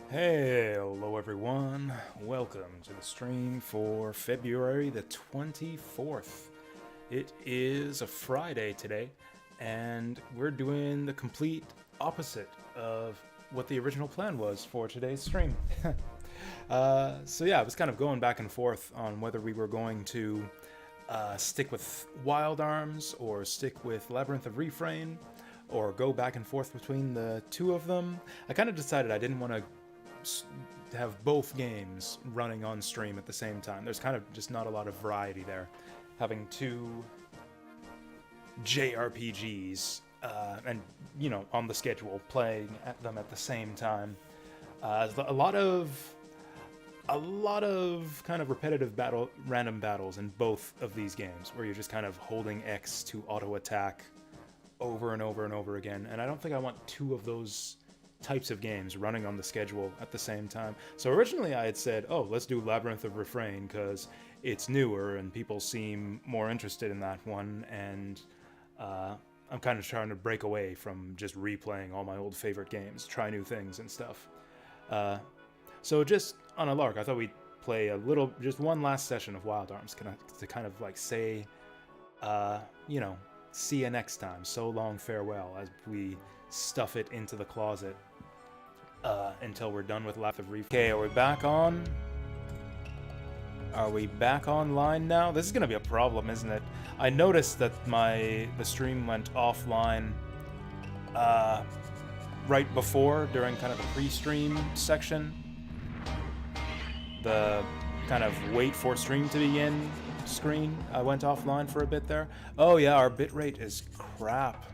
Hey, hello everyone. Welcome to the stream for February the 24th. It is a Friday today, and we're doing the complete opposite of what the original plan was for today's stream. So yeah, I was kind of going back and forth on whether we were going to stick with Wild Arms or stick with Labyrinth of Refrain or go back and forth between the two of them. I kind of decided I didn't want to have both games running on stream at the same time. There's kind of just not a lot of variety there. Having two JRPGs and, you know, on the schedule, playing at them at the same time. A lot of kind of repetitive random battles in both of these games, where you're just kind of holding X to auto attack over and over and over again. And I don't think I want two of those types of games running on the schedule at the same time. So originally I had said, oh, let's do Labyrinth of Refrain because it's newer and people seem more interested in that one, and I'm kind of trying to break away from just replaying all my old favorite games, try new things and stuff. So just on a lark, I thought we'd play just one last session of Wild Arms to kind of like say, you know, see you next time, so long, farewell, as we stuff it into the closet until we're done with Labyrinth of Refrain. Okay, are we back on? Are we back online now? This is gonna be a problem, isn't it? I noticed that the stream went offline right before, during kind of the pre-stream section. The kind of wait for stream to begin screen. I went offline for a bit there. Oh yeah, our bitrate is crap.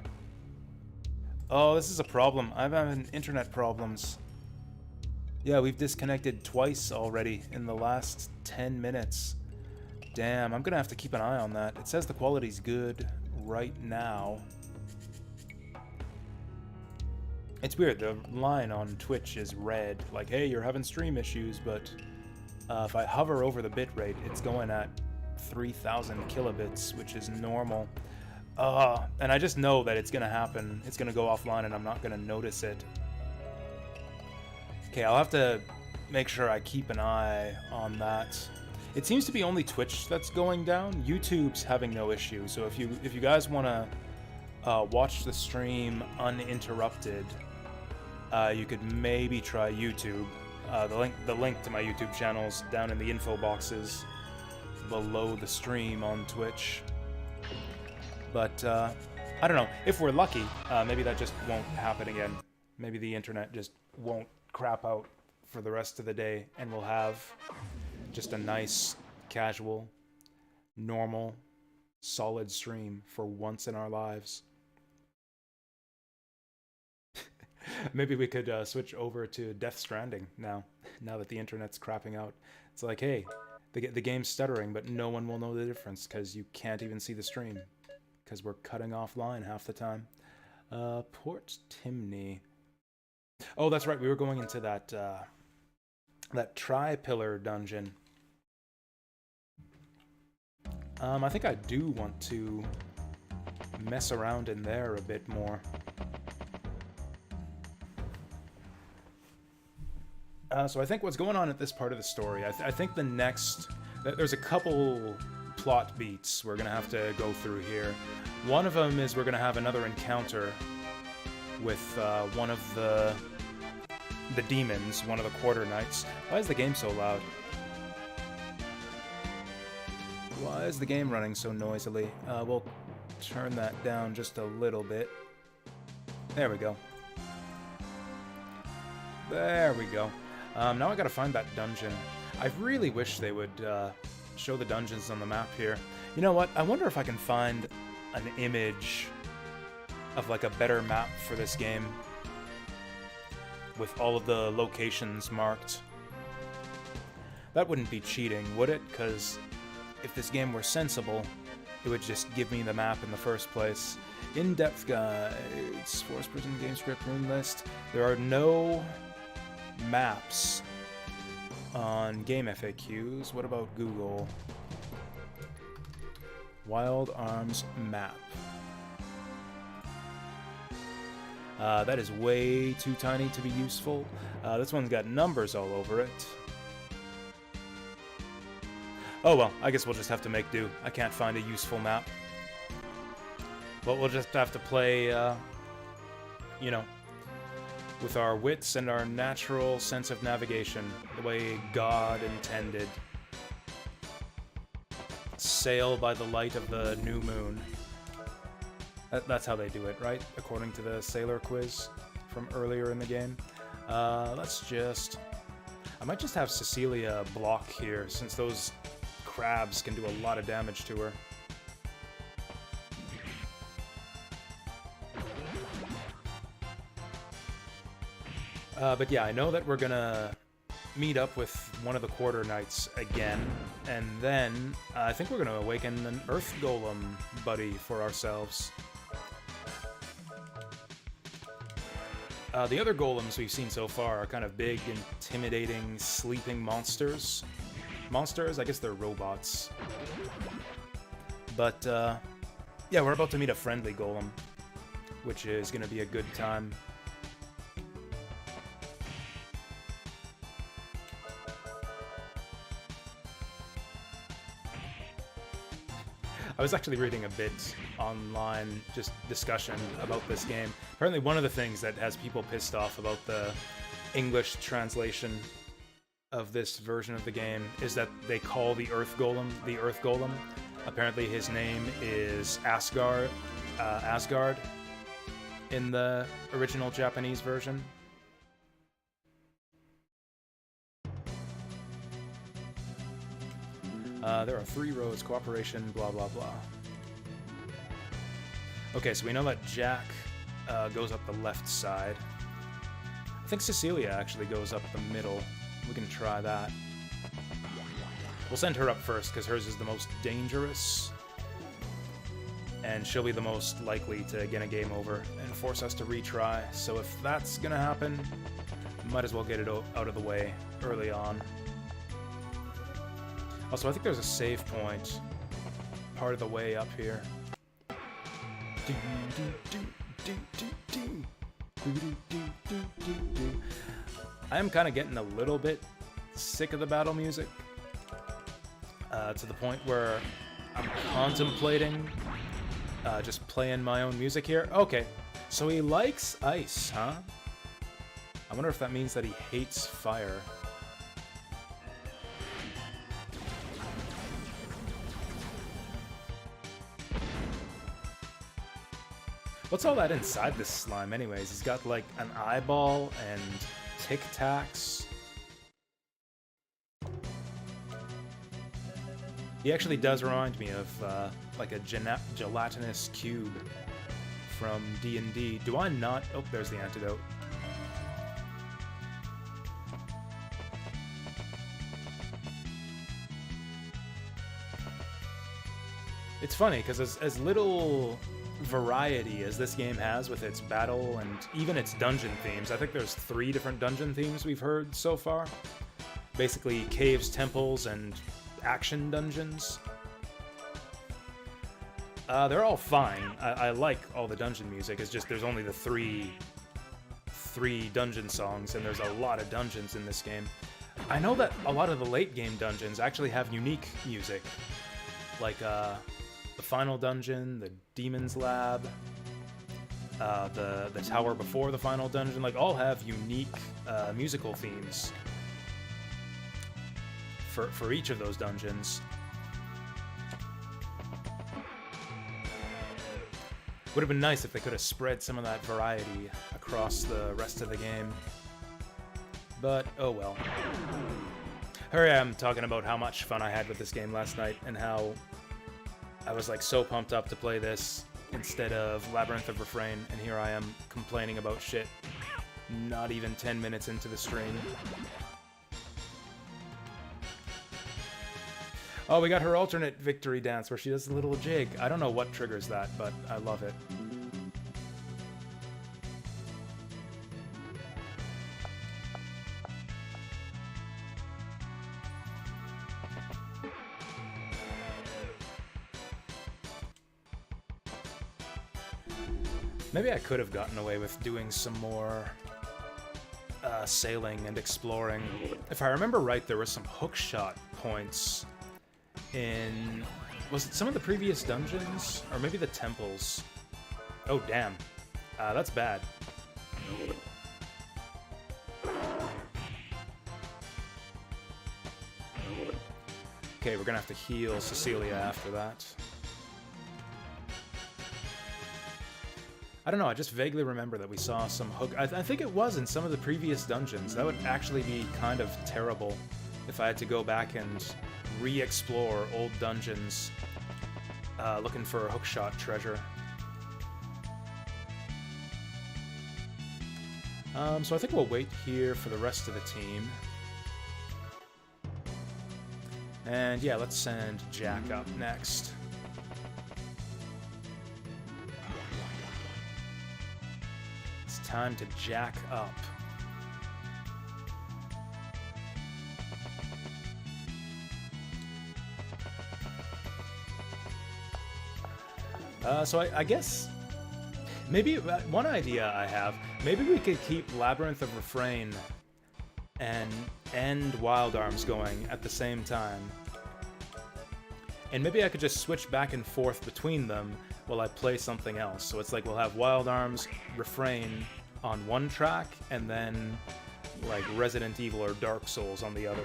Oh, this is a problem. I'm having internet problems. Yeah, we've disconnected twice already in the last 10 minutes. Damn, I'm gonna have to keep an eye on that. It says the quality's good right now. It's weird, the line on Twitch is red, like, hey, you're having stream issues, but if I hover over the bitrate, it's going at 3,000 kilobits, which is normal. And I just know that it's gonna happen. It's gonna go offline and I'm not gonna notice it. Okay, I'll have to make sure I keep an eye on that. It seems to be only Twitch that's going down. YouTube's having no issue, so if you guys wanna watch the stream uninterrupted, you could maybe try YouTube. The link to my YouTube channel's down in the info boxes below the stream on Twitch. But I don't know, if we're lucky, maybe that just won't happen again. Maybe the internet just won't crap out for the rest of the day, and we'll have just a nice, casual, normal, solid stream for once in our lives. Maybe we could switch over to Death Stranding now that the internet's crapping out. It's like, hey, the game's stuttering, but no one will know the difference because you can't even see the stream, because we're cutting offline half the time. Port Timney. Oh, that's right, we were going into that tri-pillar dungeon. I think I do want to mess around in there a bit more. So I think what's going on at this part of the story, I think there's a couple plot beats we're gonna have to go through here. One of them is we're gonna have another encounter with one of the demons, one of the Quarter Knights. Why is the game so loud? Why is the game running so noisily? We'll turn that down just a little bit. There we go. There we go. Now I gotta find that dungeon. I really wish they would show the dungeons on the map here. You know what? I wonder if I can find an image of like a better map for this game with all of the locations marked. That wouldn't be cheating, would it? Because if this game were sensible, it would just give me the map in the first place. In-depth guides, Force Prison game script room list. There are no maps on game FAQs. What about Google? Wild Arms map. That is way too tiny to be useful. This one's got numbers all over it. Oh well, I guess we'll just have to make do. I can't find a useful map. But we'll just have to play, you know, with our wits and our natural sense of navigation, the way God intended. Sail by the light of the new moon. That's how they do it, right? According to the sailor quiz from earlier in the game. Let's just... I might just have Cecilia block here, since those crabs can do a lot of damage to her. But yeah, I know that we're gonna meet up with one of the Quarter Knights again, and then I think we're gonna awaken an Earth Golem buddy for ourselves. The other golems we've seen so far are kind of big, intimidating, sleeping monsters. Monsters? I guess they're robots. But, yeah, we're about to meet a friendly golem, which is gonna be a good time. I was actually reading a bit online, just discussion about this game. Apparently one of the things that has people pissed off about the English translation of this version of the game is that they call the Earth Golem the Earth Golem. Apparently his name is Asgard in the original Japanese version. There are 3 roads, cooperation, blah blah blah. Okay, so we know that Jack goes up the left side. I think Cecilia actually goes up the middle. We can try that. We'll send her up first, because hers is the most dangerous. And she'll be the most likely to get a game over and force us to retry. So if that's gonna happen, might as well get it out of the way early on. Also, I think there's a save point part of the way up here. I am kind of getting a little bit sick of the battle music, to the point where I'm contemplating just playing my own music here. Okay, so he likes ice, huh? I wonder if that means that he hates fire. What's all that inside this slime anyways? He's got like an eyeball and Tic Tacs. He actually does remind me of like a gelatinous cube from D&D. Do I not? Oh, there's the antidote. It's funny, because as little variety as this game has with its battle and even its dungeon themes. I think there's 3 different dungeon themes we've heard so far. Basically caves, temples, and action dungeons. They're all fine. I like all the dungeon music. It's just there's only the three dungeon songs, and there's a lot of dungeons in this game. I know that a lot of the late game dungeons actually have unique music. Like, the final dungeon, the Demon's Lab, the tower before the final dungeon, like, all have unique musical themes for each of those dungeons. Would have been nice if they could have spread some of that variety across the rest of the game. But, oh well. Here I am talking about how much fun I had with this game last night, and how I was like so pumped up to play this instead of Labyrinth of Refrain, and here I am complaining about shit not even 10 minutes into the stream. Oh, we got her alternate victory dance where she does a little jig. I don't know what triggers that, but I love it. Maybe I could have gotten away with doing some more sailing and exploring. If I remember right, there were some hookshot points in... Was it some of the previous dungeons? Or maybe the temples? Oh, damn. That's bad. Okay, we're gonna have to heal Cecilia after that. I don't know, I just vaguely remember that we saw some hook... I think it was in some of the previous dungeons. That would actually be kind of terrible if I had to go back and re-explore old dungeons looking for a hookshot treasure. So I think we'll wait here for the rest of the team. And yeah, let's send Jack up next. It's time to jack up. So I guess maybe one idea I have, maybe we could keep Labyrinth of Refrain and Wild Arms going at the same time. And maybe I could just switch back and forth between them while I play something else. So it's like we'll have Wild Arms, Refrain on one track, and then like Resident Evil or Dark Souls on the other.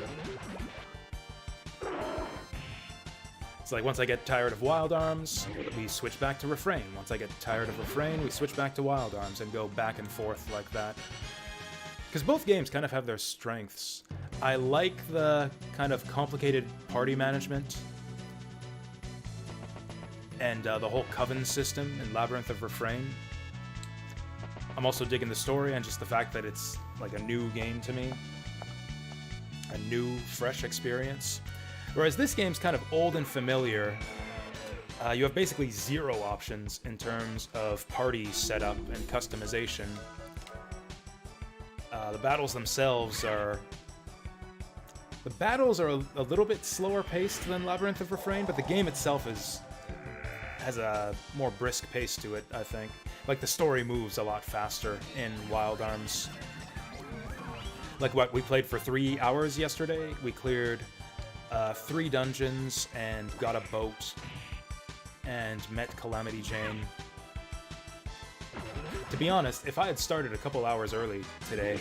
It's like once I get tired of Wild Arms, we switch back to Refrain. Once I get tired of Refrain, we switch back to Wild Arms and go back and forth like that. Because both games kind of have their strengths. I like the kind of complicated party management and the whole coven system in Labyrinth of Refrain. I'm also digging the story and just the fact that it's like a new game to me. A new, fresh experience. Whereas this game's kind of old and familiar. You have basically zero options in terms of party setup and customization. The battles themselves are... The battles are a little bit slower paced than Labyrinth of Refrain, but the game itself has a more brisk pace to it, I think. Like, the story moves a lot faster in Wild Arms. Like, what, we played for 3 hours yesterday? We cleared 3 dungeons and got a boat and met Calamity Jane. To be honest, if I had started a couple hours early today,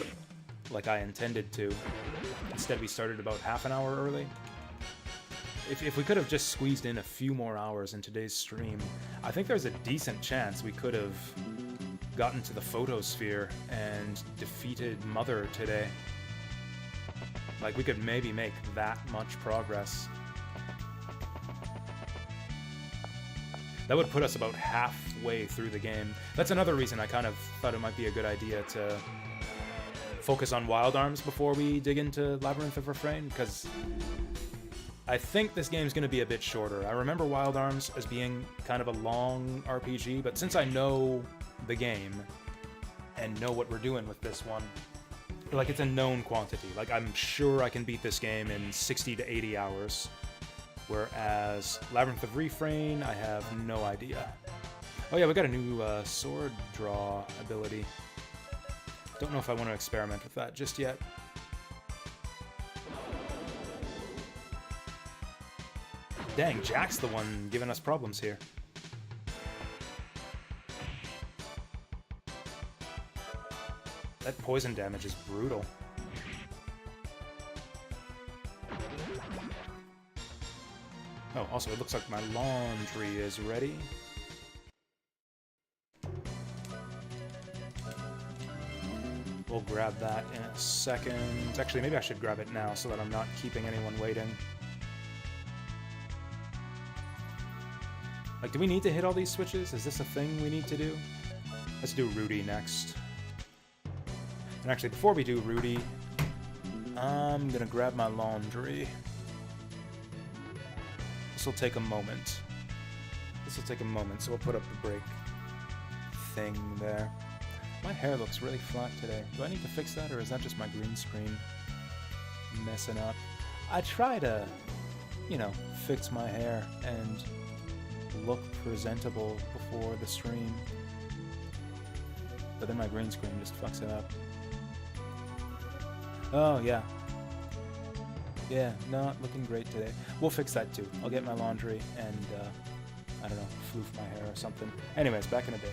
like I intended to, instead we started about half an hour early, if we could have just squeezed in a few more hours in today's stream, I think there's a decent chance we could have gotten to the photosphere and defeated Mother today. Like, we could maybe make that much progress. That would put us about halfway through the game. That's another reason I kind of thought it might be a good idea to focus on Wild Arms before we dig into Labyrinth of Refrain, because I think this game's going to be a bit shorter. I remember Wild Arms as being kind of a long RPG, but since I know the game and know what we're doing with this one, like, it's a known quantity. Like, I'm sure I can beat this game in 60 to 80 hours. Whereas Labyrinth of Refrain, I have no idea. Oh yeah, we got a new sword draw ability. Don't know if I want to experiment with that just yet. Dang, Jack's the one giving us problems here. That poison damage is brutal. Oh, also, it looks like my laundry is ready. We'll grab that in a second. Actually, maybe I should grab it now so that I'm not keeping anyone waiting. Like, do we need to hit all these switches? Is this a thing we need to do? Let's do Rudy next. And actually, before we do Rudy, I'm gonna grab my laundry. This will take a moment. So we'll put up the break thing there. My hair looks really flat today. Do I need to fix that, or is that just my green screen messing up? I try to, you know, fix my hair and look presentable before the stream. but then my green screen just fucks it up. Oh, yeah. Yeah, not looking great today. We'll fix that too. I'll get my laundry and, I don't know, floof my hair or something. Anyways, back in a bit.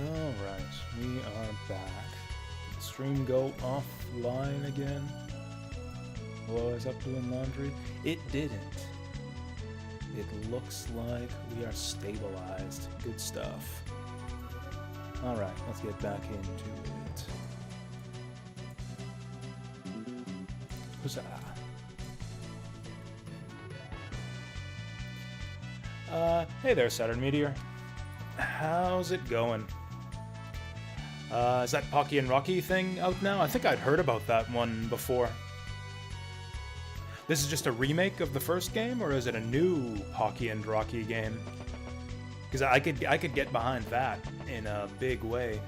Alright, we are back. Did the stream go offline again? While I was up doing laundry? It didn't. It looks like we are stabilized. Good stuff. Alright, let's get back into it. Huzzah. Hey there, Saturn Meteor. How's it going? Is that Pocky and Rocky thing out now? I think I'd heard about that one before. This is just a remake of the first game, or is it a new Pocky and Rocky game? Because I could get behind that in a big way.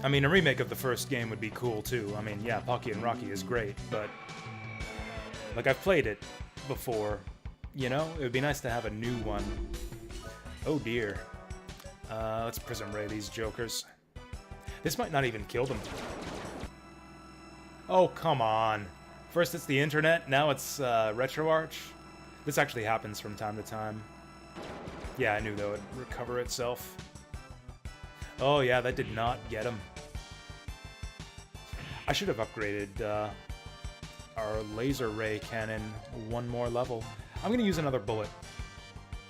I mean, a remake of the first game would be cool too. I mean, yeah, Pocky and Rocky is great, but like I've played it before, you know? It would be nice to have a new one. Oh dear. Let's Prism Ray these jokers. This might not even kill them. Oh, come on. First it's the internet, now it's RetroArch. This actually happens from time to time. Yeah, I knew that would recover itself. Oh yeah, that did not get him. I should have upgraded our laser ray cannon one more level. I'm gonna use another bullet.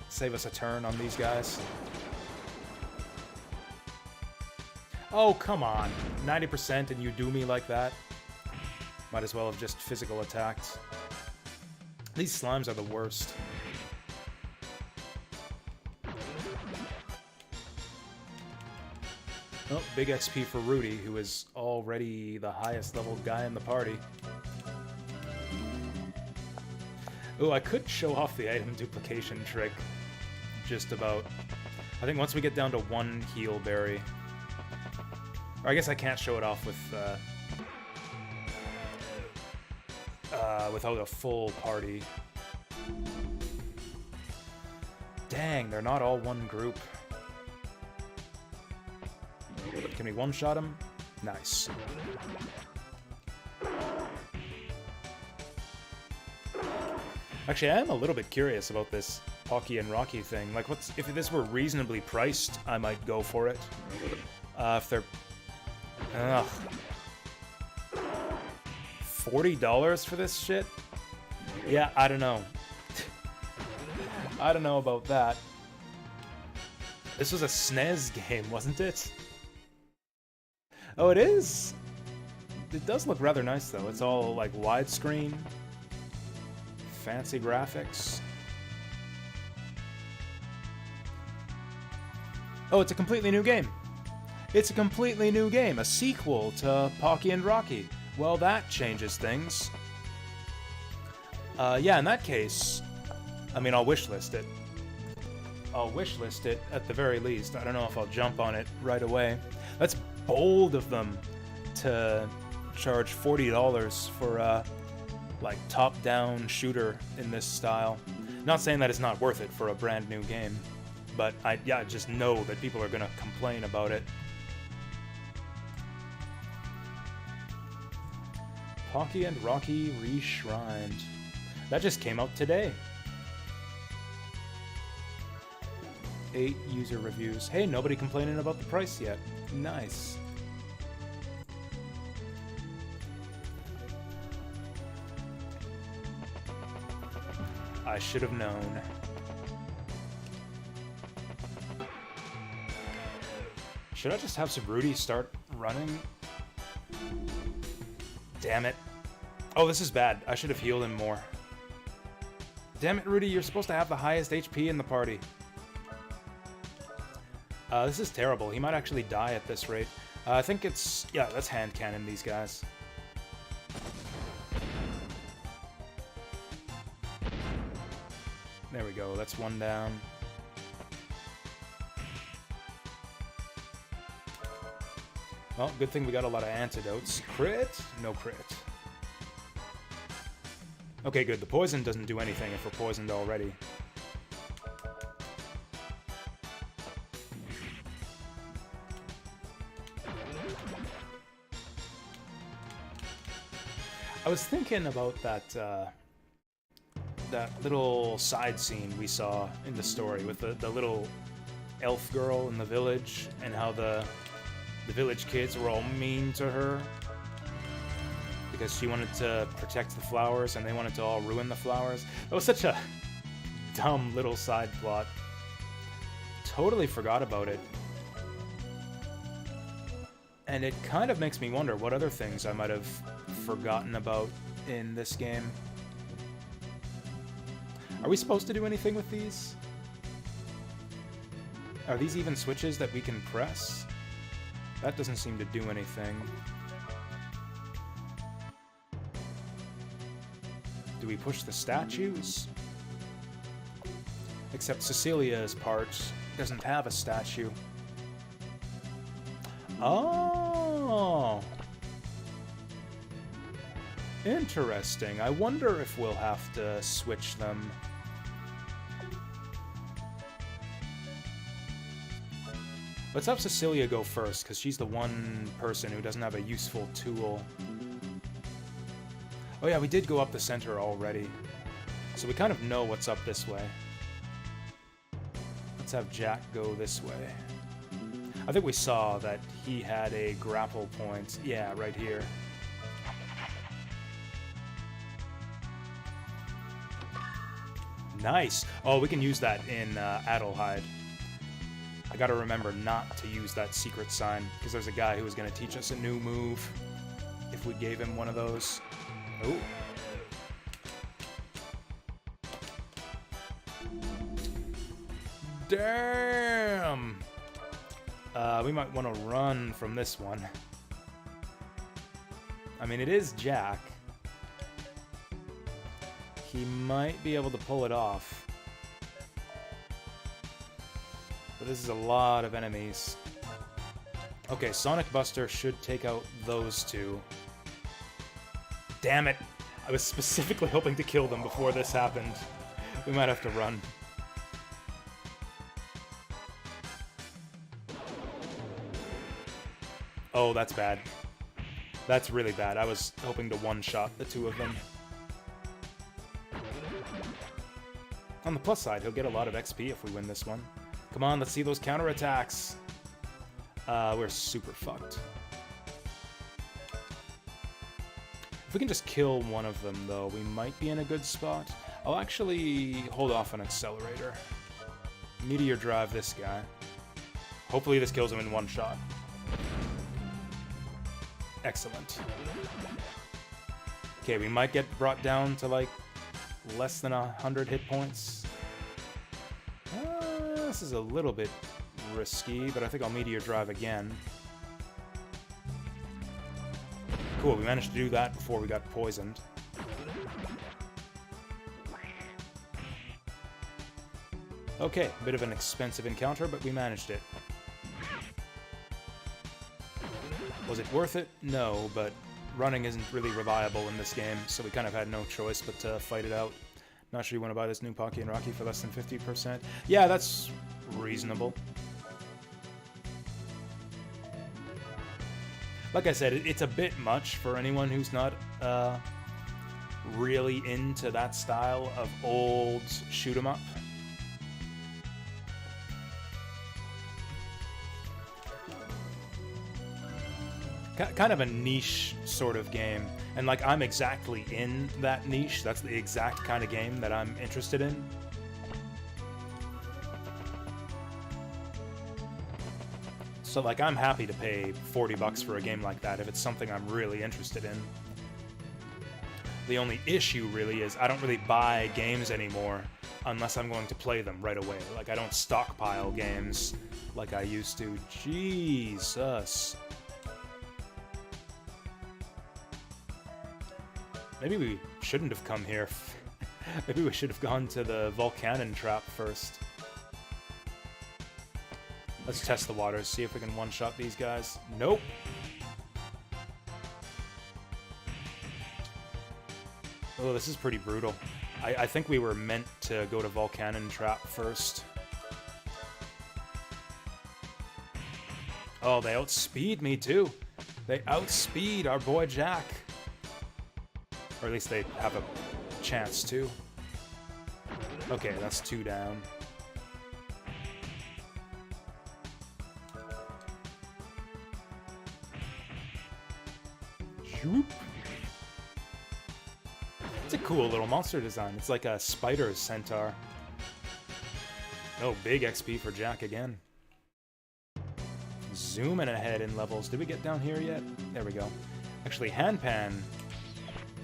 Save us a turn on these guys. Oh, come on. 90% and you do me like that? Might as well have just physical attacked. These slimes are the worst. Oh, big XP for Rudy, who is already the highest level guy in the party. Oh, I could show off the item duplication trick. Just about. I think once we get down to one heal berry. Or I guess I can't show it off with without a full party. Dang, they're not all one group. Can we one-shot him? Nice. Actually, I am a little bit curious about this Pocky and Rocky thing. Like, if this were reasonably priced, I might go for it. If they're... Ugh. $40 for this shit? Yeah, I don't know. I don't know about that. This was a SNES game, wasn't it? Oh, it is? It does look rather nice, though. It's all, like, widescreen. Fancy graphics. Oh, it's a completely new game. It's a completely new game. A sequel to Pocky and Rocky. Well, that changes things. Yeah, in that case, I mean, I'll wishlist it. I'll wishlist it at the very least. I don't know if I'll jump on it right away. That's bold of them to charge $40 for a, like, top-down shooter in this style. Not saying that it's not worth it for a brand new game, but I just know that people are gonna complain about it. Pocky and Rocky Reshrined. That just came out today. 8 user reviews. Hey, nobody complaining about the price yet. Nice. I should have known. Should I just have some Rudy start running? Damn it. Oh, this is bad. I should have healed him more. Damn it, Rudy, you're supposed to have the highest HP in the party. This is terrible. He might actually die at this rate. I think it's... Yeah, let's hand cannon these guys. There we go. That's one down. Well, good thing we got a lot of antidotes. Crit? No crit. Okay, good. The poison doesn't do anything if we're poisoned already. I was thinking about that that little side scene we saw in the story with the little elf girl in the village and how the village kids were all mean to her because she wanted to protect the flowers and they wanted to all ruin the flowers. That was such a dumb little side plot. Totally forgot about it. And it kind of makes me wonder what other things I might have forgotten about in this game. Are we supposed to do anything with these? Are these even switches that we can press? That doesn't seem to do anything. Do we push the statues? Except Cecilia's part doesn't have a statue. Oh! Interesting. I wonder if we'll have to switch them. Let's have Cecilia go first, because she's the one person who doesn't have a useful tool. Oh yeah, we did go up the center already. So we kind of know what's up this way. Let's have Jack go this way. I think we saw that he had a grapple point. Yeah, right here. Nice! Oh, we can use that in Adelheid. I gotta remember not to use that secret sign, because there's a guy who was gonna teach us a new move if we gave him one of those. Oh. Damn! We might want to run from this one. I mean, it is Jack. He might be able to pull it off. But this is a lot of enemies. Okay, Sonic Buster should take out those two. Damn it! I was specifically hoping to kill them before this happened. We might have to run. Oh, that's bad. That's really bad. I was hoping to one-shot the two of them. On the plus side, he'll get a lot of XP if we win this one. Come on, let's see those counterattacks. We're super fucked. If we can just kill one of them, though, we might be in a good spot. I'll actually hold off on Accelerator. Meteor Drive this guy. Hopefully this kills him in one shot. Excellent. Okay, we might get brought down to, like, less than 100 hit points. This is a little bit risky, but I think I'll Meteor Drive again. Cool, we managed to do that before we got poisoned. Okay, a bit of an expensive encounter, but we managed it. Was it worth it? No, but running isn't really reliable in this game, so we kind of had no choice but to fight it out. Not sure you want to buy this new Pocky and Rocky for less than 50%. Yeah, that's reasonable. Like I said, it's a bit much for anyone who's not really into that style of old shoot-'em-up. Kind of a niche sort of game, and like I'm exactly in that niche. That's the exact kind of game that I'm interested in. So like I'm happy to pay $40 for a game like that if it's something I'm really interested in. The only issue really is I don't really buy games anymore unless I'm going to play them right away. Like I don't stockpile games like I used to. Jesus. Maybe we shouldn't have come here. Maybe we should have gone to the Volcanon trap first. Let's test the waters, see if we can one-shot these guys. Nope. Oh, this is pretty brutal. I think we were meant to go to Volcanon trap first. Oh, they outspeed me too. They outspeed our boy Jack. Or at least they have a chance to. Okay, that's 2 down. Shoop. It's a cool little monster design. It's like a spider centaur. Oh, big XP for Jack again. Zooming ahead in levels. Did we get down here yet? There we go. Actually, Handpan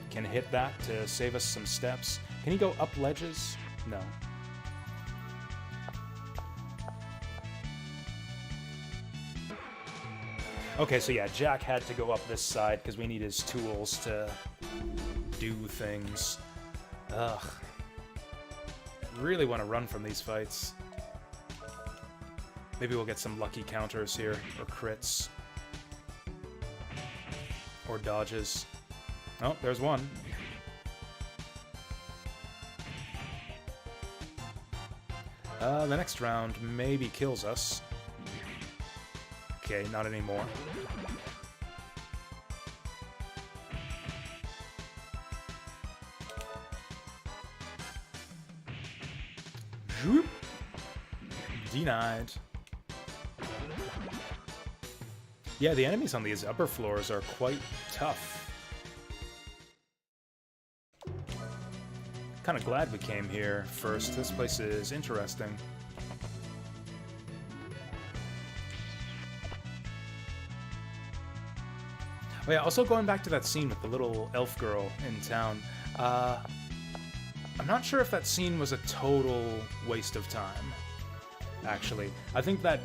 can hit that to save us some steps. Can he go up ledges? No. Okay, so yeah, Jack had to go up this side because we need his tools to do things. Ugh. Really want to run from these fights. Maybe we'll get some lucky counters here, or crits. Or dodges. Oh, there's one. The next round maybe kills us. Okay, not anymore. Zoop. Denied. Yeah, the enemies on these upper floors are quite tough. Kind of glad we came here first. This place is interesting. Oh yeah, also going back to that scene with the little elf girl in town. I'm not sure if that scene was a total waste of time, actually. I think that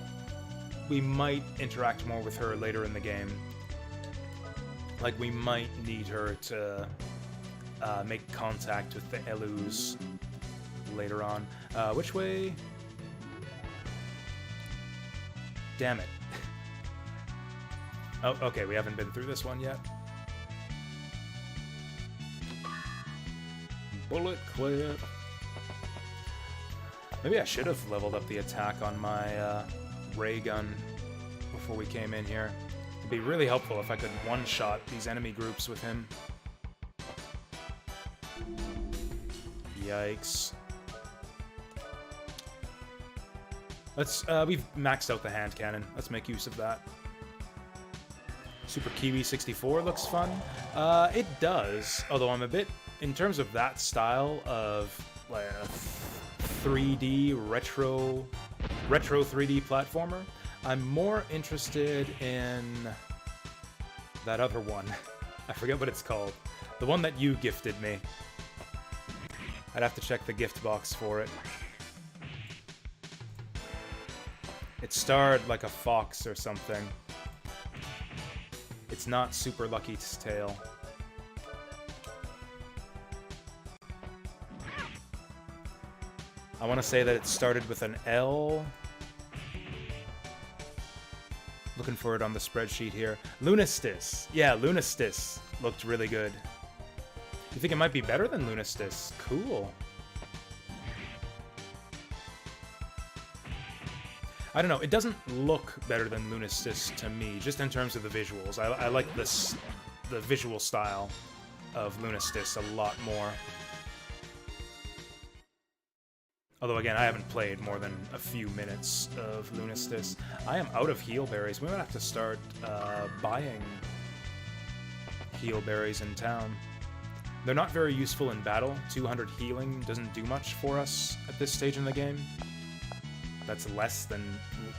we might interact more with her later in the game. Like, we might need her to make contact with the Elus later on. Which way? Damn it. Oh, okay, we haven't been through this one yet. Bullet clip. Maybe I should have leveled up the attack on my ray gun before we came in here. It'd be really helpful if I could one-shot these enemy groups with him. Yikes. Let's, we've maxed out the hand cannon. Let's make use of that. Super Kiwi 64 looks fun. It does, although I'm a bit, in terms of that style of like a 3D retro 3D platformer, I'm more interested in that other one. I forget what it's called. The one that you gifted me. I'd have to check the gift box for it. It starred like a fox or something. It's not Super Lucky's Tale. I want to say that it started with an L. Looking for it on the spreadsheet here. Lunistis. Yeah, Lunistis looked really good. You think it might be better than Lunistis? Cool. I don't know, it doesn't look better than Lunistis to me, just in terms of the visuals. I like the visual style of Lunistis a lot more. Although, again, I haven't played more than a few minutes of Lunistis. I am out of heal berries. We might have to start buying heal berries in town. They're not very useful in battle. 200 healing doesn't do much for us at this stage in the game. That's less than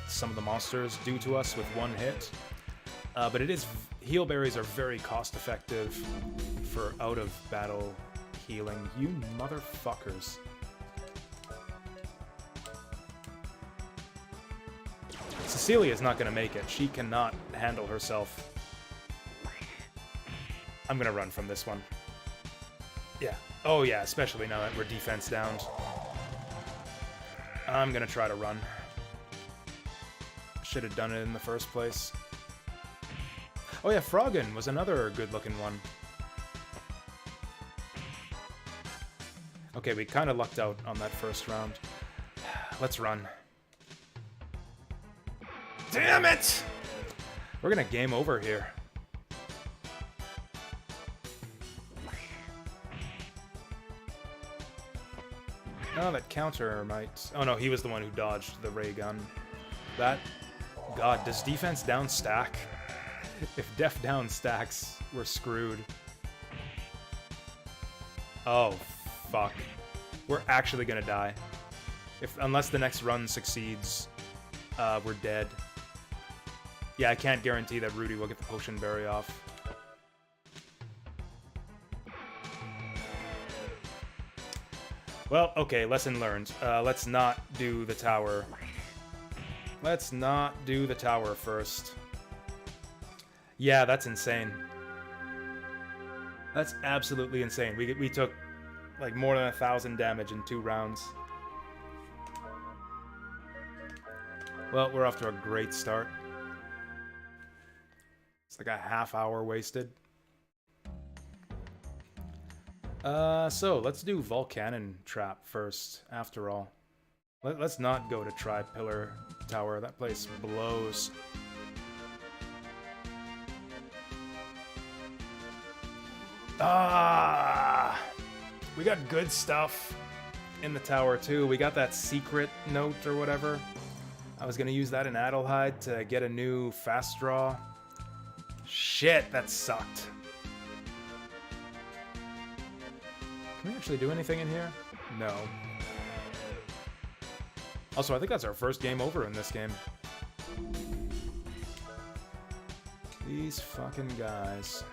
some of the monsters do to us with one hit. But it is... heal berries are very cost-effective for out-of-battle healing. You motherfuckers. Cecilia's not going to make it. She cannot handle herself. I'm going to run from this one. Yeah. Oh yeah, especially now that we're defense down. I'm going to try to run. Should have done it in the first place. Oh yeah, Froggen was another good-looking one. Okay, we kind of lucked out on that first round. Let's run. Damn it! We're gonna game over here. Oh, that counter might... Oh no, he was the one who dodged the ray gun. That... God, does defense down stack? If def down stacks, we're screwed. Oh, fuck. We're actually gonna die. Unless the next run succeeds, we're dead. Yeah, I can't guarantee that Rudy will get the potion berry off. Well, okay, lesson learned. Let's not do the tower. Let's not do the tower first. Yeah, that's insane. That's absolutely insane. We took like more than 1,000 damage in 2 rounds. Well, we're off to a great start. It's like a half hour wasted. So let's do Volcanon Trap first, after all. Let's not go to Tri-Pillar Tower. That place blows. Ah! We got good stuff in the tower, too. We got that secret note or whatever. I was gonna use that in Adelheid to get a new fast draw. Shit, that sucked. Can we actually do anything in here? No. Also, I think that's our first game over in this game. These fucking guys.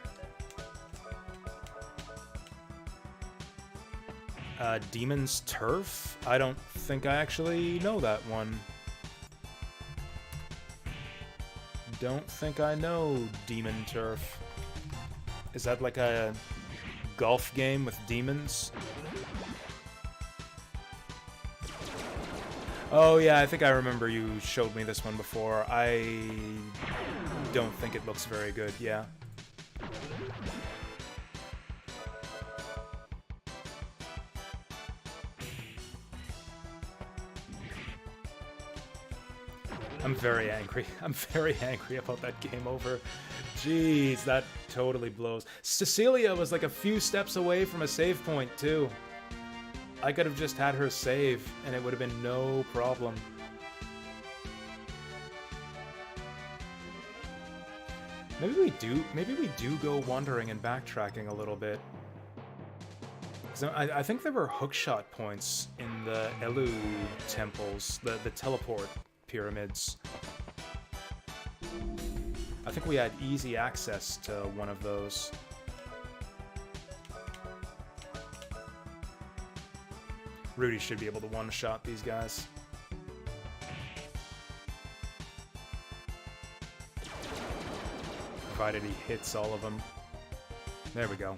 Demon's Turf? I don't think I actually know that one. Don't think I know Demon Turf. Is that like a golf game with demons? Oh yeah, I think I remember you showed me this one before. I don't think it looks very good, yeah. I'm very angry. I'm very angry about that game over. Jeez, that totally blows. Cecilia was like a few steps away from a save point, too. I could have just had her save, and it would have been no problem. Maybe we do go wandering and backtracking a little bit. So I think there were hookshot points in the Elu temples, the teleport pyramids. I think we had easy access to one of those. Rudy should be able to one-shot these guys. Provided he hits all of them. There we go.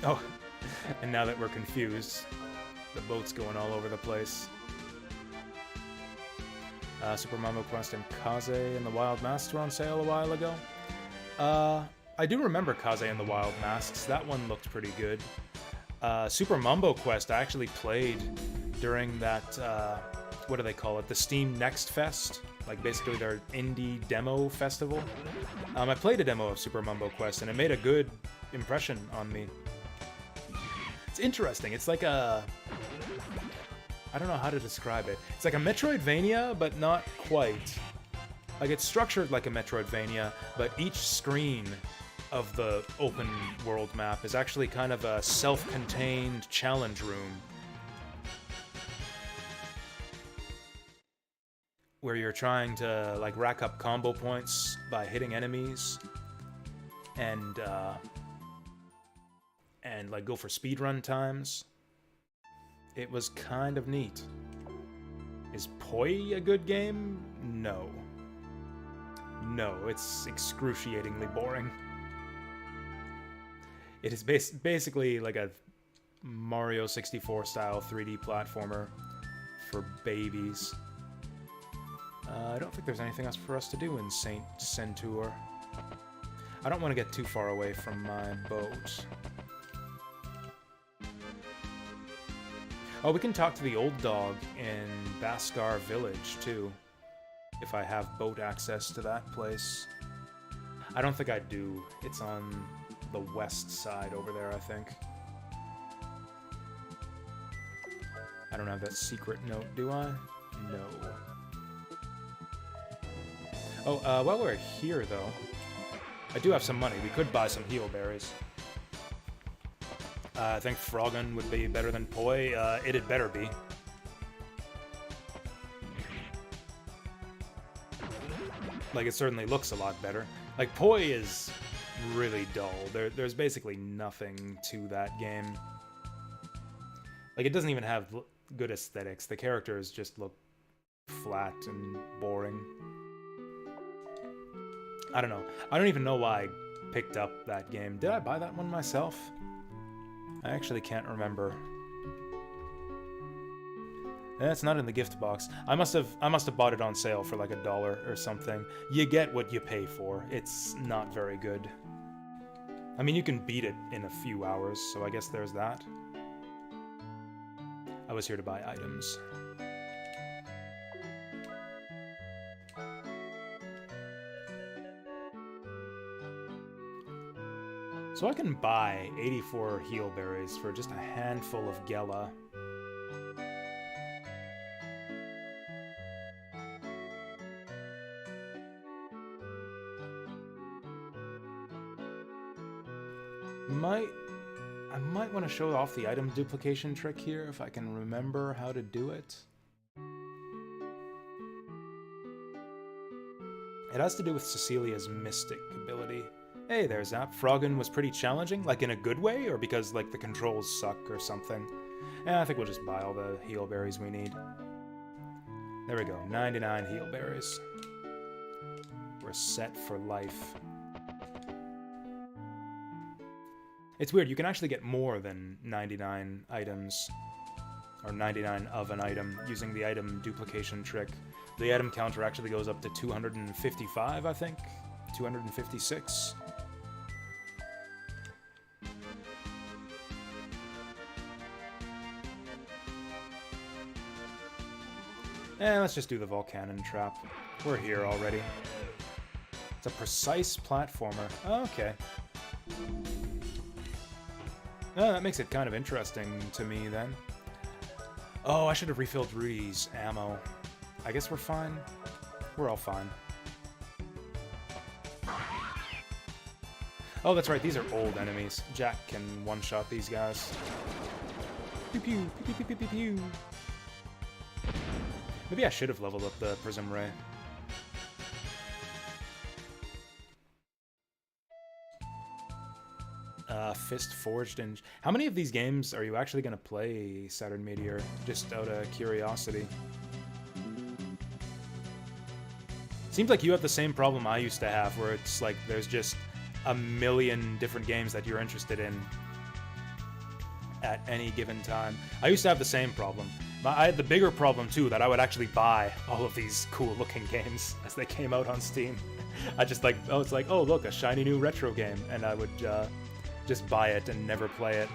Oh, and now that we're confused, the boat's going all over the place. Super Mambo Quest and Kaze and the Wild Masks were on sale a while ago. I do remember Kaze and the Wild Masks. That one looked pretty good. Super Mambo Quest I actually played during that, what do they call it? The Steam Next Fest? Like basically their indie demo festival. I played a demo of Super Mambo Quest and it made a good impression on me. It's interesting. It's like a... I don't know how to describe it. It's like a Metroidvania, but not quite. Like, it's structured like a Metroidvania, but each screen of the open world map is actually kind of a self-contained challenge room. Where you're trying to, like, rack up combo points by hitting enemies. And like, go for speedrun times. It was kind of neat. Is Poi a good game? No. No, it's excruciatingly boring. It is basically like a Mario 64 style 3D platformer for babies. I don't think there's anything else for us to do in Saint Centaur. I don't want to get too far away from my boat. Oh, we can talk to the old dog in Baskar Village, too. If I have boat access to that place. I don't think I do. It's on the west side over there, I think. I don't have that secret note, do I? No. Oh, while we're here, though, I do have some money. We could buy some heal berries. I think Froggen would be better than Poi. It had better be. Like, it certainly looks a lot better. Like, Poi is really dull. There's basically nothing to that game. Like, it doesn't even have good aesthetics. The characters just look flat and boring. I don't know. I don't even know why I picked up that game. Did I buy that one myself? I actually can't remember. That's not in the gift box. I must have bought it on sale for like $1 or something. You get what you pay for. It's not very good. I mean, you can beat it in a few hours, so I guess there's that. I was here to buy items. So I can buy 84 heal berries for just a handful of Gela. I might want to show off the item duplication trick here if I can remember how to do it. It has to do with Cecilia's mystic ability. Hey there, Zap. Froggen was pretty challenging, like in a good way, or because like the controls suck or something? I think we'll just buy all the heal berries we need. There we go, 99 heal berries. We're set for life. It's weird, you can actually get more than 99 items, or 99 of an item, using the item duplication trick. The item counter actually goes up to 255, I think? 256? Let's just do the Volcanon Trap. We're here already. It's a precise platformer. Oh, okay. Oh, that makes it kind of interesting to me, then. Oh, I should have refilled Rudy's ammo. I guess we're fine. We're all fine. Oh, that's right, these are old enemies. Jack can one-shot these guys. Pew pew, pew pew pew pew pew. Maybe I should have leveled up the Prism Ray. Fist Forged in... How many of these games are you actually going to play, Saturn Meteor? Just out of curiosity. Seems like you have the same problem I used to have, where it's like there's just a million different games that you're interested in at any given time. I used to have the same problem. I had the bigger problem, too, that I would actually buy all of these cool-looking games as they came out on Steam. I just like, oh, it's like, oh, look, a shiny new retro game, and I would just buy it and never play it.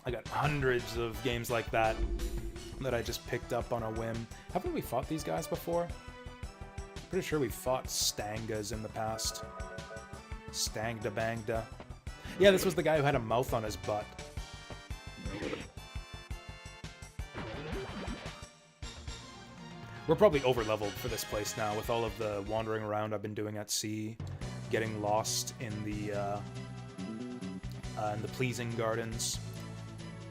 I got hundreds of games like that I just picked up on a whim. Haven't we fought these guys before? Pretty sure we fought Stangas in the past. Stangda Bangda. Yeah, this was the guy who had a mouth on his butt. We're probably over-leveled for this place now, with all of the wandering around I've been doing at sea, getting lost in the Pleasing Gardens,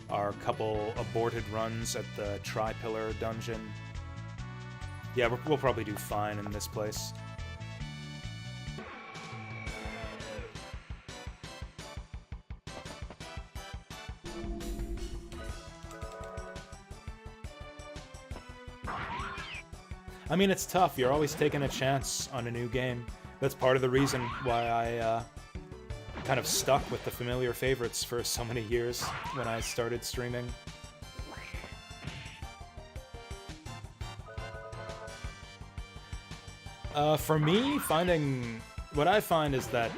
our couple aborted runs at the Tri-Pillar dungeon. Yeah, we'll probably do fine in this place. I mean, it's tough. You're always taking a chance on a new game. That's part of the reason why I kind of stuck with the familiar favorites for so many years when I started streaming. For me, what I find is that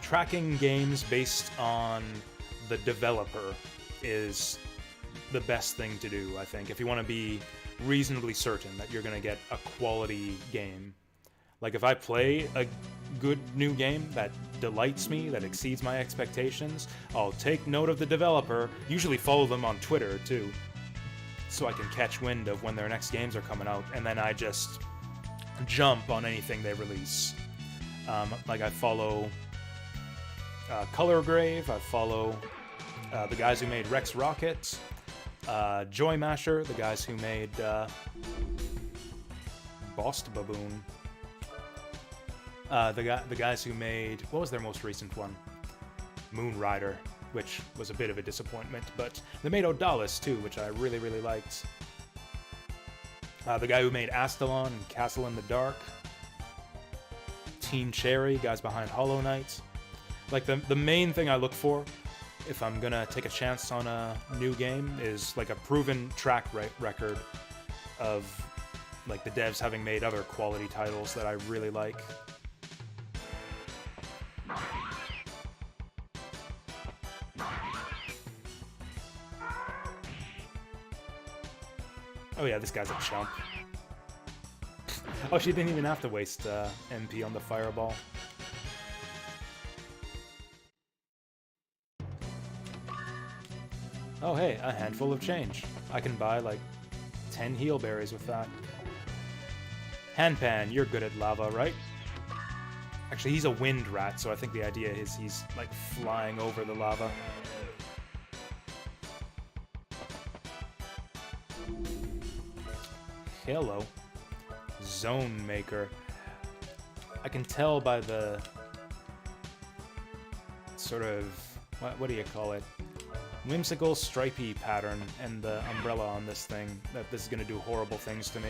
tracking games based on the developer is the best thing to do, I think, if you want to be reasonably certain that you're going to get a quality game. Like, if I play a good new game that delights me, that exceeds my expectations, I'll take note of the developer, usually follow them on Twitter, too, so I can catch wind of when their next games are coming out, and then I just jump on anything they release. Like, I follow Color Grave, I follow the guys who made Rex Rocket, Joy Masher, the guys who made Bost Baboon. The guys who made, what was their most recent one? Moon Rider, which was a bit of a disappointment, but they made Odalis too, which I really, really liked. The guy who made Astalon and Castle in the Dark. Team Cherry, guys behind Hollow Knight. Like, the main thing I look for if I'm gonna take a chance on a new game is like a proven track record of like the devs having made other quality titles that I really like. Oh yeah, this guy's a chump. Oh, she didn't even have to waste MP on the fireball. Oh hey, a handful of change. I can buy like 10 heal berries with that. Handpan, you're good at lava, right? Actually, he's a wind rat, so I think the idea is he's like flying over the lava. Hello. Zone Maker. I can tell by the sort of, what do you call it? Whimsical stripy pattern and the umbrella on this thing that this is gonna do horrible things to me.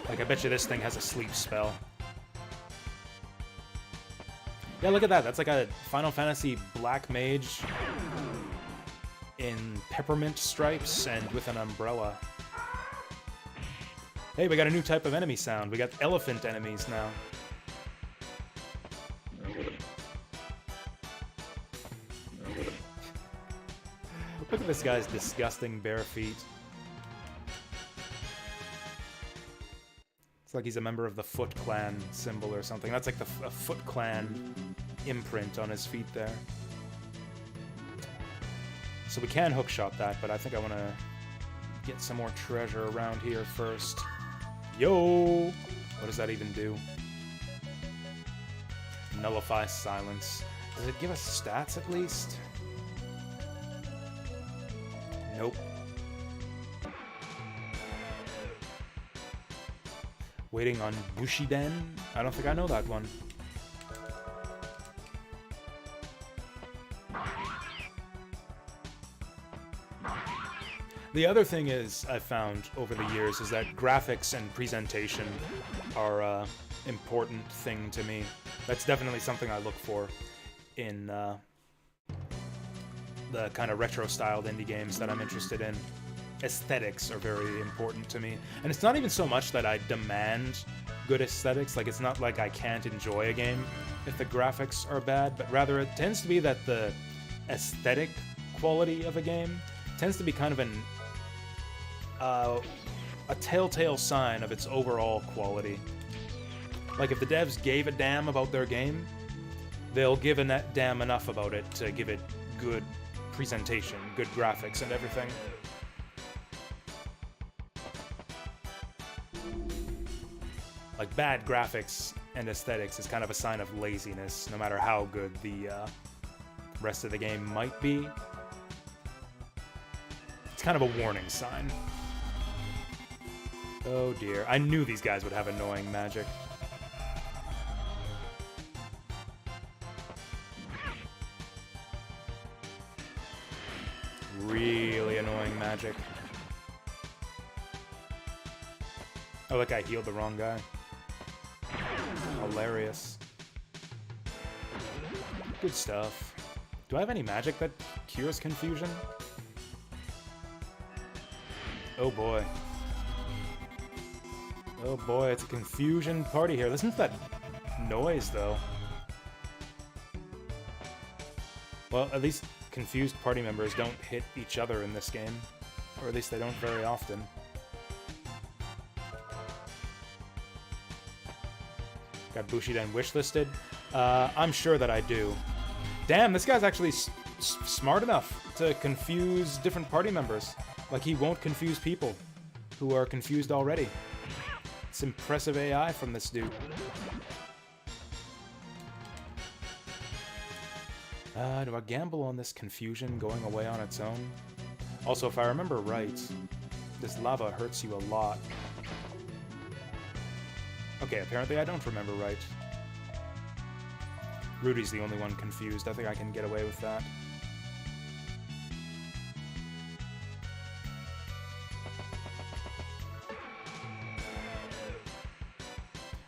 Like, I bet you this thing has a sleep spell. Yeah, look at that. That's like a Final Fantasy Black Mage in peppermint stripes and with an umbrella. Hey, we got a new type of enemy sound. We got elephant enemies now. Look at this guy's disgusting bare feet. It's like he's a member of the Foot Clan symbol or something. That's like a Foot Clan imprint on his feet there. So we can hookshot that, but I think I want to get some more treasure around here first. Yo! What does that even do? Nullify silence. Does it give us stats at least? Nope. Waiting on Bushiden? I don't think I know that one. The other thing is, I've found over the years, is that graphics and presentation are an important thing to me. That's definitely something I look for in the kind of retro-styled indie games that I'm interested in. Aesthetics are very important to me. And it's not even so much that I demand good aesthetics, like it's not like I can't enjoy a game if the graphics are bad, but rather it tends to be that the aesthetic quality of a game tends to be kind of a telltale sign of its overall quality. Like, if the devs gave a damn about their game, they'll give a damn enough about it to give it good presentation, good graphics and everything. Like, bad graphics and aesthetics is kind of a sign of laziness, no matter how good the rest of the game might be. It's kind of a warning sign. Oh dear, I knew these guys would have annoying magic. Really annoying magic. Oh, that guy healed the wrong guy. Hilarious. Good stuff. Do I have any magic that cures confusion? Oh boy. Oh boy, it's a confusion party here. Listen to that noise, though. Well, at least confused party members don't hit each other in this game. Or at least they don't very often. Got Bushiden wishlisted? I'm sure that I do. Damn, this guy's actually smart enough to confuse different party members. Like, he won't confuse people who are confused already. It's impressive AI from this dude. Do I gamble on this confusion going away on its own? Also, if I remember right, this lava hurts you a lot. Okay, apparently I don't remember right. Rudy's the only one confused. I think I can get away with that.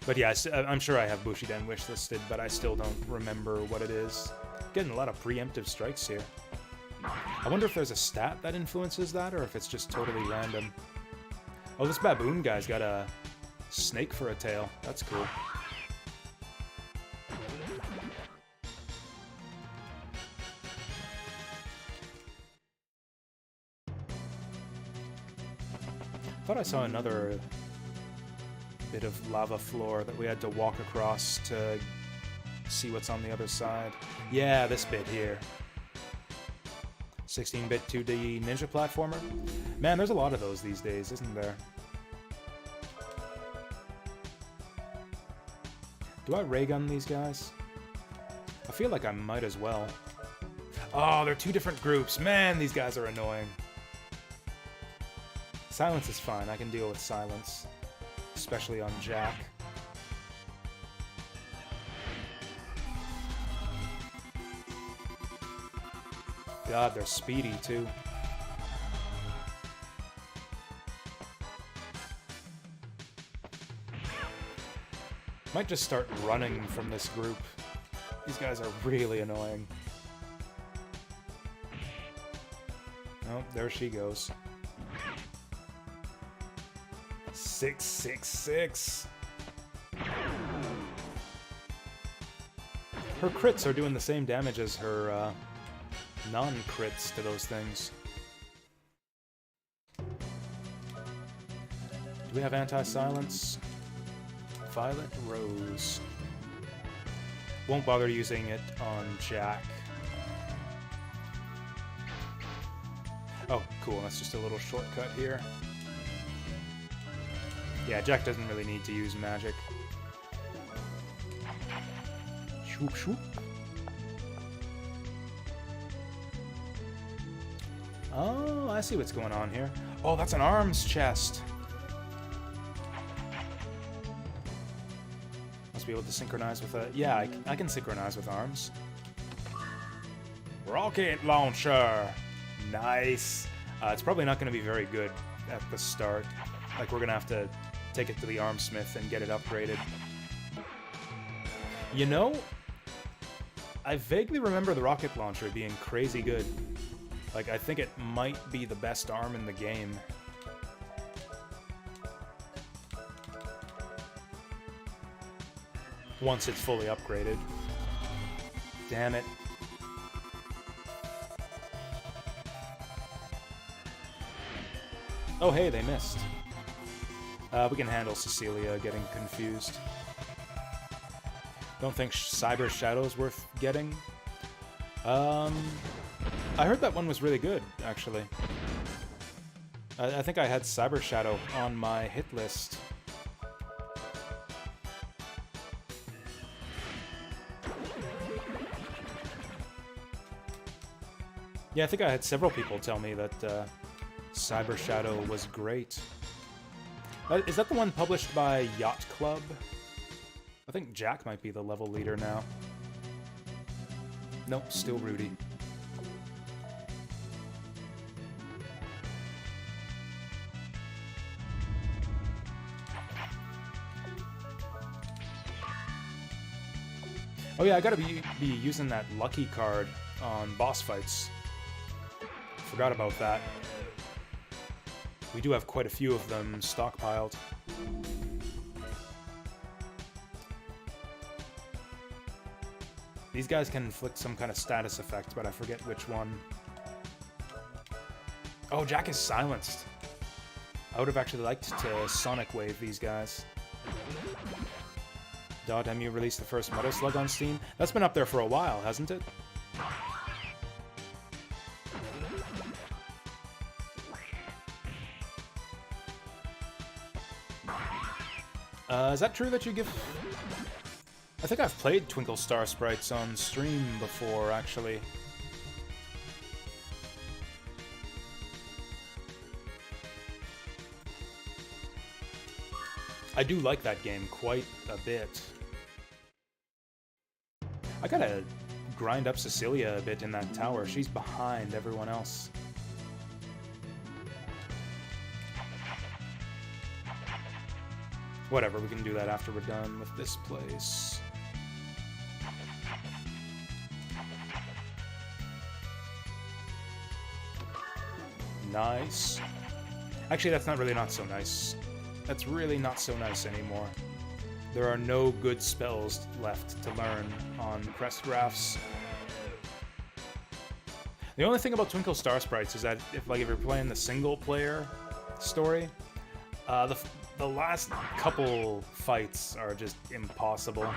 But yeah, I'm sure I have Bushiden wishlisted, but I still don't remember what it is. Getting a lot of preemptive strikes here. I wonder if there's a stat that influences that, or if it's just totally random. Oh, this baboon guy's got a snake for a tail. That's cool. Thought I saw another bit of lava floor that we had to walk across to see what's on the other side. Yeah, this bit here. 16-bit 2D ninja platformer. Man, there's a lot of those these days, isn't there? Do I ray gun these guys? I feel like I might as well. Oh, they're two different groups. Man, these guys are annoying. Silence is fine. I can deal with silence. Especially on Jack. God, they're speedy, too. Might just start running from this group. These guys are really annoying. Oh, there she goes. 666. Her crits are doing the same damage as her non-crits to those things. Do we have anti-silence? Violet Rose. Won't bother using it on Jack. Oh, cool. That's just a little shortcut here. Yeah, Jack doesn't really need to use magic. Shoop, shoop. Oh, I see what's going on here. Oh, that's an arms chest. Must be able to synchronize with a... Yeah, I can synchronize with arms. Rocket launcher! Nice. It's probably not going to be very good at the start. Like, we're going to have to take it to the armsmith and get it upgraded. You know, I vaguely remember the rocket launcher being crazy good. Like, I think it might be the best arm in the game. Once it's fully upgraded. Damn it. Oh, hey, they missed. We can handle Cecilia getting confused. Don't think Cyber Shadow's worth getting. I heard that one was really good, actually. I think I had Cyber Shadow on my hit list. Yeah, I think I had several people tell me that Cyber Shadow was great. Is that the one published by Yacht Club? I think Jack might be the level leader now. Nope, still Rudy. Oh yeah, I gotta be using that lucky card on boss fights. Forgot about that. We do have quite a few of them stockpiled. These guys can inflict some kind of status effect, but I forget which one. Oh, Jack is silenced. I would have actually liked to Sonic Wave these guys. .mu released the first Metal Slug on Steam. That's been up there for a while, hasn't it? Is that true that you give... I think I've played Twinkle Star Sprites on stream before, actually. I do like that game quite a bit. I gotta grind up Cecilia a bit in that tower. She's behind everyone else. Whatever, we can do that after we're done with this place. Nice. Actually, that's not so nice. That's really not so nice anymore. There are no good spells left to learn on crest graphs. The only thing about Twinkle Star Sprites is that if you're playing the single player story, the last couple fights are just impossible.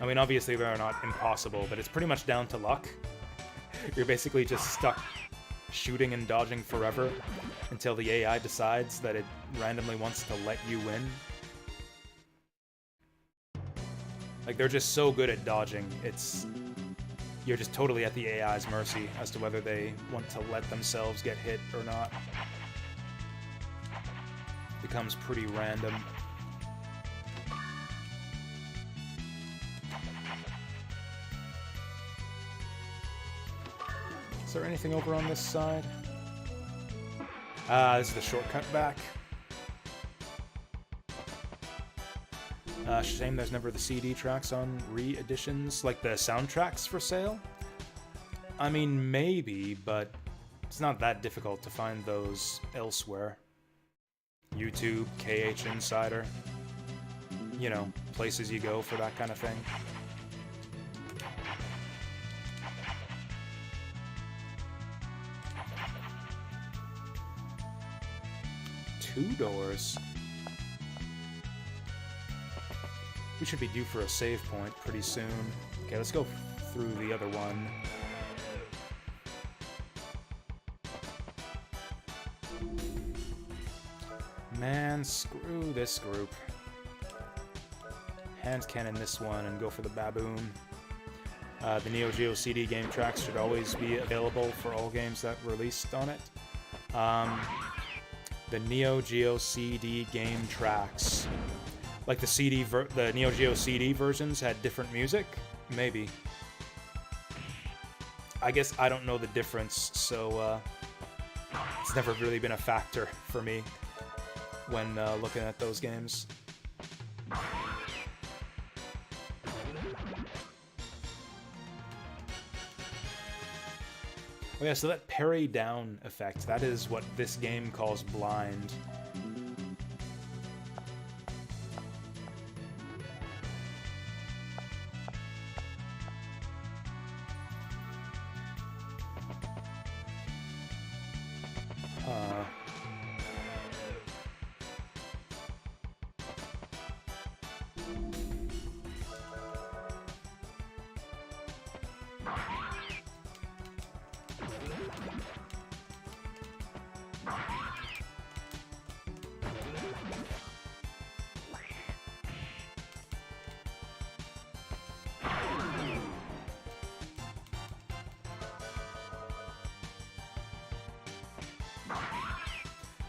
I mean, obviously they're not impossible, but it's pretty much down to luck. You're basically just stuck shooting and dodging forever until the AI decides that it randomly wants to let you win. Like, they're just so good at dodging, you're just totally at the AI's mercy as to whether they want to let themselves get hit or not. Becomes pretty random. Is there anything over on this side? This is the shortcut back. Shame there's never the CD tracks on re-editions, like the soundtracks for sale. I mean, maybe, but it's not that difficult to find those elsewhere. YouTube, KH Insider, you know, places you go for that kind of thing. Two doors. We should be due for a save point pretty soon. Okay, let's go through the other one. Man, screw this group. Hand cannon this one and go for the baboon. The Neo Geo CD game tracks should always be available for all games that released on it. The Neo Geo CD game tracks. Like the Neo Geo CD versions had different music? Maybe. I guess I don't know the difference, so it's never really been a factor for me when looking at those games. Oh yeah, so that parry down effect, that is what this game calls blind.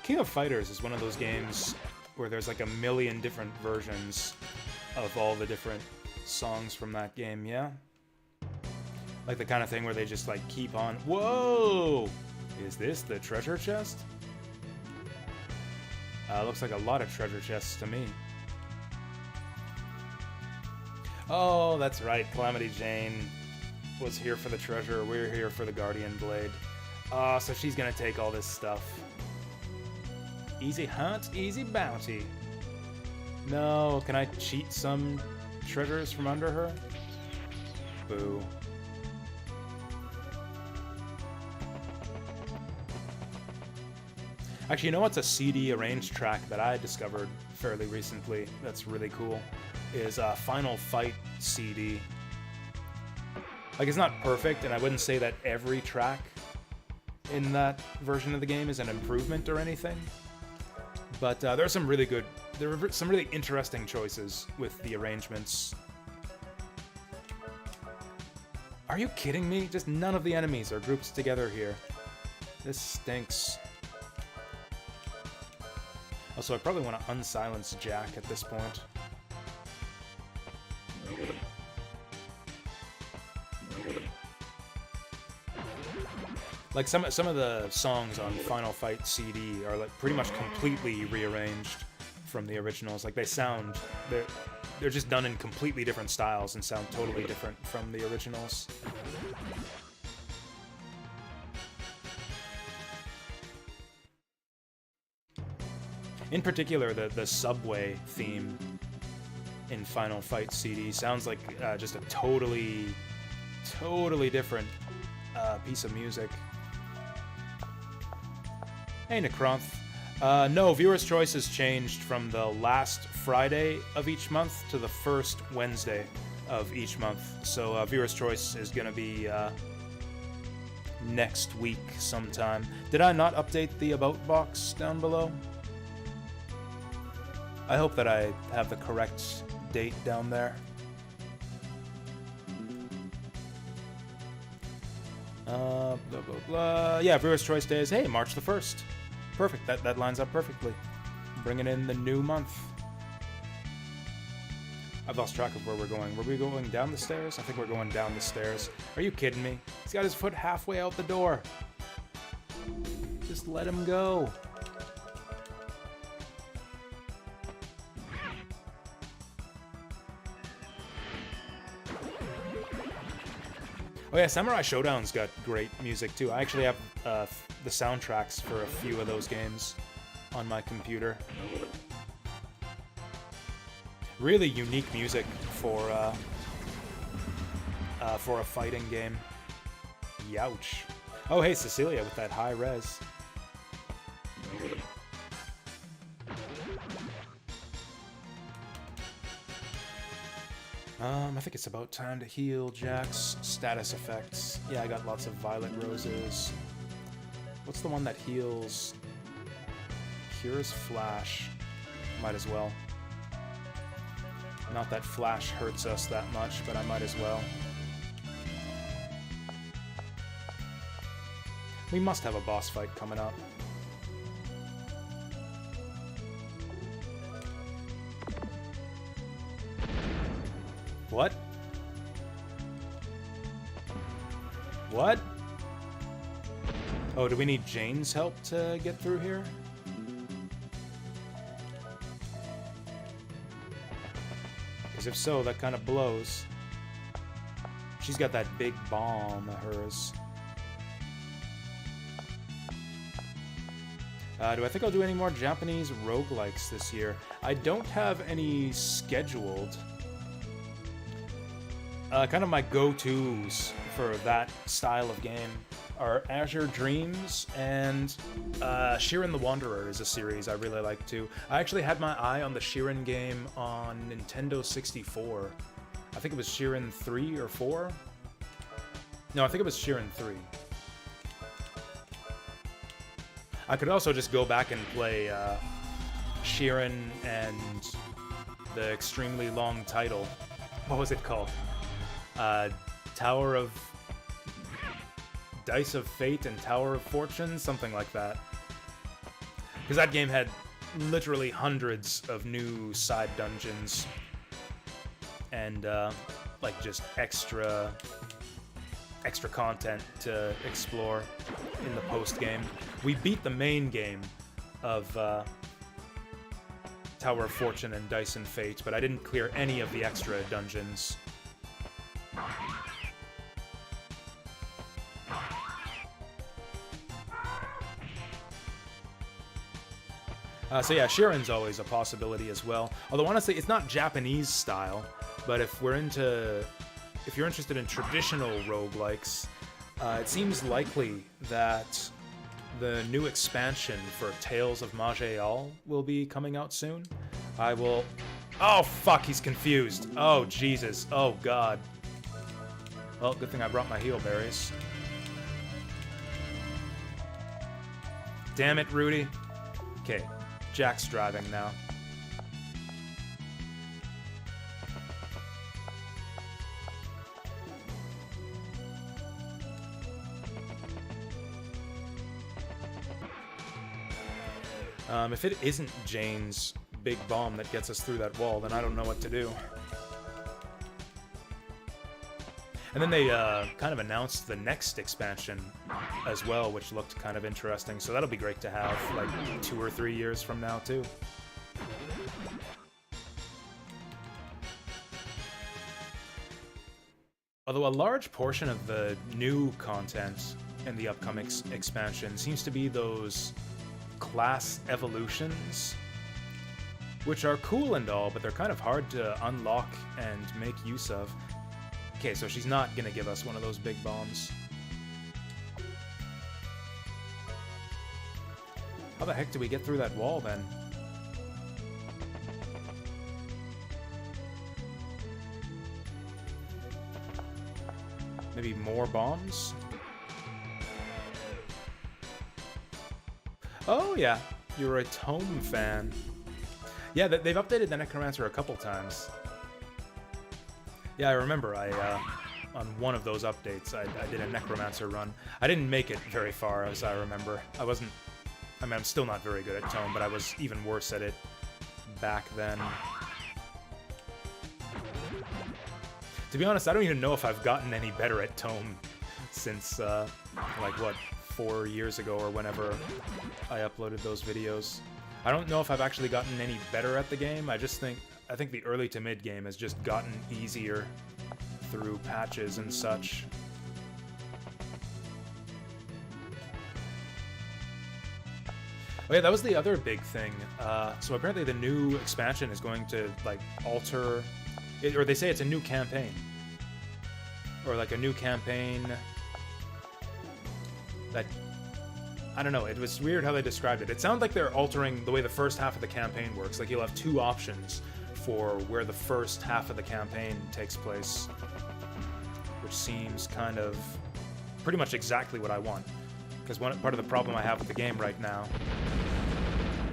King of Fighters is one of those games where there's like a million different versions of all the different songs from that game, yeah? Like the kind of thing where they just like keep on... Whoa! Is this the treasure chest? Looks like a lot of treasure chests to me. Oh, that's right. Calamity Jane was here for the treasure. We're here for the Guardian Blade. So she's gonna take all this stuff. Easy hunt, easy bounty. No, can I cheat some treasures from under her? Boo. Actually, you know what's a CD arranged track that I discovered fairly recently that's really cool? Is Final Fight CD. Like, it's not perfect, and I wouldn't say that every track in that version of the game is an improvement or anything. But there are some really interesting choices with the arrangements. Are you kidding me? Just none of the enemies are grouped together here. This stinks. Also, I probably want to unsilence Jack at this point. Like, some of the songs on Final Fight CD are like pretty much completely rearranged from the originals. Like, they're just done in completely different styles and sound totally different from the originals. In particular, the subway theme in Final Fight CD sounds like just a totally different piece of music. Hey, Necronth. No, Viewer's Choice has changed from the last Friday of each month to the first Wednesday of each month. So Viewer's Choice is going to be next week sometime. Did I not update the About box down below? I hope that I have the correct date down there. Blah, blah, blah. Yeah, Viewer's Choice Day is, hey, March the 1st. Perfect, that lines up perfectly. Bringing in the new month. I've lost track of where we're going. Were we going down the stairs? I think we're going down the stairs. Are you kidding me? He's got his foot halfway out the door. Just let him go. Oh yeah, Samurai Showdown's got great music too. I actually have the soundtracks for a few of those games on my computer. Really unique music for a fighting game. Youch. Oh hey, Cecilia with that high res. I think it's about time to heal Jack's status effects. Yeah, I got lots of violet roses. What's the one that heals? Cures Flash. Might as well. Not that Flash hurts us that much, but I might as well. We must have a boss fight coming up. What? What? Oh, do we need Jane's help to get through here? Because if so, that kind of blows. She's got that big bomb of hers. Do I think I'll do any more Japanese roguelikes this year? I don't have any scheduled. Kind of my go-tos for that style of game are Azure Dreams and Shiren the Wanderer is a series I really like too. I actually had my eye on the Shiren game on Nintendo 64. I think it was Shiren 3 or 4? No, I think it was Shiren 3. I could also just go back and play Shiren and the extremely long title. What was it called? Tower of... Dice of Fate and Tower of Fortune? Something like that. Because that game had literally hundreds of new side dungeons. And, like, just extra content to explore in the post-game. We beat the main game of Tower of Fortune and Dice and Fate, but I didn't clear any of the extra dungeons. So yeah, Shiren's always a possibility as well. Although honestly, it's not Japanese style, but if you're interested in traditional roguelikes, it seems likely that the new expansion for Tales of Maj'Al will be coming out soon. I will... Oh, fuck, he's confused. Oh, Jesus. Oh, God. Well, good thing I brought my heal berries. Damn it, Rudy. Okay, Jack's driving now. If it isn't Jane's big bomb that gets us through that wall, then I don't know what to do. And then they kind of announced the next expansion as well, which looked kind of interesting. So that'll be great to have, like, 2 or 3 years from now, too. Although a large portion of the new content in the upcoming expansion seems to be those class evolutions, which are cool and all, but they're kind of hard to unlock and make use of. Okay, so she's not gonna give us one of those big bombs. How the heck do we get through that wall, then? Maybe more bombs? Oh, yeah. You're a Tome fan. Yeah, they've updated the Necromancer a couple times. Yeah, I remember on one of those updates, I did a Necromancer run. I didn't make it very far, as I remember. I mean, I'm still not very good at Tome, but I was even worse at it back then. To be honest, I don't even know if I've gotten any better at Tome since, like, what, 4 years ago or whenever I uploaded those videos. I don't know if I've actually gotten any better at the game. I think the early to mid game has just gotten easier through patches and such. Oh yeah, that was the other big thing. So apparently the new expansion is going to, like, alter... or they say it's a new campaign. Or, like, a new campaign that... I don't know, it was weird how they described it. It sounded like they're altering the way the first half of the campaign works. Like, you'll have 2 options for where the first half of the campaign takes place. Which seems kind of... pretty much exactly what I want. Because part of the problem I have with the game right now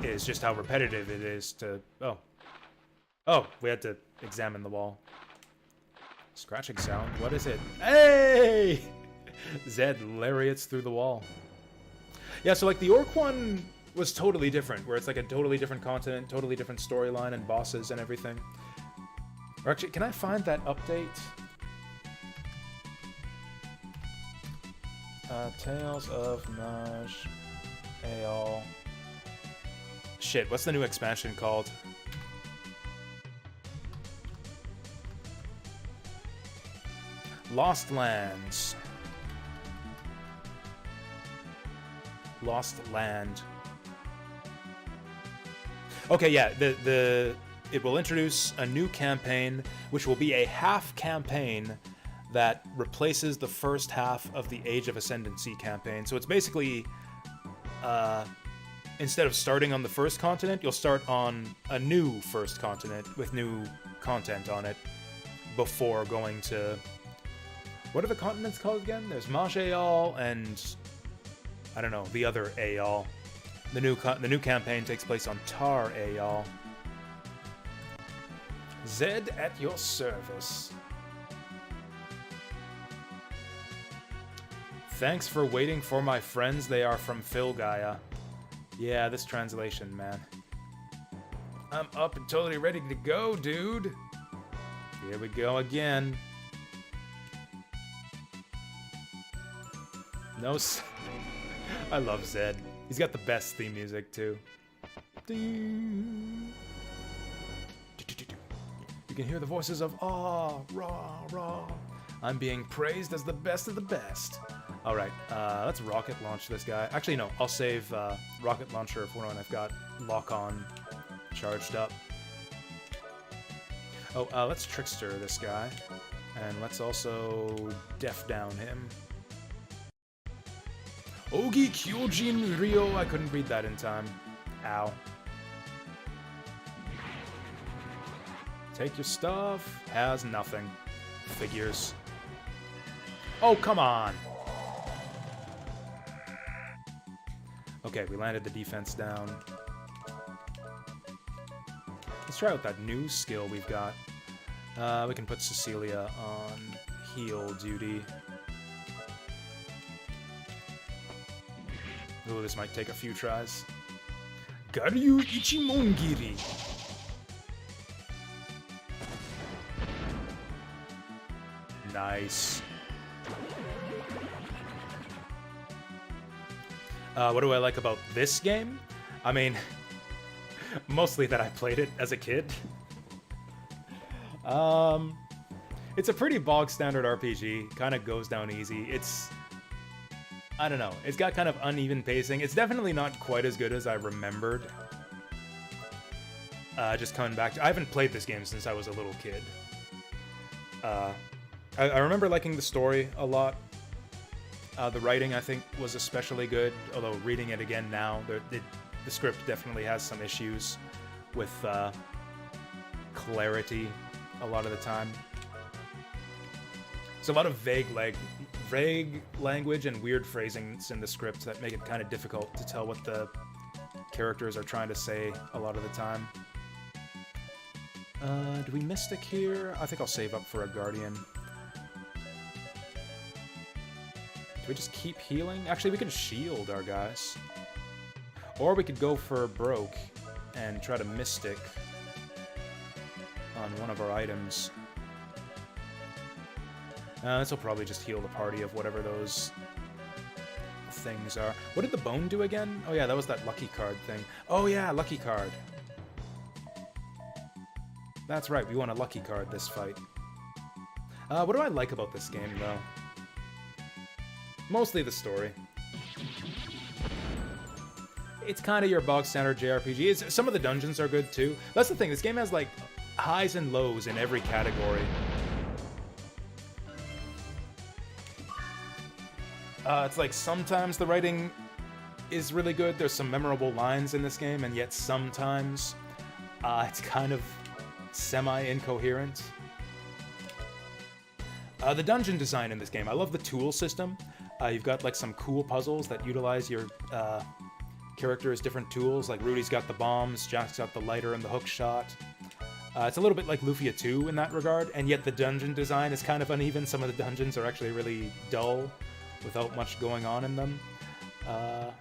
is just how repetitive it is to... Oh, we had to examine the wall. Scratching sound, what is it? Hey! Zed lariats through the wall. Yeah, so, like, the Orc one was totally different, where it's like a totally different continent, totally different storyline and bosses and everything. Or actually, can I find that update? Tales of Maj'Al. Shit, what's the new expansion called? Lost Lands. Lost Land. Okay, yeah, it will introduce a new campaign, which will be a half campaign that replaces the first half of the Age of Ascendancy campaign. So it's basically, instead of starting on the first continent, you'll start on a new first continent with new content on it before going to... What are the continents called again? There's Maj'Al and... I don't know, the other Aal. The new campaign takes place on Tar Aal. Zed at your service. Thanks for waiting for my friends. They are from Filgaia. Yeah, this translation, man. I'm up and totally ready to go, dude. Here we go again. No... I love Zed. He's got the best theme music, too. You can hear the voices of ah, rah, rah. I'm being praised as the best of the best. Alright, let's rocket launch this guy. Actually, no, I'll save rocket launcher for when I've got lock-on charged up. Oh, let's trickster this guy. And let's also def down him. Ogi Kyojin Ryo. I couldn't read that in time. Ow. Take your stuff. Has nothing. Figures. Oh, come on. Okay, we landed the defense down. Let's try out that new skill we've got. We can put Cecilia on heal duty. Ooh, this might take a few tries. Garyu Ichimongiri. Nice. What do I like about this game? I mean, mostly that I played it as a kid. It's a pretty bog standard RPG. Kind of goes down easy. I don't know. It's got kind of uneven pacing. It's definitely not quite as good as I remembered. Just coming back to... I haven't played this game since I was a little kid. I remember liking the story a lot. The writing, I think, was especially good. Although reading it again now, the script definitely has some issues with clarity a lot of the time. There's a lot of vague language and weird phrasings in the script that make it kind of difficult to tell what the characters are trying to say a lot of the time. Do we Mystic here? I think I'll save up for a Guardian. Do we just keep healing? Actually, we could shield our guys. Or we could go for Broke and try to Mystic on one of our items. This will probably just heal the party of whatever those things are. What did the bone do again? Oh yeah, that was that lucky card thing. Oh yeah, lucky card. That's right, we want a lucky card this fight. What do I like about this game, though? Mostly the story. It's kind of your bog standard JRPG. Some of the dungeons are good, too. That's the thing, this game has, like, highs and lows in every category. It's like sometimes the writing is really good. There's some memorable lines in this game, and yet sometimes it's kind of semi-incoherent. The dungeon design in this game, I love the tool system. You've got like some cool puzzles that utilize your character's different tools. Like Rudy's got the bombs, Jack's got the lighter and the hook shot. It's a little bit like Lufia 2 in that regard, and yet the dungeon design is kind of uneven. Some of the dungeons are actually really dull, without much going on in them. Well,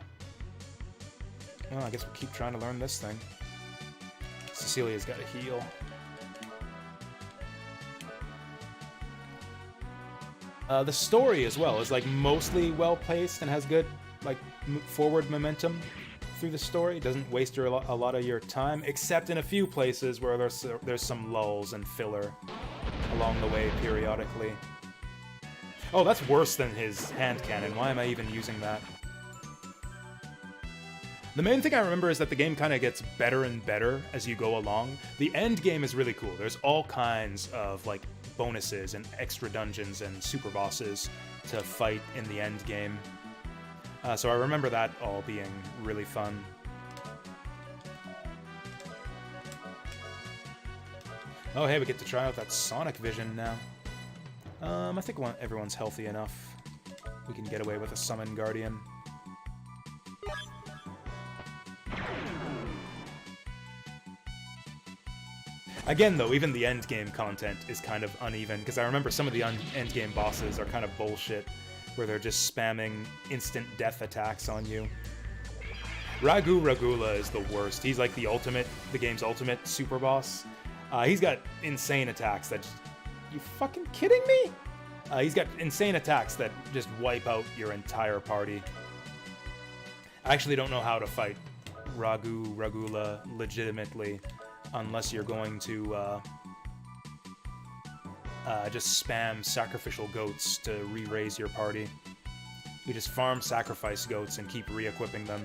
I guess we'll keep trying to learn this thing. Cecilia's got to heal. The story as well is like mostly well-paced and has good like forward momentum through the story. It doesn't waste a lot of your time, except in a few places where there's some lulls and filler along the way periodically. Oh, that's worse than his hand cannon. Why am I even using that? The main thing I remember is that the game kind of gets better and better as you go along. The end game is really cool. There's all kinds of like bonuses and extra dungeons and super bosses to fight in the end game. So I remember that all being really fun. Oh, hey, we get to try out that Sonic Vision now. I think everyone's healthy enough. We can get away with a Summon Guardian. Again, though, even the endgame content is kind of uneven, because I remember some of the endgame bosses are kind of bullshit, where they're just spamming instant death attacks on you. Ragu Ragula is the worst. He's like the game's ultimate super boss. He's got insane attacks that just... You fucking kidding me? He's got insane attacks that just wipe out your entire party. I actually don't know how to fight Ragula legitimately, unless you're going to just spam sacrificial goats to re-raise your party. You just farm sacrifice goats and keep re-equipping them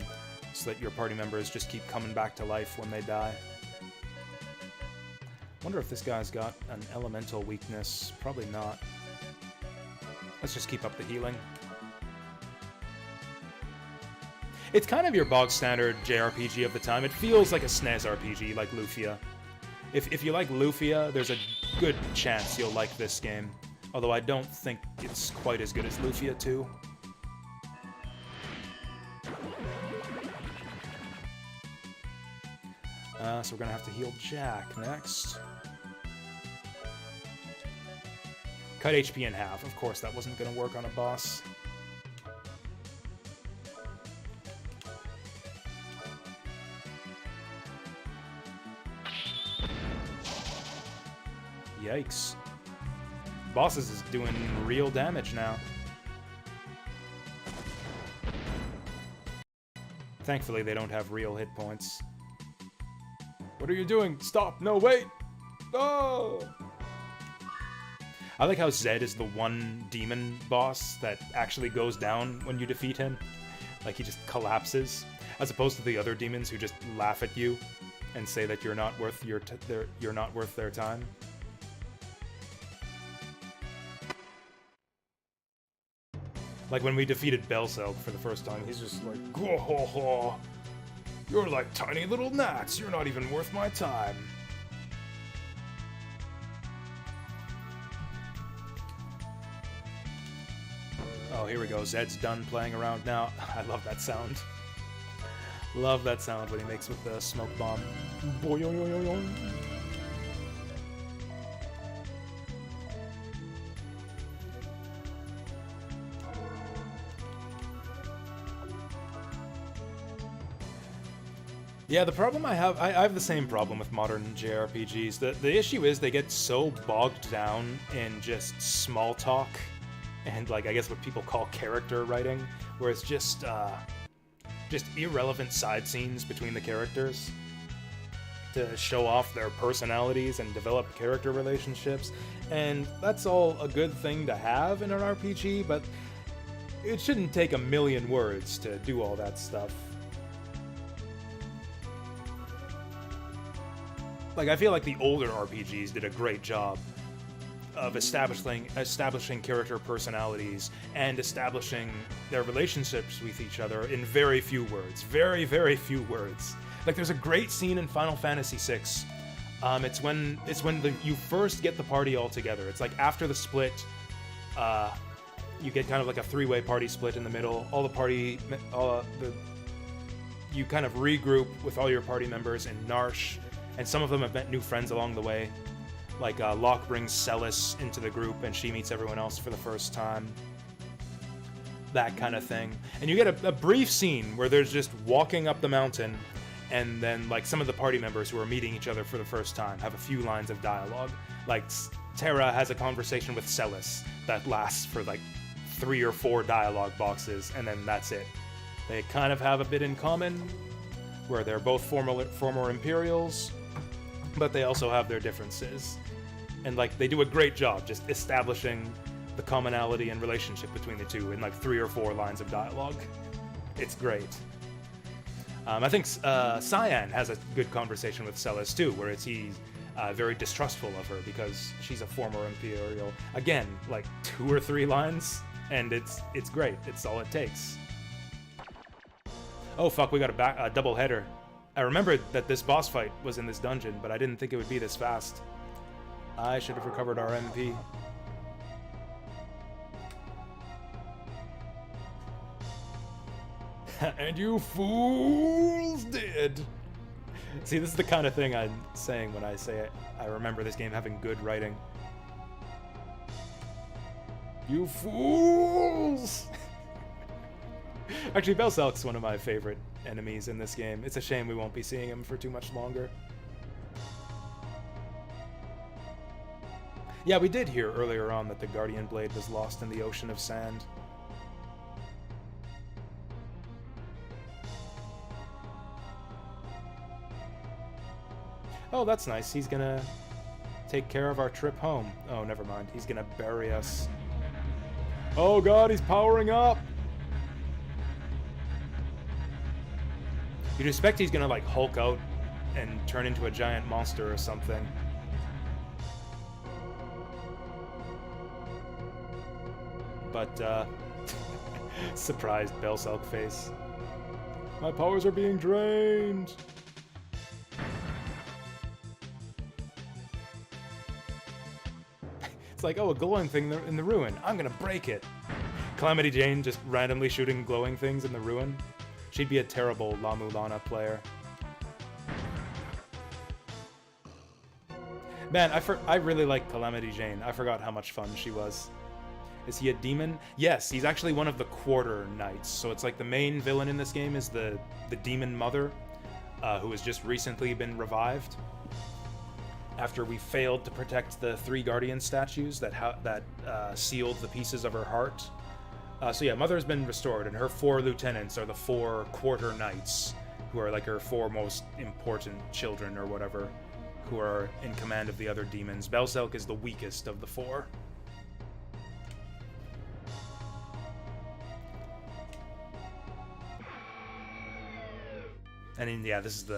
so that your party members just keep coming back to life when they die. Wonder if this guy's got an elemental weakness. Probably not. Let's just keep up the healing. It's kind of your bog standard JRPG of the time. It feels like a SNES RPG, like Lufia. If you like Lufia, there's a good chance you'll like this game. Although I don't think it's quite as good as Lufia 2. So we're gonna have to heal Jack next. Cut HP in half. Of course, that wasn't gonna work on a boss. Yikes. Bosses is doing real damage now. Thankfully, they don't have real hit points. What are you doing? Stop! No, wait! Oh! I like how Zed is the one demon boss that actually goes down when you defeat him. Like, he just collapses. As opposed to the other demons who just laugh at you and say that you're not worth you're not worth their time. Like when we defeated Belselk for the first time, he's just like, "Go ho ho! You're like tiny little gnats. You're not even worth my time." Oh, here we go. Zed's done playing around now. I love that sound. Love that sound when he makes with the smoke bomb. Boing. Yeah, the problem I have the same problem with modern JRPGs. The issue is they get so bogged down in just small talk and, like, I guess what people call character writing, where it's just irrelevant side scenes between the characters to show off their personalities and develop character relationships. And that's all a good thing to have in an RPG, but it shouldn't take a million words to do all that stuff. Like, I feel like the older RPGs did a great job of establishing character personalities and establishing their relationships with each other in very few words. Very, very few words. Like, there's a great scene in Final Fantasy VI. It's when you first get the party all together. It's like after the split, you get kind of like a three-way party split in the middle. You kind of regroup with all your party members in Narsh. And some of them have met new friends along the way. Like, Locke brings Celis into the group, and she meets everyone else for the first time. That kind of thing. And you get a brief scene where there's just walking up the mountain, and then, like, some of the party members who are meeting each other for the first time have a few lines of dialogue. Like, Terra has a conversation with Celis that lasts for, like, 3 or 4 dialogue boxes, and then that's it. They kind of have a bit in common, where they're both former Imperials, but they also have their differences. And, like, they do a great job just establishing the commonality and relationship between the two in, like, 3 or 4 lines of dialogue. It's great. I think Cyan has a good conversation with Celis, too, where he's very distrustful of her because she's a former Imperial. Again, like, 2 or 3 lines, and it's great. It's all it takes. Oh, fuck, we got a double header. I remembered that this boss fight was in this dungeon, but I didn't think it would be this fast. I should have recovered our MP. And you fools did! See, this is the kind of thing I'm saying when I say it. I remember this game having good writing. You fools! Actually, Belselk's one of my favorite enemies in this game. It's a shame we won't be seeing him for too much longer. Yeah, we did hear earlier on that the Guardian Blade was lost in the ocean of sand. Oh, that's nice. He's gonna take care of our trip home. Oh, never mind. He's gonna bury us. Oh god, he's powering up! You'd expect he's gonna, like, Hulk out and turn into a giant monster or something. But, surprised Belselk face. My powers are being drained! It's like, oh, a glowing thing in the ruin. I'm gonna break it. Calamity Jane just randomly shooting glowing things in the ruin. She'd be a terrible La Mulana player. Man, I really like Calamity Jane. I forgot how much fun she was. Is he a demon? Yes, he's actually one of the Quarter Knights. So it's like the main villain in this game is the Demon Mother, who has just recently been revived after we failed to protect the 3 Guardian statues that sealed the pieces of her heart. So yeah, Mother has been restored, and her 4 lieutenants are the 4 Quarter Knights, who are like her 4 most important children or whatever, who are in command of the other demons. Belselk is the weakest of the 4. And yeah, this is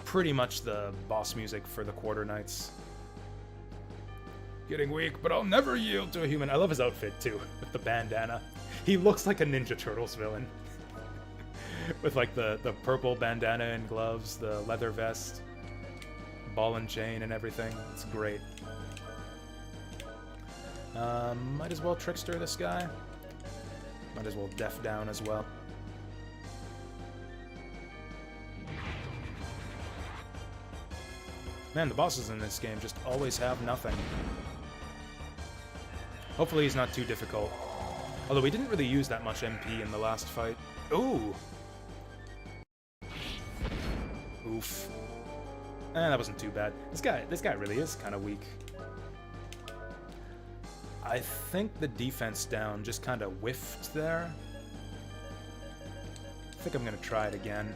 pretty much the boss music for the Quarter Knights. Getting weak, but I'll never yield to a human. I love his outfit too, with the bandana. He looks like a Ninja Turtles villain. With like the purple bandana and gloves, the leather vest, ball and chain and everything. It's great. Might as well Trickster this guy. Might as well Def down as well. Man, the bosses in this game just always have nothing. Hopefully he's not too difficult. Although we didn't really use that much MP in the last fight. Ooh! Oof. That wasn't too bad. This guy really is kind of weak. I think the defense down just kind of whiffed there. I think I'm gonna try it again.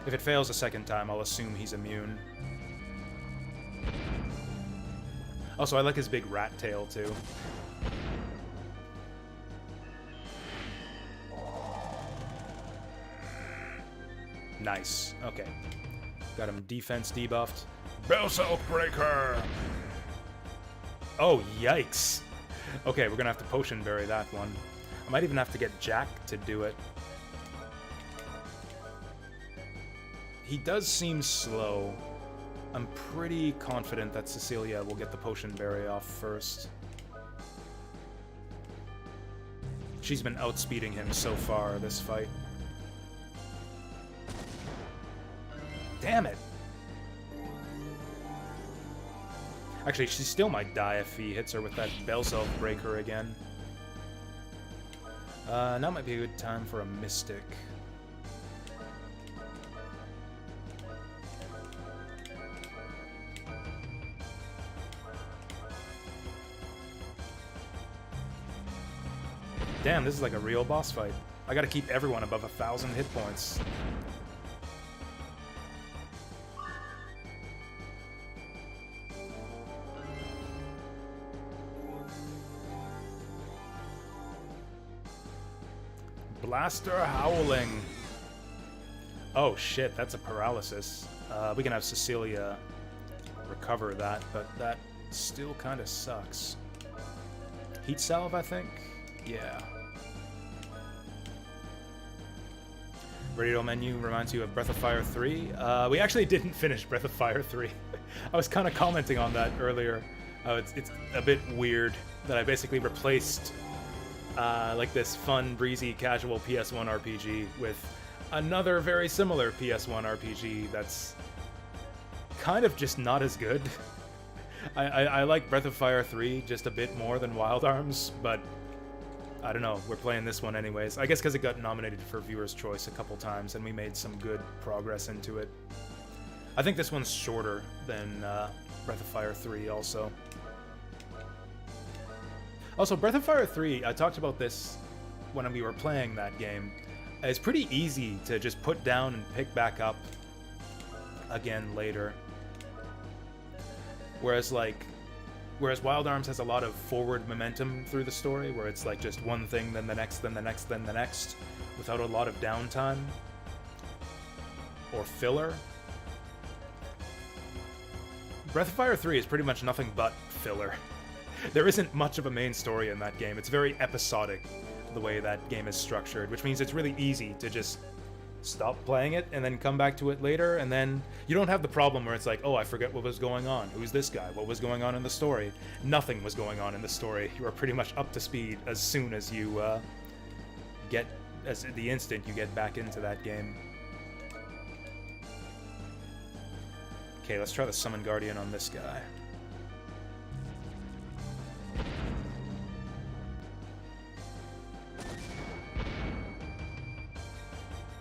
If it fails a second time, I'll assume he's immune. Also, I like his big rat tail, too. Nice. Okay. Got him defense debuffed. Belselk Breaker! Oh, yikes. Okay, we're gonna have to Potion Berry that one. I might even have to get Jack to do it. He does seem slow. I'm pretty confident that Cecilia will get the Potion Berry off first. She's been outspeeding him so far this fight. Damn it! Actually, she still might die if he hits her with that Belselk Breaker again. Now might be a good time for a Mystic. Damn, this is like a real boss fight. I gotta keep everyone above 1,000 hit points. Blaster Howling. Oh shit, that's a paralysis. We can have Cecilia recover that, but that still kind of sucks. Heat Salve, I think? Yeah. Radio menu reminds you of Breath of Fire 3. We actually didn't finish Breath of Fire 3. I was kind of commenting on that earlier. It's a bit weird that I basically replaced like this fun, breezy, casual PS1 RPG with another very similar PS1 RPG that's kind of just not as good. I like Breath of Fire 3 just a bit more than Wild Arms, but I don't know, we're playing this one anyways. I guess because it got nominated for Viewer's Choice a couple times, and we made some good progress into it. I think this one's shorter than Breath of Fire 3 also. Also, Breath of Fire 3, I talked about this when we were playing that game. It's pretty easy to just put down and pick back up again later. Whereas Wild Arms has a lot of forward momentum through the story, where it's like just one thing, then the next, then the next, then the next, without a lot of downtime or filler. Breath of Fire 3 is pretty much nothing but filler. There isn't much of a main story in that game. It's very episodic. the way that game is structured, which means it's really easy to just stop playing it and then come back to it later, and then you don't have the problem where it's like, oh, I forget what was going on. Who's this guy? What was going on in the story? Nothing was going on in the story. You are pretty much up to speed as soon as you the instant you get back into that game. Okay, let's try the Summon Guardian on this guy.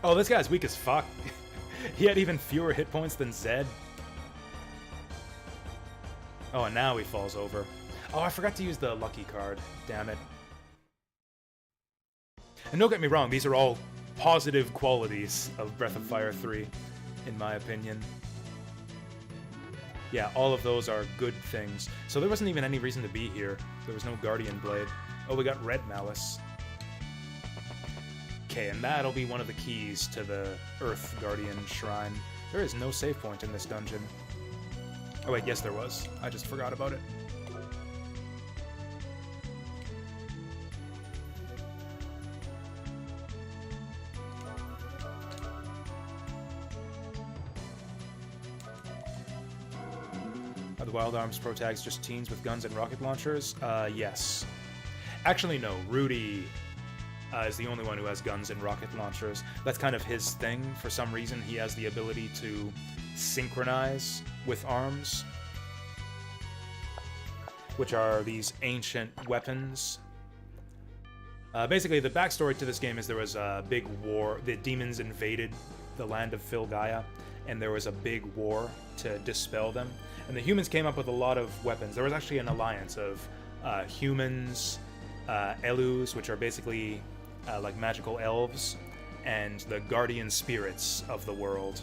Oh, this guy's weak as fuck. He had even fewer hit points than Zed. Oh, and now he falls over. Oh, I forgot to use the lucky card. Damn it. And don't get me wrong, these are all positive qualities of Breath of Fire 3, in my opinion. Yeah, all of those are good things. So there wasn't even any reason to be here. There was no Guardian Blade. Oh, we got Red Malice. Okay, and that'll be one of the keys to the Earth Guardian Shrine. There is no save point in this dungeon. Oh wait, yes there was. I just forgot about it. Are the Wild Arms Pro Tags just teens with guns and rocket launchers? Yes. Actually, no. Rudy is the only one who has guns and rocket launchers. That's kind of his thing. For some reason, he has the ability to synchronize with arms, which are these ancient weapons. Basically, the backstory to this game is there was a big war. The demons invaded the land of Filgaia, and there was a big war to dispel them. And the humans came up with a lot of weapons. There was actually an alliance of humans, Elus, which are basically like magical elves, and the guardian spirits of the world.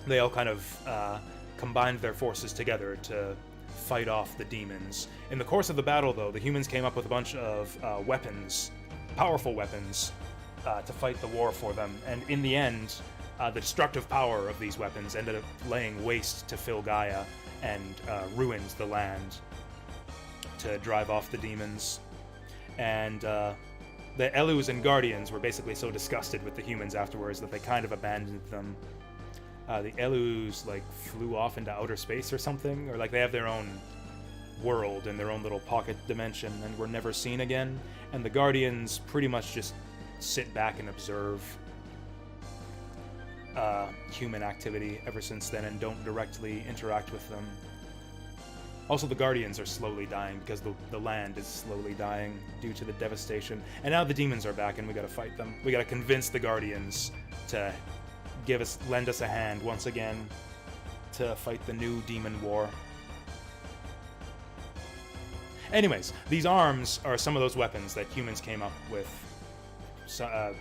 They all kind of combined their forces together to fight off the demons. In the course of the battle, though, the humans came up with a bunch of weapons, powerful weapons, to fight the war for them. And in the end, the destructive power of these weapons ended up laying waste to Filgaia and ruined the land to drive off the demons. And the Elus and Guardians were basically so disgusted with the humans afterwards that they kind of abandoned them. The Elus, like, flew off into outer space or something, or like they have their own world in their own little pocket dimension and were never seen again. And the Guardians pretty much just sit back and observe human activity ever since then and don't directly interact with them. Also, the Guardians are slowly dying because the land is slowly dying due to the devastation. And now the demons are back and we gotta fight them. We gotta convince the Guardians to lend us a hand once again to fight the new demon war. Anyways, these arms are some of those weapons that humans came up with.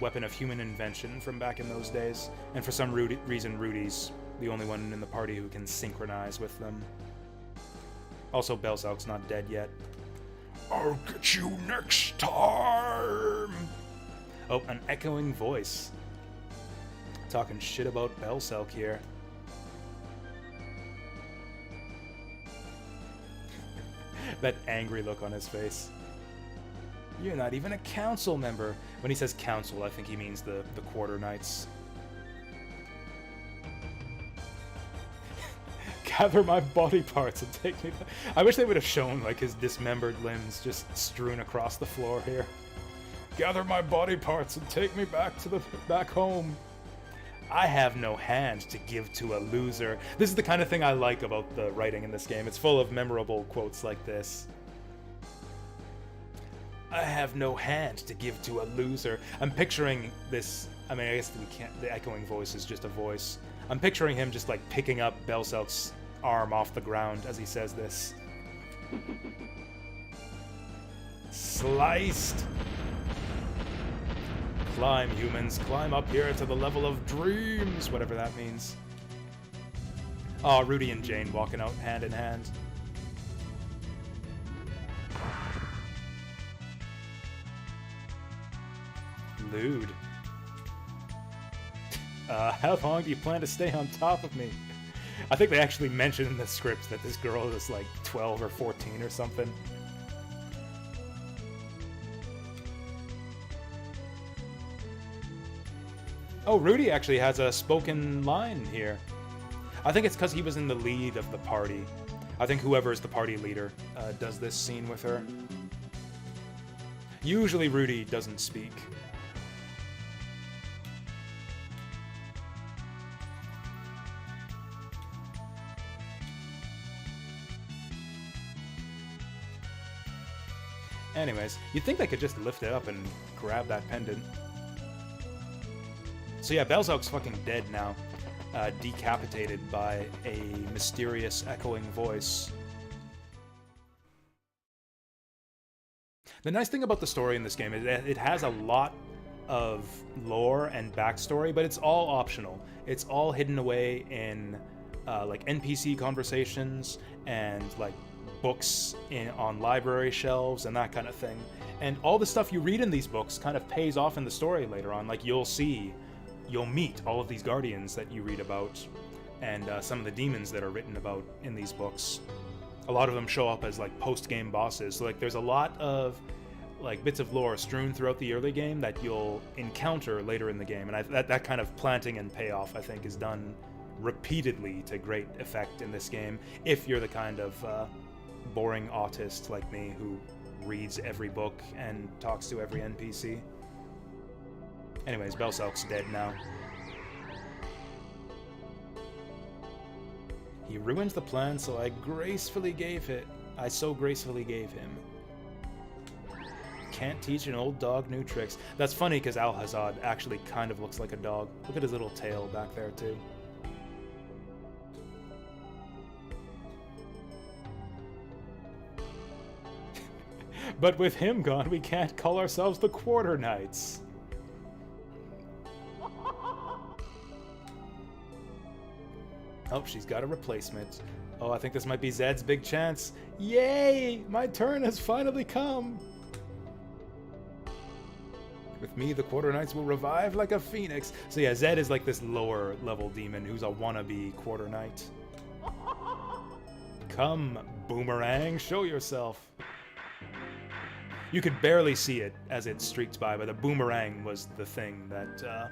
Weapon of human invention from back in those days. And for some reason, Rudy's the only one in the party who can synchronize with them. Also, Belzelk's not dead yet. I'll get you next time! Oh, an echoing voice. Talking shit about Belzelk here. That angry look on his face. You're not even a council member. When he says council, I think he means the Quarter Knights. Gather my body parts and take me back. I wish they would have shown, like, his dismembered limbs just strewn across the floor here. Gather my body parts and take me back home. I have no hand to give to a loser. This is the kind of thing I like about the writing in this game. It's full of memorable quotes like this. I have no hand to give to a loser. I'm picturing this. I mean, I guess we can't. The echoing voice is just a voice. I'm picturing him just like picking up Belzelk's arm off the ground as he says this. Sliced. Climb, humans. Climb up here to the level of dreams. Whatever that means. Oh, Rudy and Jane walking out hand in hand. Lewd. How long do you plan to stay on top of me? I think they actually mentioned in the script that this girl is like 12 or 14 or something. Oh, Rudy actually has a spoken line here. I think it's because he was in the lead of the party. I think whoever is the party leader does this scene with her. Usually Rudy doesn't speak. Anyways, you'd think they could just lift it up and grab that pendant. So yeah, Belzelk's fucking dead now. Decapitated by a mysterious echoing voice. The nice thing about the story in this game is that it has a lot of lore and backstory, but it's all optional. It's all hidden away in like NPC conversations and like books on library shelves and that kind of thing. And all the stuff you read in these books kind of pays off in the story later on. Like you'll meet all of these guardians that you read about and some of the demons that are written about in these books. A lot of them show up as like post-game bosses. So like there's a lot of like bits of lore strewn throughout the early game that you'll encounter later in the game. And that kind of planting and payoff, I think, is done repeatedly to great effect in this game. If you're the kind of boring autist like me who reads every book and talks to every NPC. Anyways, Belzelk's dead now. He ruins the plan, so I so gracefully gave him. Can't teach an old dog new tricks. That's funny because Alhazad actually kind of looks like a dog. Look at his little tail back there too. But with him gone, we can't call ourselves the Quarter Knights. Oh, she's got a replacement. Oh, I think this might be Zed's big chance. Yay! My turn has finally come! With me, the Quarter Knights will revive like a phoenix. So yeah, Zed is like this lower level demon who's a wannabe Quarter Knight. Come, Boomerang, show yourself. You could barely see it as it streaked by, but the boomerang was the thing that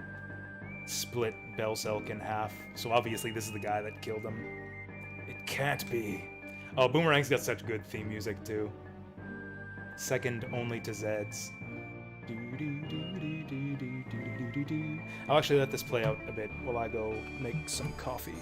split Belzelk in half. So obviously this is the guy that killed him. It can't be. Oh, Boomerang's got such good theme music too. Second only to Zed's. I'll actually let this play out a bit while I go make some coffee.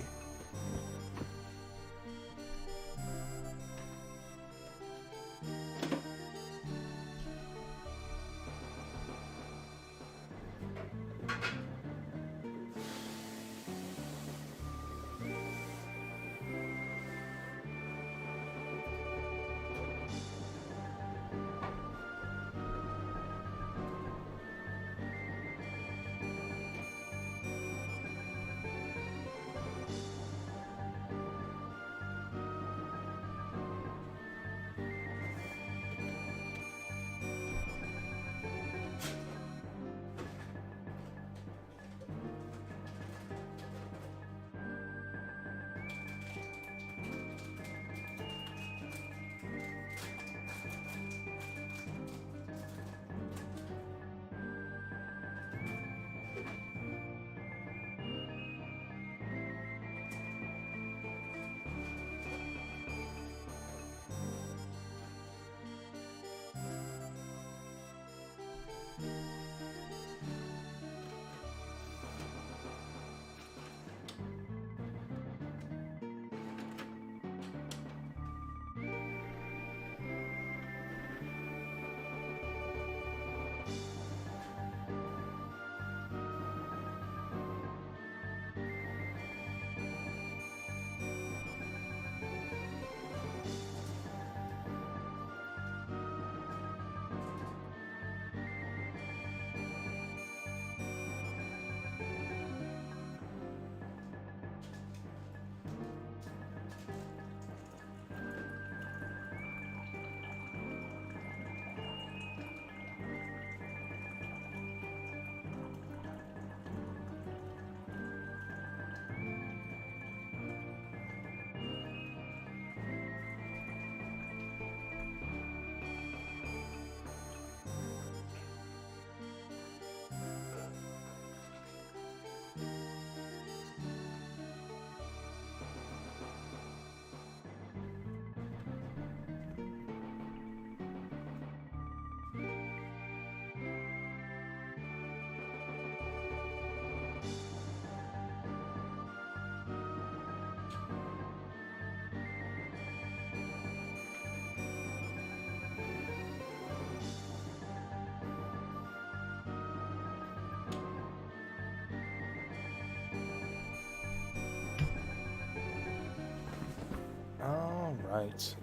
right.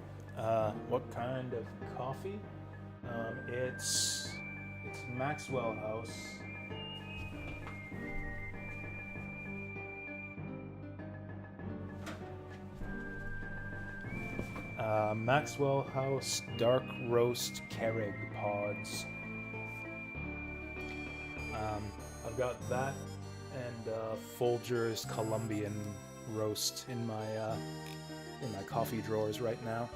What kind of coffee? It's Maxwell House. Maxwell House Dark Roast Keurig Pods. I've got that and Folgers Colombian Roast in my coffee drawers right now.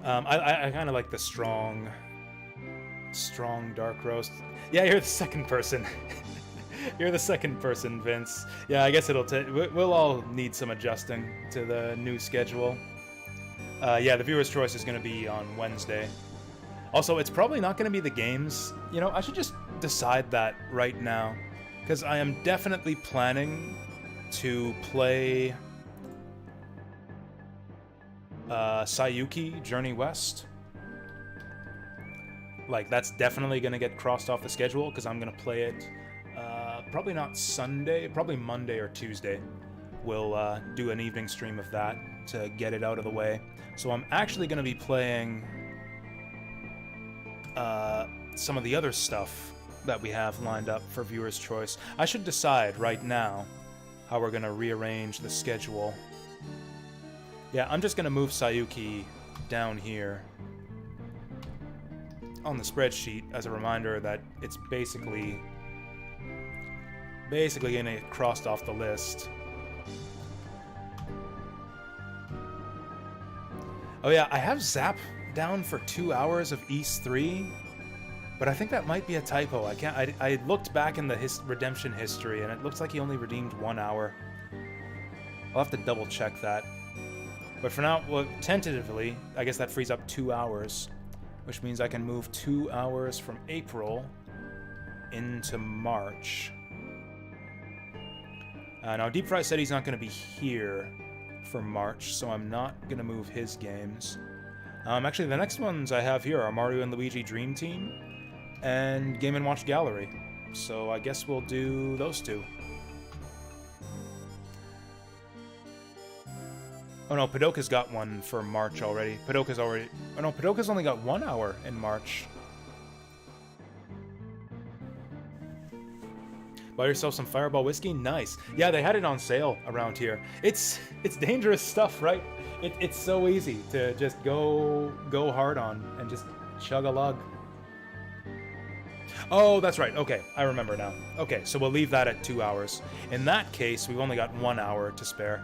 I kind of like the strong dark roast. Yeah, you're the second person. You're the second person, Vince. Yeah, I guess it'll take. We'll all need some adjusting to the new schedule. Yeah, the viewer's choice is going to be on Wednesday. Also, it's probably not going to be the games. You know, I should just decide that right now, because I am definitely planning to play Sayuki Journey West. Like, that's definitely going to get crossed off the schedule, because I'm going to play it probably not Sunday, probably Monday or Tuesday. We'll do an evening stream of that to get it out of the way. So I'm actually going to be playing some of the other stuff that we have lined up for viewer's choice. I should decide right now how we're going to rearrange the schedule. Yeah, I'm just going to move Sayuki down here on the spreadsheet as a reminder that it's basically going to get crossed off the list. Oh yeah, I have Zap down for 2 hours of East 3, but I think that might be a typo. I looked back in the redemption history, and it looks like he only redeemed 1 hour. I'll have to double check that. But for now, well, tentatively, I guess that frees up 2 hours, which means I can move 2 hours from April into March. Now, Deep Fry said he's not going to be here for March, so I'm not going to move his games. Actually, the next ones I have here are Mario and Luigi Dream Team and Game & Watch Gallery. So I guess we'll do those two. Oh no, Padoka's got one for March already. Padoka's only got 1 hour in March. Buy yourself some Fireball whiskey? Nice. Yeah, they had it on sale around here. It's dangerous stuff, right? It's so easy to just go hard on and just chug a lug. Oh, that's right. Okay, I remember now. Okay, so we'll leave that at 2 hours. In that case, we've only got 1 hour to spare.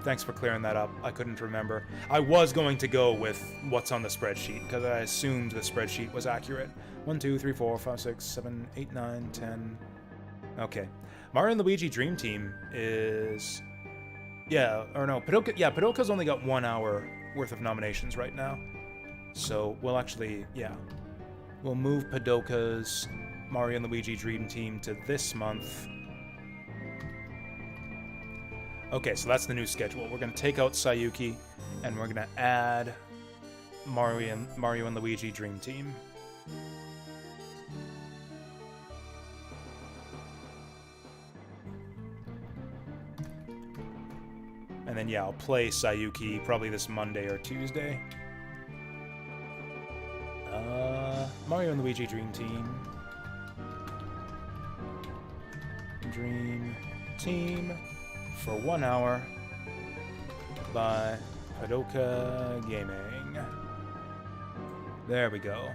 Thanks for clearing that up. I couldn't remember. I was going to go with what's on the spreadsheet, because I assumed the spreadsheet was accurate. 1, 2, 3, 4, 5, 6, 7, 8, 9, 10... Okay. Mario and Luigi Dream Team is... Yeah, or no, Padoka's only got 1 hour worth of nominations right now. So we'll actually, yeah. We'll move Padoka's Mario and Luigi Dream Team to this month. Okay, so that's the new schedule. We're going to take out Sayuki, and we're going to add Mario and Luigi Dream Team. And then, yeah, I'll play Sayuki probably this Monday or Tuesday. Mario and Luigi Dream Team. Dream Team for 1 hour by Padoka Gaming. There we go.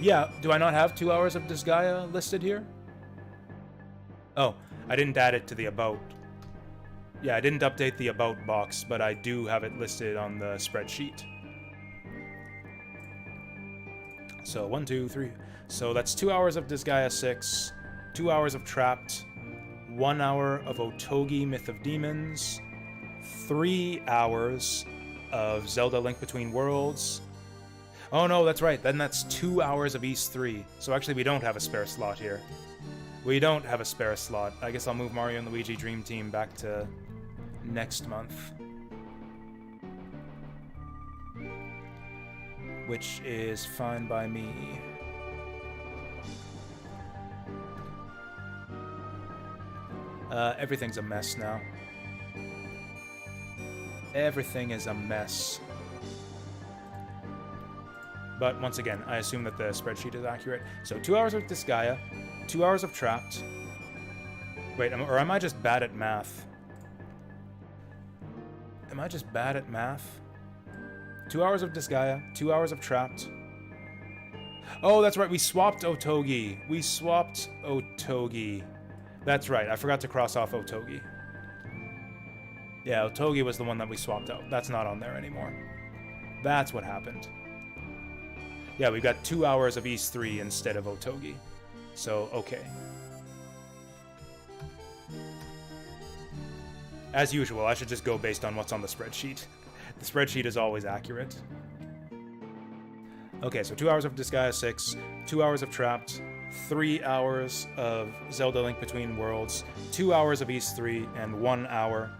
Yeah, do I not have 2 hours of Disgaea listed here? Oh, I didn't add it to the About. Yeah, I didn't update the About box, but I do have it listed on the spreadsheet. So, 1, 2, 3. So that's 2 hours of Disgaea 6, 2 hours of Trapped, 1 hour of Otogi Myth of Demons, 3 hours of Zelda Link Between Worlds. Oh no, that's right, then that's 2 hours of East 3. So actually we don't have a spare slot here. We don't have a spare slot. I guess I'll move Mario and Luigi Dream Team back to next month. Which is fine by me. Everything's a mess now. Everything is a mess. But once again, I assume that the spreadsheet is accurate. So 2 hours of Disgaea, 2 hours of Trapped. Wait, or am I just bad at math? Am I just bad at math? 2 hours of Disgaea, 2 hours of Trapped. Oh, that's right, we swapped Otogi. We swapped Otogi. That's right, I forgot to cross off Otogi. Yeah, Otogi was the one that we swapped out. That's not on there anymore. That's what happened. Yeah, we've got 2 hours of East 3 instead of Otogi. So, okay. As usual, I should just go based on what's on the spreadsheet. The spreadsheet is always accurate. Okay, so 2 hours of Disgaea 6, 2 hours of Trapped, 3 hours of Zelda Link Between Worlds, 2 hours of East 3, and 1 hour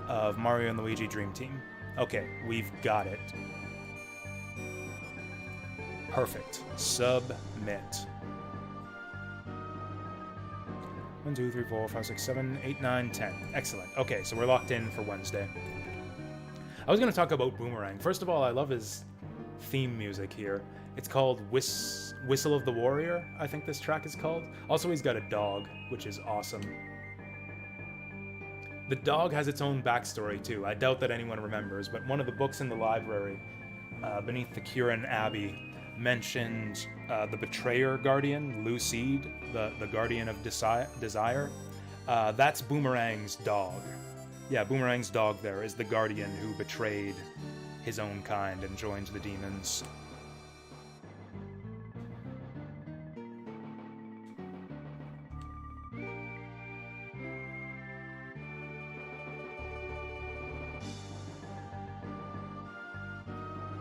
of Mario and Luigi Dream Team. Okay, we've got it. Perfect. Submit. 1, 2, 3, 4, 5, 6, 7, 8, 9, 10. Excellent. Okay, so we're locked in for Wednesday. I was going to talk about Boomerang. First of all, I love his theme music here. It's called Whistle of the Warrior, I think this track is called. Also, he's got a dog, which is awesome. The dog has its own backstory, too. I doubt that anyone remembers, but one of the books in the library, beneath the Kirin Abbey, mentioned the Betrayer Guardian, Lucide, the Guardian of Desire. That's Boomerang's dog. Yeah, Boomerang's dog there is the Guardian who betrayed his own kind and joined the demons.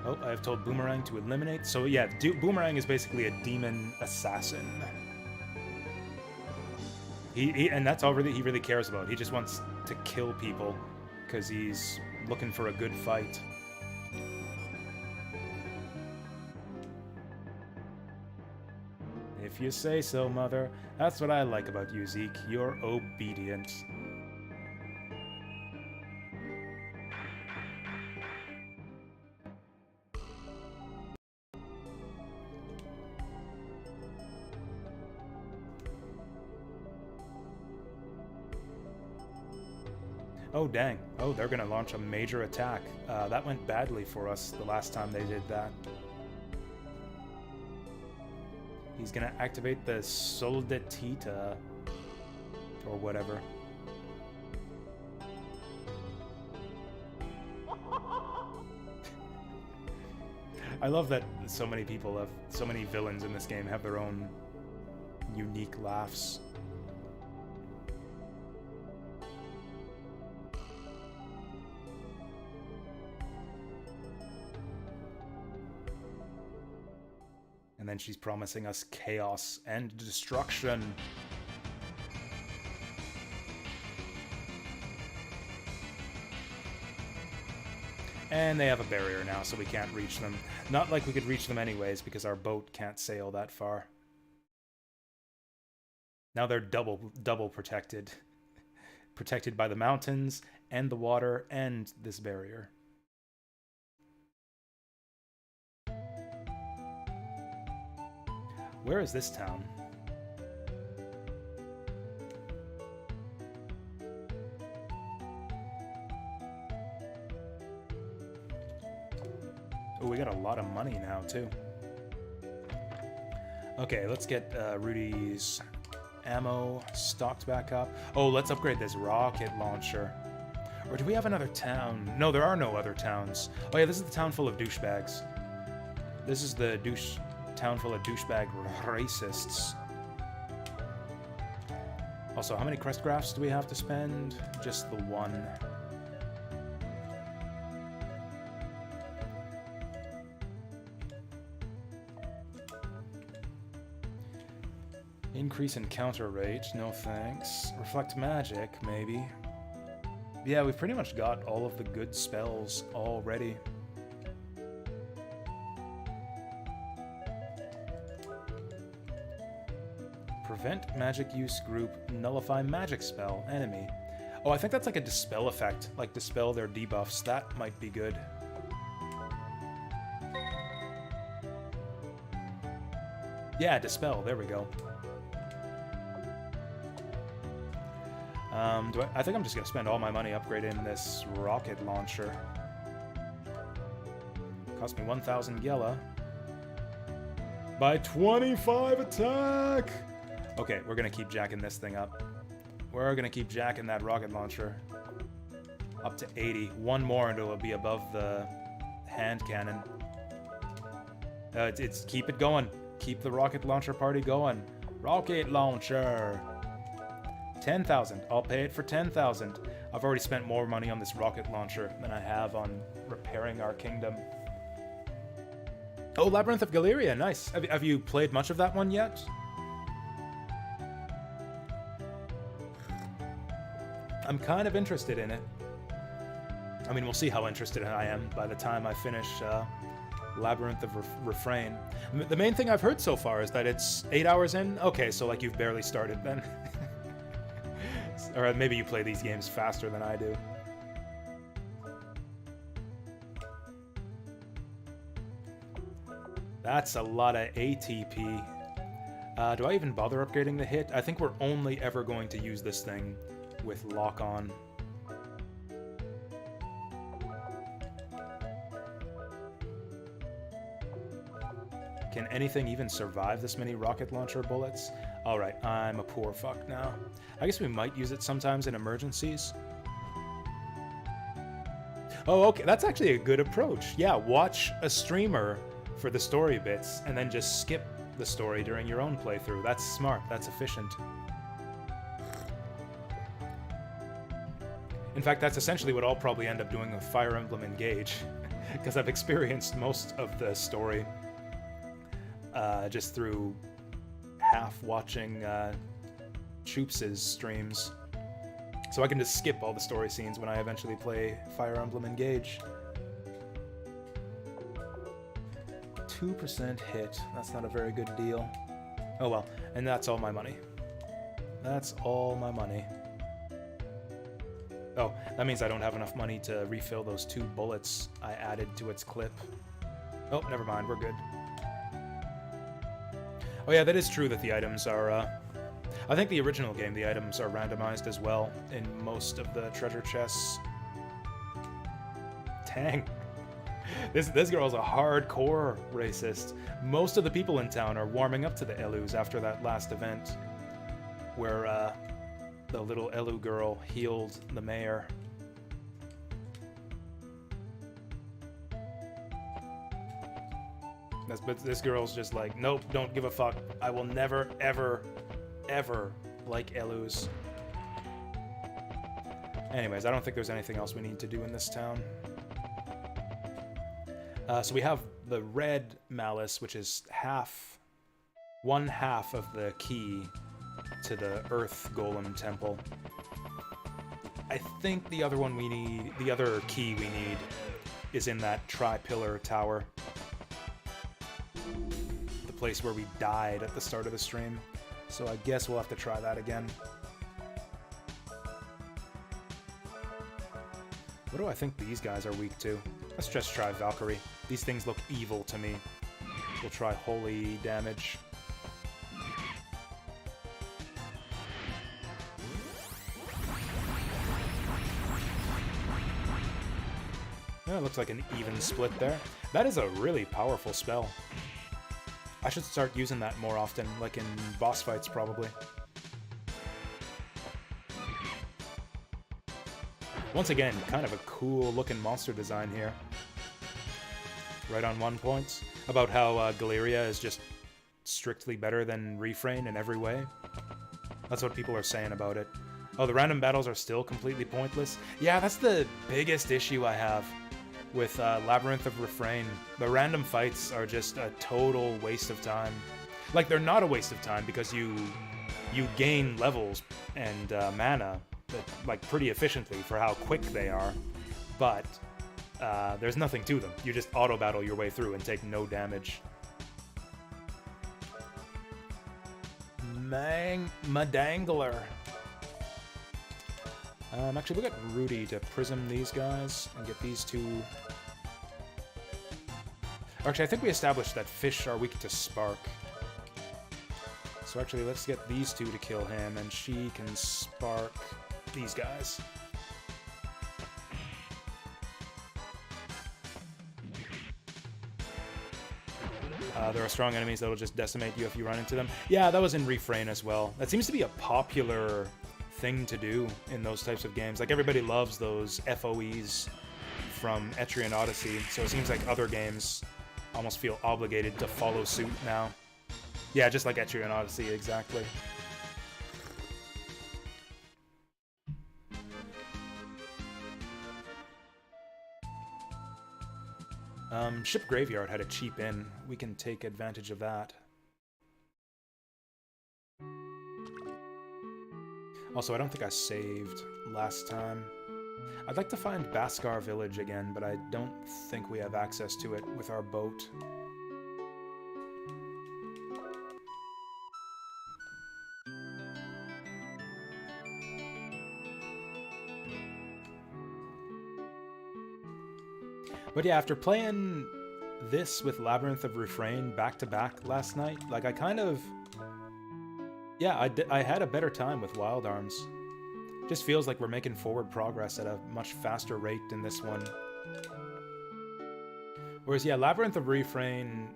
Oh, I've told Boomerang to eliminate. So yeah, Boomerang is basically a demon assassin. And that's all he really cares about. He just wants to kill people because he's looking for a good fight. If you say so, Mother. That's what I like about you, Zeke. You're obedient. Oh, dang. Oh, they're gonna launch a major attack. That went badly for us the last time they did that. He's gonna activate the Soldatita, or whatever. I love that so many villains in this game have their own unique laughs. And then she's promising us chaos and destruction. And they have a barrier now, so we can't reach them. Not like we could reach them anyways, because our boat can't sail that far. Now they're double protected. Protected by the mountains, and the water, and this barrier. Where is this town? Oh, we got a lot of money now, too. Okay, let's get Rudy's ammo stocked back up. Oh, let's upgrade this rocket launcher. Or do we have another town? No, there are no other towns. Oh yeah, this is the town full of douchebags. This is the town full of douchebag racists. Also, how many crest graphs do we have to spend? Just the one. Increase encounter rate, no thanks. Reflect magic, maybe. Yeah, we've pretty much got all of the good spells already. Prevent magic use group, nullify magic spell, enemy. Oh, I think that's like a dispel effect. Like dispel their debuffs. That might be good. Yeah, dispel. There we go. I think I'm just going to spend all my money upgrading this rocket launcher. Cost me 1,000 Gela. By 25 attack! Okay, we're going to keep jacking this thing up. We're going to keep jacking that rocket launcher. Up to 80. One more and it'll be above the hand cannon. It's keep it going. Keep the rocket launcher party going. Rocket launcher! 10,000. I'll pay it for 10,000. I've already spent more money on this rocket launcher than I have on repairing our kingdom. Oh, Labyrinth of Galeria, nice. Have you played much of that one yet? I'm kind of interested in it. I mean, we'll see how interested I am by the time I finish Labyrinth of Refrain. The main thing I've heard so far is that it's 8 hours in. Okay, so like you've barely started then. Or maybe you play these games faster than I do. That's a lot of ATP. Do I even bother upgrading the hit? I think we're only ever going to use this thing with lock-on. Can anything even survive this many rocket launcher bullets? Alright, I'm a poor fuck now. I guess we might use it sometimes in emergencies. Oh, okay, that's actually a good approach. Yeah, watch a streamer for the story bits, and then just skip the story during your own playthrough. That's smart, that's efficient. In fact, that's essentially what I'll probably end up doing with Fire Emblem Engage, because I've experienced most of the story just through half-watching Choops' streams. So I can just skip all the story scenes when I eventually play Fire Emblem Engage. 2% hit. That's not a very good deal. Oh well, and that's all my money. That's all my money. Oh, that means I don't have enough money to refill those 2 bullets I added to its clip. Oh, never mind, we're good. Oh yeah, that is true that the items are, I think the original game, the items are randomized as well in most of the treasure chests. Dang. This girl's a hardcore racist. Most of the people in town are warming up to the Elus after that last event where the little Elu girl healed the mayor. But this girl's just like, nope, don't give a fuck. I will never, ever, ever like Elus. Anyways, I don't think there's anything else we need to do in this town. So we have the red malice, which is one half of the key to the Earth Golem Temple. I think the other one we need, the other key we need, is in that tri-pillar tower. The place where we died at the start of the stream. So I guess we'll have to try that again. What do I think these guys are weak to? Let's just try Valkyrie. These things look evil to me. We'll try holy damage. Yeah, it looks like an even split there. That is a really powerful spell. I should start using that more often, like in boss fights probably. Once again, kind of a cool looking monster design here. Right on one point, about how Galeria is just strictly better than Refrain in every way. That's what people are saying about it. Oh, the random battles are still completely pointless? Yeah, that's the biggest issue I have with Labyrinth of Refrain. The random fights are just a total waste of time. Like, they're not a waste of time because you gain levels and mana like pretty efficiently for how quick they are, but there's nothing to them. You just auto battle your way through and take no damage. Madangler. Actually, we'll get Rudy to prism these guys and get these two. Actually, I think we established that fish are weak to spark. So actually, let's get these two to kill him, and she can spark these guys. There are strong enemies that'll just decimate you if you run into them. Yeah, that was in Refrain as well. That seems to be a popular thing to do in those types of games. Like, everybody loves those FOEs from Etrian Odyssey, so it seems like other games almost feel obligated to follow suit now. Yeah, just like Etrian Odyssey, exactly. Ship Graveyard had a cheap inn. We can take advantage of that. Also, I don't think I saved last time. I'd like to find Baskar Village again, but I don't think we have access to it with our boat. But yeah, after playing this with Labyrinth of Refrain back-to-back last night, like, I kind of... Yeah, I had a better time with Wild Arms. Just feels like we're making forward progress at a much faster rate than this one. Whereas, yeah, Labyrinth of Refrain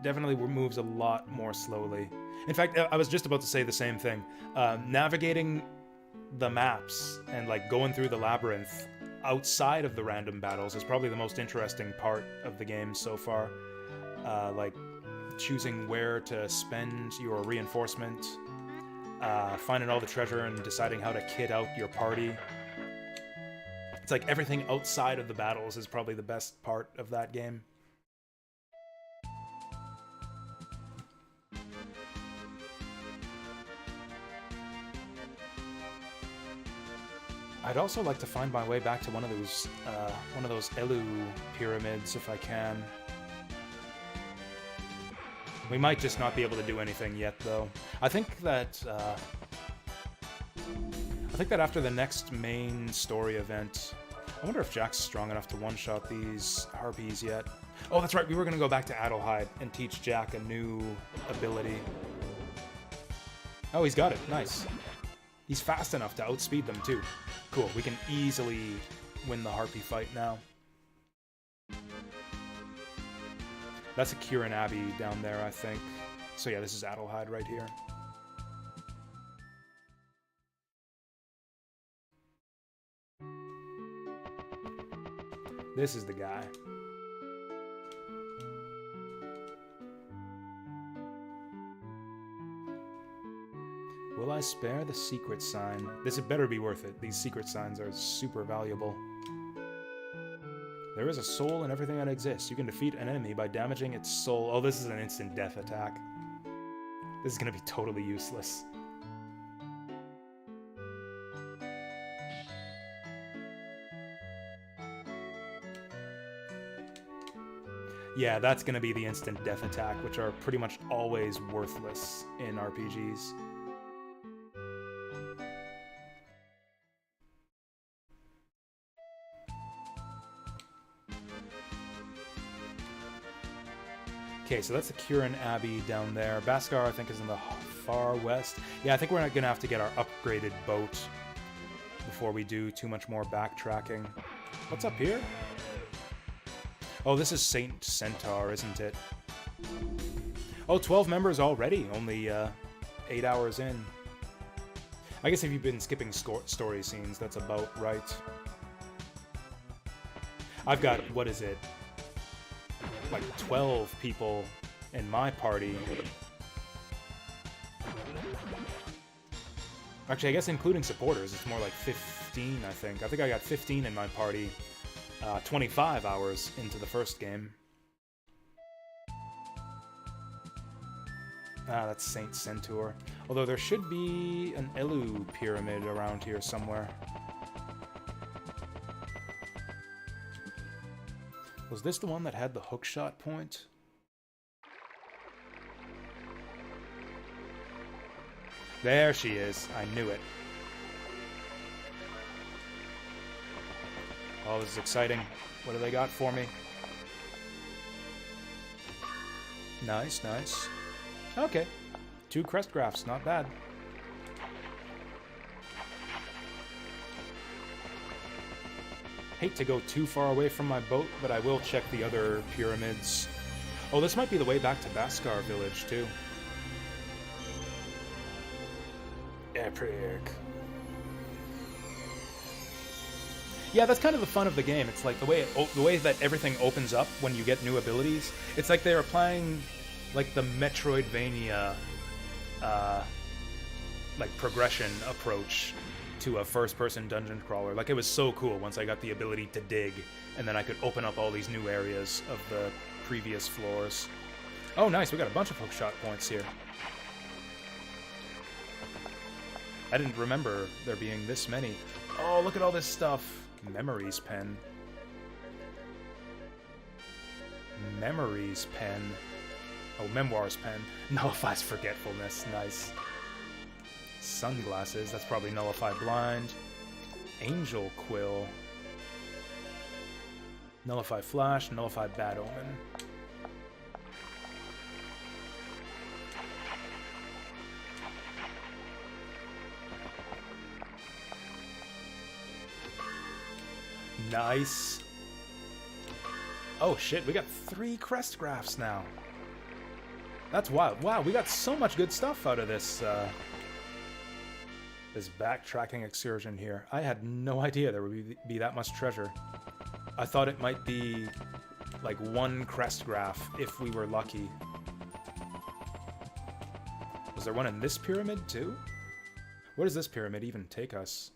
definitely moves a lot more slowly. In fact, I was just about to say the same thing. Navigating the maps and, like, going through the labyrinth outside of the random battles is probably the most interesting part of the game so far. Like, choosing where to spend your reinforcement, finding all the treasure and deciding how to kit out your party. It's like everything outside of the battles is probably the best part of that game. I'd also like to find my way back to one of those Elu pyramids if I can. We might just not be able to do anything yet, though. I think that after the next main story event, I wonder if Jack's strong enough to one-shot these harpies yet. Oh, that's right. We were gonna go back to Adelheid and teach Jack a new ability. Oh, he's got it. Nice. He's fast enough to outspeed them, too. Cool, we can easily win the Harpy fight now. That's a Kirin Abbey down there, I think. So yeah, this is Adelheid right here. This is the guy. Will I spare the secret sign? This had better be worth it. These secret signs are super valuable. There is a soul in everything that exists. You can defeat an enemy by damaging its soul. Oh, this is an instant death attack. This is gonna be totally useless. Yeah, that's gonna be the instant death attack, which are pretty much always worthless in RPGs. Okay, so that's the Kirin Abbey down there. Baskar, I think, is in the far west. Yeah, I think we're not going to have to get our upgraded boat before we do too much more backtracking. What's up here? Oh, this is Saint Centaur, isn't it? Oh, 12 members already, only 8 hours in. I guess if you've been skipping story scenes, that's about right. I've got, what is it? Like 12 people in my party. Actually, I guess including supporters, it's more like 15, I think. I think I got 15 in my party, 25 hours into the first game. Ah, that's Saint Centaur. Although there should be an Elu pyramid around here somewhere. Was this the one that had the hookshot point? There she is. I knew it. Oh, this is exciting. What do they got for me? Nice, nice. Okay. 2 crest graphs, not bad. Hate to go too far away from my boat, but I will check the other pyramids. Oh, this might be the way back to Baskar village, too. Epic. Yeah, that's kind of the fun of the game. It's like the way that everything opens up when you get new abilities. It's like they're applying like the Metroidvania like progression approach to a first-person dungeon crawler. Like, it was so cool once I got the ability to dig, and then I could open up all these new areas of the previous floors. Oh, nice, we got a bunch of hookshot points here. I didn't remember there being this many. Oh, look at all this stuff. Memories pen. Memories pen. Oh, memoirs pen. Nullifies forgetfulness. Nice. Sunglasses. That's probably nullify blind. Angel quill. Nullify flash. Nullify bad omen. Nice. Oh shit, we got 3 crest graphs now. That's wild. Wow, we got so much good stuff out of this this backtracking excursion here. I had no idea there would be that much treasure. I thought it might be like 1 crest graph if we were lucky. Was there one in this pyramid too? Where does this pyramid even take us?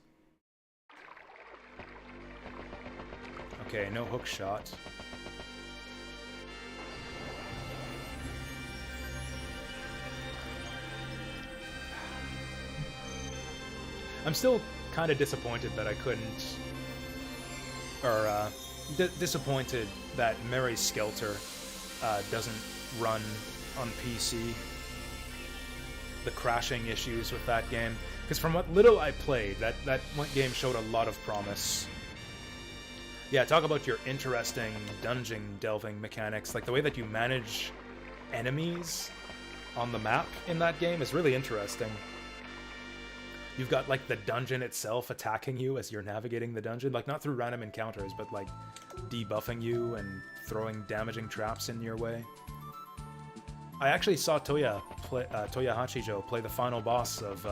Okay, no hook shot. I'm still kind of disappointed that I couldn't... Or, disappointed that Mary Skelter doesn't run on PC. The crashing issues with that game. Because from what little I played, that game showed a lot of promise. Yeah, talk about your interesting dungeon delving mechanics. Like, the way that you manage enemies on the map in that game is really interesting. You've got, like, the dungeon itself attacking you as you're navigating the dungeon. Like, not through random encounters, but, like, debuffing you and throwing damaging traps in your way. I actually saw Toya Hachijo play the final boss of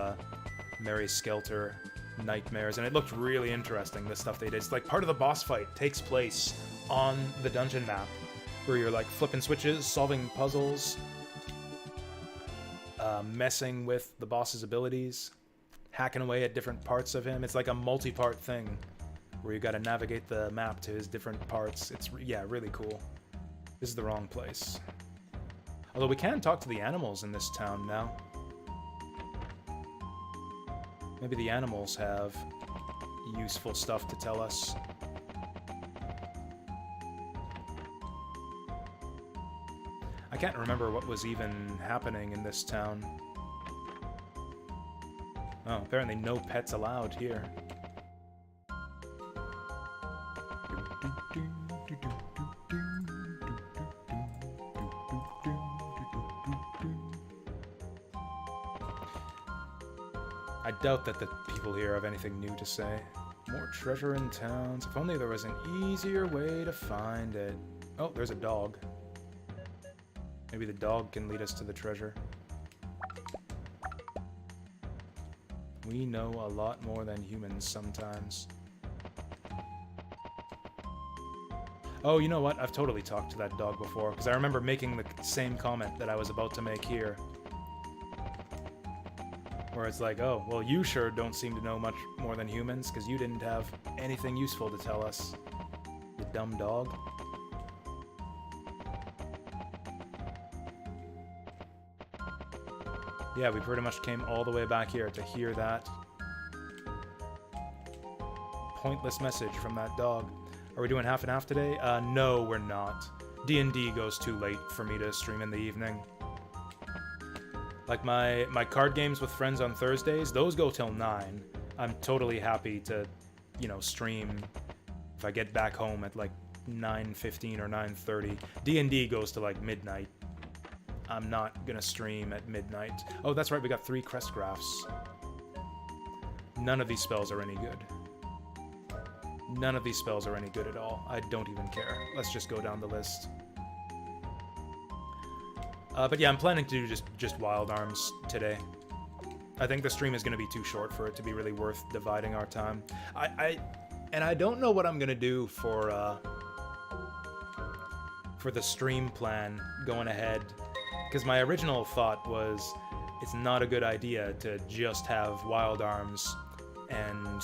Mary Skelter Nightmares, and it looked really interesting, the stuff they did. It's like part of the boss fight takes place on the dungeon map, where you're like flipping switches, solving puzzles, messing with the boss's abilities, hacking away at different parts of him. It's like a multi-part thing, where you gotta navigate the map to his different parts. It's, yeah, really cool. This is the wrong place. Although we can talk to the animals in this town now. Maybe the animals have useful stuff to tell us. I can't remember what was even happening in this town. Oh, apparently no pets allowed here. I doubt that the people here have anything new to say. More treasure in towns. If only there was an easier way to find it. Oh, there's a dog. Maybe the dog can lead us to the treasure. We know a lot more than humans sometimes. Oh, you know what? I've totally talked to that dog before, because I remember making the same comment that I was about to make here. Where it's like, oh, well, you sure don't seem to know much more than humans, because you didn't have anything useful to tell us, you dumb dog. Yeah, we pretty much came all the way back here to hear that pointless message from that dog. Are we doing half and half today? No, we're not. D&D goes too late for me to stream in the evening. Like my card games with friends on Thursdays, those go till 9. I'm totally happy to, you know, stream if I get back home at like 9:15 or 9:30. D&D goes to like midnight. I'm not gonna stream at midnight. Oh, that's right, we got 3 crest graphs. None of these spells are any good. None of these spells are any good at all. I don't even care. Let's just go down the list. But yeah, I'm planning to do just Wild Arms today. I think the stream is going to be too short for it to be really worth dividing our time. I don't know what I'm going to do for the stream plan going ahead. Because my original thought was it's not a good idea to just have Wild Arms and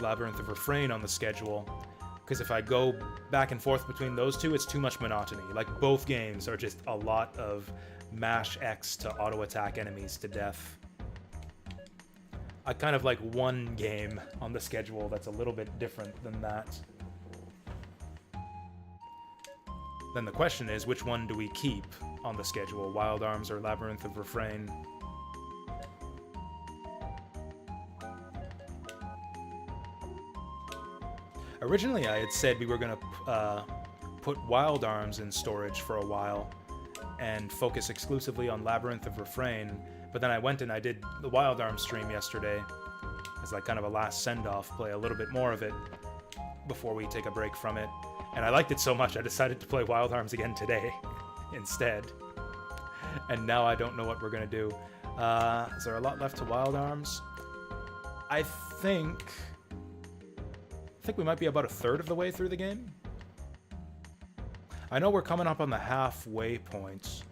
Labyrinth of Refrain on the schedule. Because if I go back and forth between those two, it's too much monotony. Like, both games are just a lot of mash X to auto-attack enemies to death. I kind of like one game on the schedule that's a little bit different than that. Then the question is, which one do we keep on the schedule? Wild Arms or Labyrinth of Refrain? Originally, I had said we were going to put Wild Arms in storage for a while and focus exclusively on Labyrinth of Refrain, but then I went and I did the Wild Arms stream yesterday as like kind of a last send-off, play a little bit more of it before we take a break from it. And I liked it so much, I decided to play Wild Arms again today instead. And now I don't know what we're going to do. Is there a lot left to Wild Arms? I think we might be about a third of the way through the game. I know we're coming up on the halfway point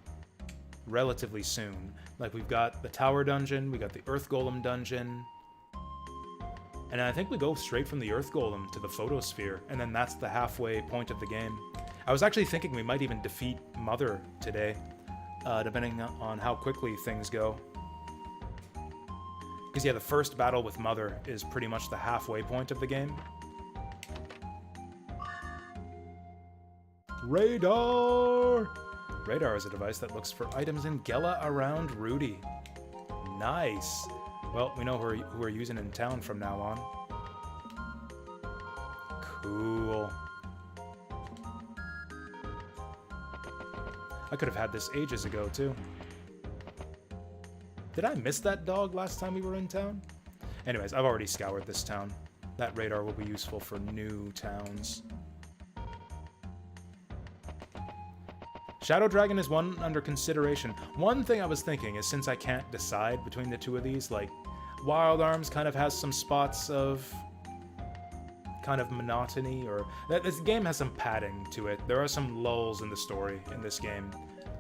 relatively soon. Like, we've got the Tower Dungeon, we got the Earth Golem Dungeon, and I think we go straight from the Earth Golem to the Photosphere, and then that's the halfway point of the game. I was actually thinking we might even defeat Mother today, depending on how quickly things go. Because yeah, the first battle with Mother is pretty much the halfway point of the game. Radar! Radar is a device that looks for items in Gela around Rudy. Nice. Well, we know who we're using in town from now on. Cool. I could have had this ages ago, too. Did I miss that dog last time we were in town? Anyways, I've already scoured this town. That radar will be useful for new towns. Shadow Dragon is one under consideration. One thing I was thinking is, since I can't decide between the two of these, like, Wild Arms kind of has some spots of kind of monotony, or this game has some padding to it. There are some lulls in the story in this game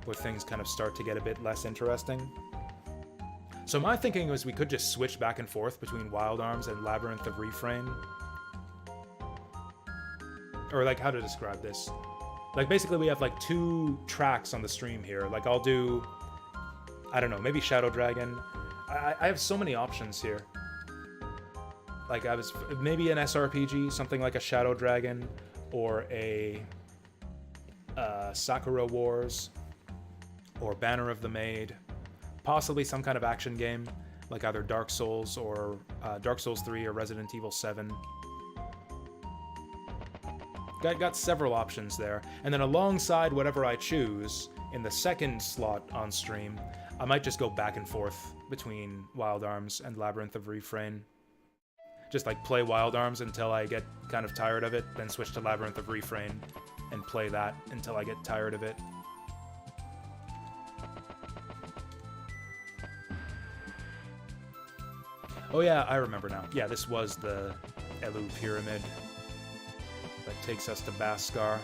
where things kind of start to get a bit less interesting. So my thinking was we could just switch back and forth between Wild Arms and Labyrinth of Refrain. Or, like, how to describe this. Like, basically we have like 2 tracks on the stream here. Like, I'll do, I don't know, maybe Shadow Dragon. I have so many options here. Like, maybe an SRPG, something like a Shadow Dragon, or a Sakura Wars, or Banner of the Maid. Possibly some kind of action game, like either Dark Souls or Dark Souls 3 or Resident Evil 7. Got several options there. And then alongside whatever I choose, in the second slot on stream, I might just go back and forth between Wild Arms and Labyrinth of Refrain. Just like play Wild Arms until I get kind of tired of it, then switch to Labyrinth of Refrain and play that until I get tired of it. Oh yeah, I remember now. Yeah, this was the Elu Pyramid that takes us to Baskar.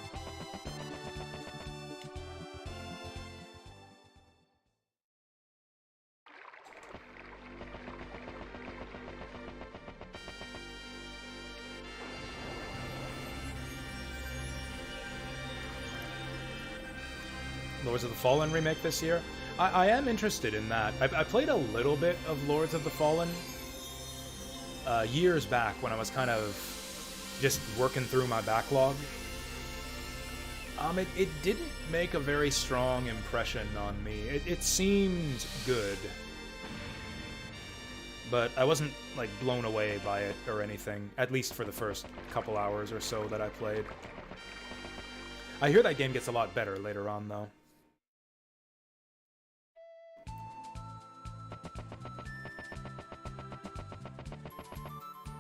Lords of the Fallen remake this year? I am interested in that. I played a little bit of Lords of the Fallen years back when I was kind of just working through my backlog. It didn't make a very strong impression on me. It seemed good, but I wasn't, like, blown away by it or anything, at least for the first couple hours or so that I played. I hear that game gets a lot better later on, though.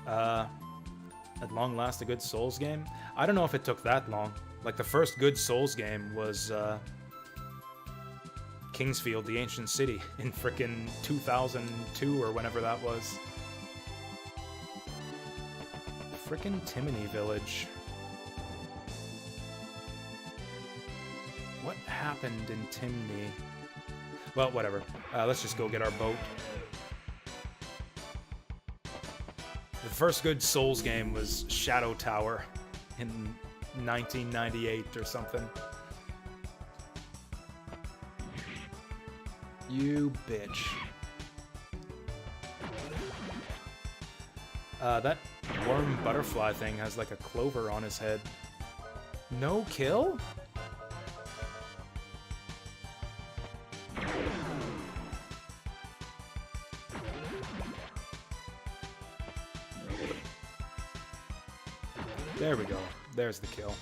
At long last, a good Souls game? I don't know if it took that long. Like, the first good Souls game was, Kingsfield, the Ancient City, in frickin' 2002 or whenever that was. Frickin' Timony Village. What happened in Timney? Well, whatever. Let's just go get our boat. The first good Souls game was Shadow Tower in 1998 or something. You bitch. That worm butterfly thing has like a clover on his head. No kill? There we go. There's the kill.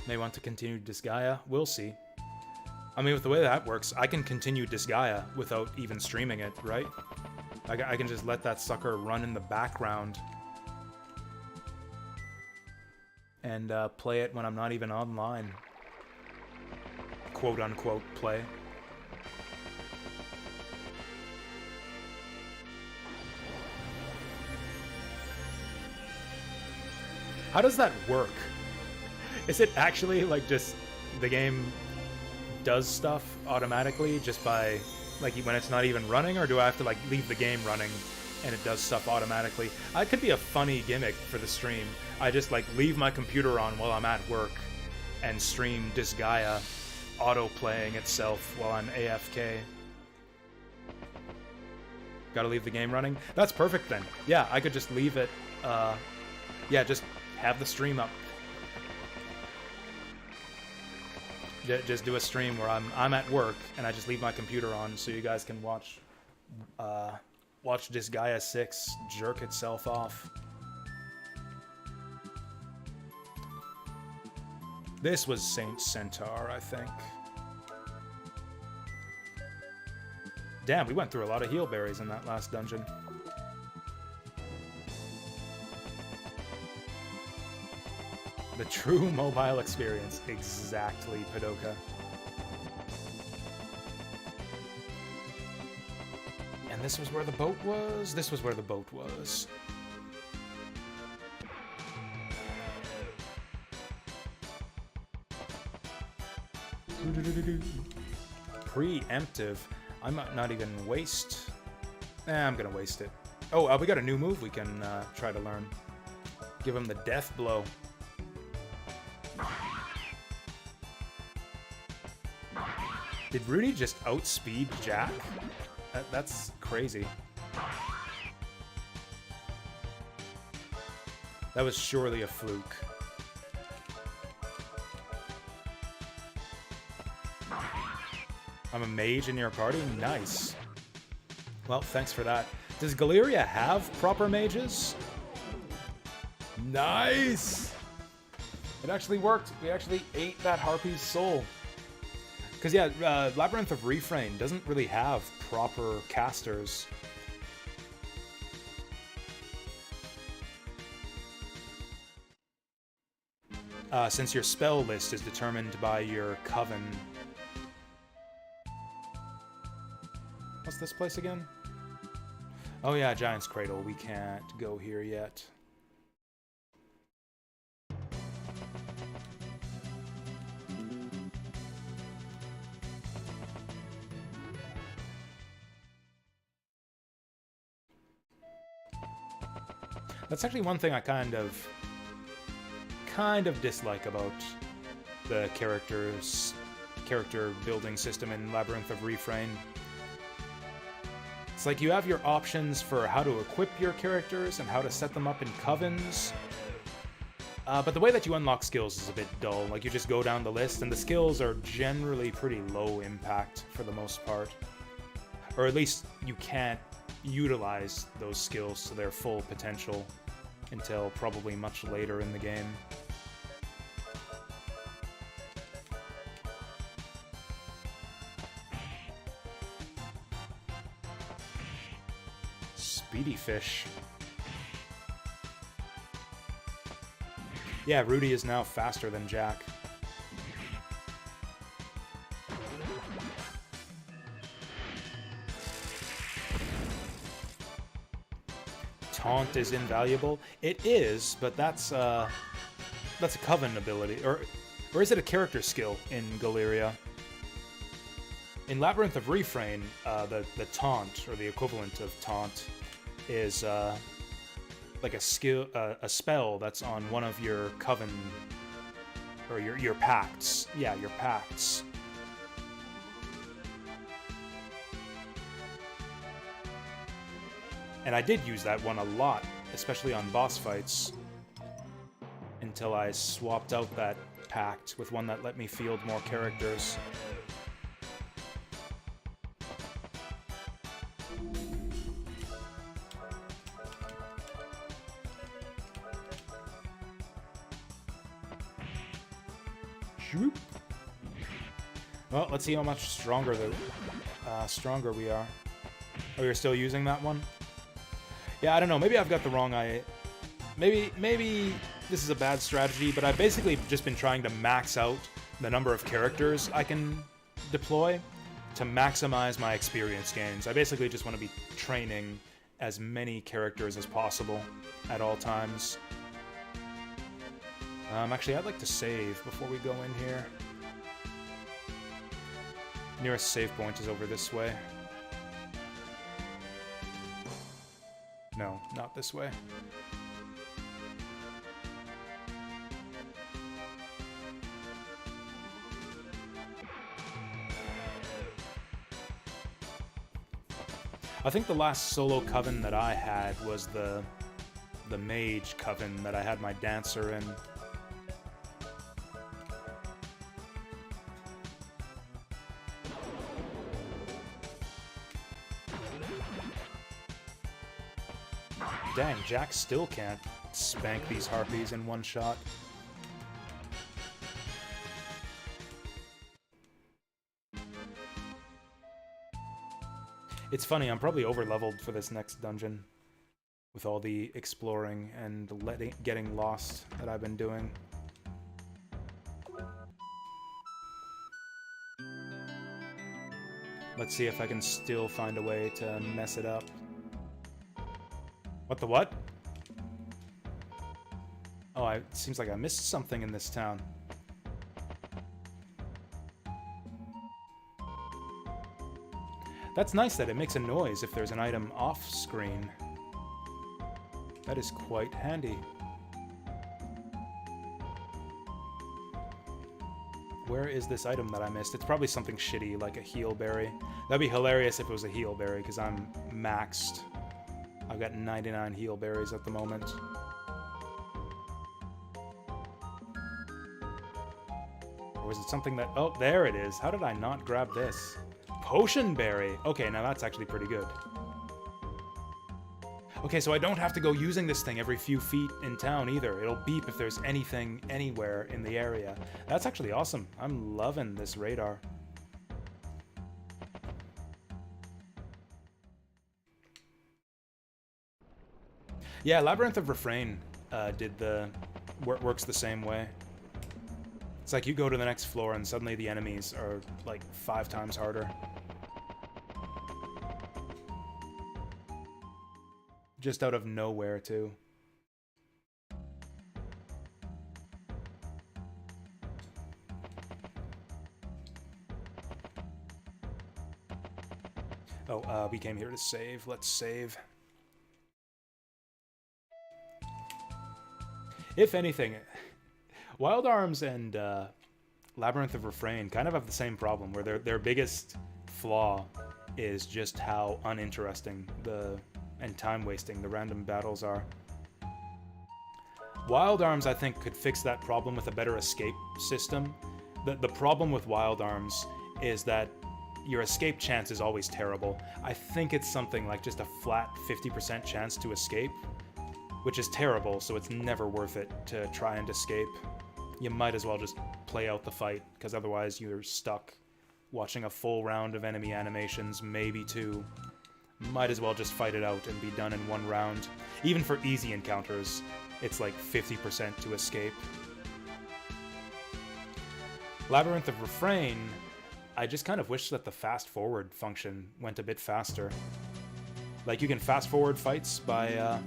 May want to continue Disgaea? We'll see. I mean, with the way that works, I can continue Disgaea without even streaming it, right? I can just let that sucker run in the background and play it when I'm not even online. Quote-unquote play. How does that work? Is it actually, like, just the game does stuff automatically just by, like, when it's not even running, or do I have to, like, leave the game running and it does stuff automatically? That could be a funny gimmick for the stream. I just, like, leave my computer on while I'm at work and stream Disgaea auto-playing itself while I'm AFK. Gotta leave the game running? That's perfect then. Yeah, I could just leave it, yeah, just have the stream up. Just do a stream where I'm at work and I just leave my computer on so you guys can watch Disgaea 6 jerk itself off. This was Saint Centaur, I think. Damn, we went through a lot of heal berries in that last dungeon. The true mobile experience. Exactly, Padoka. And this was where the boat was? This was where the boat was. Preemptive. I might not even waste... I'm gonna waste it. Oh, we got a new move we can try to learn. Give him the death blow. Did Rudy just outspeed Jack? That's crazy. That was surely a fluke. I'm a mage in your party? Nice. Well, thanks for that. Does Galeria have proper mages? Nice! It actually worked. We actually ate that Harpy's soul. Because, yeah, Labyrinth of Refrain doesn't really have proper casters. Since your spell list is determined by your coven. What's this place again? Oh yeah, Giant's Cradle. We can't go here yet. That's actually one thing I kind of dislike about the character building system in Labyrinth of Refrain. It's like you have your options for how to equip your characters and how to set them up in covens. But the way that you unlock skills is a bit dull. Like, you just go down the list, and the skills are generally pretty low impact for the most part. Or at least you can't utilize those skills to their full potential until probably much later in the game. Speedy fish. Yeah, Rudy is now faster than Jack. Taunt is invaluable. It is, but that's a Coven ability, or is it a character skill in Galeria? In Labyrinth of Refrain, the taunt, or the equivalent of taunt, is like a spell that's on one of your Coven, or your pacts. Yeah, your pacts. And I did use that one a lot, especially on boss fights, until I swapped out that pact with one that let me field more characters. Well, let's see how much stronger we are. Oh, you're still using that one? Yeah, I don't know. Maybe I've got the wrong eye. Maybe this is a bad strategy, but I've basically just been trying to max out the number of characters I can deploy to maximize my experience gains. I basically just want to be training as many characters as possible at all times. Actually, I'd like to save before we go in here. Nearest save point is over this way. No, not this way. I think the last solo coven that I had was the mage coven that I had my dancer in. Dang, Jack still can't spank these harpies in one shot. It's funny, I'm probably over-leveled for this next dungeon with all the exploring and getting lost that I've been doing. Let's see if I can still find a way to mess it up. What the what? Oh, it seems like I missed something in this town. That's nice that it makes a noise if there's an item off-screen. That is quite handy. Where is this item that I missed? It's probably something shitty, like a heal berry. That'd be hilarious if it was a heal berry, because I'm maxed. I've got 99 heal berries at the moment. Or was it something that... Oh, there it is. How did I not grab this? Potion berry! Okay, now that's actually pretty good. Okay, so I don't have to go using this thing every few feet in town either. It'll beep if there's anything anywhere in the area. That's actually awesome. I'm loving this radar. Yeah, Labyrinth of Refrain works the same way. It's like you go to the next floor and suddenly the enemies are like 5 times harder. Just out of nowhere, too. Oh, we came here to save. Let's save. If anything, Wild Arms and Labyrinth of Refrain kind of have the same problem, where their biggest flaw is just how uninteresting and time-wasting the random battles are. Wild Arms, I think, could fix that problem with a better escape system. The problem with Wild Arms is that your escape chance is always terrible. I think it's something like just a flat 50% chance to escape, which is terrible, so it's never worth it to try and escape. You might as well just play out the fight, because otherwise you're stuck watching a full round of enemy animations, maybe two. Might as well just fight it out and be done in one round. Even for easy encounters, it's like 50% to escape. Labyrinth of Refrain, I just kind of wish that the fast forward function went a bit faster. Like, you can fast forward fights by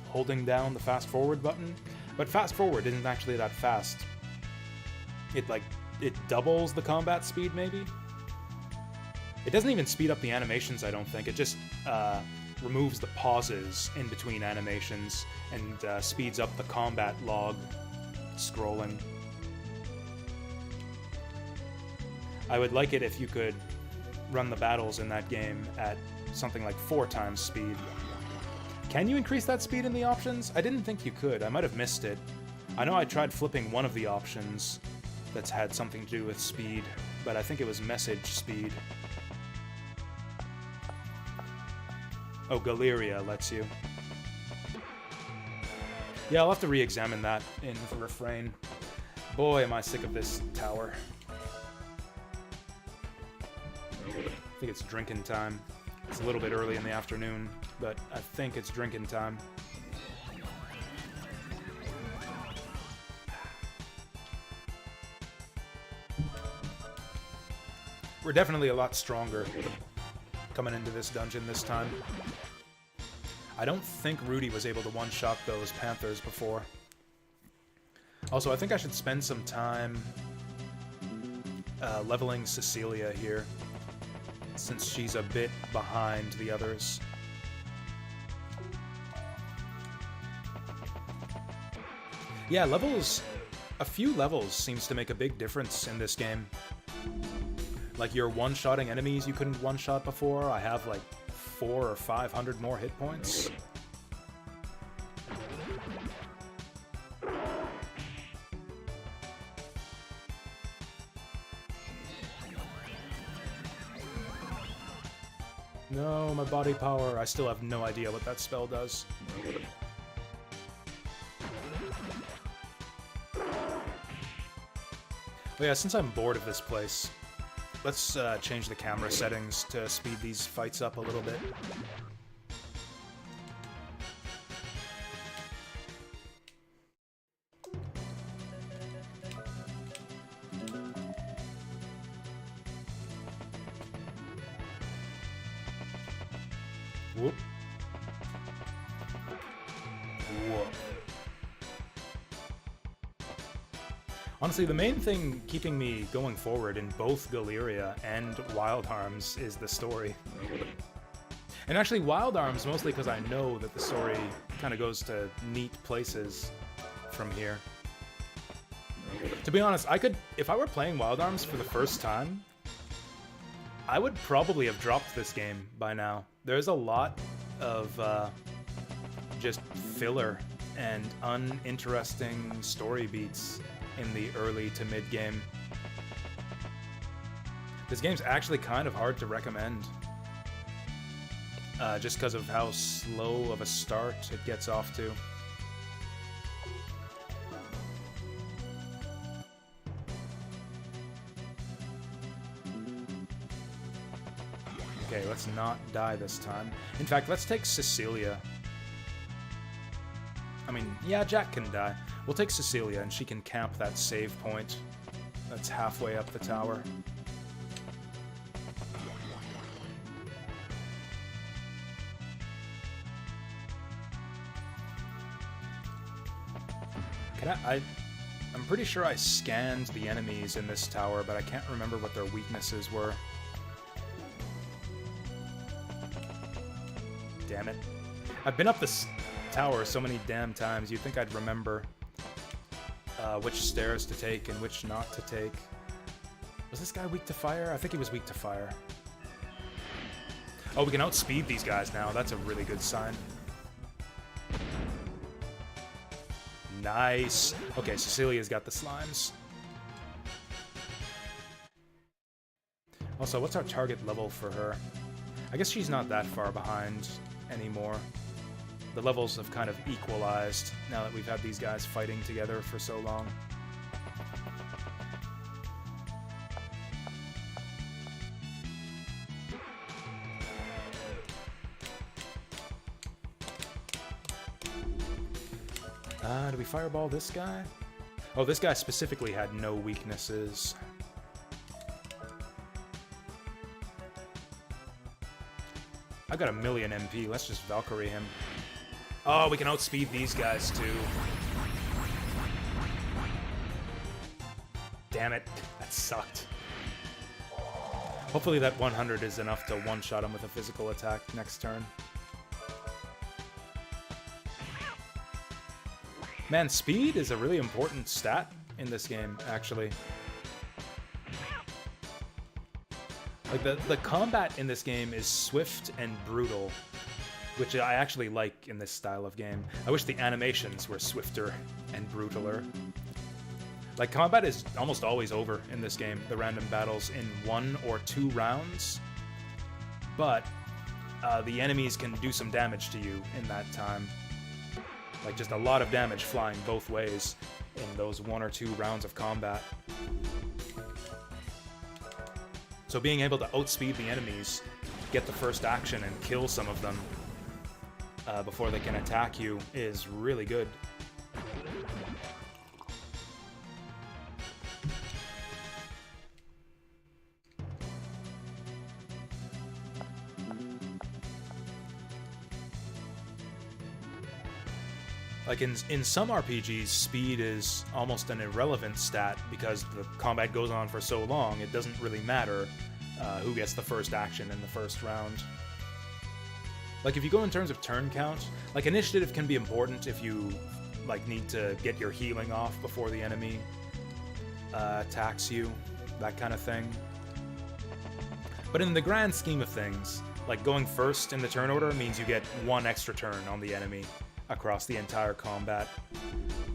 holding down the fast forward button, but fast forward isn't actually that fast. It doubles the combat speed, maybe? It doesn't even speed up the animations, I don't think. It just removes the pauses in between animations and speeds up the combat log scrolling. I would like it if you could run the battles in that game at something like 4 times speed. Can you increase that speed in the options? I didn't think you could. I might have missed it. I know I tried flipping one of the options that's had something to do with speed, but I think it was message speed. Oh, Galeria lets you. Yeah, I'll have to re-examine that in the Refrain. Boy, am I sick of this tower. I think it's drinking time. It's a little bit early in the afternoon, but I think it's drinking time. We're definitely a lot stronger coming into this dungeon this time. I don't think Rudy was able to one-shot those Panthers before. Also, I think I should spend some time leveling Cecilia here, since she's a bit behind the others. Yeah, a few levels seems to make a big difference in this game. Like, you're one-shotting enemies you couldn't one-shot before. I have like 400 or 500 more hit points. No, my body power. I still have no idea what that spell does. But yeah, since I'm bored of this place, let's change the camera settings to speed these fights up a little bit. Whoop. Whoop. Honestly, the main thing keeping me going forward in both Galeria and Wild Arms is the story. And actually, Wild Arms mostly because I know that the story kind of goes to neat places from here. To be honest, if I were playing Wild Arms for the first time, I would probably have dropped this game by now. There's a lot of just filler and uninteresting story beats in the early to mid game. This game's actually kind of hard to recommend, just because of how slow of a start it gets off to. Okay, let's not die this time. In fact, let's take Cecilia. I mean, yeah, Jack can die. We'll take Cecilia, and she can camp that save point that's halfway up the tower. I'm pretty sure I scanned the enemies in this tower, but I can't remember what their weaknesses were. Damn it. I've been up this tower so many damn times, you'd think I'd remember which stairs to take and which not to take. Was this guy weak to fire? I think he was weak to fire. Oh, we can outspeed these guys now. That's a really good sign. Nice. Okay, Cecilia's got the slimes. Also, what's our target level for her? I guess she's not that far behind anymore. The levels have kind of equalized now that we've had these guys fighting together for so long. Do we fireball this guy? Oh, this guy specifically had no weaknesses. I got a million MP. Let's just Valkyrie him. Oh, we can outspeed these guys too. Damn it. That sucked. Hopefully that 100 is enough to one-shot him with a physical attack next turn. Man, speed is a really important stat in this game, actually. Like, the combat in this game is swift and brutal, which I actually like in this style of game. I wish the animations were swifter and brutaler. Like, combat is almost always over in this game, the random battles, in 1 or 2 rounds. But the enemies can do some damage to you in that time. Like, just a lot of damage flying both ways in those 1 or 2 rounds of combat. So being able to outspeed the enemies, get the first action, and kill some of them before they can attack you is really good. Like in some RPGs, speed is almost an irrelevant stat because the combat goes on for so long, it doesn't really matter who gets the first action in the first round. Like if you go in terms of turn count, like initiative can be important if you like need to get your healing off before the enemy attacks you, that kind of thing. But in the grand scheme of things, like going first in the turn order means you get 1 extra turn on the enemy across the entire combat.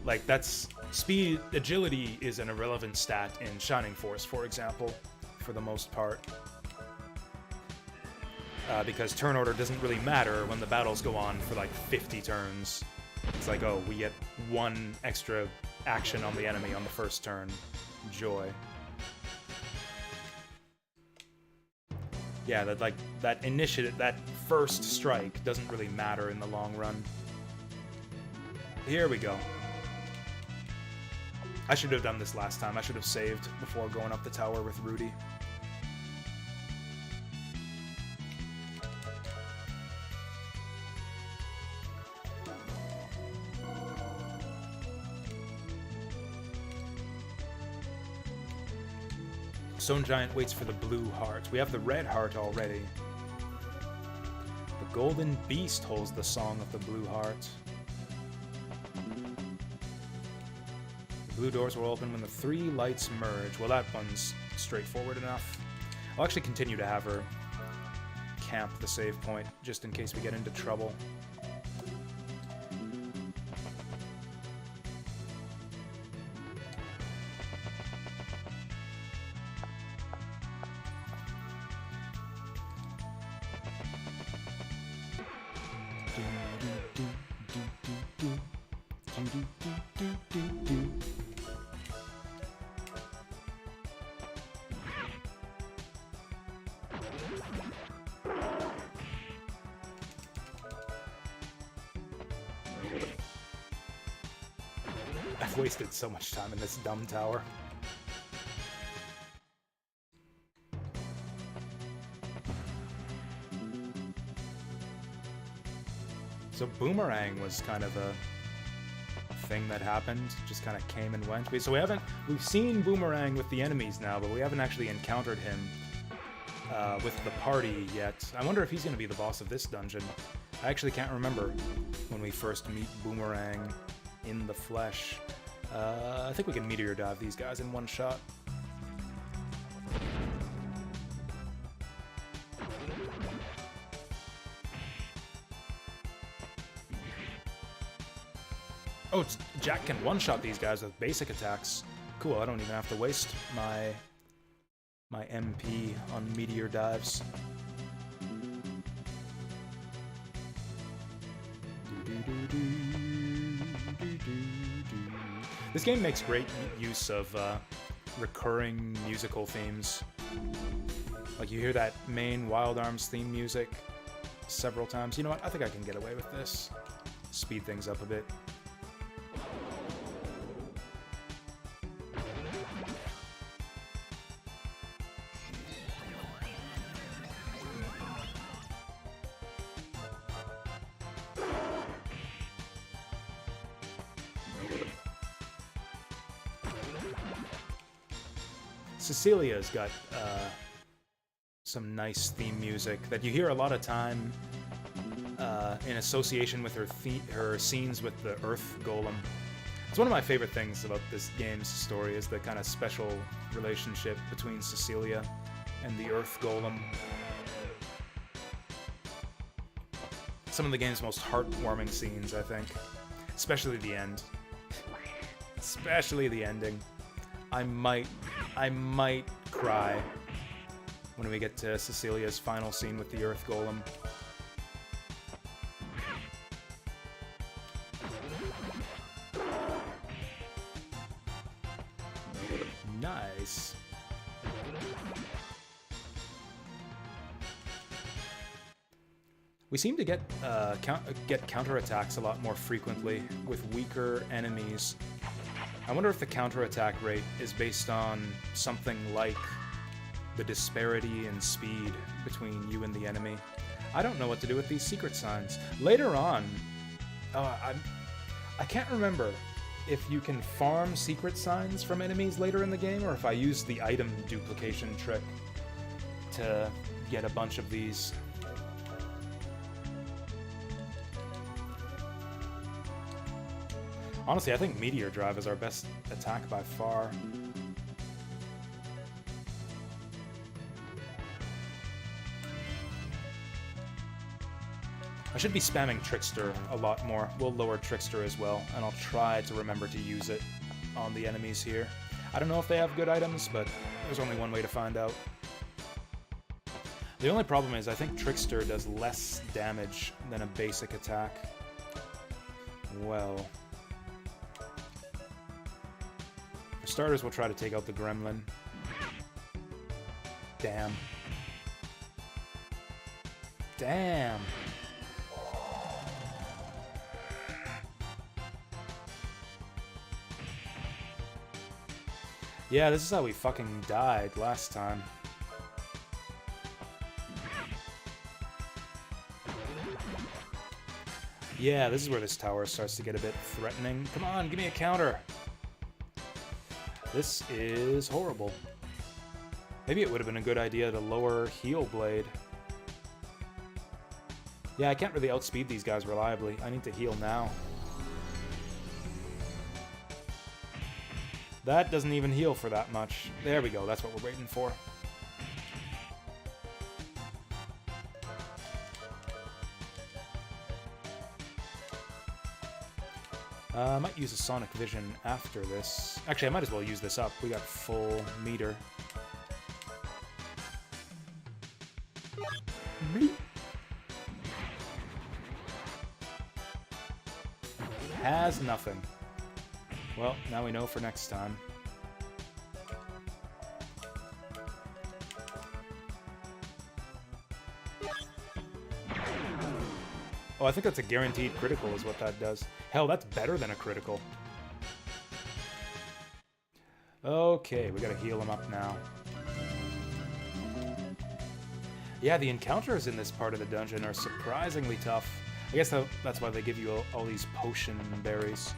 Like that's speed, agility is an irrelevant stat in Shining Force, for example, for the most part. Because turn order doesn't really matter when the battles go on for like 50 turns. It's like, oh, we get 1 extra action on the enemy on the first turn. Joy. Yeah, that initiative, that first strike doesn't really matter in the long run. Here we go. I should have done this last time. I should have saved before going up the tower with Rudy. Stone Giant waits for the blue heart. We have the red heart already. The golden beast holds the song of the blue heart. Blue doors will open when the 3 lights merge. Well, that one's straightforward enough. I'll actually continue to have her camp the save point, just in case we get into trouble. I've wasted so much time in this dumb tower. So Boomerang was kind of a thing that happened, just kind of came and went. So we've seen Boomerang with the enemies now, but we haven't actually encountered him with the party yet. I wonder if he's going to be the boss of this dungeon. I actually can't remember when we first meet Boomerang in the flesh. I think we can meteor dive these guys in one shot. Oh, Jack can one-shot these guys with basic attacks. Cool, I don't even have to waste my My MP on meteor dives. This game makes great use of recurring musical themes. Like, you hear that main Wild Arms theme music several times. You know what? I think I can get away with this. Speed things up a bit. Cecilia's got some nice theme music that you hear a lot of time in association with her scenes with the Earth Golem. It's one of my favorite things about this game's story is the kind of special relationship between Cecilia and the Earth Golem. Some of the game's most heartwarming scenes, I think. Especially the end. Especially the ending. I might cry when we get to Cecilia's final scene with the Earth Golem. Nice. We seem to get counterattacks a lot more frequently with weaker enemies. I wonder if the counterattack rate is based on something like the disparity in speed between you and the enemy. I don't know what to do with these secret signs. Later on, I can't remember if you can farm secret signs from enemies later in the game, or if I use the item duplication trick to get a bunch of these. Honestly, I think Meteor Drive is our best attack by far. I should be spamming Trickster a lot more. We'll lower Trickster as well, and I'll try to remember to use it on the enemies here. I don't know if they have good items, but there's only one way to find out. The only problem is I think Trickster does less damage than a basic attack. Well... For starters, we'll try to take out the gremlin. Damn. Damn! Yeah, this is how we fucking died last time. Yeah, this is where this tower starts to get a bit threatening. Come on, give me a counter! This is horrible. Maybe it would have been a good idea to lower Heal Blade. Yeah, I can't really outspeed these guys reliably. I need to heal now. That doesn't even heal for that much. There we go, that's what we're waiting for. I might use a Sonic Vision after this. Actually, I might as well use this up. We got full meter. Has nothing. Well, now we know for next time. Oh, I think that's a guaranteed critical is what that does. Hell, that's better than a critical. Okay, we gotta heal him up now. Yeah, the encounters in this part of the dungeon are surprisingly tough. I guess that's why they give you all these potion berries.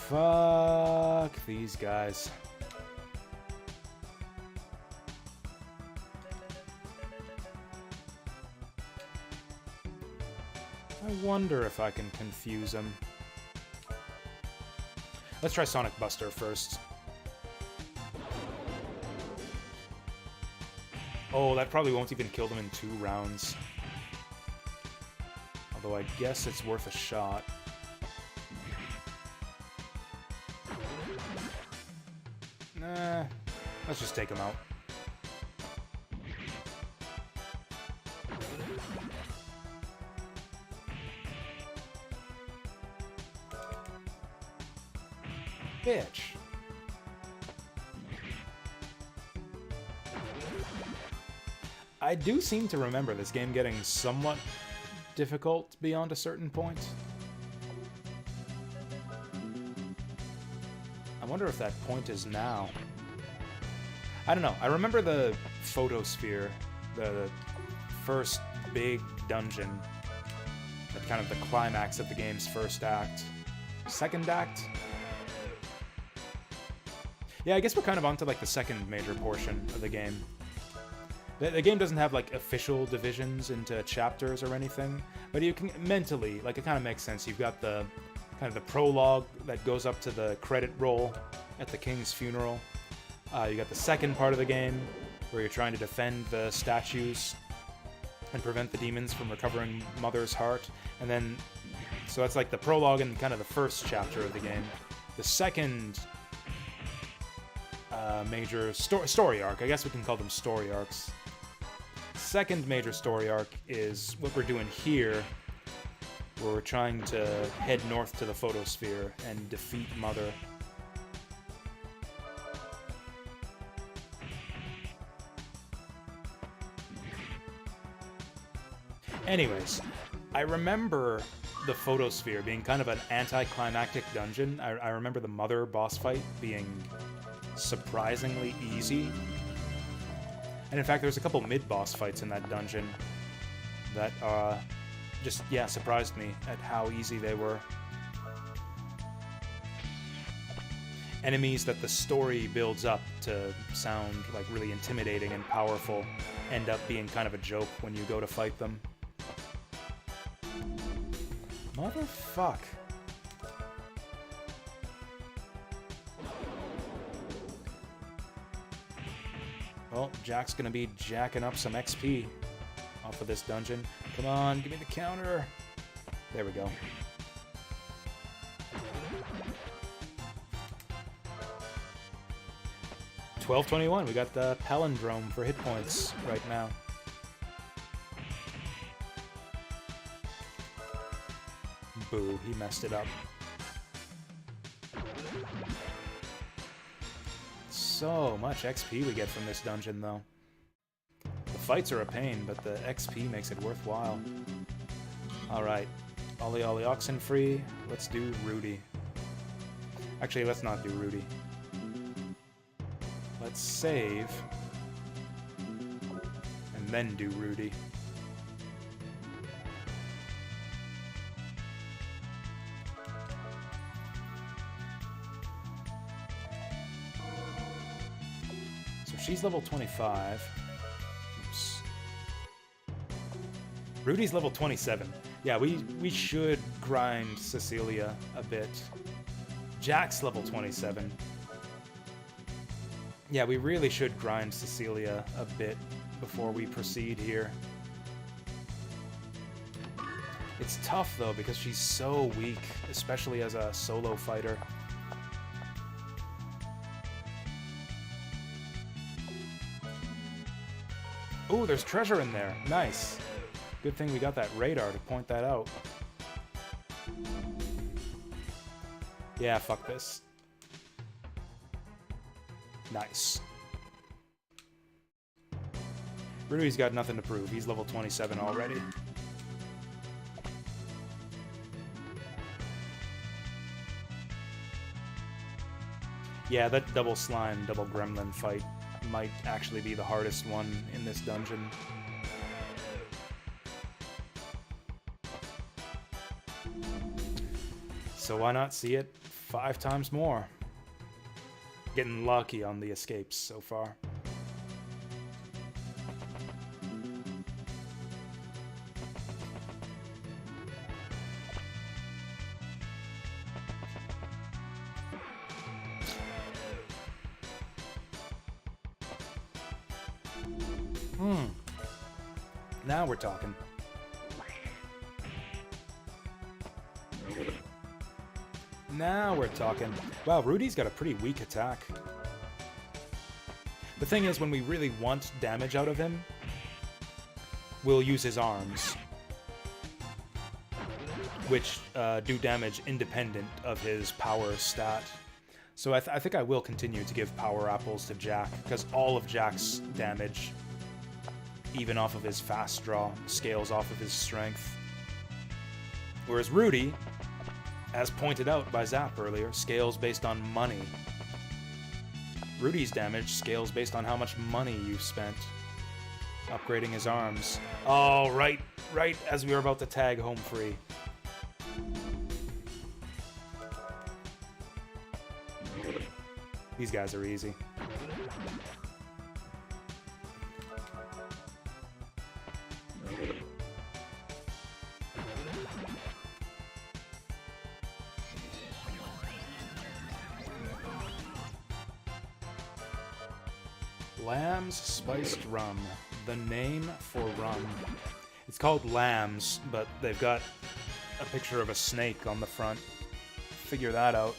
Fuck these guys. I wonder if I can confuse them. Let's try Sonic Buster first. Oh, that probably won't even kill them in 2 rounds. Although I guess it's worth a shot. Nah, let's just take him out. Bitch. I do seem to remember this game getting somewhat difficult beyond a certain point. I wonder if that point is now. I don't know. I remember the photosphere, the first big dungeon, at kind of the climax of the game's first act. Second act? Yeah, I guess we're kind of onto like the second major portion of the game. The game doesn't have like official divisions into chapters or anything, but you can mentally, like, it kind of makes sense. You've got the kind of the prologue that goes up to the credit roll at the king's funeral. You got the second part of the game where you're trying to defend the statues and prevent the demons from recovering Mother's heart. And then, so that's like the prologue and kind of the first chapter of the game. The second major story arc, I guess we can call them story arcs. Second major story arc is what we're doing here, where we're trying to head north to the photosphere and defeat Mother. Anyways, I remember the photosphere being kind of an anticlimactic dungeon. I remember the Mother boss fight being surprisingly easy. And in fact, there's a couple mid-boss fights in that dungeon that just, yeah, surprised me at how easy they were. Enemies that the story builds up to sound like really intimidating and powerful end up being kind of a joke when you go to fight them. Motherfuck. Well, Jack's gonna be jacking up some XP off of this dungeon. Come on, give me the counter. There we go. $12.21. We got the palindrome for hit points right now. Boo, he messed it up. So much XP we get from this dungeon, though. The fights are a pain, but the XP makes it worthwhile. Alright, Ollie Ollie Oxenfree. Let's do Rudy. Actually, let's not do Rudy. Let's save. And then do Rudy. She's level 25. Oops. Rudy's level 27. Yeah, we should grind Cecilia a bit. Jack's level 27. Yeah, we really should grind Cecilia a bit before we proceed here. It's tough, though, because she's so weak, especially as a solo fighter. Ooh, there's treasure in there. Nice. Good thing we got that radar to point that out. Yeah, fuck this. Nice. Rudy's got nothing to prove. He's level 27 already. Yeah, that double slime, double gremlin fight might actually be the hardest one in this dungeon. So why not see it 5 times more? Getting lucky on the escapes so far. Now we're talking. Now we're talking. Wow, Rudy's got a pretty weak attack. The thing is, when we really want damage out of him, we'll use his arms, which do damage independent of his power stat. So I think I will continue to give power apples to Jack, because all of Jack's damage, even off of his fast draw, scales off of his strength. Whereas Rudy, as pointed out by Zap earlier, scales based on money. Rudy's damage scales based on how much money you've spent upgrading his arms. Oh, right as we were about to tag home free. These guys are easy. Lamb's Spiced Rum. The name for rum. It's called Lamb's, but they've got a picture of a snake on the front. Figure that out.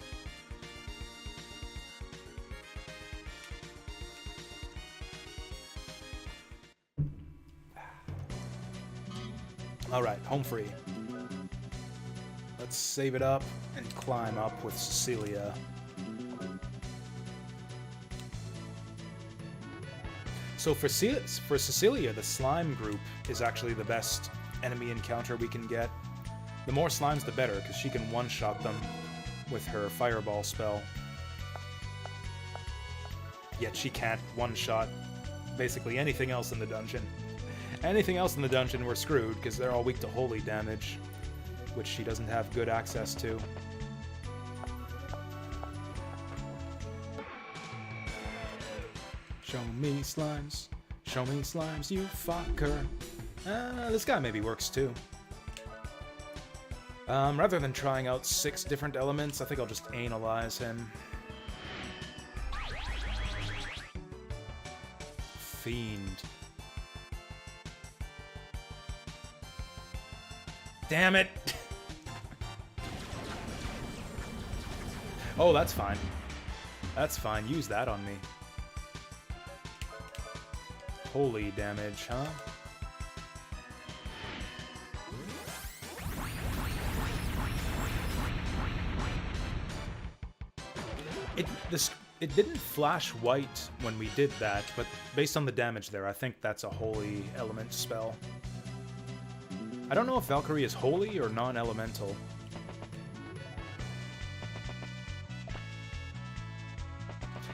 Alright, home free. Let's save it up and climb up with Cecilia. So for Cecilia, the slime group is actually the best enemy encounter we can get. The more slimes, the better, because she can one-shot them with her fireball spell. Yet she can't one-shot basically anything else in the dungeon. Anything else in the dungeon, we're screwed, because they're all weak to holy damage, which she doesn't have good access to. Show me slimes, you fucker. This guy maybe works too. Rather than trying out 6 different elements, I think I'll just analyze him. Fiend. Damn it! Oh, that's fine. That's fine, use that on me. Holy damage, huh? It didn't flash white when we did that, but based on the damage there, I think that's a holy element spell. I don't know if Valkyrie is holy or non-elemental.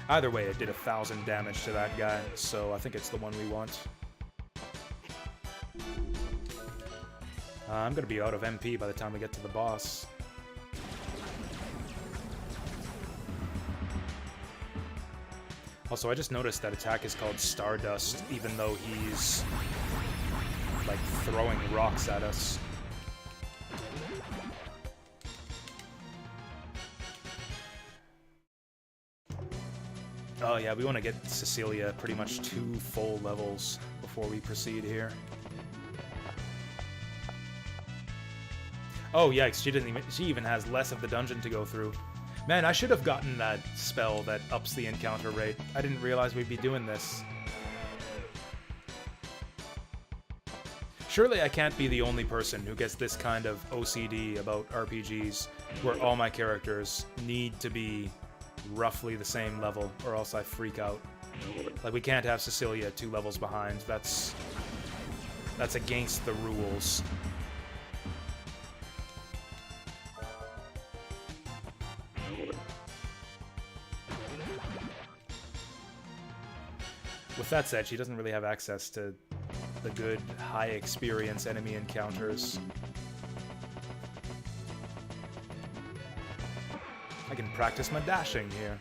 Either way, it did 1,000 damage to that guy, so I think it's the one we want. I'm gonna be out of MP by the time we get to the boss. Also, I just noticed that attack is called Stardust, even though he's, like, throwing rocks at us. Oh yeah, we want to get Cecilia pretty much 2 full levels before we proceed here. Oh yikes, she even has less of the dungeon to go through. Man, I should have gotten that spell that ups the encounter rate. I didn't realize we'd be doing this. Surely I can't be the only person who gets this kind of OCD about RPGs, where all my characters need to be roughly the same level, or else I freak out. Like, we can't have Cecilia 2 levels behind. That's against the rules. With that said, she doesn't really have access to the good, high-experience enemy encounters. I can practice my dashing here.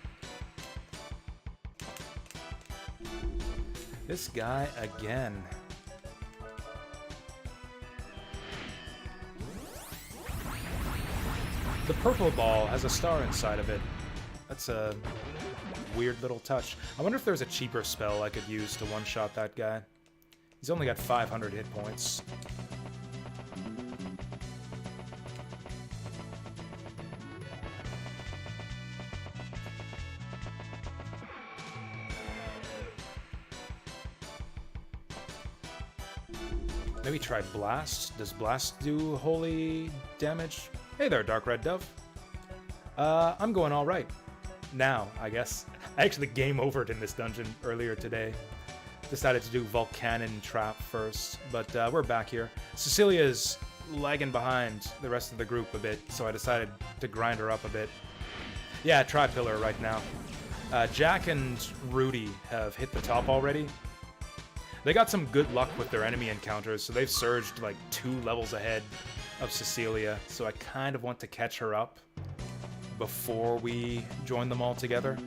This guy again. The purple ball has a star inside of it. That's a weird little touch. I wonder if there's a cheaper spell I could use to one-shot that guy. He's only got 500 hit points. Maybe try Blast. Does Blast do holy damage? Hey there, Dark Red Dove. I'm going alright. Now, I guess. I actually game overed in this dungeon earlier today. Decided to do Volcanon Trap first, but we're back here. Cecilia's lagging behind the rest of the group a bit, so I decided to grind her up a bit. Yeah, Tri-Pillar right now. Jack and Rudy have hit the top already. They got some good luck with their enemy encounters, so they've surged like 2 levels ahead of Cecilia, so I kind of want to catch her up before we join them all together.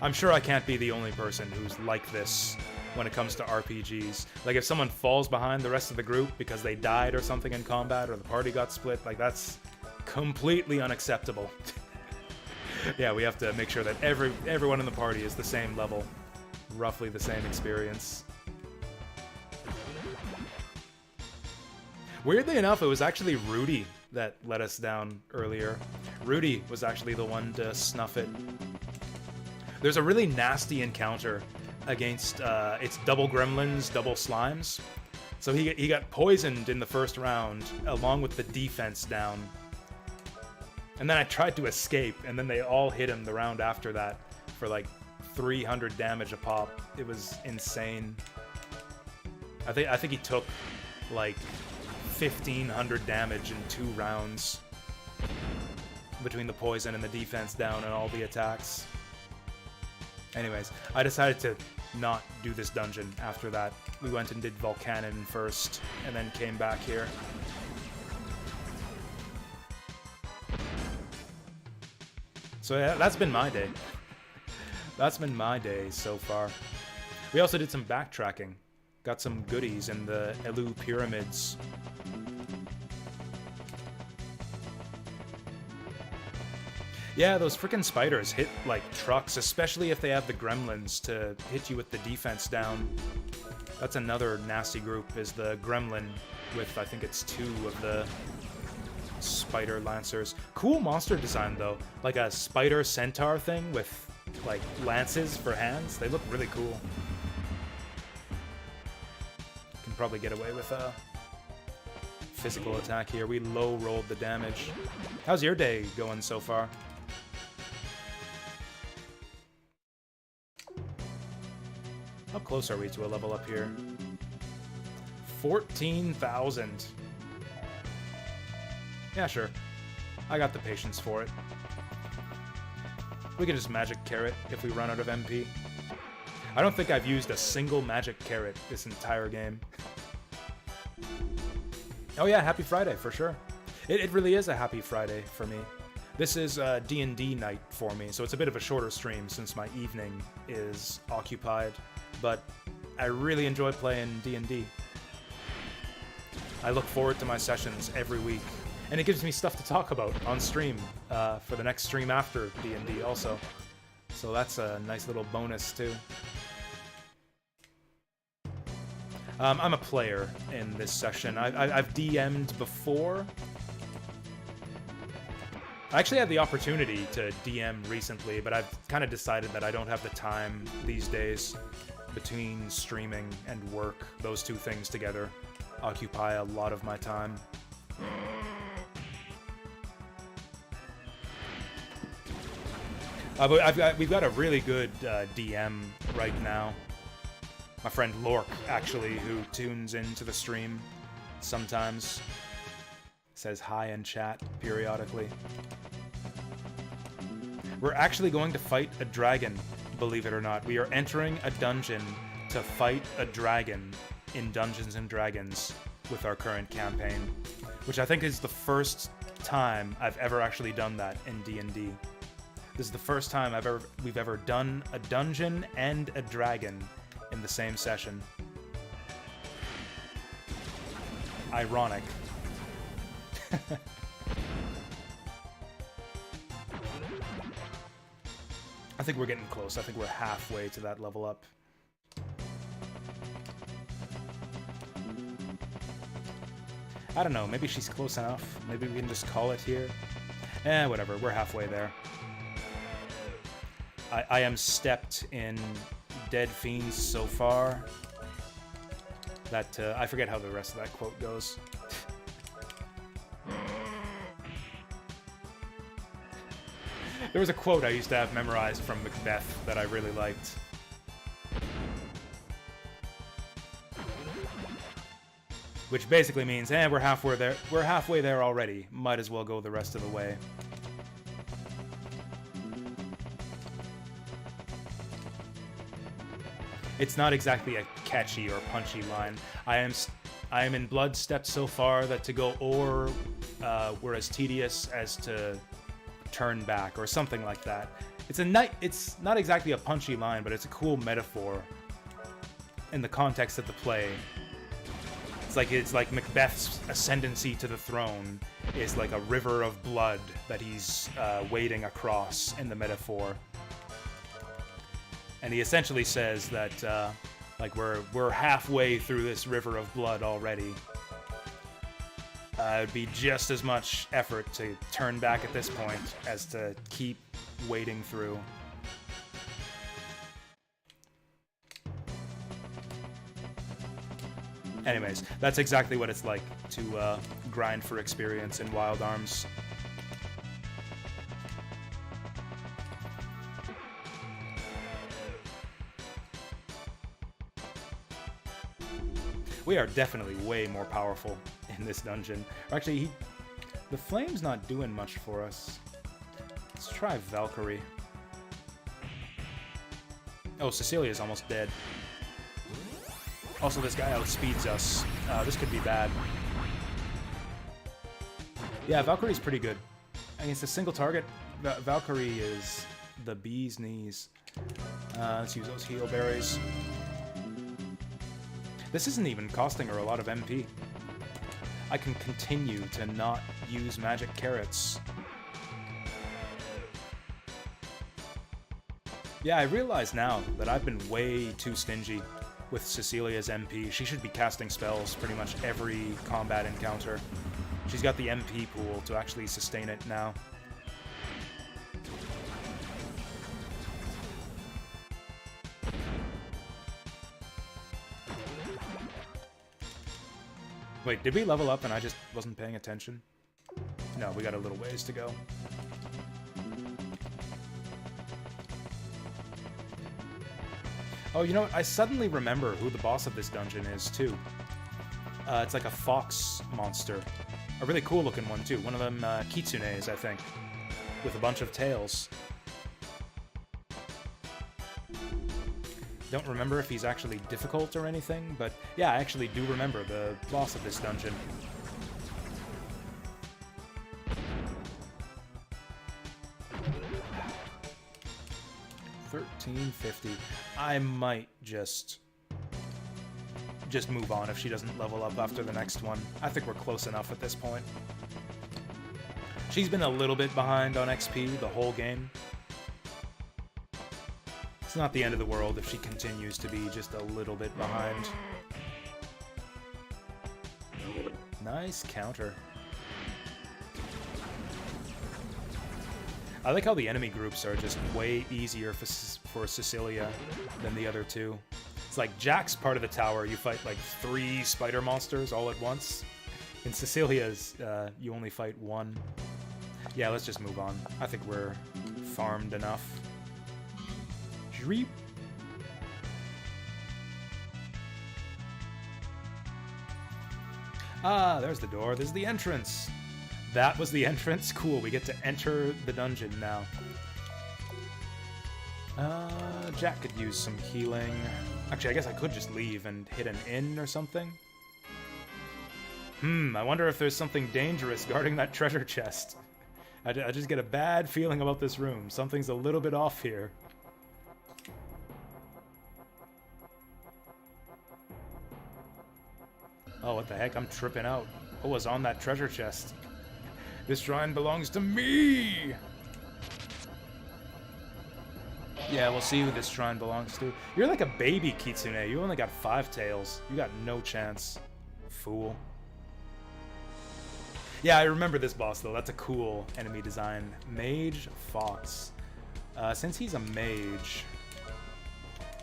I'm sure I can't be the only person who's like this when it comes to RPGs. Like, if someone falls behind the rest of the group because they died or something in combat, or the party got split, like, that's completely unacceptable. Yeah, we have to make sure that everyone in the party is the same level, roughly the same experience. Weirdly enough, it was actually Rudy that let us down earlier. Rudy was actually the one to snuff it. There's a really nasty encounter against, it's double gremlins, double slimes. So he got poisoned in the first round, along with the defense down. And then I tried to escape, and then they all hit him the round after that for like 300 damage a pop. It was insane. I think he took like 1,500 damage in 2 rounds between the poison and the defense down and all the attacks. Anyways, I decided to not do this dungeon after that. We went and did Volcanon first, and then came back here. So yeah, that's been my day. That's been my day so far. We also did some backtracking. Got some goodies in the Elu Pyramids. Yeah, those frickin' spiders hit like trucks, especially if they have the gremlins to hit you with the defense down. That's another nasty group, is the gremlin with, I think it's 2 of the spider lancers. Cool monster design though, like a spider centaur thing with like lances for hands. They look really cool. Can probably get away with a physical attack here. We low rolled the damage. How's your day going so far? How close are we to a level up here? 14,000. Yeah, sure. I got the patience for it. We can just magic carrot if we run out of MP. I don't think I've used a single magic carrot this entire game. Oh yeah, happy Friday, for sure. It really is a happy Friday for me. This is D&D night for me, so it's a bit of a shorter stream since my evening is occupied. But I really enjoy playing D&D. I look forward to my sessions every week. And it gives me stuff to talk about on stream for the next stream after D&D also. So that's a nice little bonus too. I'm a player in this session. I've DM'd before. I actually had the opportunity to DM recently, but I've kind of decided that I don't have the time these days between streaming and work. Those 2 things together occupy a lot of my time. We've got a really good DM right now. My friend Lork, actually, who tunes into the stream sometimes. Says hi in chat periodically. We're actually going to fight a dragon, believe it or not. We are entering a dungeon to fight a dragon in Dungeons & Dragons with our current campaign, which I think is the first time I've ever actually done that in D&D. This is the first time we've ever done a dungeon and a dragon in the same session. Ironic. I think we're getting close. I think we're halfway to that level up. I don't know, maybe she's close enough. Maybe we can just call it here. Whatever, we're halfway there. I am stepped in Dead Fiends so far that I forget how the rest of that quote goes. There was a quote I used to have memorized from Macbeth that I really liked. Which basically means, we're halfway there. We're halfway there already. Might as well go the rest of the way. It's not exactly a catchy or punchy line. I am in blood stepped so far that to go or were as tedious as to turn back or something like that. It's not exactly a punchy line, but it's a cool metaphor in the context of the play. It's like Macbeth's ascendancy to the throne is like a river of blood that he's wading across in the metaphor. And he essentially says that like we're halfway through this river of blood already. It'd be just as much effort to turn back at this point as to keep wading through. Anyways, that's exactly what it's like to grind for experience in Wild Arms. We are definitely way more powerful in this dungeon. Or actually, the flame's not doing much for us. Let's try Valkyrie. Oh, Cecilia's almost dead. Also, this guy outspeeds us. This could be bad. Yeah, Valkyrie's pretty good. Against a single target, Valkyrie is the bee's knees. Let's use those heal berries. This isn't even costing her a lot of MP. I can continue to not use magic carrots. Yeah, I realize now that I've been way too stingy with Cecilia's MP. She should be casting spells pretty much every combat encounter. She's got the MP pool to actually sustain it now. Wait, did we level up and I just wasn't paying attention? No, we got a little ways to go. Oh, you know what? I suddenly remember who the boss of this dungeon is, too. It's like a fox monster. A really cool looking one, too. One of them kitsunes, I think. With a bunch of tails. Don't remember if he's actually difficult or anything, but yeah, I actually do remember the boss of this dungeon. $13.50. I might just move on if she doesn't level up after the next one. I think we're close enough at this point. She's been a little bit behind on XP the whole game. It's not the end of the world if she continues to be just a little bit behind. Nice counter. I like how the enemy groups are just way easier for Cecilia than the other two. It's like Jack's part of the tower, you fight like 3 spider monsters all at once. In Cecilia's, you only fight 1. Yeah, let's just move on. I think we're farmed enough. Dreep. Ah, there's the door. There's the entrance. That was the entrance? Cool, we get to enter the dungeon now. Jack could use some healing. Actually, I guess I could just leave and hit an inn or something. I wonder if there's something dangerous guarding that treasure chest. I just get a bad feeling about this room. Something's a little bit off here. Oh, what the heck? I'm tripping out. What was on that treasure chest? This shrine belongs to me! Yeah, we'll see who this shrine belongs to. You're like a baby Kitsune. You only got 5 tails. You got no chance. Fool. Yeah, I remember this boss, though. That's a cool enemy design. Mage Fox. Since he's a mage...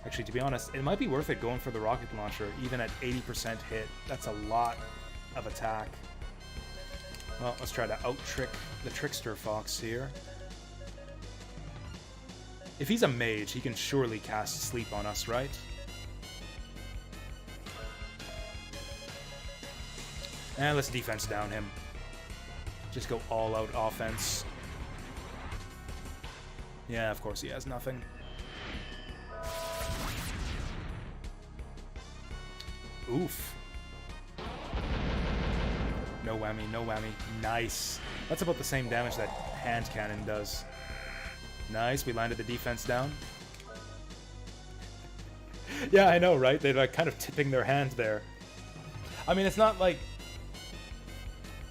Actually, to be honest, it might be worth it going for the rocket launcher, even at 80% hit. That's a lot of attack. Well, let's try to out-trick the Trickster Fox here. If he's a mage, he can surely cast Sleep on us, right? And let's defense down him. Just go all-out offense. Yeah, of course he has nothing. Oof. No whammy, no whammy. Nice. That's about the same damage that hand cannon does. Nice, we landed the defense down. Yeah, I know, right? They're like kind of tipping their hand there. I mean, it's not like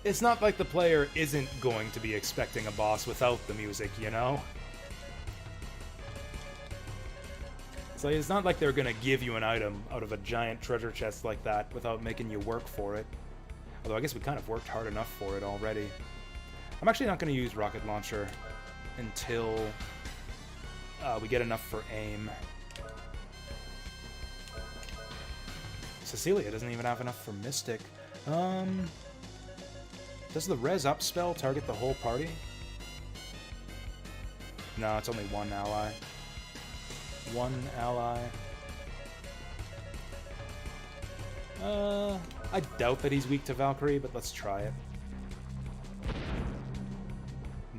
the player isn't going to be expecting a boss without the music, you know? So it's not like they're gonna give you an item out of a giant treasure chest like that without making you work for it. Although I guess we kind of worked hard enough for it already. I'm actually not gonna use Rocket Launcher until we get enough for aim. Cecilia doesn't even have enough for Mystic. Does the Res Up spell target the whole party? No, it's only one ally. One ally. I doubt that he's weak to Valkyrie, but let's try it.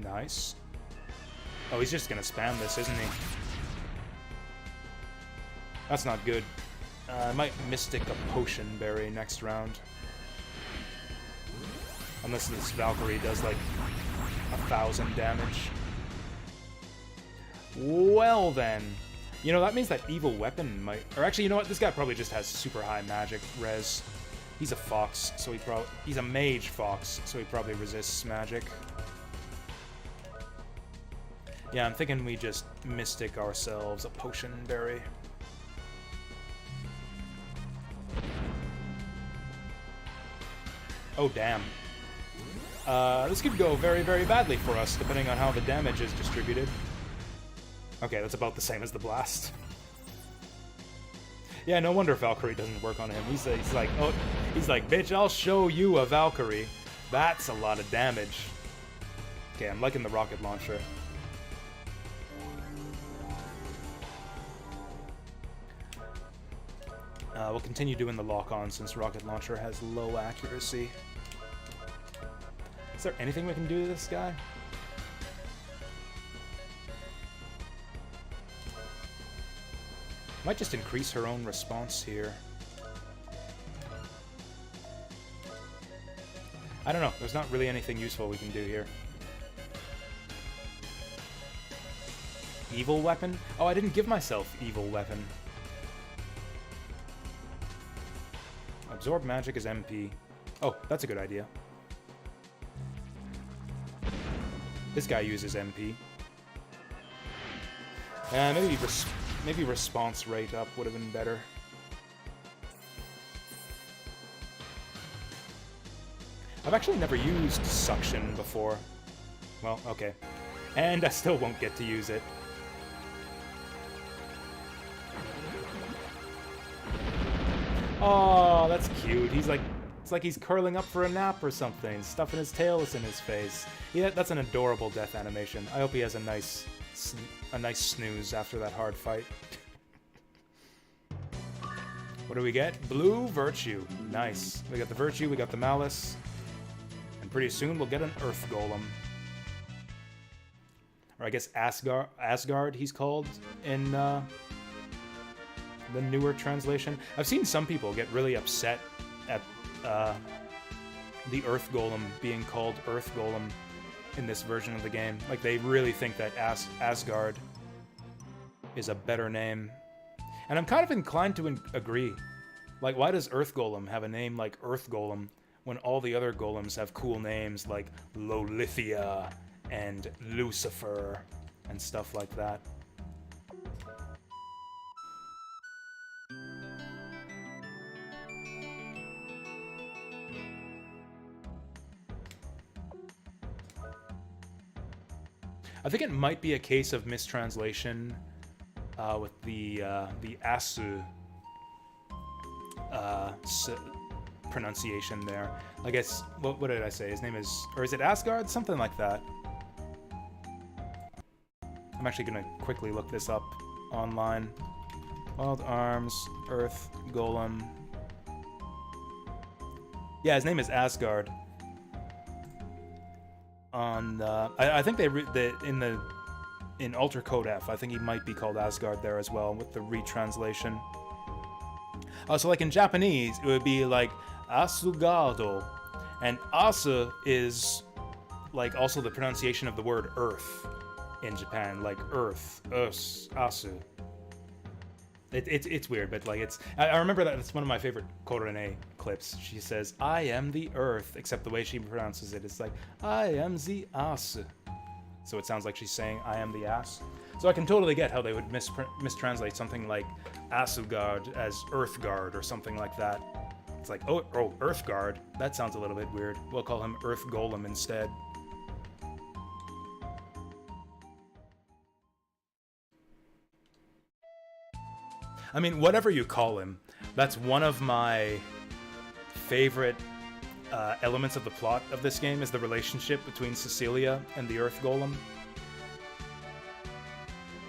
Nice. Oh, he's just gonna spam this, isn't he? That's not good. I might Mystic a Potion Berry next round. Unless this Valkyrie does like 1,000 damage. Well then. You know, that means that Evil Weapon might... Or actually, you know what? This guy probably just has super high magic res. He's a fox, so he probably... He's a mage fox, so he probably resists magic. Yeah, I'm thinking we just Mystic ourselves a Potion Berry. Oh, damn. This could go very, very badly for us, depending on how the damage is distributed. Okay, that's about the same as the blast. Yeah, no wonder Valkyrie doesn't work on him. He's like, oh, he's like, bitch, I'll show you a Valkyrie. That's a lot of damage. Okay, I'm liking the rocket launcher. We'll continue doing the lock-on since rocket launcher has low accuracy. Is there anything we can do to this guy? Might just increase her own response here. I don't know. There's not really anything useful we can do here. Evil Weapon? Oh, I didn't give myself Evil Weapon. Absorb Magic is MP. Oh, that's a good idea. This guy uses MP. Maybe response rate up would have been better. I've actually never used Suction before. Well, okay. And I still won't get to use it. Oh, that's cute. He's like... It's like he's curling up for a nap or something. Stuffing his tail is in his face. Yeah, that's an adorable death animation. I hope he has a nice snooze after that hard fight. What do we get? Blue Virtue. Nice. We got the Virtue, we got the Malice. And pretty soon we'll get an Earth Golem. Or I guess Asgard he's called in the newer translation. I've seen some people get really upset at the Earth Golem being called Earth Golem in this version of the game. Like, they really think that Asgard is a better name. And I'm kind of inclined to agree. Like, why does Earth Golem have a name like Earth Golem when all the other golems have cool names like Lolithia and Lucifer and stuff like that? I think it might be a case of mistranslation with the Asu pronunciation there. I guess, what did I say? His name is, or is it Asgard? Something like that. I'm actually gonna quickly look this up online. Wild Arms, Earth Golem. Yeah, his name is Asgard. On I think in Ultra Code F, I think he might be called Asgard there as well with the retranslation. So like in Japanese, it would be like Asugardo, and Asu is like also the pronunciation of the word Earth in Japan, like Earth, Asu. It's weird, but like I remember that it's one of my favorite Korone clips. She says, "I am the Earth," except the way she pronounces it, it's like, "I am the ass." So it sounds like she's saying, "I am the ass." So I can totally get how they would mistranslate something like Asugard as Earthguard or something like that. It's like, oh, Earthguard? That sounds a little bit weird. We'll call him Earth Golem instead. I mean, whatever you call him, that's one of my favorite elements of the plot of this game, is the relationship between Cecilia and the Earth Golem.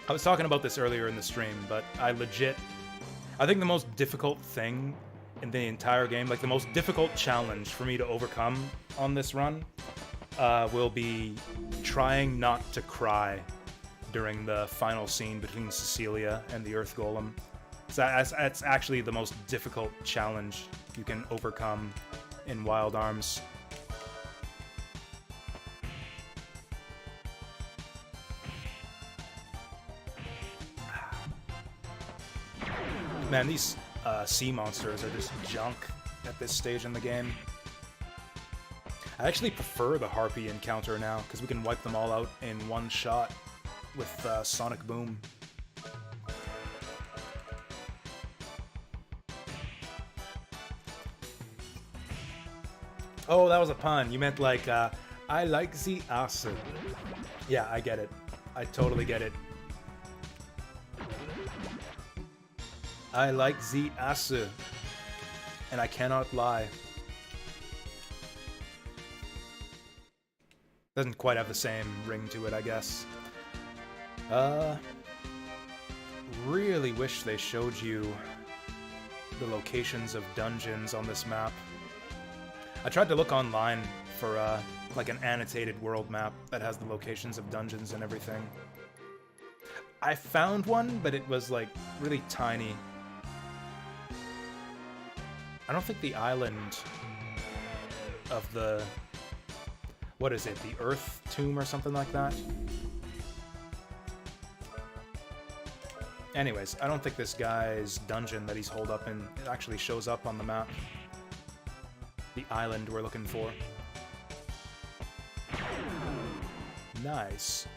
I was talking about this earlier in the stream, but I think the most difficult thing in the entire game, like the most difficult challenge for me to overcome on this run, will be trying not to cry during the final scene between Cecilia and the Earth Golem. So that's actually the most difficult challenge you can overcome in Wild Arms. Man, these sea monsters are just junk at this stage in the game. I actually prefer the Harpy encounter now, because we can wipe them all out in one shot with Sonic Boom. Oh, that was a pun. You meant like, I like the acid. Yeah, I get it. I totally get it. I like the acid. And I cannot lie. Doesn't quite have the same ring to it, I guess. Really wish they showed you the locations of dungeons on this map. I tried to look online for like an annotated world map that has the locations of dungeons and everything. I found one, but it was like really tiny. I don't think the island of the... what is it? The Earth Tomb or something like that? Anyways, I don't think this guy's dungeon that he's holed up in actually shows up on the map. The island we're looking for. Nice.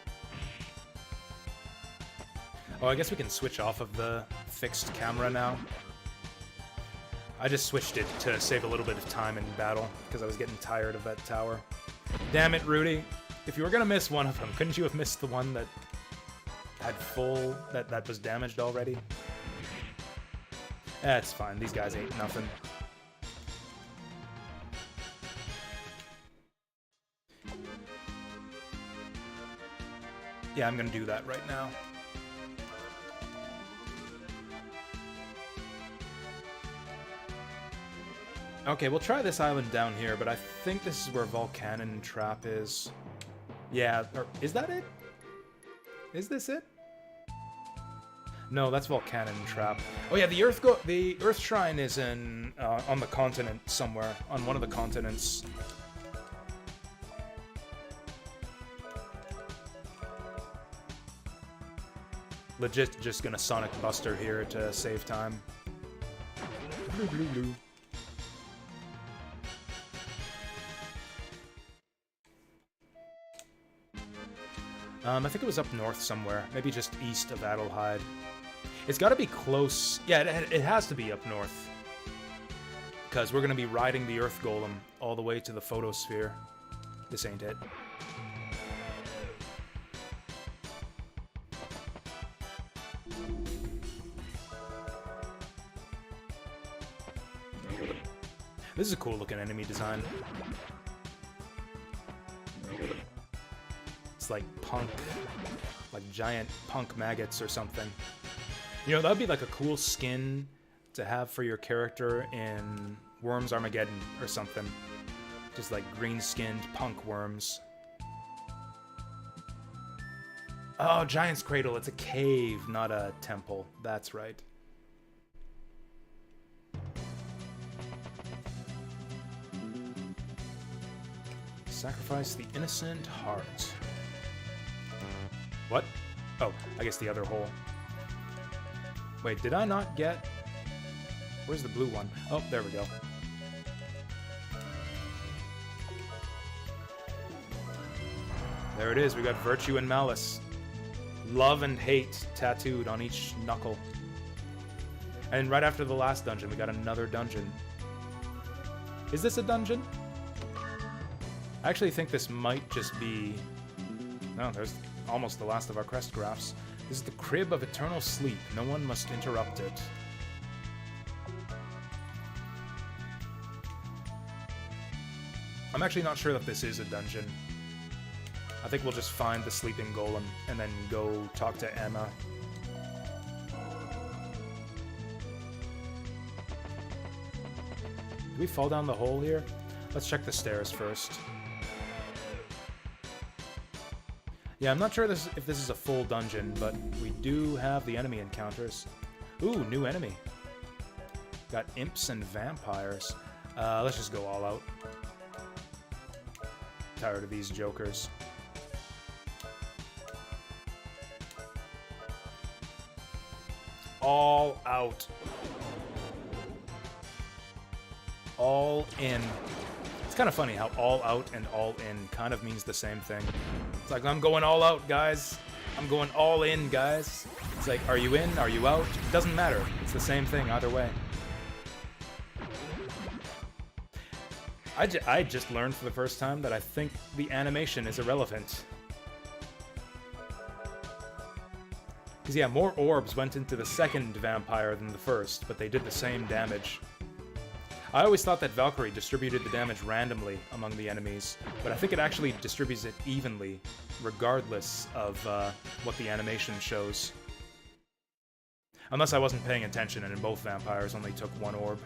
Oh, I guess we can switch off of the fixed camera now. I just switched it to save a little bit of time in battle, because I was getting tired of that tower. Damn it, Rudy. If you were gonna miss one of them, couldn't you have missed the one that had full... that was damaged already? It's fine. These guys ain't nothing. Yeah, I'm gonna do that right now. Okay, we'll try this island down here, but I think this is where Volcanon Trap is. Yeah, or is that it? Is this it? No, that's Volcanon Trap. Oh yeah, the Earth Shrine is in on the continent somewhere, on one of the continents. Legit just gonna Sonic Buster here to save time. I think it was up north somewhere, maybe just east of Adelheid. It's gotta be close. Yeah, it has to be up north. Because we're gonna be riding the Earth Golem all the way to the Photosphere. This ain't it. This is a cool looking enemy design. It's like punk, like giant punk maggots or something. You know, that'd be like a cool skin to have for your character in Worms Armageddon or something. Just like green-skinned punk worms. Oh, Giant's Cradle. It's a cave, not a temple. That's right. Sacrifice the innocent heart. What? Oh, I guess the other hole. Wait, did I not get... Where's the blue one? Oh, there we go. There it is. We got Virtue and Malice. Love and hate tattooed on each knuckle. And right after the last dungeon, we got another dungeon. Is this a dungeon? I actually think this might just be... No, there's almost the last of our crest graphs. This is the Crib of Eternal Sleep. No one must interrupt it. I'm actually not sure that this is a dungeon. I think we'll just find the sleeping golem and then go talk to Emma. Did we fall down the hole here? Let's check the stairs first. Yeah, I'm not sure if this is a full dungeon, but we do have the enemy encounters. Ooh, new enemy. Got imps and vampires. Let's just go all out. Tired of these jokers. All out. All in. It's kind of funny how all out and all in kind of means the same thing. It's like, I'm going all out, guys. I'm going all in, guys. It's like, are you in? Are you out? It doesn't matter. It's the same thing either way. I just learned for the first time that I think the animation is irrelevant. Because, yeah, more orbs went into the second vampire than the first, but they did the same damage. I always thought that Valkyrie distributed the damage randomly among the enemies, but I think it actually distributes it evenly, regardless of what the animation shows. Unless I wasn't paying attention and both vampires only took one orb.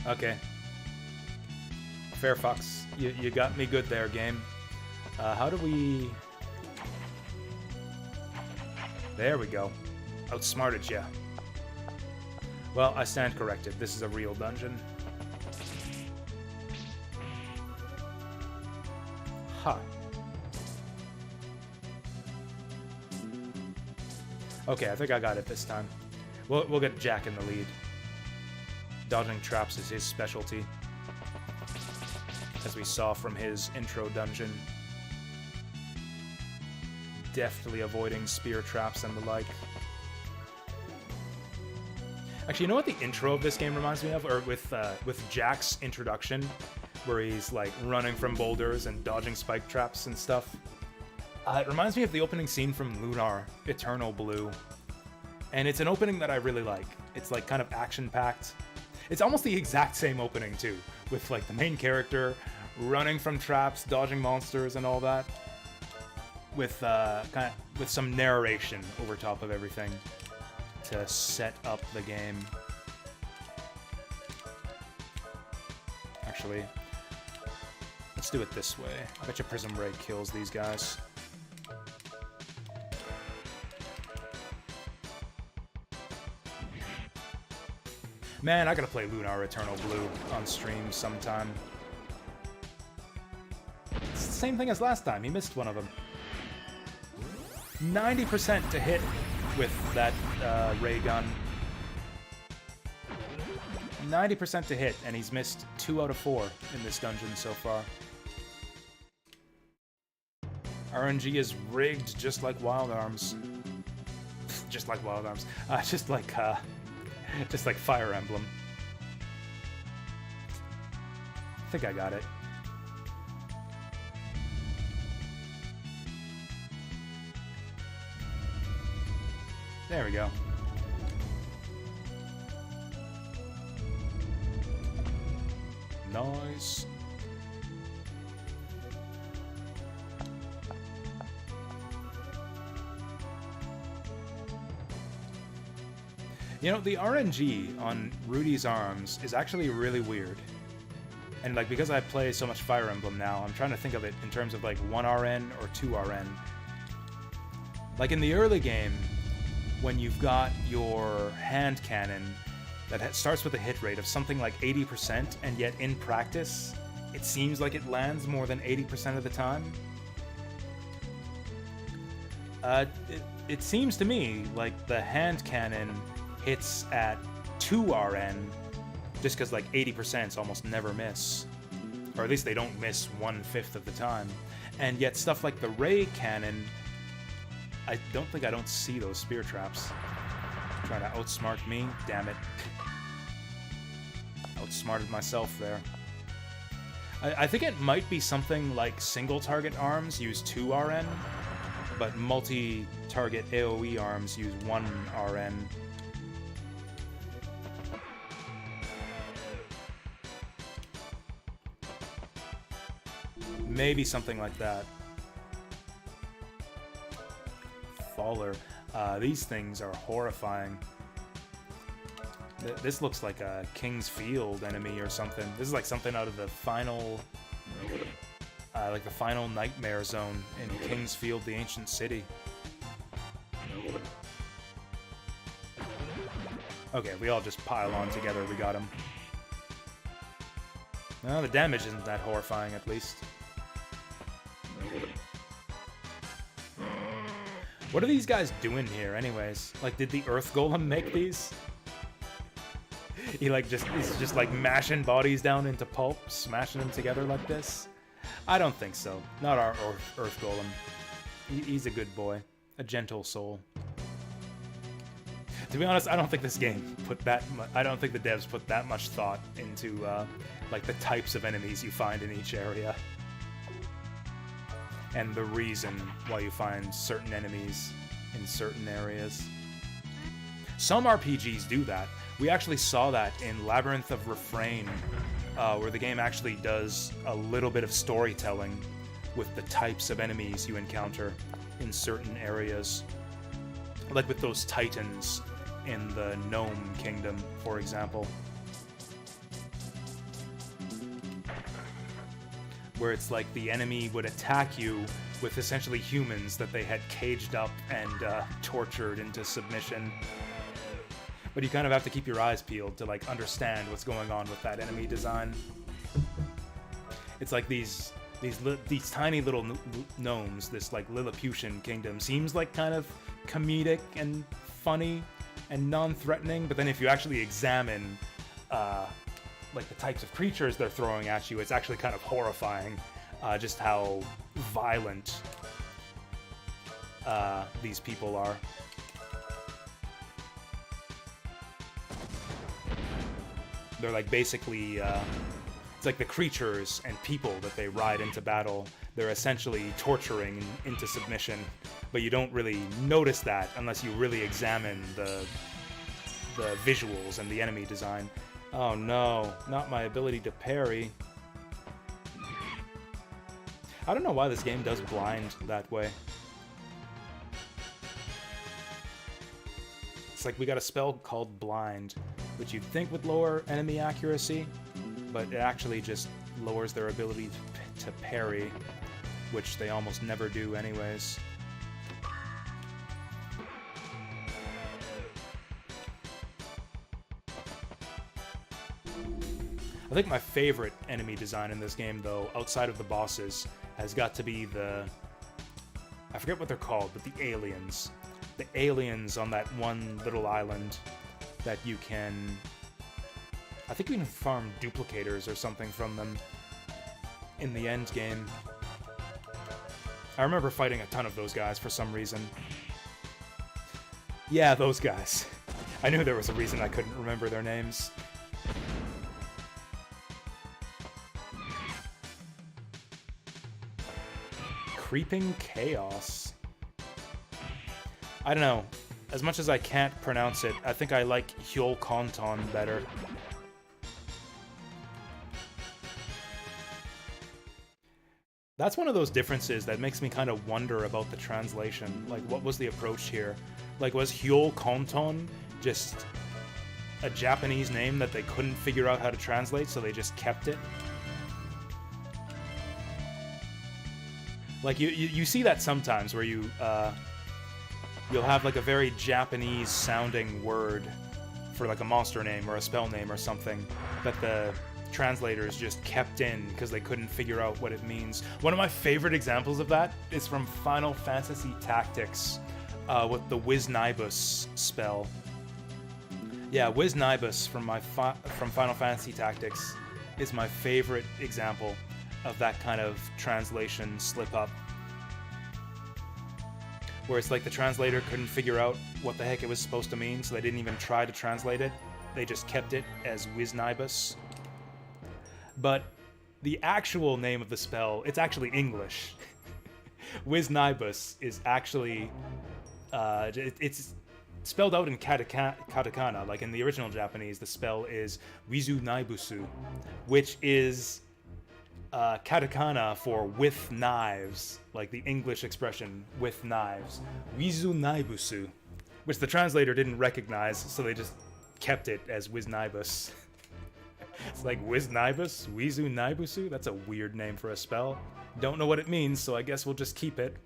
Okay. Fair Fox, you got me good there, game. How do we... There we go. Outsmarted ya. Well, I stand corrected. This is a real dungeon. Huh. Okay, I think I got it this time. We'll get Jack in the lead. Dodging traps is his specialty, as we saw from his intro dungeon. Deftly avoiding spear traps and the like. Actually, you know what the intro of this game reminds me of? Or with Jack's introduction, where he's like running from boulders and dodging spike traps and stuff. It reminds me of the opening scene from Lunar, Eternal Blue. And it's an opening that I really like. It's like kind of action-packed. It's almost the exact same opening too, with like the main character running from traps, dodging monsters and all that, with with some narration over top of everything to set up the game. Actually, let's do it this way. I bet you Prism Ray kills these guys. Man, I gotta play Lunar Eternal Blue on stream sometime. It's the same thing as last time. He missed one of them. 90% to hit with that ray gun. 90% to hit, and he's missed 2 out of 4 in this dungeon so far. RNG is rigged just like Wild Arms. Just like Wild Arms. Just like Fire Emblem. I think I got it. There we go. Nice. You know, the RNG on Rudy's arms is actually really weird. And like, because I play so much Fire Emblem now, I'm trying to think of it in terms of like 1 RN or 2 RN. Like in the early game, when you've got your hand cannon that starts with a hit rate of something like 80%, and yet in practice, it seems like it lands more than 80% of the time. It seems to me like the hand cannon hits at 2 RN just because like 80% almost never miss. Or at least they don't miss 1/5 of the time. And yet stuff like the ray cannon, I don't see those spear traps. Trying to outsmart me, damn it. Outsmarted myself there. I think it might be something like single target arms use 2 RN, but multi-target AoE arms use 1 RN. Maybe something like that. Faller. These things are horrifying. This looks like a King's Field enemy or something. This is like something out of the final... like the final nightmare zone in King's Field, the ancient city. Okay, we all just pile on together. We got him. Well, the damage isn't that horrifying, at least. What are these guys doing here, anyways? Like, did the Earth Golem make these? He's just like mashing bodies down into pulp, smashing them together like this? I don't think so. Not our Earth Golem. He's a good boy. A gentle soul. To be honest, I don't think this game I don't think the devs put that much thought into, like, the types of enemies you find in each area. And the reason why you find certain enemies in certain areas. Some RPGs do that. We actually saw that in Labyrinth of Refrain, where the game actually does a little bit of storytelling with the types of enemies you encounter in certain areas. Like with those titans in the Gnome Kingdom, for example. Where it's like the enemy would attack you with essentially humans that they had caged up and tortured into submission. But you kind of have to keep your eyes peeled to like understand what's going on with that enemy design. It's like these tiny little gnomes, this like Lilliputian kingdom seems like kind of comedic and funny and non-threatening, but then if you actually examine like the types of creatures they're throwing at you, it's actually kind of horrifying, just how violent these people are. They're like basically, it's like the creatures and people that they ride into battle, they're essentially torturing into submission, but you don't really notice that unless you really examine the visuals and the enemy design. Oh no, not my ability to parry. I don't know why this game does blind that way. It's like we got a spell called Blind, which you'd think would lower enemy accuracy, but it actually just lowers their ability to parry, which they almost never do anyways. I think my favorite enemy design in this game, though, outside of the bosses, has got to be I forget what they're called, but the aliens. The aliens on that one little island that you can... I think you can farm duplicators or something from them in the end game. I remember fighting a ton of those guys for some reason. Yeah, those guys. I knew there was a reason I couldn't remember their names. Creeping Chaos. I don't know. As much as I can't pronounce it, I think I like Hyolkonton better. That's one of those differences that makes me kind of wonder about the translation. Like, what was the approach here? Like, was Hyolkonton just a Japanese name that they couldn't figure out how to translate, so they just kept it? Like, you see that sometimes, where you'll have, like, a very Japanese-sounding word for, like, a monster name or a spell name or something that the translators just kept in because they couldn't figure out what it means. One of my favorite examples of that is from Final Fantasy Tactics with the Wiznibus spell. Yeah, Wiznibus from Final Fantasy Tactics is my favorite example of that kind of translation slip-up. Where it's like the translator couldn't figure out what the heck it was supposed to mean, so they didn't even try to translate it. They just kept it as Wiznibus. But the actual name of the spell, it's actually English. Wiznibus is actually... it's spelled out in katakana. Like in the original Japanese, the spell is Wizunaibusu, which is katakana for with knives, like the English expression with knives. Wizunaibusu, which the translator didn't recognize, so they just kept it as Wiznibus. It's like Wiznibus? Wizunaibusu? That's a weird name for a spell. Don't know what it means, so I guess we'll just keep it.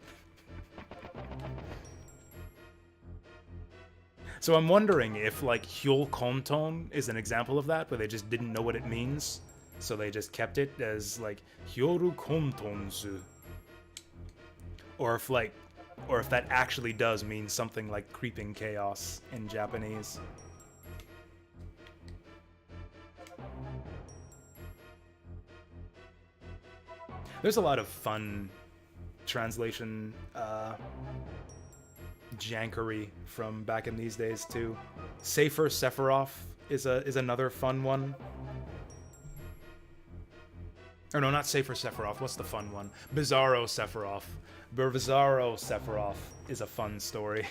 So I'm wondering if, like, Hyolkonton is an example of that, where they just didn't know what it means, so they just kept it as, like, Hyorukontonzu. Or if that actually does mean something like creeping chaos in Japanese. There's a lot of fun translation jankery from back in these days too. Safer Sephiroth is another fun one. Or no, not Safer Sephiroth. What's the fun one? Bizarro Sephiroth. Bizarro Sephiroth is a fun story.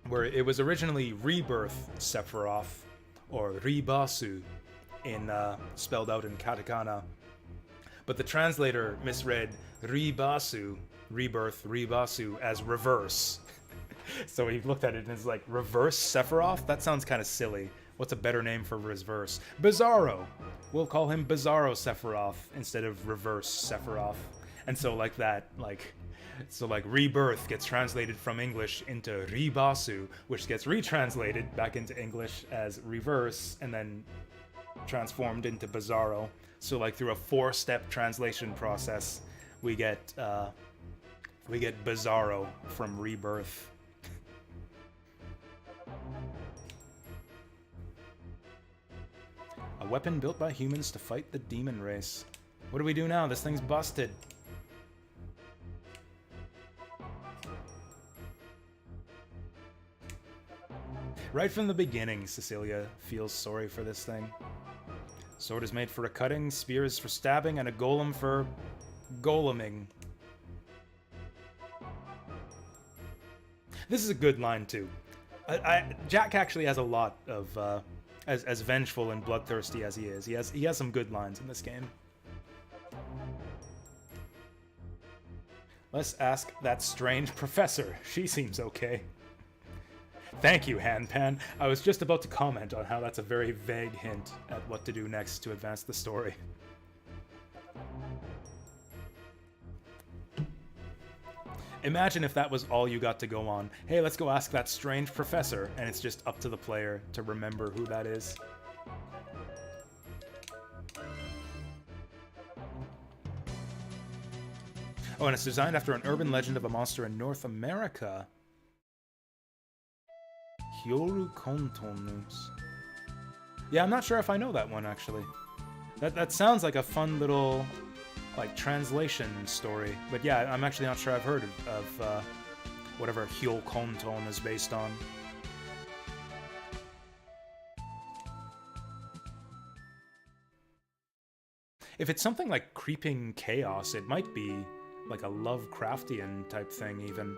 Where it was originally Rebirth Sephiroth, or Ribasu, spelled out in katakana, but the translator misread Ribasu, Rebirth, Ribasu, as reverse. So he looked at it and is like, reverse Sephiroth? That sounds kind of silly. What's a better name for reverse? Bizarro! We'll call him Bizarro Sephiroth instead of reverse Sephiroth. And so like that, so Rebirth gets translated from English into Ribasu, which gets retranslated back into English as reverse, and then transformed into Bizarro. So like through a 4-step translation process, we get Bizarro from Rebirth. A weapon built by humans to fight the demon race. What do we do now? This thing's busted. Right from the beginning, Cecilia feels sorry for this thing. Sword is made for a cutting, spear is for stabbing, and a golem for goleming. This is a good line too. Jack actually has a lot of, as vengeful and bloodthirsty as he is, he has some good lines in this game. Let's ask that strange professor. She seems okay. Thank you, Hanpan. I was just about to comment on how that's a very vague hint at what to do next to advance the story. Imagine if that was all you got to go on. Hey, let's go ask that strange professor, and it's just up to the player to remember who that is. Oh, and it's designed after an urban legend of a monster in North America. Hyorukontonus. Yeah, I'm not sure if I know that one, actually. That sounds like a fun little, like, translation story. But yeah, I'm actually not sure I've heard of whatever Hyokonton is based on. If it's something like creeping chaos, it might be like a Lovecraftian type thing, even.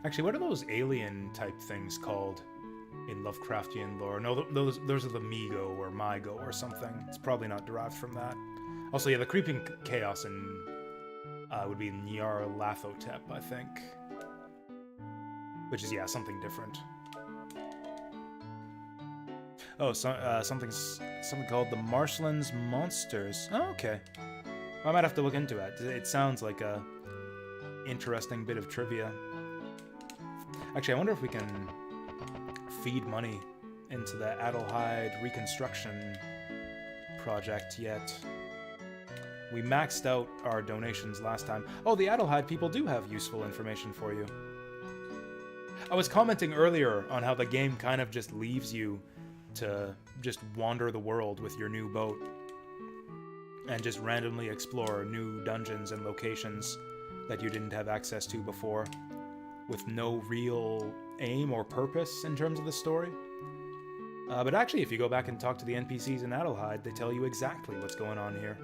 Actually, what are those alien type things called in Lovecraftian lore? No, those are the Migo or Mygo or something. It's probably not derived from that. Also, yeah, the creeping chaos in would be Nyarlathotep, I think. Which is, yeah, something different. Oh, something called the Marshlands Monsters. Oh, okay. I might have to look into it. It sounds like a interesting bit of trivia. Actually, I wonder if we can feed money into the Adelheid reconstruction project yet. We maxed out our donations last time. Oh, the Adelheid people do have useful information for you. I was commenting earlier on how the game kind of just leaves you to just wander the world with your new boat and just randomly explore new dungeons and locations that you didn't have access to before, with no real aim or purpose in terms of the story. But actually, if you go back and talk to the NPCs in Adelheid, they tell you exactly what's going on here.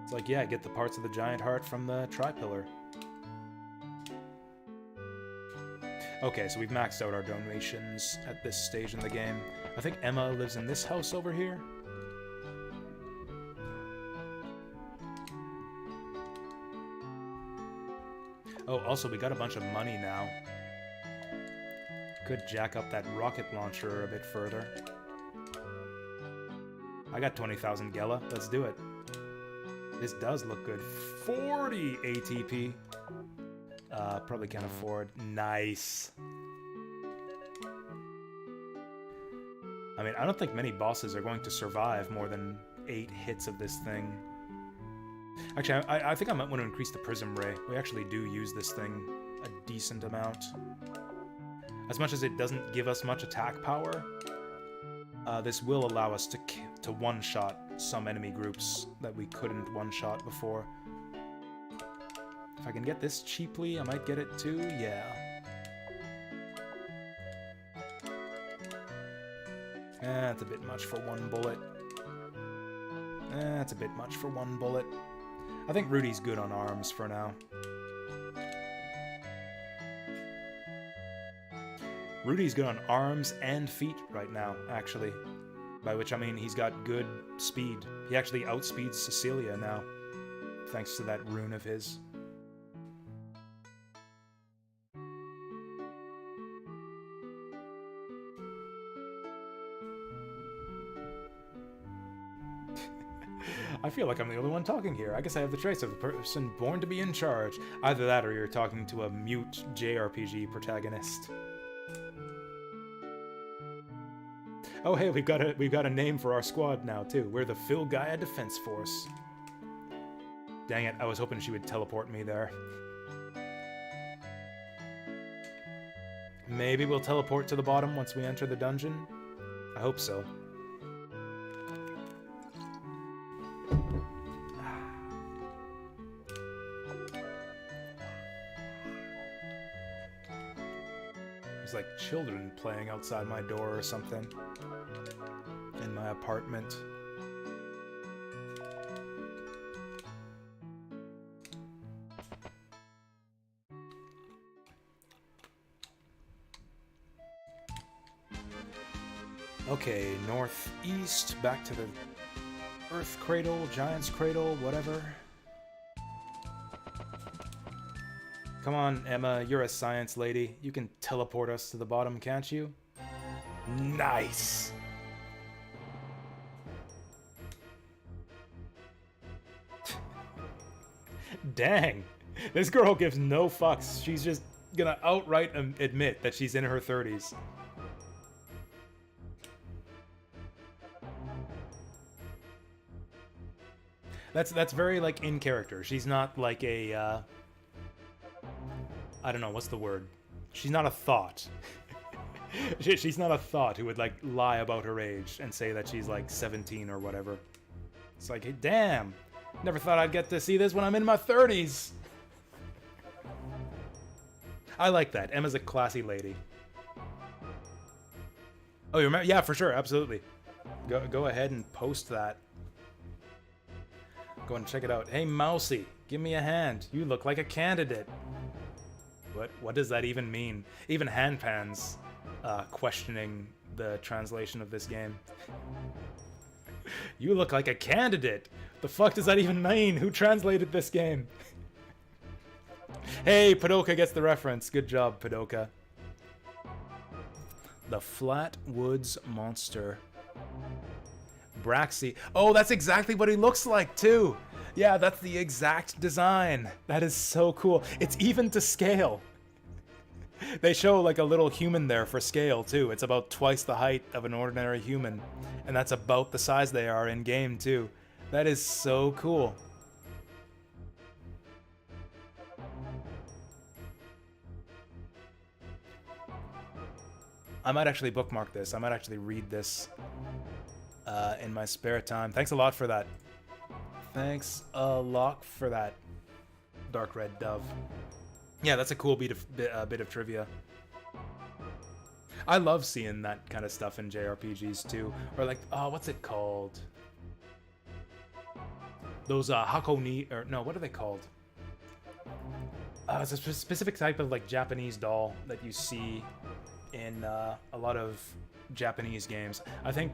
It's like, yeah, get the parts of the giant heart from the Tri-Pillar. Okay, so we've maxed out our donations at this stage in the game. I think Emma lives in this house over here. Oh, also, we got a bunch of money now. Could jack up that rocket launcher a bit further. I got 20,000 Gela. Let's do it. This does look good. 40 ATP. Probably can't afford. Nice. I mean, I don't think many bosses are going to survive more than 8 hits of this thing. Actually, I think I might want to increase the Prism Ray. We actually do use this thing a decent amount. As much as it doesn't give us much attack power, this will allow us to one-shot some enemy groups that we couldn't one-shot before. If I can get this cheaply, I might get it too, yeah. That's a bit much for one bullet. That's a bit much for one bullet. I think Rudy's good on arms for now. Rudy's good on arms and feet right now, actually. By which I mean he's got good speed. He actually outspeeds Cecilia now, thanks to that rune of his. I feel like I'm the only one talking here. I guess I have the traits of the person born to be in charge. Either that or you're talking to a mute JRPG protagonist. Oh hey, we've got a name for our squad now too. We're the Phil Gaia Defense Force. Dang it, I was hoping she would teleport me there. Maybe we'll teleport to the bottom once we enter the dungeon? I hope so. There's like children playing outside my door or something. In my apartment. Okay, northeast, back to the Earth Cradle, Giant's Cradle, whatever. Come on, Emma, you're a science lady. You can teleport us to the bottom, can't you? Nice! Dang! This girl gives no fucks. She's just gonna outright admit that she's in her 30s. That's very, like, in character. She's not like a, I don't know, what's the word? She's not a thought. She's not a thought who would like lie about her age and say that she's like 17 or whatever. It's like, hey, damn, never thought I'd get to see this when I'm in my 30s. I like that. Emma's a classy lady. Oh, you remember? Yeah, for sure, absolutely. Go ahead and post that. Go and check it out. Hey, Mousy, give me a hand. You look like a candidate. What does that even mean? Even Handpan's questioning the translation of this game. You look like a candidate. The fuck does that even mean? Who translated this game? Hey, Padoka gets the reference. Good job, Padoka. The Flatwoods Monster. Braxy. Oh, that's exactly what he looks like, too. Yeah, that's the exact design. That is so cool. It's even to scale. They show like a little human there for scale, too. It's about twice the height of an ordinary human. And that's about the size they are in game, too. That is so cool. I might actually bookmark this. I might actually read this in my spare time. Thanks a lot for that. Thanks a lot for that, Dark Red Dove. Yeah, that's a cool bit of trivia. I love seeing that kind of stuff in JRPGs too. Or like, oh, what's it called? Those Hakoni, or no, what are they called? It's a specific type of like Japanese doll that you see in a lot of Japanese games. I think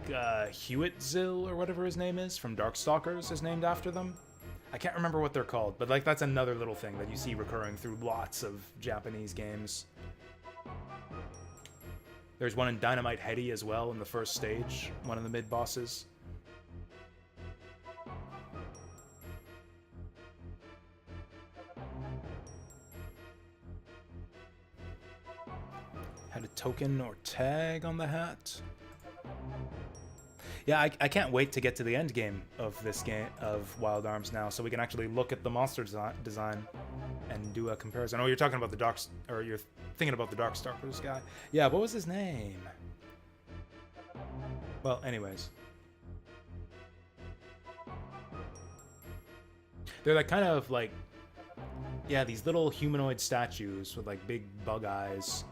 Hewitt-Zill or whatever his name is from Darkstalkers is named after them. I can't remember what they're called, but like that's another little thing that you see recurring through lots of Japanese games. There's one in Dynamite Heady as well in the first stage, one of the mid-bosses. Had a token or tag on the hat. Yeah, I can't wait to get to the end game of this game, of Wild Arms now, so we can actually look at the monster design and do a comparison. Oh, you're talking about the or you're thinking about the Darkstalkers guy. Yeah, what was his name? Well, anyways. They're like kind of like, yeah, these little humanoid statues with like big bug eyes.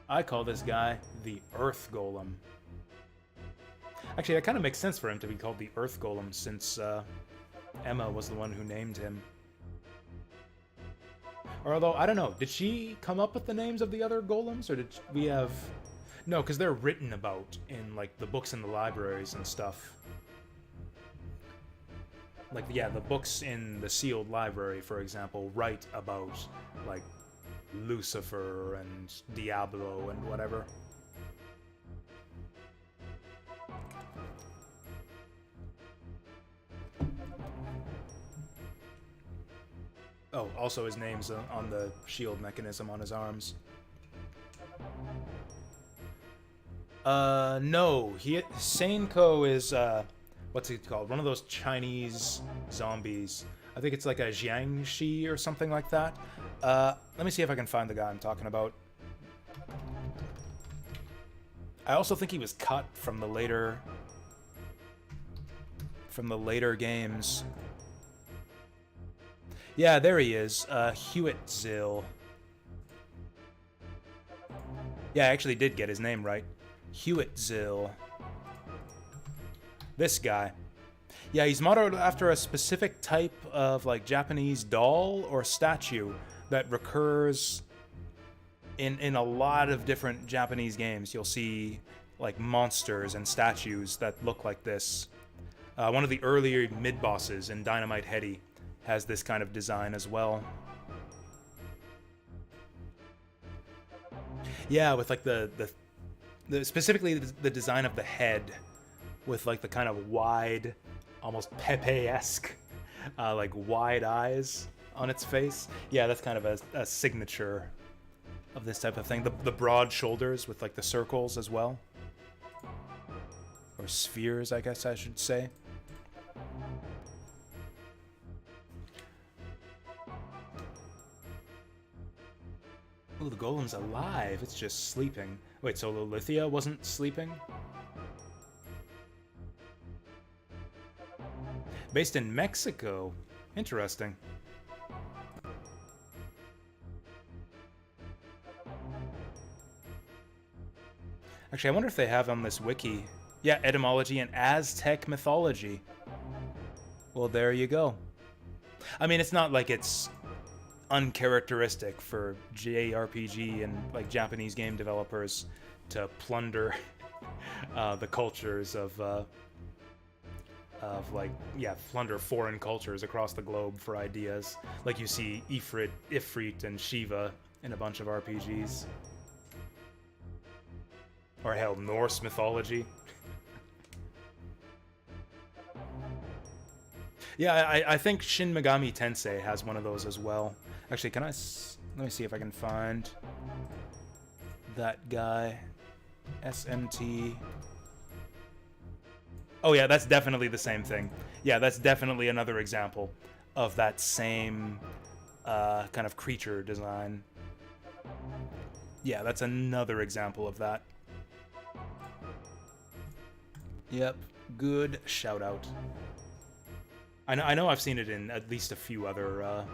I call this guy the Earth Golem. Actually, that kind of makes sense for him to be called the Earth Golem, since Emma was the one who named him. Or although, I don't know, did she come up with the names of the other golems, or did we have... No, because they're written about in, like, the books in the libraries and stuff. Like, yeah, the books in the sealed library, for example, write about, like, Lucifer and Diablo and whatever. Oh, also his name's on the shield mechanism on his arms. No, Seinko is, what's it called? One of those Chinese zombies. I think it's like a Jiangshi or something like that. Let me see if I can find the guy I'm talking about. I also think he was cut from the later games. Yeah, there he is. Hewitt-Zill. Yeah, I actually did get his name right. Hewitt-Zill. This guy. Yeah, he's modeled after a specific type of like Japanese doll or statue that recurs in a lot of different Japanese games. You'll see like monsters and statues that look like this. One of the earlier mid-bosses in Dynamite Heady has this kind of design as well. Yeah, with like the specifically the design of the head with like the kind of wide, almost Pepe-esque, like wide eyes on its face. Yeah, that's kind of a signature of this type of thing. The broad shoulders with like the circles as well. Or spheres, I guess I should say. Oh, the golem's alive. It's just sleeping. Wait, so Lilithia wasn't sleeping? Based in Mexico. Interesting. Actually, I wonder if they have on this wiki. Yeah, etymology and Aztec mythology. Well, there you go. I mean, it's not like it's uncharacteristic for JRPG and like Japanese game developers to plunder the cultures of like, yeah, plunder foreign cultures across the globe for ideas. Like you see Ifrit and Shiva in a bunch of RPGs. Or hell, Norse mythology. Yeah, I think Shin Megami Tensei has one of those as well. Actually, let me see if I can find that guy. SMT. Oh yeah, that's definitely the same thing. Yeah, that's definitely another example of that same kind of creature design. Yeah, that's another example of that. Yep, good shout out. I know I've seen it in at least a few other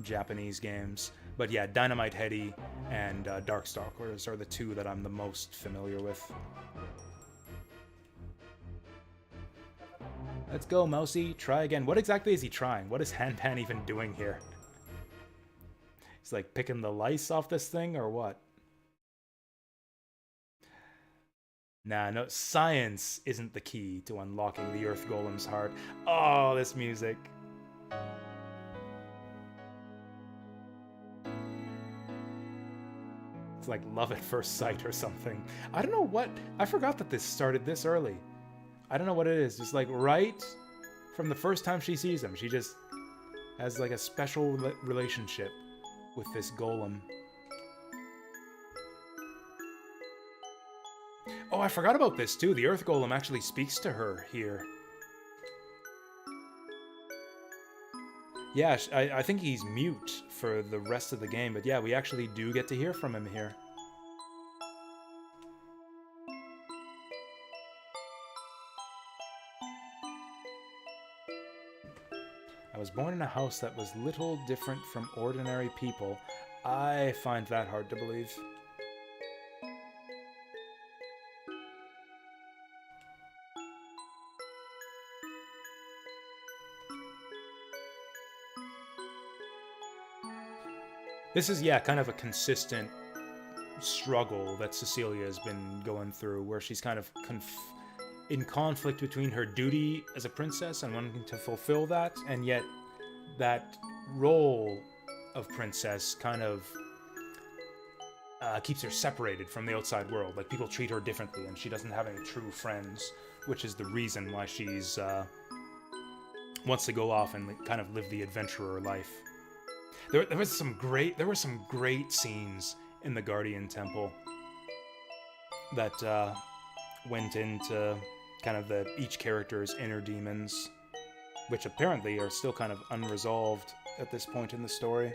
Japanese games, but yeah, Dynamite Heady and Darkstalkers are the two that I'm the most familiar with. Let's go, Mousy. Try again. What exactly is he trying? What is Hanpan even doing here? He's like picking the lice off this thing, or what? Nah, no, science isn't the key to unlocking the Earth Golem's heart. Oh, this music. It's like love at first sight or something. I don't know what... I forgot that this started this early. I don't know what it is. Just like right from the first time she sees him, she just has like a special relationship with this golem. Oh, I forgot about this too. The Earth Golem actually speaks to her here. Yeah, I think he's mute for the rest of the game, but yeah, we actually do get to hear from him here. I was born in a house that was little different from ordinary people. I find that hard to believe. This is, yeah, kind of a consistent struggle that Cecilia has been going through, where she's kind of in conflict between her duty as a princess and wanting to fulfill that, and yet that role of princess kind of keeps her separated from the outside world. Like, people treat her differently, and she doesn't have any true friends, which is the reason why she's wants to go off and kind of live the adventurer life. There were some great scenes in the Guardian Temple that went into kind of each character's inner demons, which apparently are still kind of unresolved at this point in the story.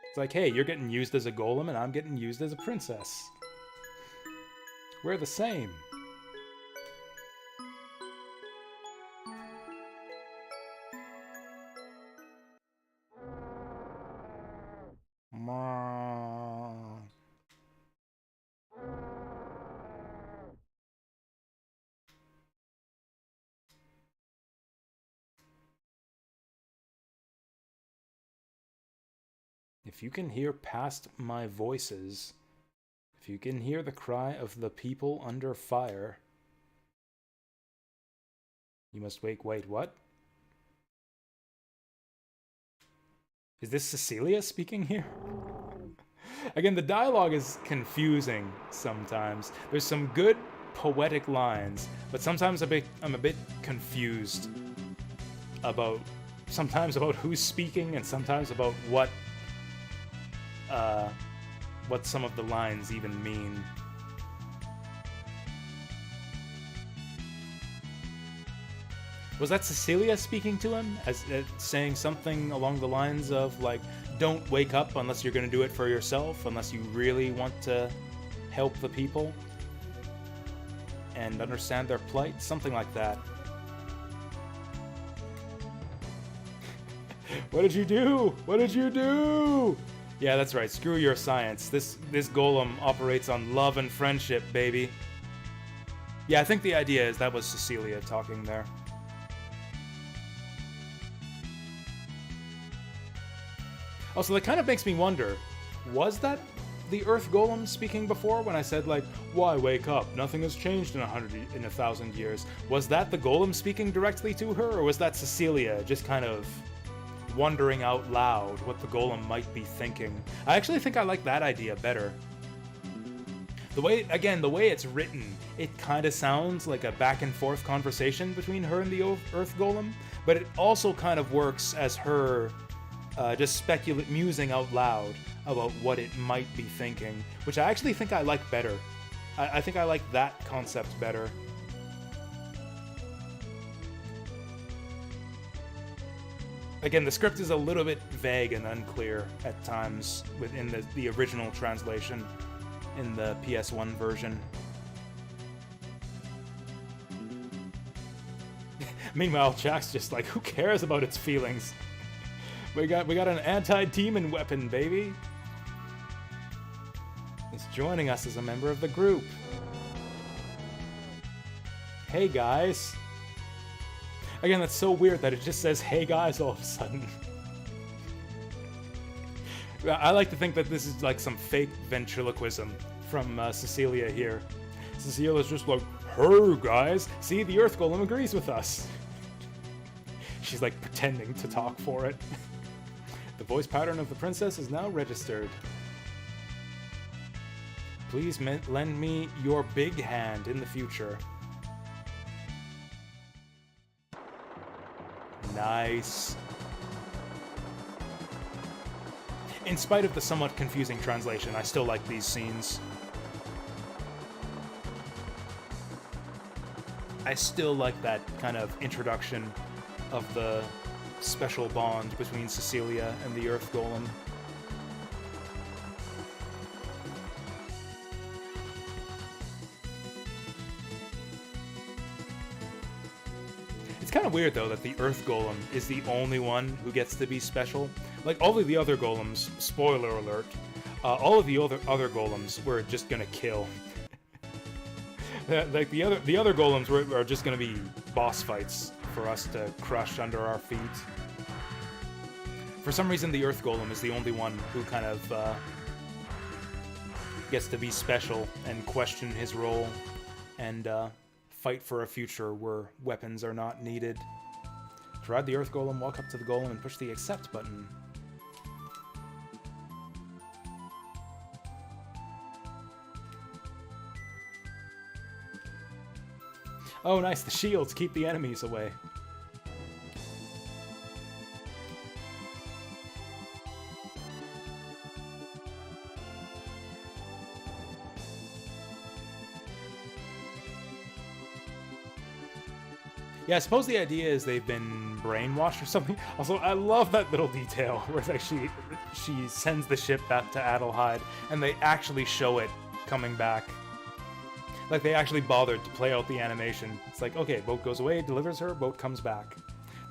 It's like, hey, you're getting used as a golem and I'm getting used as a princess. We're the same. If you can hear past my voices, if you can hear the cry of the people under fire, you must wait, what? Is this Cecilia speaking here? Again, the dialogue is confusing sometimes. There's some good poetic lines, but sometimes I'm a bit confused about who's speaking and sometimes about what some of the lines even mean. Was that Cecilia speaking to him, as saying something along the lines of like, don't wake up unless you're going to do it for yourself, unless you really want to help the people and understand their plight, something like that. What did you do? What did you do? Yeah, that's right. Screw your science. This golem operates on love and friendship, baby. Yeah, I think the idea is that was Cecilia talking there. Also, that kind of makes me wonder, was that the Earth Golem speaking before when I said, like, why wake up? Nothing has changed in 1,000 years. Was that the Golem speaking directly to her, or was that Cecilia just kind of wondering out loud what the Golem might be thinking? I actually think I like that idea better. The way it's written, it kind of sounds like a back and forth conversation between her and the Earth Golem, but it also kind of works as her just musing out loud about what it might be thinking, which I actually think I like better. I think I like that concept better. Again, the script is a little bit vague and unclear at times within the original translation in the PS1 version. Meanwhile, Jack's just like, who cares about its feelings? We got an anti-demon weapon, baby. It's joining us as a member of the group. Hey guys. Again, that's so weird that it just says hey guys all of a sudden. I like to think that this is like some fake ventriloquism from Cecilia here. Cecilia's just like, hey guys, see, the Earth Golem agrees with us. She's like pretending to talk for it. The voice pattern of the princess is now registered. Please lend me your big hand in the future. Nice. In spite of the somewhat confusing translation, I still like these scenes. I still like that kind of introduction of the special bond between Cecilia and the Earth Golem. It's kind of weird, though, that the Earth Golem is the only one who gets to be special. Like, all of the other golems, spoiler alert, all of the other golems were just gonna kill. Like, the other golems are just gonna be boss fights for us to crush under our feet. For some reason, the Earth Golem is the only one who kind of gets to be special and question his role and fight for a future where weapons are not needed. To ride the Earth Golem, walk up to the golem and push the accept button. Oh, nice, the shields keep the enemies away. Yeah, I suppose the idea is they've been brainwashed or something. Also, I love that little detail where it's like she sends the ship back to Adelheid, and they actually show it coming back. Like, they actually bothered to play out the animation. It's like, okay, boat goes away, delivers her, boat comes back.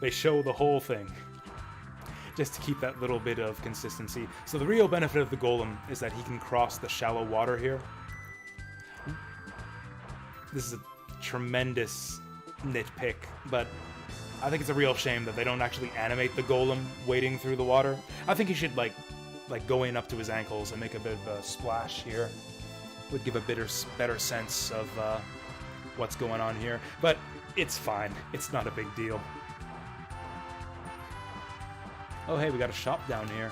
They show the whole thing. Just to keep that little bit of consistency. So the real benefit of the golem is that he can cross the shallow water here. This is a tremendous nitpick, but I think it's a real shame that they don't actually animate the golem wading through the water. I think he should, like go in up to his ankles and make a bit of a splash here. Would give a better sense of what's going on here. But it's fine. It's not a big deal. Oh, hey, we got a shop down here.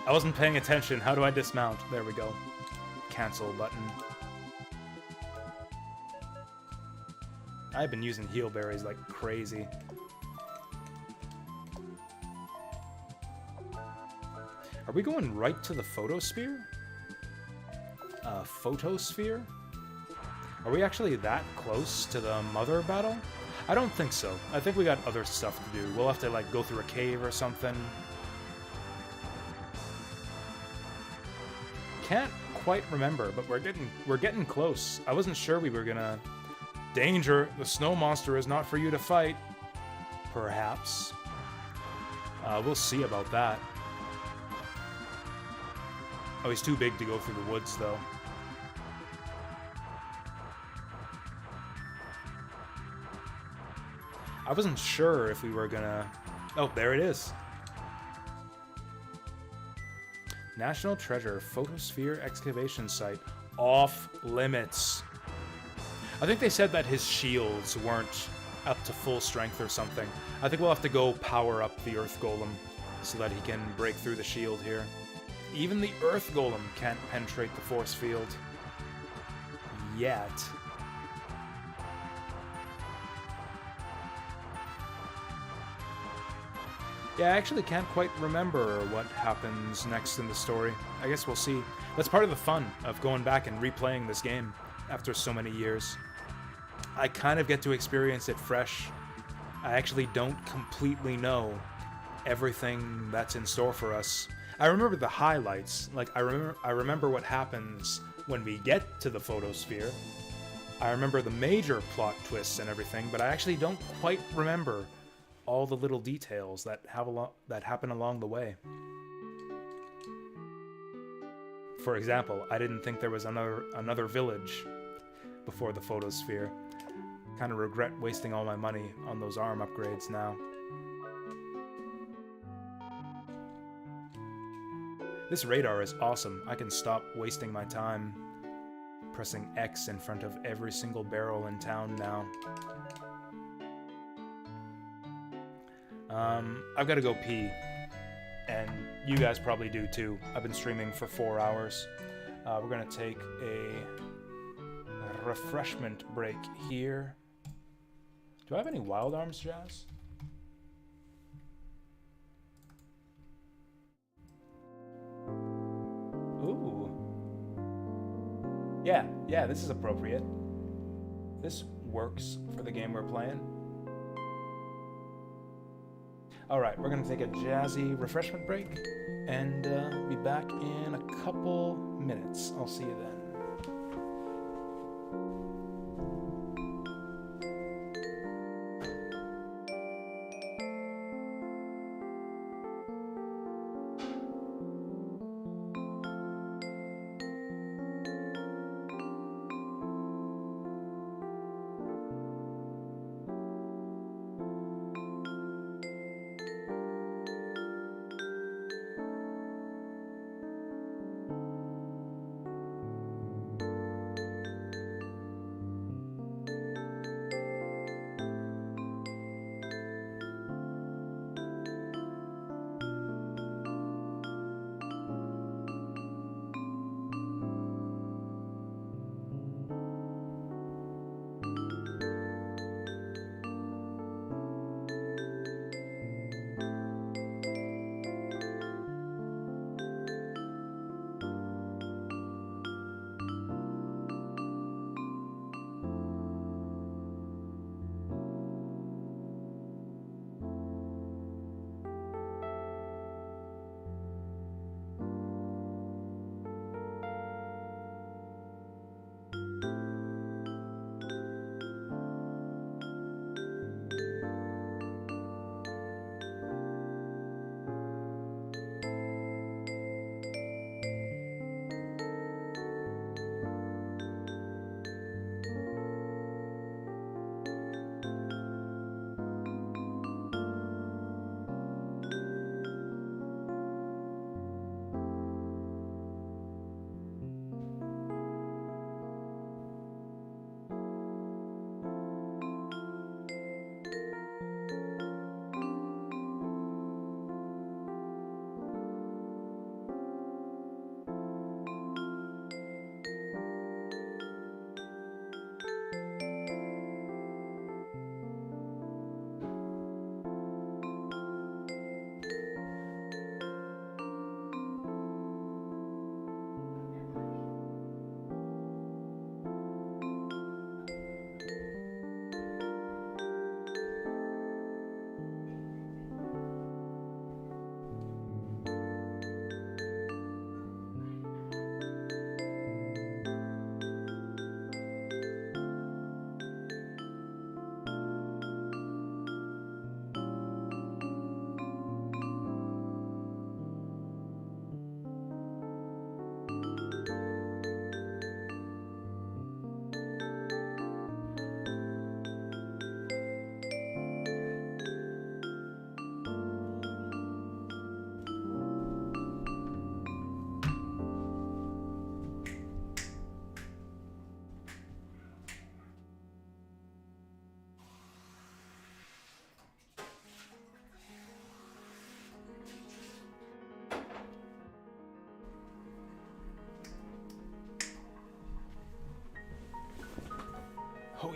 I wasn't paying attention. How do I dismount? There we go. Cancel button. I've been using heal berries like crazy. Are we going right to the photosphere? Photosphere? Are we actually that close to the mother battle? I don't think so. I think we got other stuff to do. We'll have to, like, go through a cave or something. Can't quite remember, but we're getting close. I wasn't sure we were gonna... Danger! The snow monster is not for you to fight. Perhaps. We'll see about that. Oh, he's too big to go through the woods, though. I wasn't sure if we were gonna... Oh, there it is. National Treasure Photosphere Excavation Site. Off limits. I think they said that his shields weren't up to full strength or something. I think we'll have to go power up the Earth Golem so that he can break through the shield here. Even the Earth Golem can't penetrate the force field. Yet. Yeah, I actually can't quite remember what happens next in the story. I guess we'll see. That's part of the fun of going back and replaying this game after so many years. I kind of get to experience it fresh. I actually don't completely know everything that's in store for us. I remember the highlights. Like, I remember what happens when we get to the photosphere. I remember the major plot twists and everything, but I actually don't quite remember all the little details that happen along the way. For example, I didn't think there was another village before the photosphere. Kind of regret wasting all my money on those arm upgrades now. This radar is awesome. I can stop wasting my time pressing X in front of every single barrel in town now. I've got to go pee, and you guys probably do too. I've been streaming for 4 hours. We're gonna take a refreshment break here. Do I have any wild arms, Jazz? Ooh. Yeah, this is appropriate. This works for the game we're playing. Alright, we're going to take a jazzy refreshment break, and be back in a couple minutes. I'll see you then.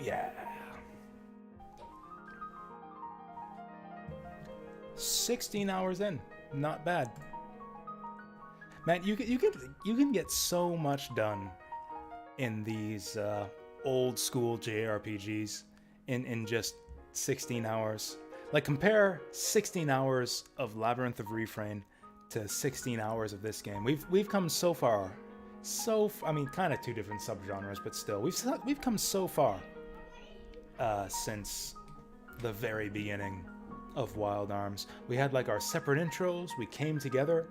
yeah. 16 hours in. Not bad. Man, you can get so much done in these old school JRPGs in just 16 hours. Like, compare 16 hours of Labyrinth of Refrain to 16 hours of this game. We've come so far. I mean, kind of two different subgenres, but still, we've come so far since the very beginning of Wild Arms. We had like our separate intros. We came together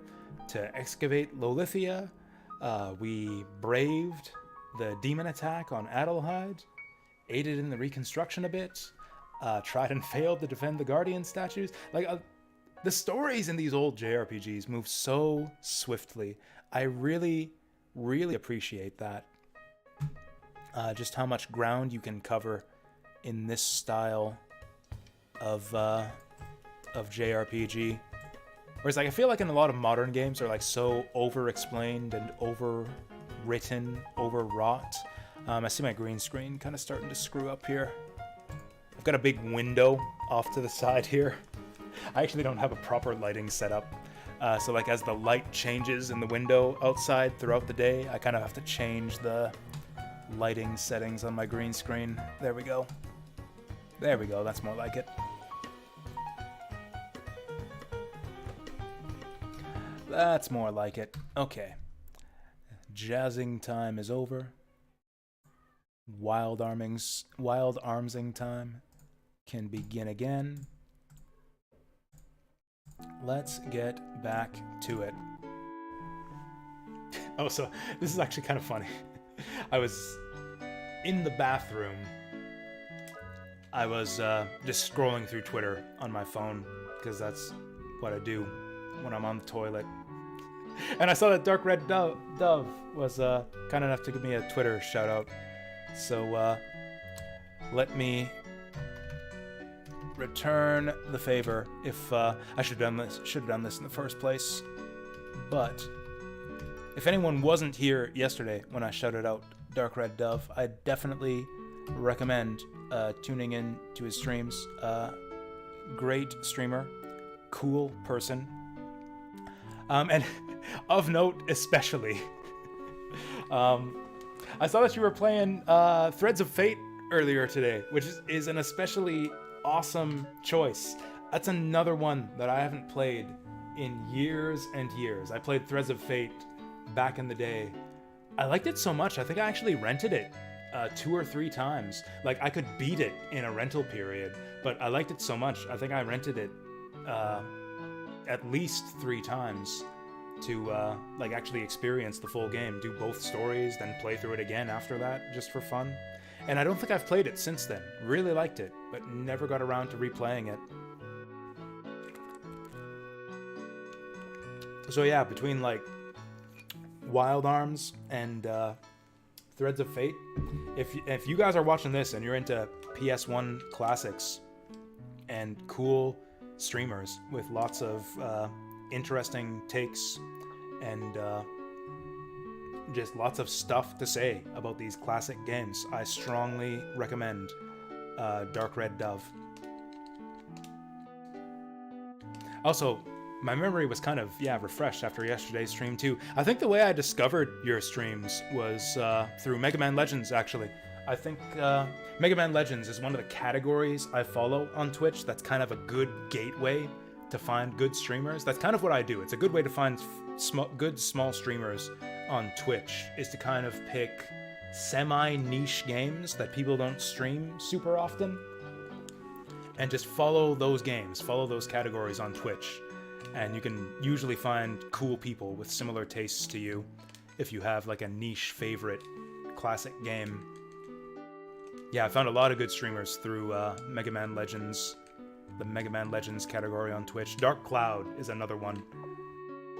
to excavate Lolithia. We braved the demon attack on Adelheid, aided in the reconstruction a bit, tried and failed to defend the Guardian statues. Like, the stories in these old JRPGs move so swiftly. I really, really appreciate that. Just how much ground you can cover in this style of JRPG. Whereas, like, I feel like in a lot of modern games are like so over-explained and overwritten, overwrought. I see my green screen kind of starting to screw up here. I've got a big window off to the side here. I actually don't have a proper lighting setup. So like as the light changes in the window outside throughout the day, I kind of have to change the lighting settings on my green screen. There we go. There we go, that's more like it. That's more like it. Okay. Jazzing time is over. Wild armsing time can begin again. Let's get back to it. Oh, so this is actually kind of funny. I was in the bathroom. I was just scrolling through Twitter on my phone, because that's what I do when I'm on the toilet. And I saw that Dark Red Dove was kind enough to give me a Twitter shout out. So let me return the favor. If I should have done this in the first place. But if anyone wasn't here yesterday when I shouted out Dark Red Dove, I definitely recommend tuning in to his streams. Great streamer, cool person, and of note especially. I saw that you were playing Threads of Fate earlier today, which is an especially awesome choice. That's another one that I haven't played in years and years. I played Threads of Fate back in the day. I liked it so much, I think I actually rented it 2 or 3 times. Like, I could beat it in a rental period, but I liked it so much, I think I rented it at least 3 times to like actually experience the full game, do both stories, then play through it again after that, just for fun. And I don't think I've played it since then. Really liked it, but never got around to replaying it. So yeah, between like Wild Arms and Threads of Fate, if you guys are watching this and you're into PS1 classics and cool streamers with lots of interesting takes and just lots of stuff to say about these classic games, I strongly recommend Dark Red Dove. Also, my memory was kind of, refreshed after yesterday's stream too. I think the way I discovered your streams was through Mega Man Legends, actually. I think Mega Man Legends is one of the categories I follow on Twitch that's kind of a good gateway to find good streamers. That's kind of what I do. It's a good way to find good small streamers on Twitch, is to kind of pick semi-niche games that people don't stream super often, and just follow those games, follow those categories on Twitch. And you can usually find cool people with similar tastes to you if you have like a niche favorite classic game. Yeah, I found a lot of good streamers through Mega Man Legends, the Mega Man Legends category on Twitch. Dark Cloud is another one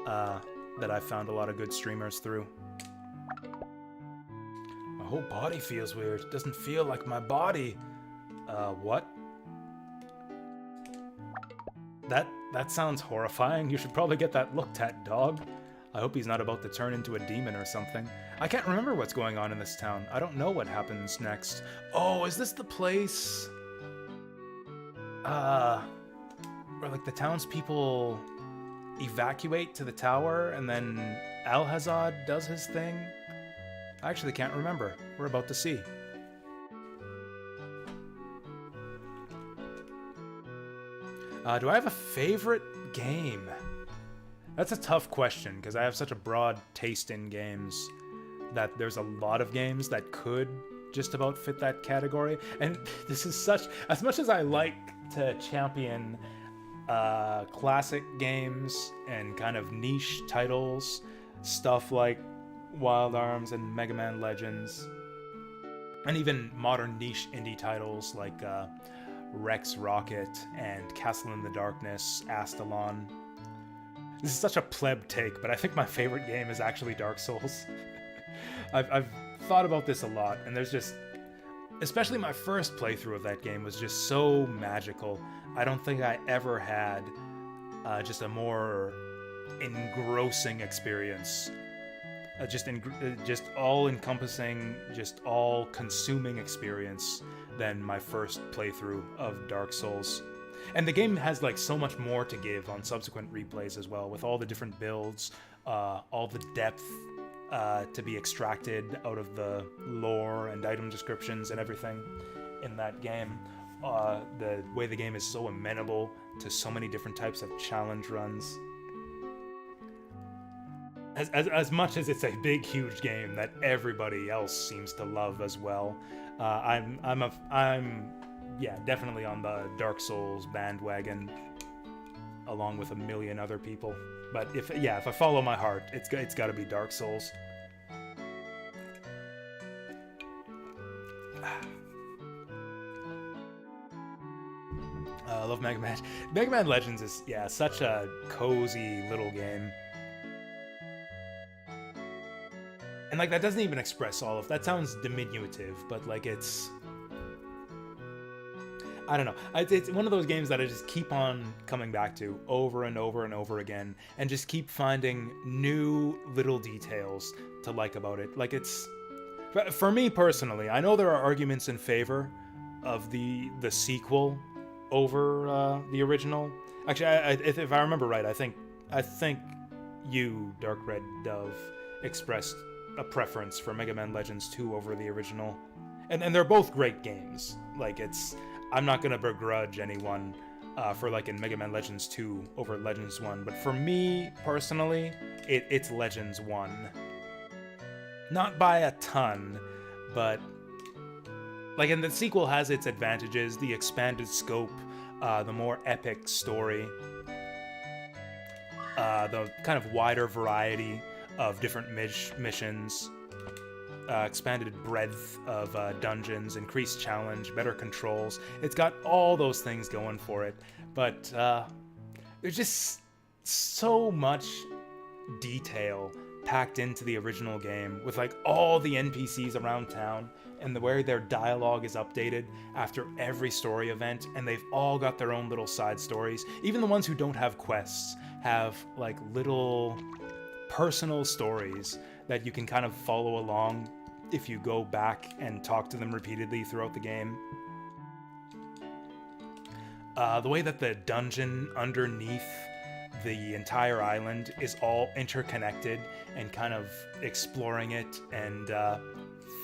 that I found a lot of good streamers through. My whole body feels weird. It doesn't feel like my body. What? That sounds horrifying. You should probably get that looked at, dog. I hope he's not about to turn into a demon or something. I can't remember what's going on in this town. I don't know what happens next. Oh, is this the place? Where like the townspeople evacuate to the tower and then Alhazad does his thing? I actually can't remember. We're about to see. Do I have a favorite game? That's a tough question because I have such a broad taste in games that there's a lot of games that could just about fit that category. And this is such, as much as I like to champion classic games and kind of niche titles, stuff like Wild Arms and Mega Man Legends, and even modern niche indie titles like Rex Rocket and Castle in the Darkness, Astalon. This is such a pleb take, but I think my favorite game is actually Dark Souls. I've thought about this a lot, and there's just, especially my first playthrough of that game was just so magical. I don't think I ever had just a more engrossing experience. Just all-encompassing, just all-consuming experience than my first playthrough of Dark Souls. And the game has like so much more to give on subsequent replays as well, with all the different builds, all the depth to be extracted out of the lore and item descriptions and everything in that game. The way the game is so amenable to so many different types of challenge runs. As much as it's a big, huge game that everybody else seems to love as well, I'm definitely on the Dark Souls bandwagon, along with a million other people. But if I follow my heart, it's got to be Dark Souls. I love Mega Man. Mega Man Legends is such a cozy little game. And like that doesn't even express all of that. Sounds diminutive, but like it's, I don't know. It's one of those games that I just keep on coming back to over and over and over again, and just keep finding new little details to like about it. Like it's, for me personally, I know there are arguments in favor of the sequel over the original. Actually, if I remember right, I think you, Dark Red Dove, expressed a preference for Mega Man Legends 2 over the original. And they're both great games. Like it's, I'm not gonna begrudge anyone for liking Mega Man Legends 2 over Legends 1, but for me personally, it's Legends 1. Not by a ton, but like, and the sequel has its advantages, the expanded scope, the more epic story, the kind of wider variety of different missions, expanded breadth of dungeons, increased challenge, better controls. It's got all those things going for it, but there's just so much detail packed into the original game, with like all the NPCs around town and the way their dialogue is updated after every story event, and they've all got their own little side stories. Even the ones who don't have quests have like little personal stories that you can kind of follow along if you go back and talk to them repeatedly throughout the game. The way that the dungeon underneath the entire island is all interconnected, and kind of exploring it and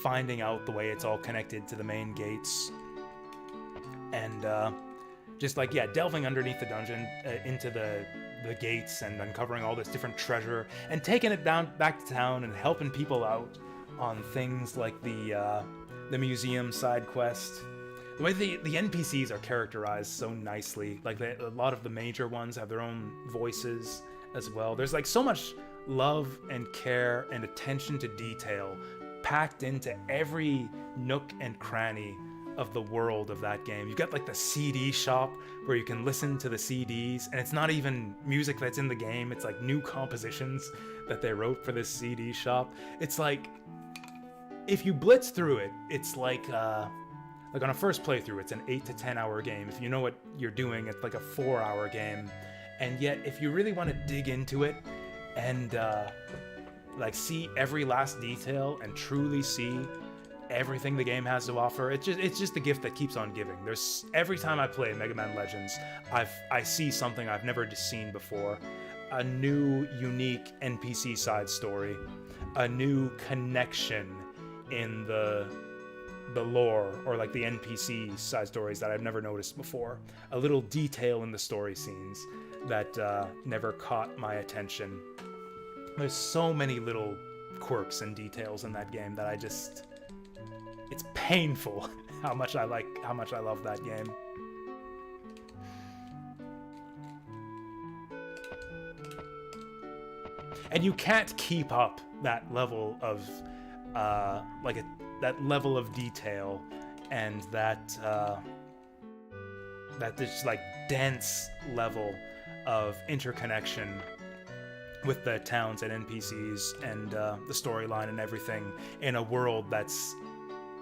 finding out the way it's all connected to the main gates, and just like delving underneath the dungeon into the gates and uncovering all this different treasure and taking it down back to town and helping people out on things like the museum side quest. The way the NPCs are characterized so nicely, like a lot of the major ones have their own voices as well. There's like so much love and care and attention to detail packed into every nook and cranny of the world of that game. You've got like the CD shop where you can listen to the CDs, and it's not even music that's in the game, it's like new compositions that they wrote for this CD shop. It's like, if you blitz through it, it's like on a first playthrough, it's an 8 to 10 hour game. If you know what you're doing, it's like a 4-hour game. And yet, if you really want to dig into it and like see every last detail and truly see everything the game has to offer. It's just the gift that keeps on giving. There's every time I play Mega Man Legends, I see something I've never seen before. A new, unique NPC side story, a new connection in the lore, or like the NPC side stories that I've never noticed before. A little detail in the story scenes that never caught my attention. There's so many little quirks and details in that game that it's painful how much I love that game. And you can't keep up that level of that level of detail and that this like dense level of interconnection with the towns and NPCs and the storyline and everything in a world that's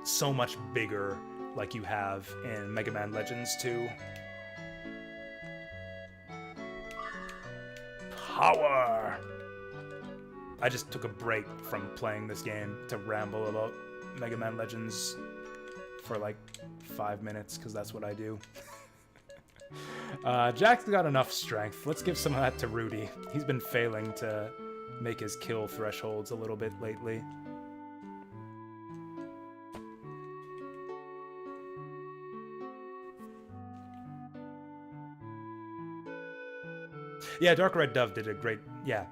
so much bigger, like you have in Mega Man Legends 2. Power! I just took a break from playing this game to ramble about Mega Man Legends for like 5 minutes, because that's what I do. Jack's got enough strength. Let's give some of that to Rudy. He's been failing to make his kill thresholds a little bit lately. Yeah, Dark Red Dove did a great... Yeah.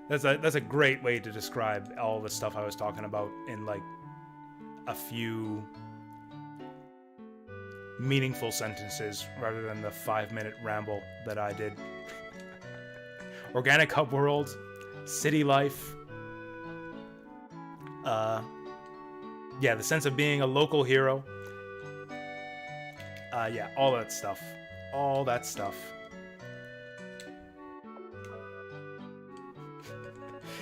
That's a great way to describe all the stuff I was talking about in, like, a few meaningful sentences rather than the 5-minute ramble that I did. Organic Hub World, city life. Yeah, the sense of being a local hero. Yeah, all that stuff. All that stuff.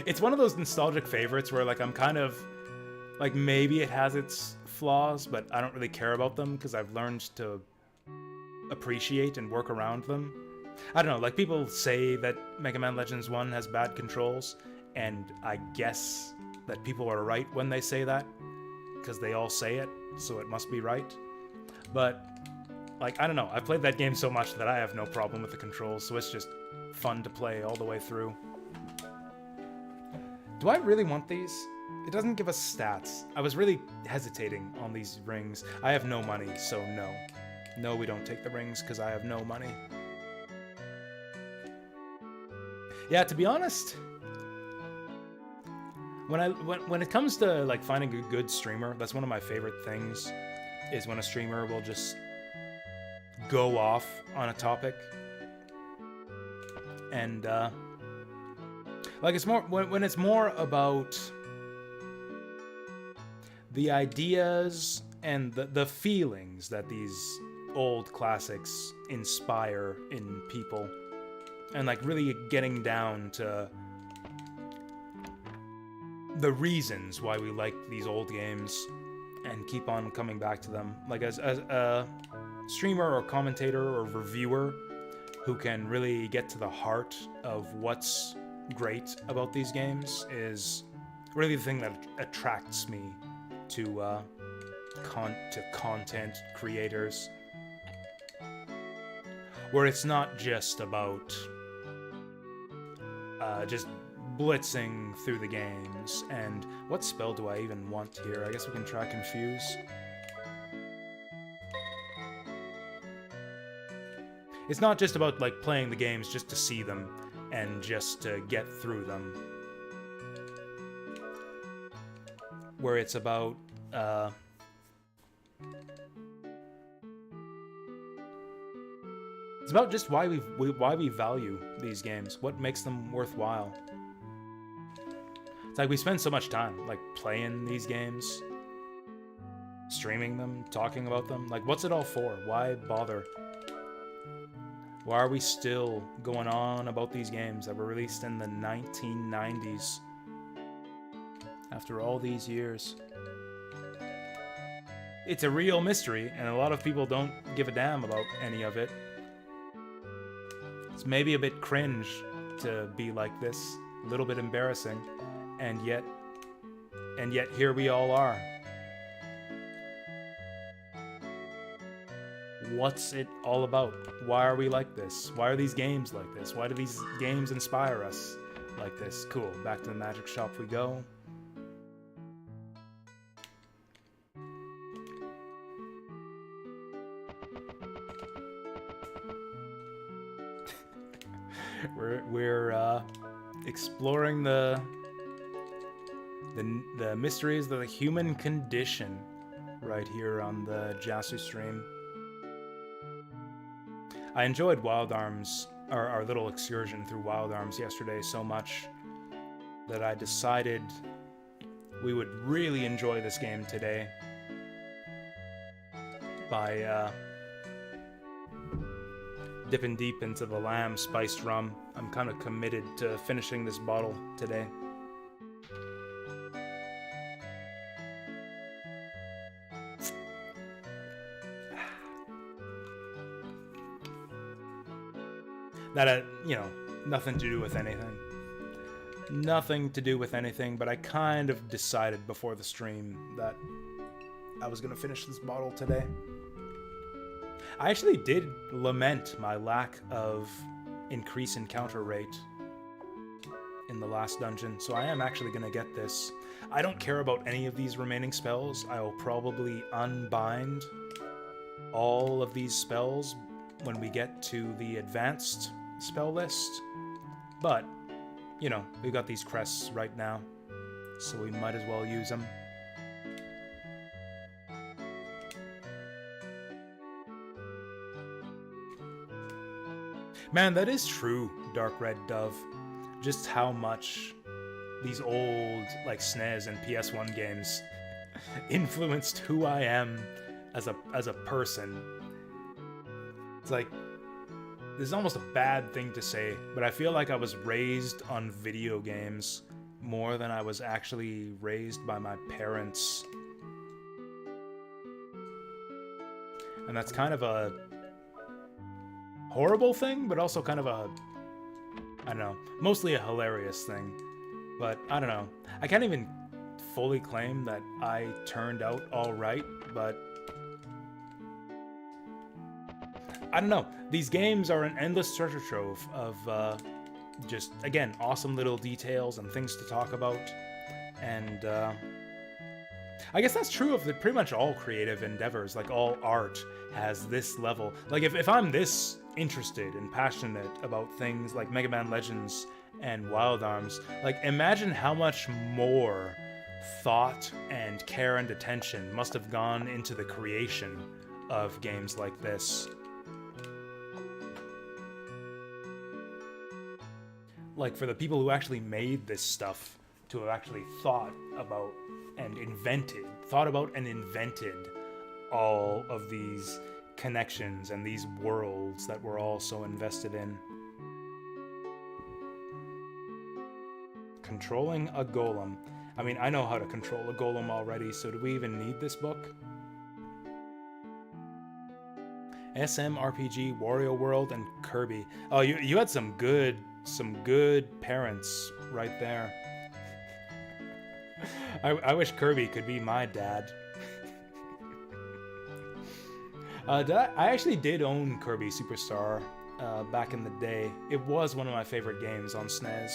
It's one of those nostalgic favorites where, like, I'm kind of, like, maybe it has its flaws, but I don't really care about them because I've learned to appreciate and work around them. I don't know, like, people say that Mega Man Legends 1 has bad controls, and I guess that people are right when they say that, because they all say it, so it must be right. But, like, I don't know, I've played that game so much that I have no problem with the controls, so it's just fun to play all the way through. Do I really want these? It doesn't give us stats. I was really hesitating on these rings. I have no money, so no. No, we don't take the rings because I have no money. Yeah, to be honest, when it comes to like finding a good streamer, that's one of my favorite things, is when a streamer will just go off on a topic. And like, it's more when it's more about the ideas and the feelings that these old classics inspire in people, and like really getting down to the reasons why we like these old games and keep on coming back to them. Like, as a streamer or commentator or reviewer who can really get to the heart of what's great about these games is really the thing that attracts me to content creators, where it's not just about just blitzing through the games. And what spell do I even want here? I guess we can try Confuse. It's not just about like playing the games just to see them and just to get through them, where it's about it's about just why we value these games, what makes them worthwhile. It's like we spend so much time like playing these games, streaming them, talking about them. Like, what's it all for? Why bother? Why are we still going on about these games that were released in the 1990s after all these years? It's a real mystery, and a lot of people don't give a damn about any of it. It's maybe a bit cringe to be like this a little bit embarrassing, and yet here we all are. What's it all about? Why are we like this? Why are these games like this? Why do these games inspire us like this? Cool. Back to the magic shop we go. We're exploring the mysteries of the human condition right here on the Jasu stream. I enjoyed Wild Arms, our little excursion through Wild Arms yesterday so much that I decided we would really enjoy this game today by dipping deep into the lamb spiced rum. I'm kind of committed to finishing this bottle today. That, nothing to do with anything. Nothing to do with anything, but I kind of decided before the stream that I was going to finish this bottle today. I actually did lament my lack of increase encounter rate in the last dungeon, so I am actually going to get this. I don't care about any of these remaining spells. I will probably unbind all of these spells when we get to the advanced spell list, but we've got these crests right now, so we might as well use them. Man, that is true, Dark Red Dove. Just how much these old SNES and PS1 games influenced who I am as a person. It's like, this is almost a bad thing to say, but I feel like I was raised on video games more than I was actually raised by my parents. And that's kind of a horrible thing, but also kind of a, I don't know, mostly a hilarious thing. But I don't know. I can't even fully claim that I turned out all right, but I don't know. These games are an endless treasure trove of just, again, awesome little details and things to talk about. And I guess that's true of pretty much all creative endeavors. Like, all art has this level. Like, if I'm this interested and passionate about things like Mega Man Legends and Wild Arms, like, imagine how much more thought and care and attention must have gone into the creation of games like this. Like, for the people who actually made this stuff to have actually thought about and invented all of these connections and these worlds that we're all so invested in. Controlling a golem. I mean, I know how to control a golem already, so do we even need this book? SMRPG, Wario World, and Kirby. Oh, you had some good parents right there. I wish Kirby could be my dad. I actually did own Kirby Superstar back in the day. It was one of my favorite games on SNES.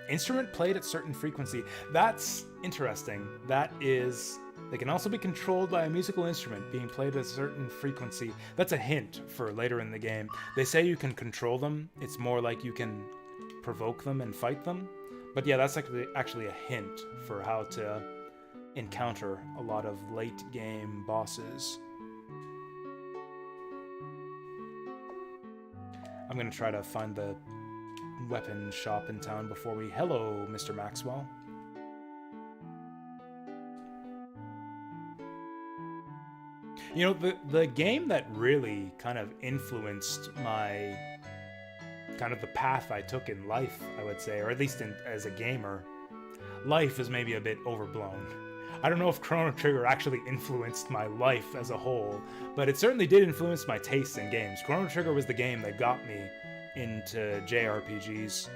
Instrument played at certain frequency. That's interesting. That is... They can also be controlled by a musical instrument being played at a certain frequency. That's a hint for later in the game. They say you can control them. It's more like you can provoke them and fight them. But yeah, that's actually a hint for how to encounter a lot of late game bosses. I'm gonna try to find the weapon shop in town before we... Hello, Mr. Maxwell. You know, the game that really kind of influenced my... kind of the path I took in life, I would say, or at least as a gamer. Life is maybe a bit overblown. I don't know if Chrono Trigger actually influenced my life as a whole, but it certainly did influence my tastes in games. Chrono Trigger was the game that got me into JRPGs.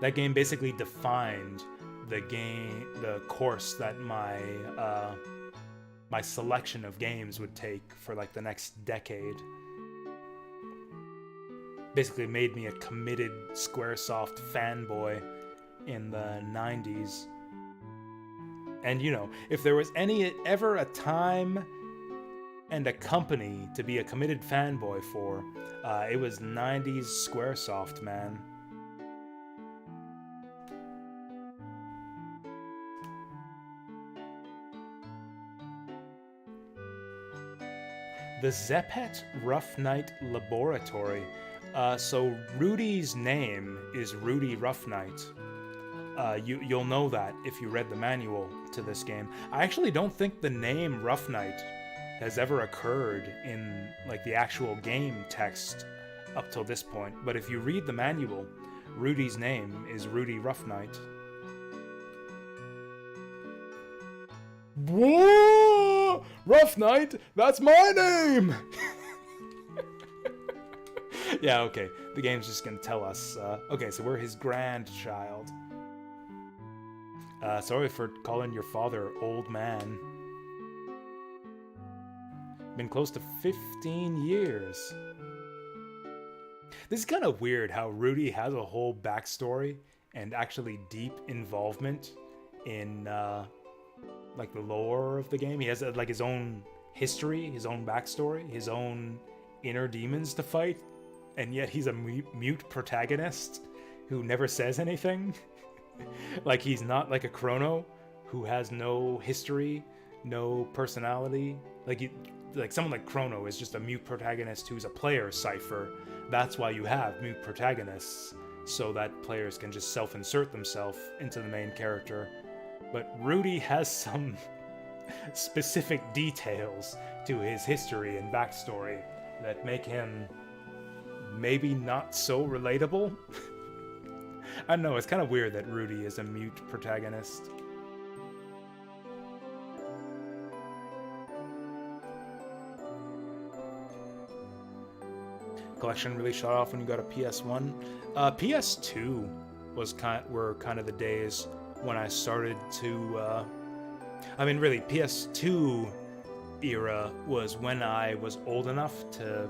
That game basically defined the course that my selection of games would take for like the next decade. Basically made me a committed Squaresoft fanboy in the 90s. And you know, if there was ever a time and a company to be a committed fanboy for, it was 90s Squaresoft, man. The Zeppet Rough Night Laboratory. So Rudy's name is Rudy Roughnight. You'll know that if you read the manual to this game. I actually don't think the name Rough Night has ever occurred in like the actual game text up till this point. But if you read the manual, Rudy's name is Rudy Roughnight. Whoa! Roughnight, that's my name! Yeah, okay. The game's just gonna tell us. Okay, so we're his grandchild. Sorry for calling your father old man. Been close to 15 years. This is kind of weird how Rudy has a whole backstory and actually deep involvement in like the lore of the game. He has like his own history, his own backstory, his own inner demons to fight, and yet he's a mute protagonist who never says anything. Like he's not like a Chrono who has no history, no personality. Like someone like Chrono is just a mute protagonist who's a player cipher. That's why you have mute protagonists, so that players can just self-insert themselves into the main character. But Rudy has some specific details to his history and backstory that make him maybe not so relatable. I don't know, it's kind of weird that Rudy is a mute protagonist. Collection really shot off when you got a PS1. PS2 were kind of the days when I started to, I mean, really, PS2 era was when I was old enough to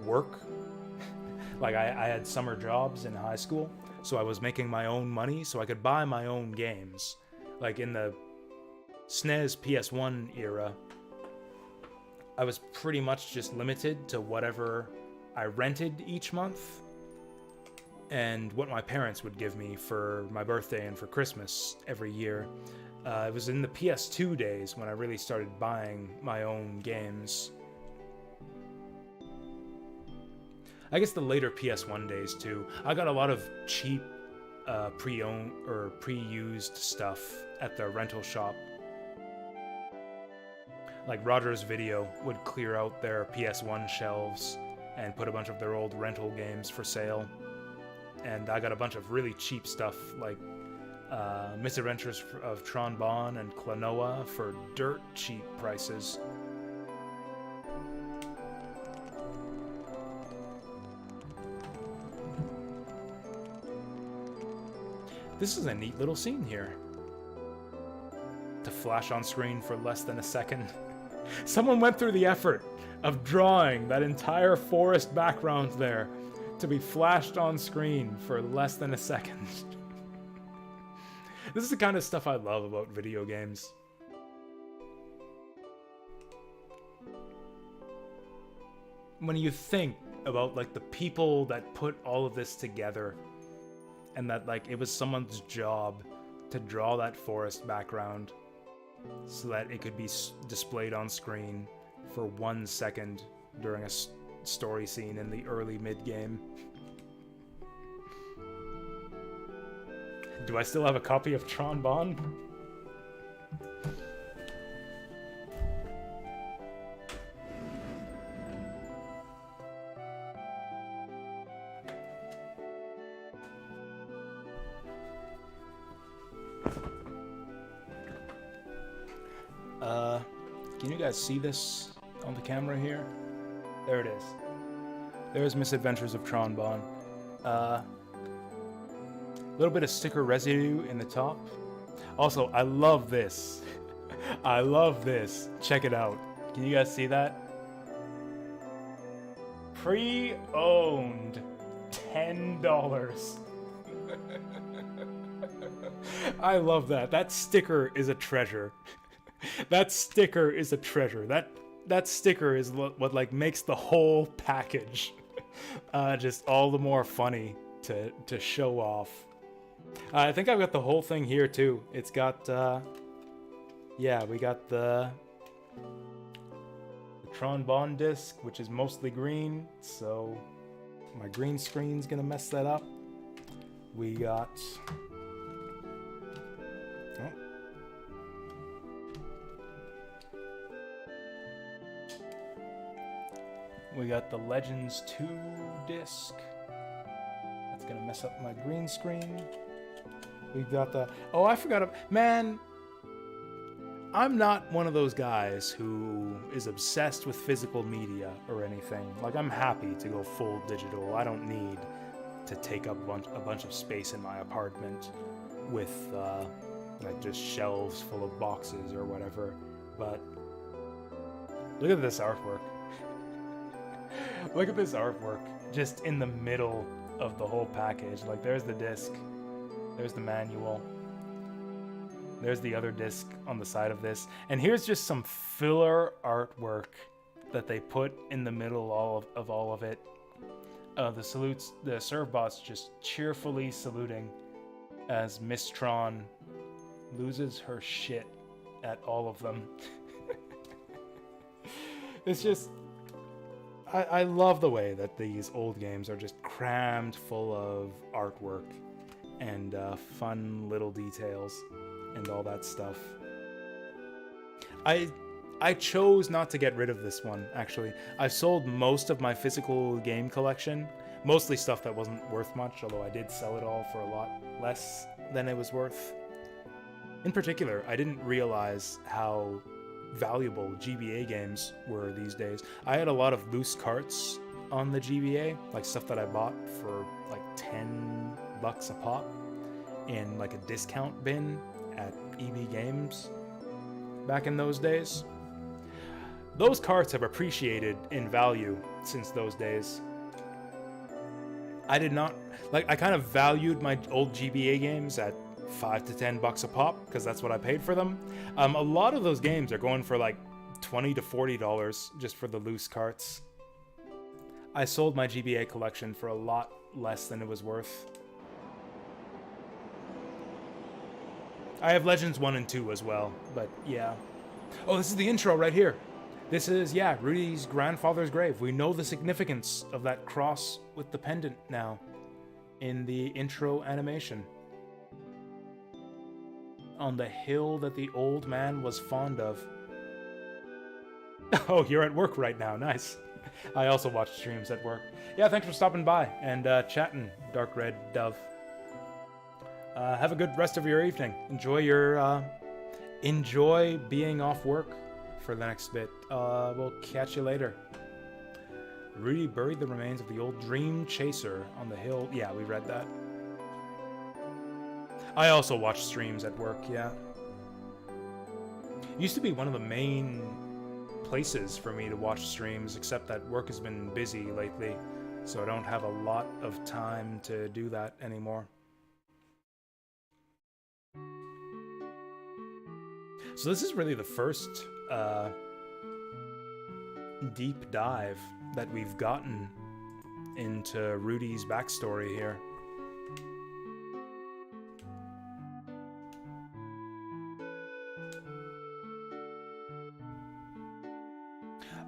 work. Like, I had summer jobs in high school, so I was making my own money, so I could buy my own games. Like, in the SNES PS1 era, I was pretty much just limited to whatever I rented each month and what my parents would give me for my birthday and for Christmas every year. It was in the PS2 days when I really started buying my own games. I guess the later PS1 days too. I got a lot of cheap pre-owned or pre-used stuff at the rental shop. Like Rogers Video would clear out their PS1 shelves and put a bunch of their old rental games for sale. And I got a bunch of really cheap stuff like Misadventures of Tron Bonne and Klonoa for dirt cheap prices. This is a neat little scene here. To flash on screen for less than a second. Someone went through the effort of drawing that entire forest background there to be flashed on screen for less than a second. This is the kind of stuff I love about video games. When you think about like the people that put all of this together, and that like it was someone's job to draw that forest background so that it could be displayed on screen for 1 second during a story scene in the early mid-game. Do I still have a copy of Tron Bonne? Can you guys see this on the camera here? There it is. There's Misadventures of Tronbon. A little bit of sticker residue in the top. Also, I love this. I love this. Check it out. Can you guys see that? Pre-owned $10. I love that. That sticker is a treasure. That sticker is a treasure. That sticker is what like makes the whole package just all the more funny to show off. I think I've got the whole thing here too. It's got yeah, we got the Tronbon disc, which is mostly green, so my green screen's gonna mess that up. We got we got the Legends 2 disc. That's gonna mess up my green screen. We've got the... Oh, I forgot... Man, I'm not one of those guys who is obsessed with physical media or anything. Like, I'm happy to go full digital. I don't need to take up a bunch of space in my apartment with, like, just shelves full of boxes or whatever. But look at this artwork. Look at this artwork, just in the middle of the whole package. Like, there's the disc, there's the manual, there's the other disc on the side of this, and here's just some filler artwork that they put in the middle of all of it. The salutes, the Servbots just cheerfully saluting as Miss Tron loses her shit at all of them. It's just... I love the way that these old games are just crammed full of artwork and fun little details and all that stuff. I chose not to get rid of this one, actually. I've sold most of my physical game collection, mostly stuff that wasn't worth much, although I did sell it all for a lot less than it was worth. In particular, I didn't realize how valuable GBA games were these days. I had a lot of loose carts on the GBA, like stuff that I bought for like $10 a pop in like a discount bin at EB Games back in those days. Those carts have appreciated in value since those days. I did not, like, I kind of valued my old GBA games at $5 to $10 a pop because that's what I paid for them. A lot of those games are going for like $20 to $40 just for the loose carts. I sold my GBA collection for a lot less than it was worth. I have Legends 1 and 2 as well, but yeah. Oh, this is the intro right here. This is, yeah, Rudy's grandfather's grave. We know the significance of that cross with the pendant now in the intro animation. On the hill that the old man was fond of. Oh, you're at work right now. Nice. I also watch streams at work. Yeah, thanks for stopping by and chatting, Dark Red Dove. Have a good rest of your evening. Enjoy being off work for the next bit. We'll catch you later. Rudy buried the remains of the old Dream Chaser on the hill. Yeah, we read that. I also watch streams at work, yeah. Used to be one of the main places for me to watch streams, except that work has been busy lately, so I don't have a lot of time to do that anymore. So this is really the first deep dive that we've gotten into Rudy's backstory here.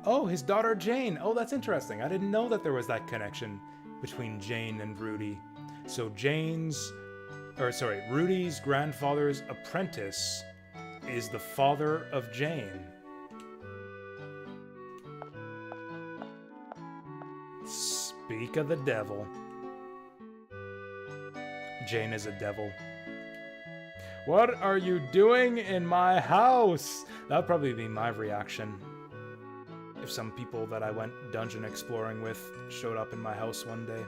Oh, his daughter Jane. Oh, that's interesting. I didn't know that there was that connection between Jane and Rudy. So Rudy's grandfather's apprentice is the father of Jane. Speak of the devil. Jane is a devil. What are you doing in my house? That would probably be my reaction if some people that I went dungeon exploring with showed up in my house one day.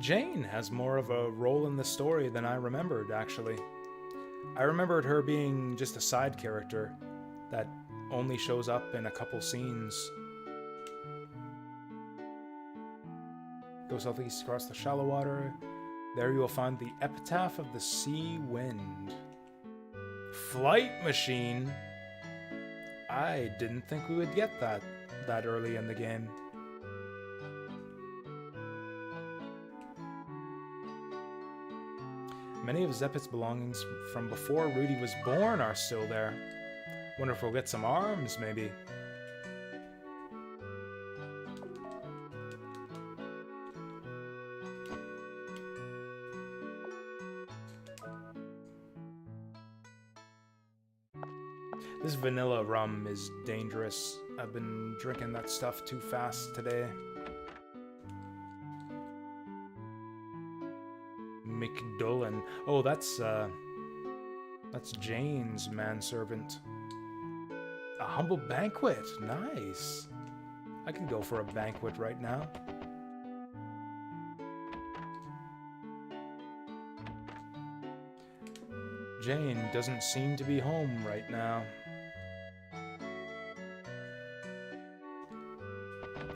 Jane has more of a role in the story than I remembered, actually. I remembered her being just a side character that only shows up in a couple scenes. Go southeast across the shallow water. There you will find the epitaph of the sea wind. Flight machine? I didn't think we would get that early in the game. Many of Zeppet's belongings from before Rudy was born are still there. Wonder if we'll get some arms, maybe. This vanilla rum is dangerous. I've been drinking that stuff too fast today. McDullen. Oh, that's Jane's manservant. A humble banquet. Nice. I can go for a banquet right now. Jane doesn't seem to be home right now.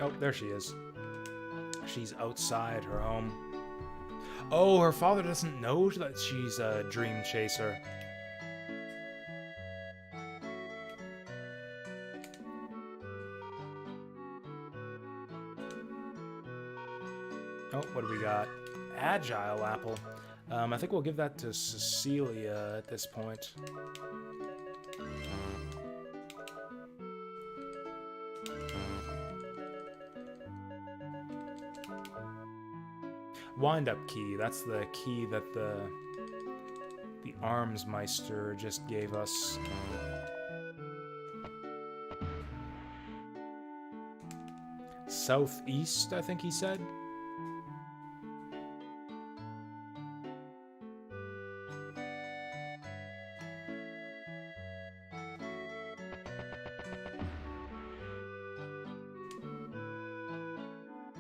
Oh, there she is. She's outside her home. Oh, her father doesn't know that she's a dream chaser. Oh, what do we got? Agile apple. I think we'll give that to Cecilia at this point. Wind-up key. That's the key that the Armsmeister just gave us. Southeast, I think he said.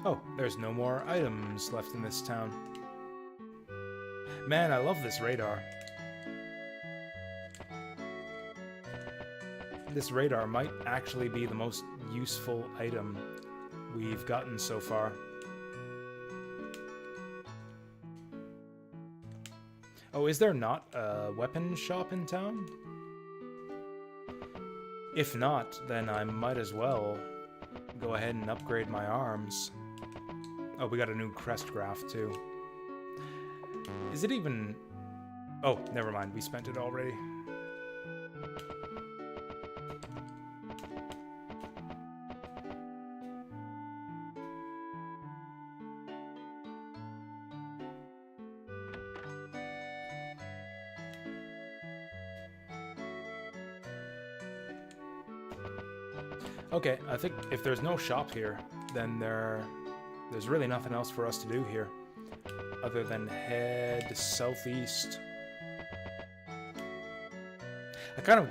Oh, there's no more items left in this town. Man, I love this radar. This radar might actually be the most useful item we've gotten so far. Oh, is there not a weapon shop in town? If not, then I might as well go ahead and upgrade my arms. Oh, we got a new crest graph, too. Is it even... Oh, never mind. We spent it already. Okay, I think if there's no shop here, then there's really nothing else for us to do here other than head southeast. I kind of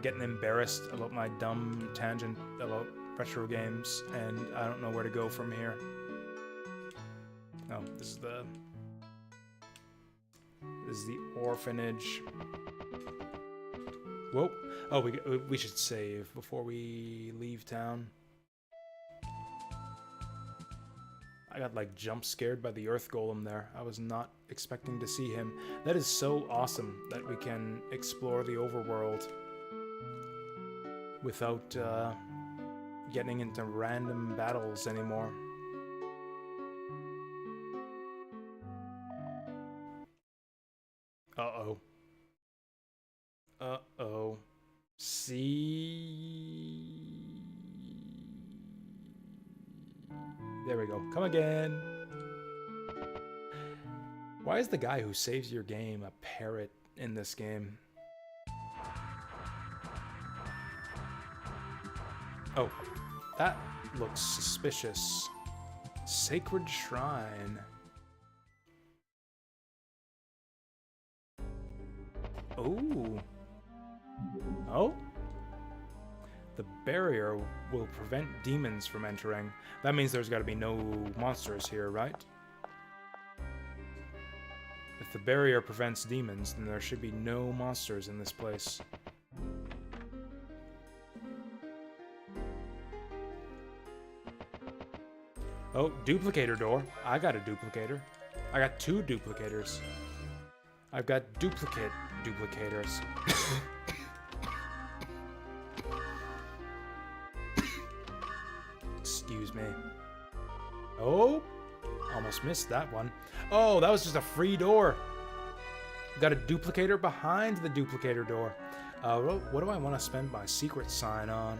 getting embarrassed about my dumb tangent about retro games, and I don't know where to go from here. Oh, this is the orphanage. Whoa. Oh, we should save before we leave town. I got like jump scared by the earth golem there. I was not expecting to see him. That is so awesome that we can explore the overworld without getting into random battles anymore. Uh-oh. Uh-oh. See? There we go. Come again. Why is the guy who saves your game a parrot in this game? Oh, that looks suspicious. Sacred Shrine. Oh. Oh? The barrier will prevent demons from entering. That means there's got to be no monsters here, right? If the barrier prevents demons, then there should be no monsters in this place. Oh, duplicator door. I got a duplicator. I got 2 duplicators. I've got duplicators. Excuse me. Oh, almost missed that one. Oh, that was just a free door. Got a duplicator behind the duplicator door. What do I want to spend my secret sign on?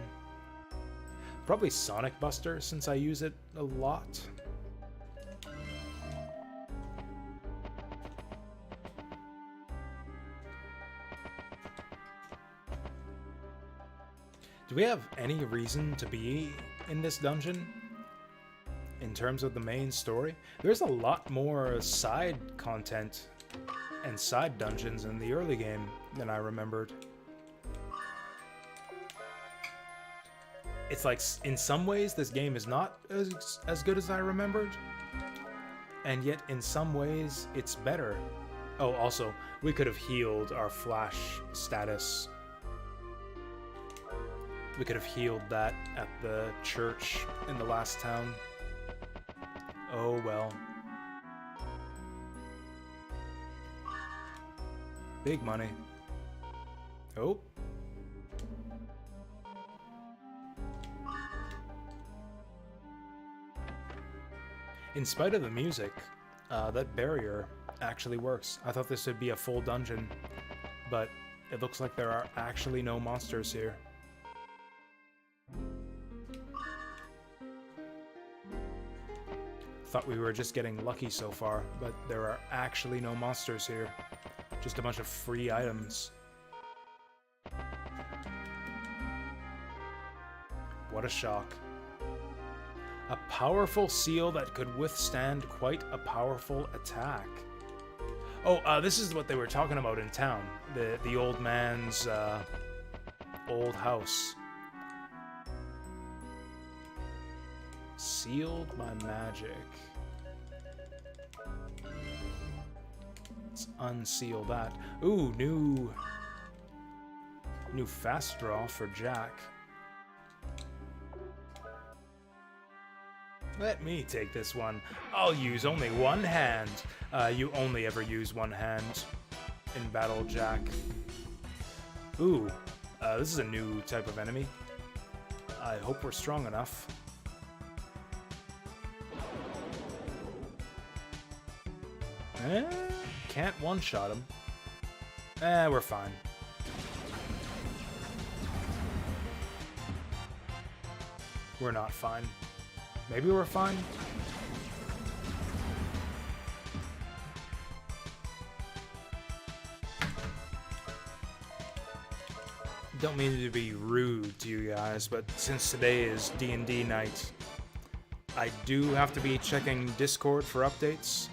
Probably Sonic Buster, since I use it a lot. Do we have any reason to be in this dungeon? In terms of the main story? There's a lot more side content and side dungeons in the early game than I remembered. It's like, in some ways, this game is not as good as I remembered. And yet, in some ways, it's better. Oh, also, we could have healed our flash status. We could have healed that at the church in the last town. Oh well. Big money. Oh. In spite of the music, that barrier actually works. I thought this would be a full dungeon, but it looks like there are actually no monsters here. Thought we were just getting lucky so far, but there are actually no monsters here. Just a bunch of free items. What a shock. A powerful seal that could withstand quite a powerful attack. Oh, this is what they were talking about in town. The old man's old house. Sealed by magic. Let's unseal that. Ooh, new fast draw for Jack. Let me take this one. I'll use only one hand. You only ever use one hand in battle, Jack. Ooh, this is a new type of enemy. I hope we're strong enough. Can't one-shot him. We're fine. We're not fine. Maybe we're fine? Don't mean to be rude to you guys, but since today is D&D night, I do have to be checking Discord for updates.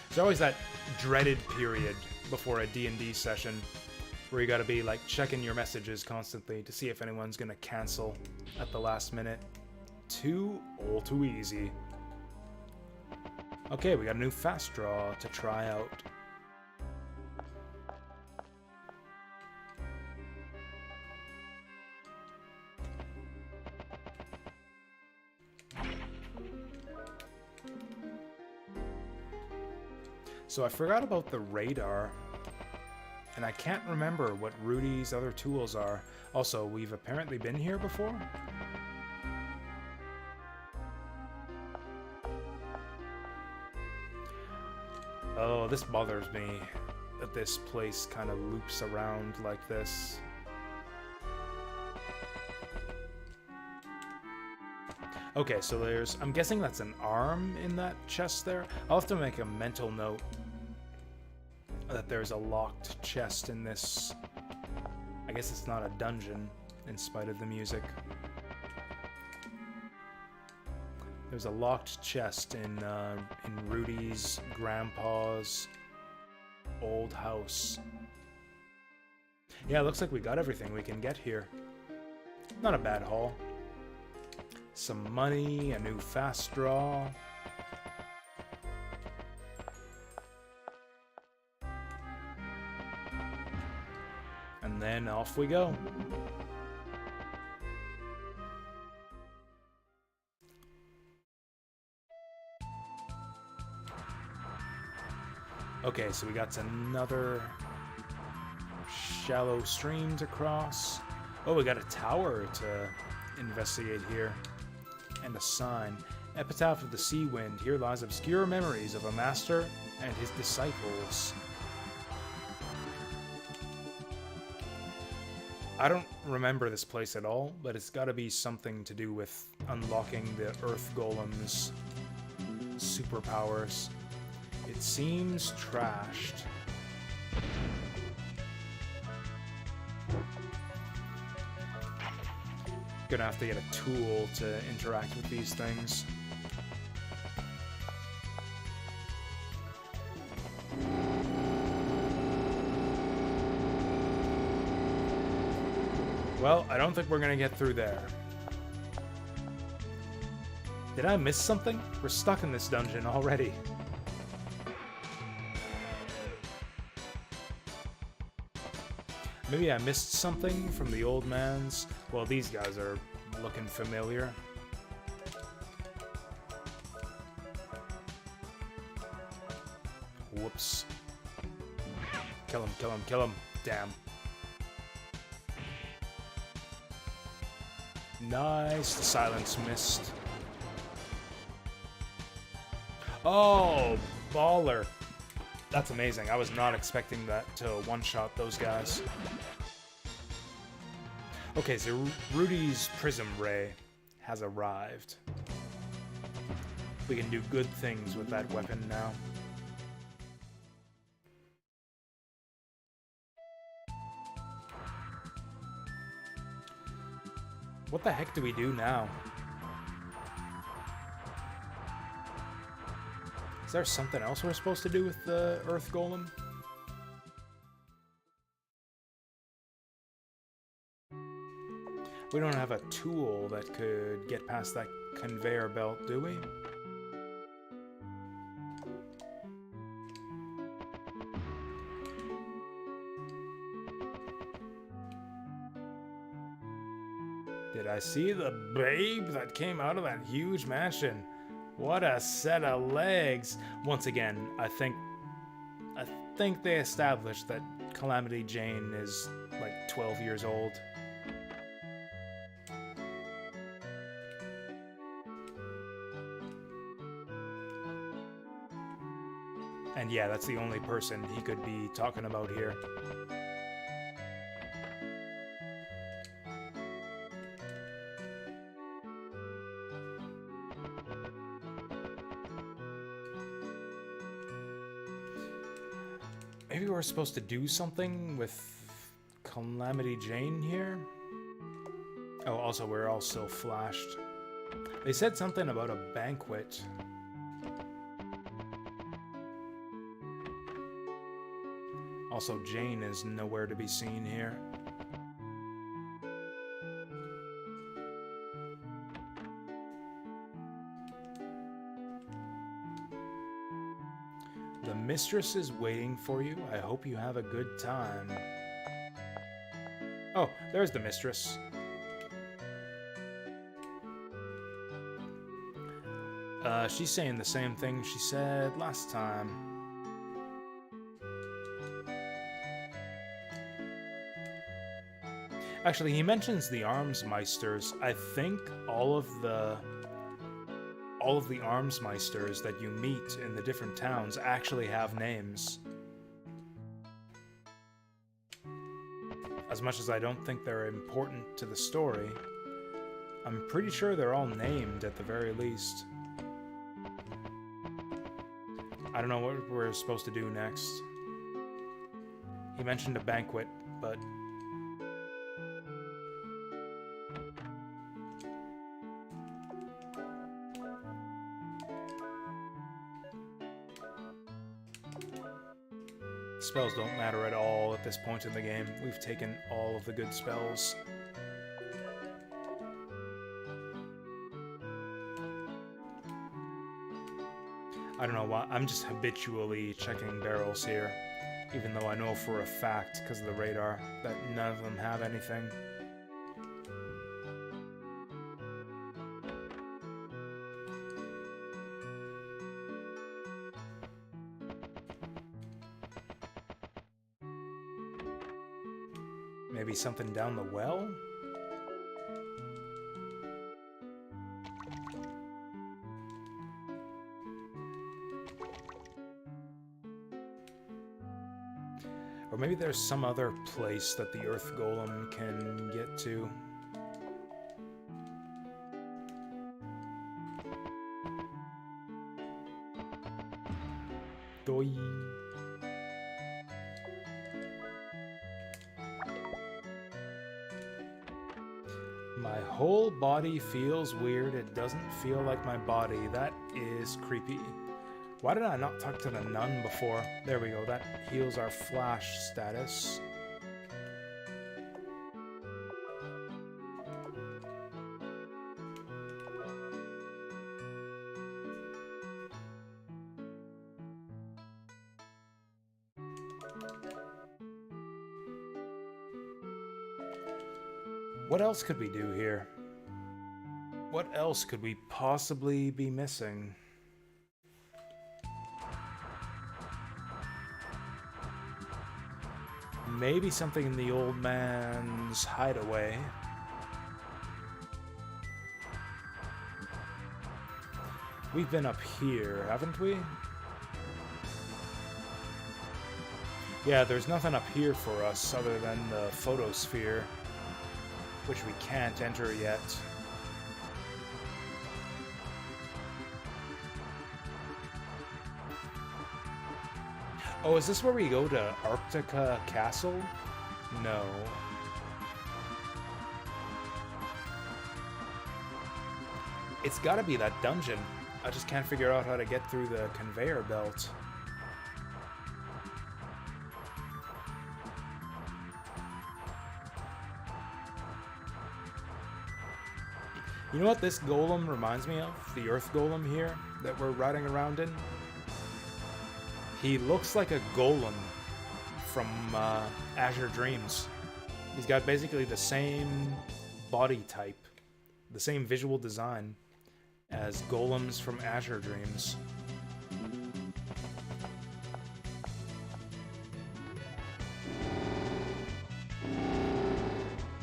There's always that dreaded period before a D&D session where you gotta be like checking your messages constantly to see if anyone's gonna cancel at the last minute. All too easy. Okay, we got a new fast draw to try out. So I forgot about the radar, and I can't remember what Rudy's other tools are. Also, we've apparently been here before? Oh, this bothers me, that this place kind of loops around like this. Okay, so I'm guessing that's an arm in that chest there. I'll have to make a mental note that there's a locked chest in this. I guess it's not a dungeon, in spite of the music. There's a locked chest in Rudy's grandpa's old house. Yeah, looks like we got everything we can get here. Not a bad haul. Some money, a new fast draw. And then off we go. Okay, so we got another shallow stream to cross. Oh, we got a tower to investigate here. And a sign. Epitaph of the Sea Wind. Here lies obscure memories of a master and his disciples. I don't remember this place at all, but it's gotta be something to do with unlocking the Earth Golem's superpowers. It seems trashed. Gonna have to get a tool to interact with these things. Well, I don't think we're gonna get through there. Did I miss something? We're stuck in this dungeon already. Maybe I missed something from the old man's. Well, these guys are looking familiar. Whoops. Kill him, kill him, kill him. Damn. Nice. The silence missed. Oh, baller. That's amazing. I was not expecting that to one-shot those guys. Okay, so Rudy's Prism Ray has arrived. We can do good things with that weapon now. What the heck do we do now? Is there something else we're supposed to do with the Earth Golem? We don't have a tool that could get past that conveyor belt, do we? Did I see the babe that came out of that huge mansion? What a set of legs! Once again, I think they established that Calamity Jane is like 12 years old. And yeah, that's the only person he could be talking about here. Maybe we're supposed to do something with Calamity Jane here? Oh, also, we're all still flashed. They said something about a banquet. Also, Jane is nowhere to be seen here. The mistress is waiting for you. I hope you have a good time. Oh, there's the mistress. She's saying the same thing she said last time. Actually, he mentions the Armsmeisters. I think all of the Armsmeisters that you meet in the different towns actually have names. As much as I don't think they're important to the story, I'm pretty sure they're all named at the very least. I don't know what we're supposed to do next. He mentioned a banquet, but... Spells don't matter at all at this point in the game. We've taken all of the good spells. I don't know why, I'm just habitually checking barrels here, even though I know for a fact, because of the radar, that none of them have anything. Maybe something down the well? Or maybe there's some other place that the Earth Golem can get to. Doi. My whole body feels weird. It doesn't feel like my body. That is creepy. Why did I not talk to the nun before? There we go. That heals our flash status. What else could we do here? What else could we possibly be missing? Maybe something in the old man's hideaway. We've been up here, haven't we? Yeah, there's nothing up here for us other than the photosphere, which we can't enter yet. Oh, is this where we go to Arctica Castle? No. It's gotta be that dungeon. I just can't figure out how to get through the conveyor belt. You know what this golem reminds me of? The Earth Golem here that we're riding around in? He looks like a golem from Azure Dreams. He's got basically the same body type, the same visual design as golems from Azure Dreams.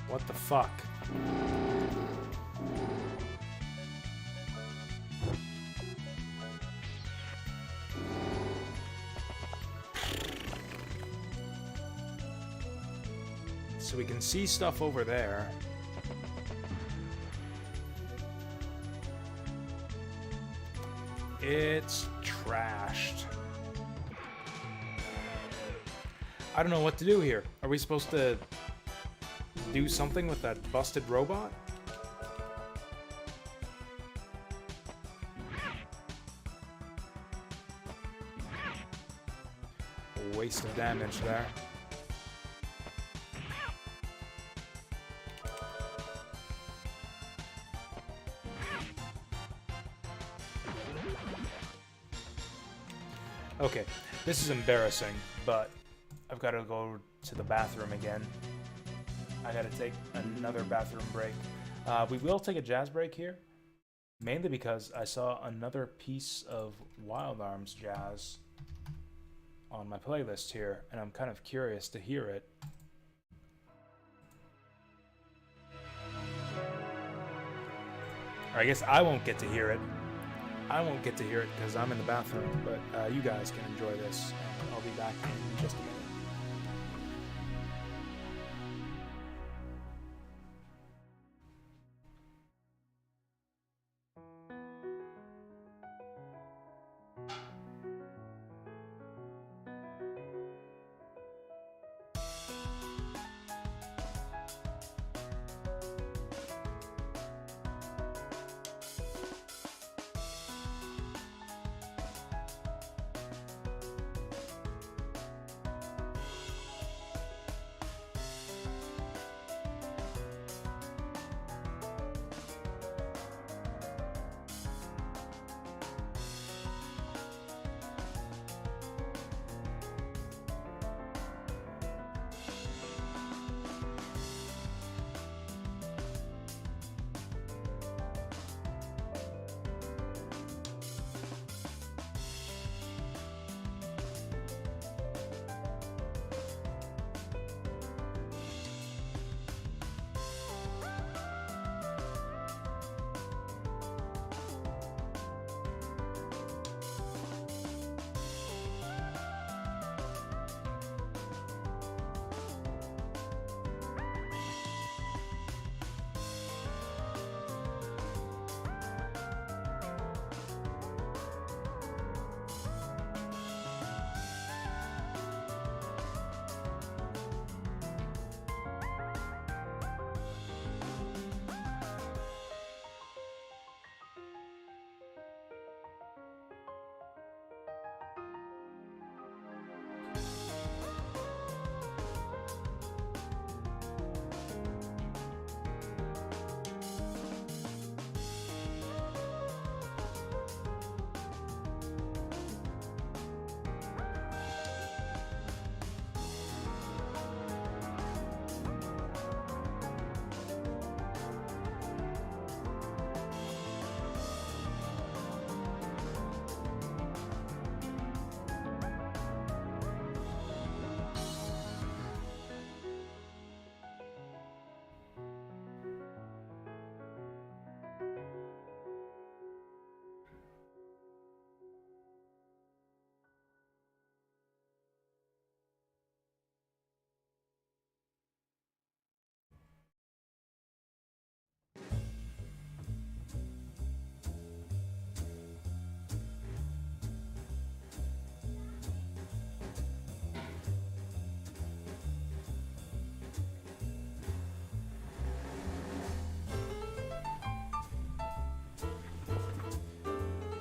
What the fuck? So we can see stuff over there. It's trashed. I don't know what to do here. Are we supposed to do something with that busted robot? A waste of damage there. Okay, this is embarrassing, but I've got to go to the bathroom again. I got to take another bathroom break. We will take a jazz break here, mainly because I saw another piece of Wild Arms jazz on my playlist here, and I'm kind of curious to hear it. Or I guess I won't get to hear it. I won't get to hear it because I'm in the bathroom, but you guys can enjoy this. I'll be back in just a minute.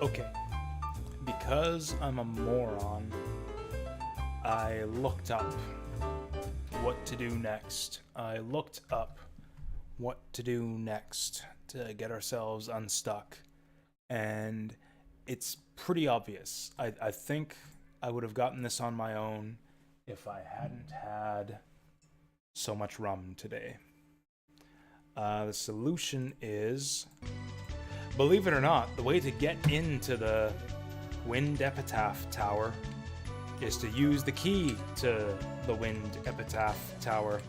Okay. Because I'm a moron, I looked up what to do next. I looked up what to do next to get ourselves unstuck. And it's pretty obvious. I think I would have gotten this on my own if I hadn't had so much rum today. The solution is, believe it or not, the way to get into the Wind Epitaph Tower is to use the key to the Wind Epitaph Tower.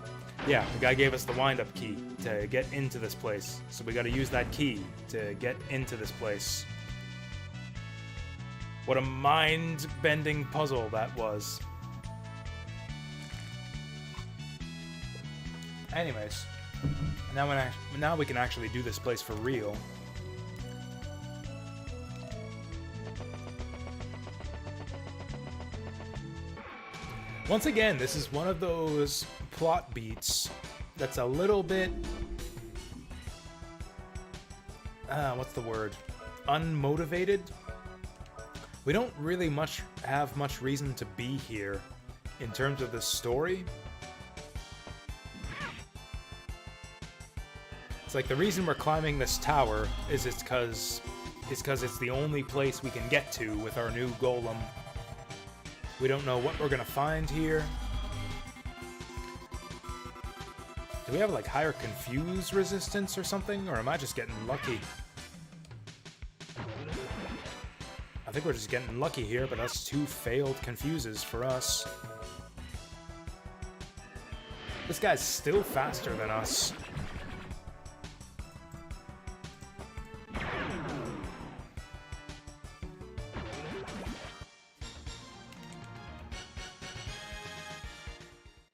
Yeah, the guy gave us the wind-up key to get into this place, so we gotta use that key to get into this place. What a mind-bending puzzle that was. Anyways, now we can actually do this place for real. Once again, this is one of those plot beats that's a little bit... what's the word? Unmotivated? We don't really have much reason to be here in terms of the story. It's like the reason we're climbing this tower is because it's the only place we can get to with our new golem. We don't know what we're gonna find here. Do we have like higher confuse resistance or something, or am I just getting lucky? I think we're just getting lucky here, but that's 2 failed confuses for us. This guy's still faster than us.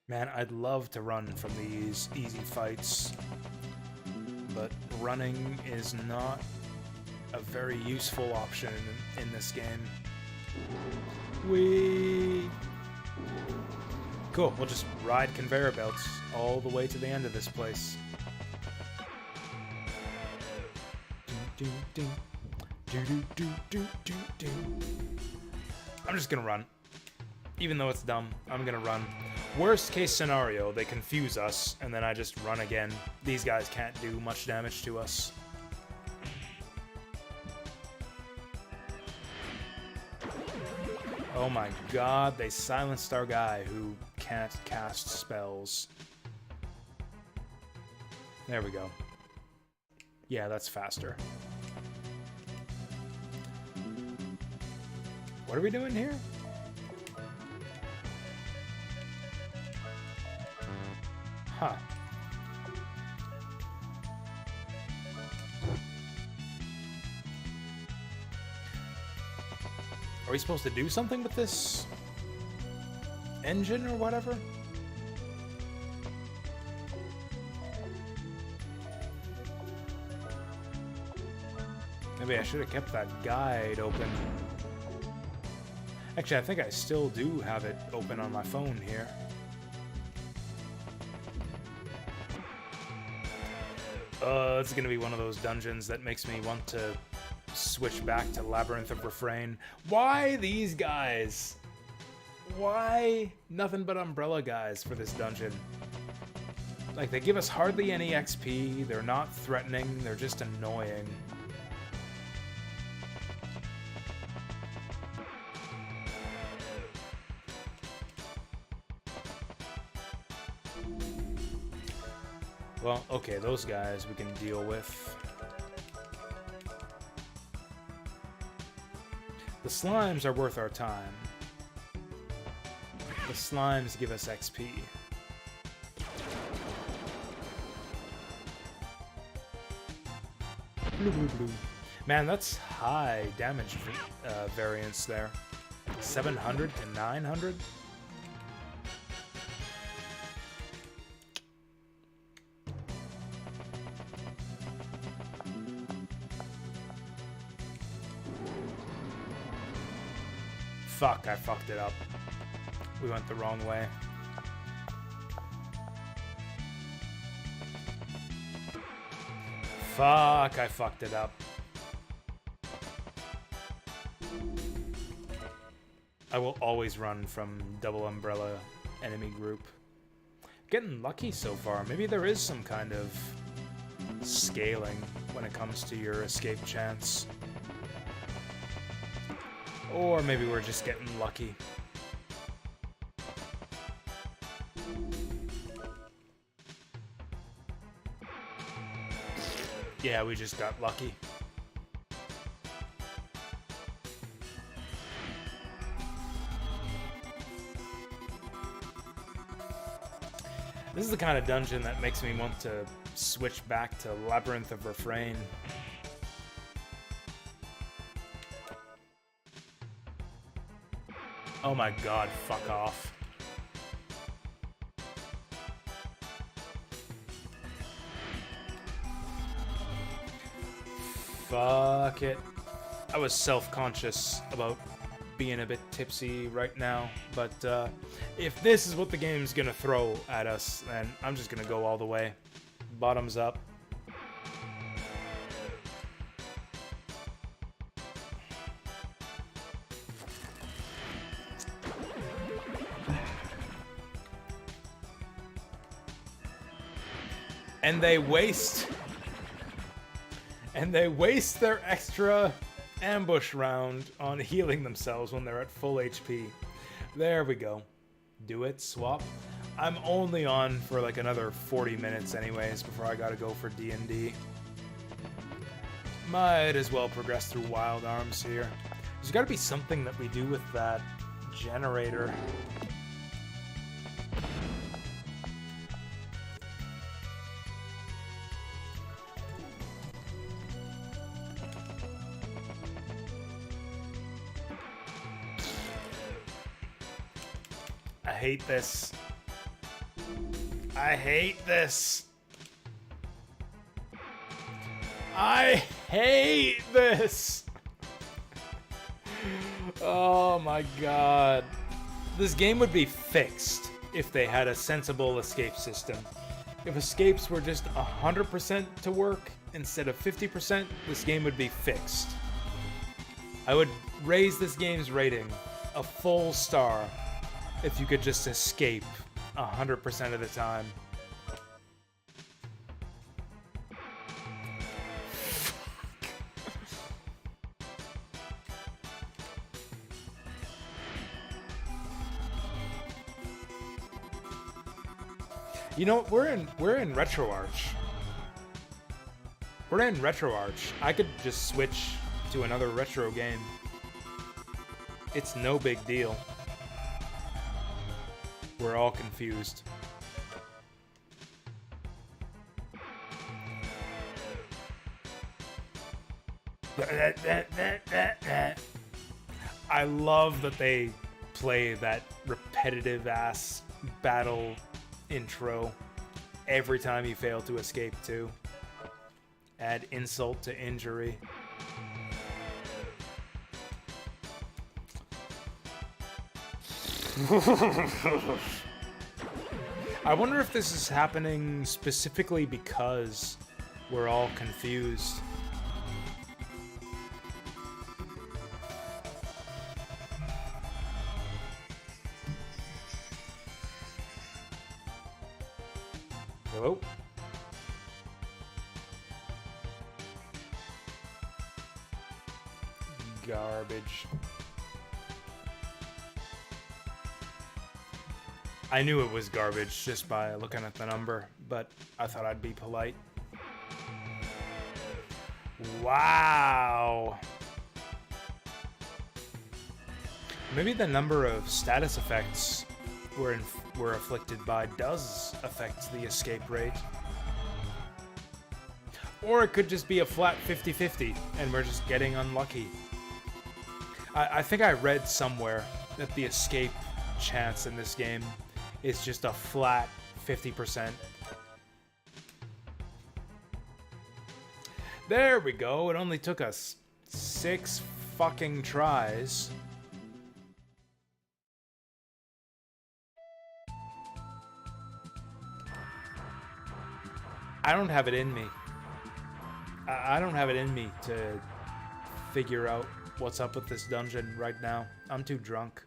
Man, I'd love to run from these easy fights, but running is not a very useful option in this game. Cool, we'll just ride conveyor belts all the way to the end of this place. I'm just gonna run. Even though it's dumb, I'm gonna run. Worst case scenario, they confuse us, and then I just run again. These guys can't do much damage to us. Oh my god, they silenced our guy who can't cast spells. There we go. Yeah, that's faster. What are we doing here? Huh. Are we supposed to do something with this engine or whatever? Maybe I should have kept that guide open. Actually, I think I still do have it open on my phone here. It's gonna be one of those dungeons that makes me want to switch back to Labyrinth of Refrain. Why these guys? Why nothing but umbrella guys for this dungeon? Like, they give us hardly any XP, they're not threatening, they're just annoying. Well, okay, those guys we can deal with. The slimes are worth our time. The slimes give us XP. Blue, blue, blue. Man, that's high damage variance there. 700 to 900? Fuck, I fucked it up. We went the wrong way. Fuck, I fucked it up. I will always run from double umbrella enemy group. Getting lucky so far. Maybe there is some kind of scaling when it comes to your escape chance. Or maybe we're just getting lucky. Yeah, we just got lucky. This is the kind of dungeon that makes me want to switch back to Labyrinth of Refrain. Oh my god, fuck off. Fuck it. I was self-conscious about being a bit tipsy right now, but if this is what the game's gonna throw at us, then I'm just gonna go all the way. Bottoms up. And they waste their extra ambush round on healing themselves when they're at full HP. There we go. Do it, swap. I'm only on for like another 40 minutes anyways before I gotta go for D&D. Might as well progress through Wild Arms here. There's gotta be something that we do with that generator. I hate this. I hate this. I hate this. Oh my god. This game would be fixed if they had a sensible escape system. If escapes were just 100% to work instead of 50%, this game would be fixed. I would raise this game's rating a full star if you could just escape 100% of the time. You know, we're in RetroArch. We're in RetroArch. I could just switch to another retro game. It's no big deal. We're all confused. I love that they play that repetitive ass battle intro every time you fail to escape too. Add insult to injury. I wonder if this is happening specifically because we're all confused. Hello? Garbage. I knew it was garbage just by looking at the number, but I thought I'd be polite. Wow. Maybe the number of status effects we're afflicted by does affect the escape rate. Or it could just be a flat 50-50 and we're just getting unlucky. I think I read somewhere that the escape chance in this game is just a flat 50%. There we go. It only took us 6 fucking tries. I don't have it in me. I don't have it in me to figure out what's up with this dungeon right now. I'm too drunk.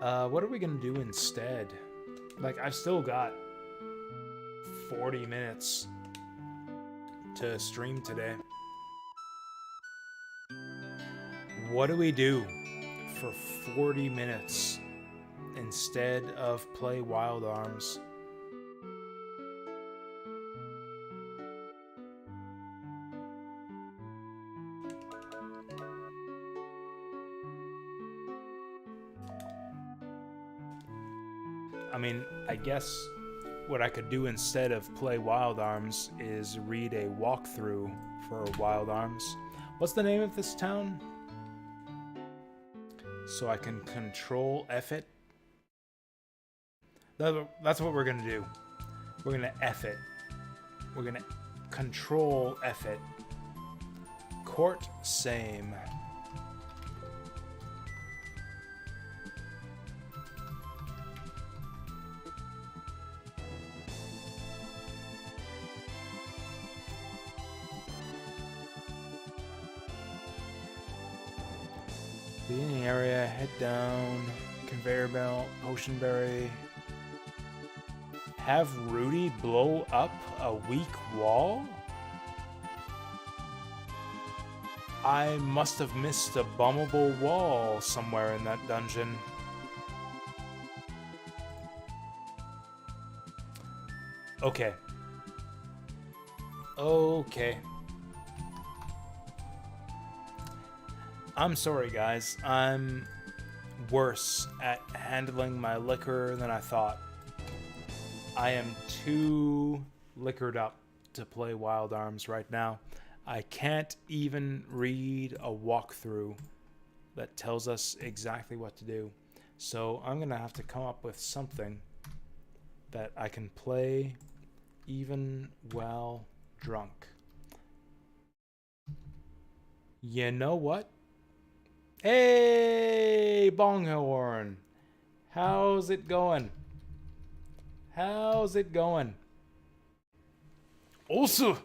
What are we gonna do instead? Like, I've still got 40 minutes to stream today. What do we do for 40 minutes instead of play Wild Arms? I mean, I guess what I could do instead of play Wild Arms is read a walkthrough for Wild Arms. What's the name of this town? So I can control F it. That's what we're gonna do. We're gonna F it. We're gonna control F it. Court same. Beginning area, head down, conveyor belt, potionberry. Have Rudy blow up a weak wall? I must have missed a bombable wall somewhere in that dungeon. Okay. Okay. I'm sorry, guys. I'm worse at handling my liquor than I thought. I am too liquored up to play Wild Arms right now. I can't even read a walkthrough that tells us exactly what to do. So I'm gonna have to come up with something that I can play even while drunk. You know what? Hey, Bonghorn! How's it going? How's it going? Also,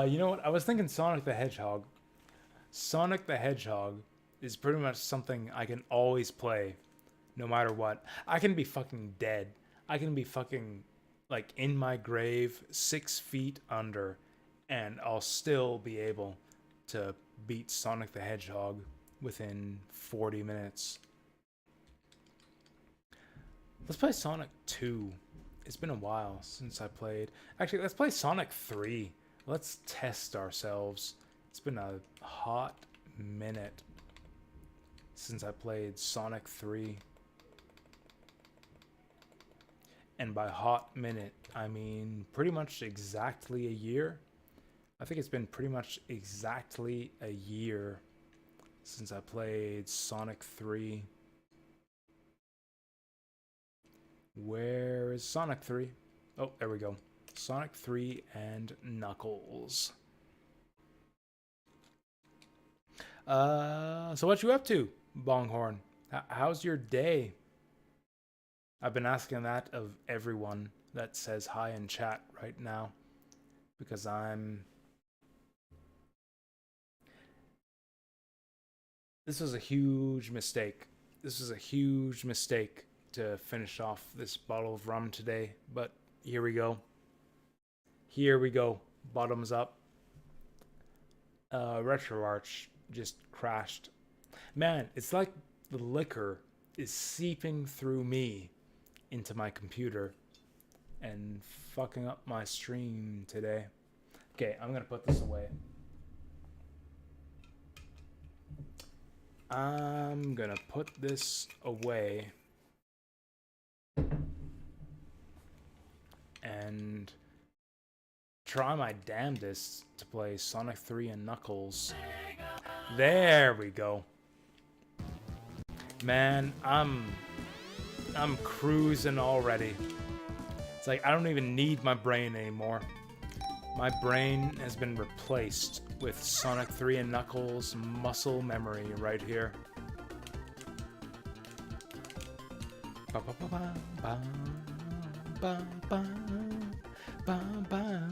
you know what? I was thinking Sonic the Hedgehog. Sonic the Hedgehog is pretty much something I can always play, no matter what. I can be fucking dead. I can be fucking, like, in my grave, 6 feet under, and I'll still be able to beat Sonic the Hedgehog within 40 minutes. Let's play Sonic 2. It's been a while since I played. Actually, let's play Sonic 3. Let's test ourselves. It's been a hot minute since I played Sonic 3. And by hot minute, I mean pretty much exactly a year. I think it's been pretty much exactly a year since I played Sonic 3. Where is Sonic 3? Oh, there we go. Sonic 3 and Knuckles. So what you up to, Bonghorn? How's your day? I've been asking that of everyone that says hi in chat right now, because this was a huge mistake. This was a huge mistake to finish off this bottle of rum today, but here we go. Here we go. Bottoms up. RetroArch just crashed. Man, it's like the liquor is seeping through me into my computer and fucking up my stream today. Okay, I'm gonna put this away. I'm gonna put this away and try my damnedest to play Sonic 3 and Knuckles. There we go. Man, I'm cruising already. It's like I don't even need my brain anymore. My brain has been replaced with Sonic 3 and Knuckles muscle memory right here. Ba ba ba ba ba ba ba ba.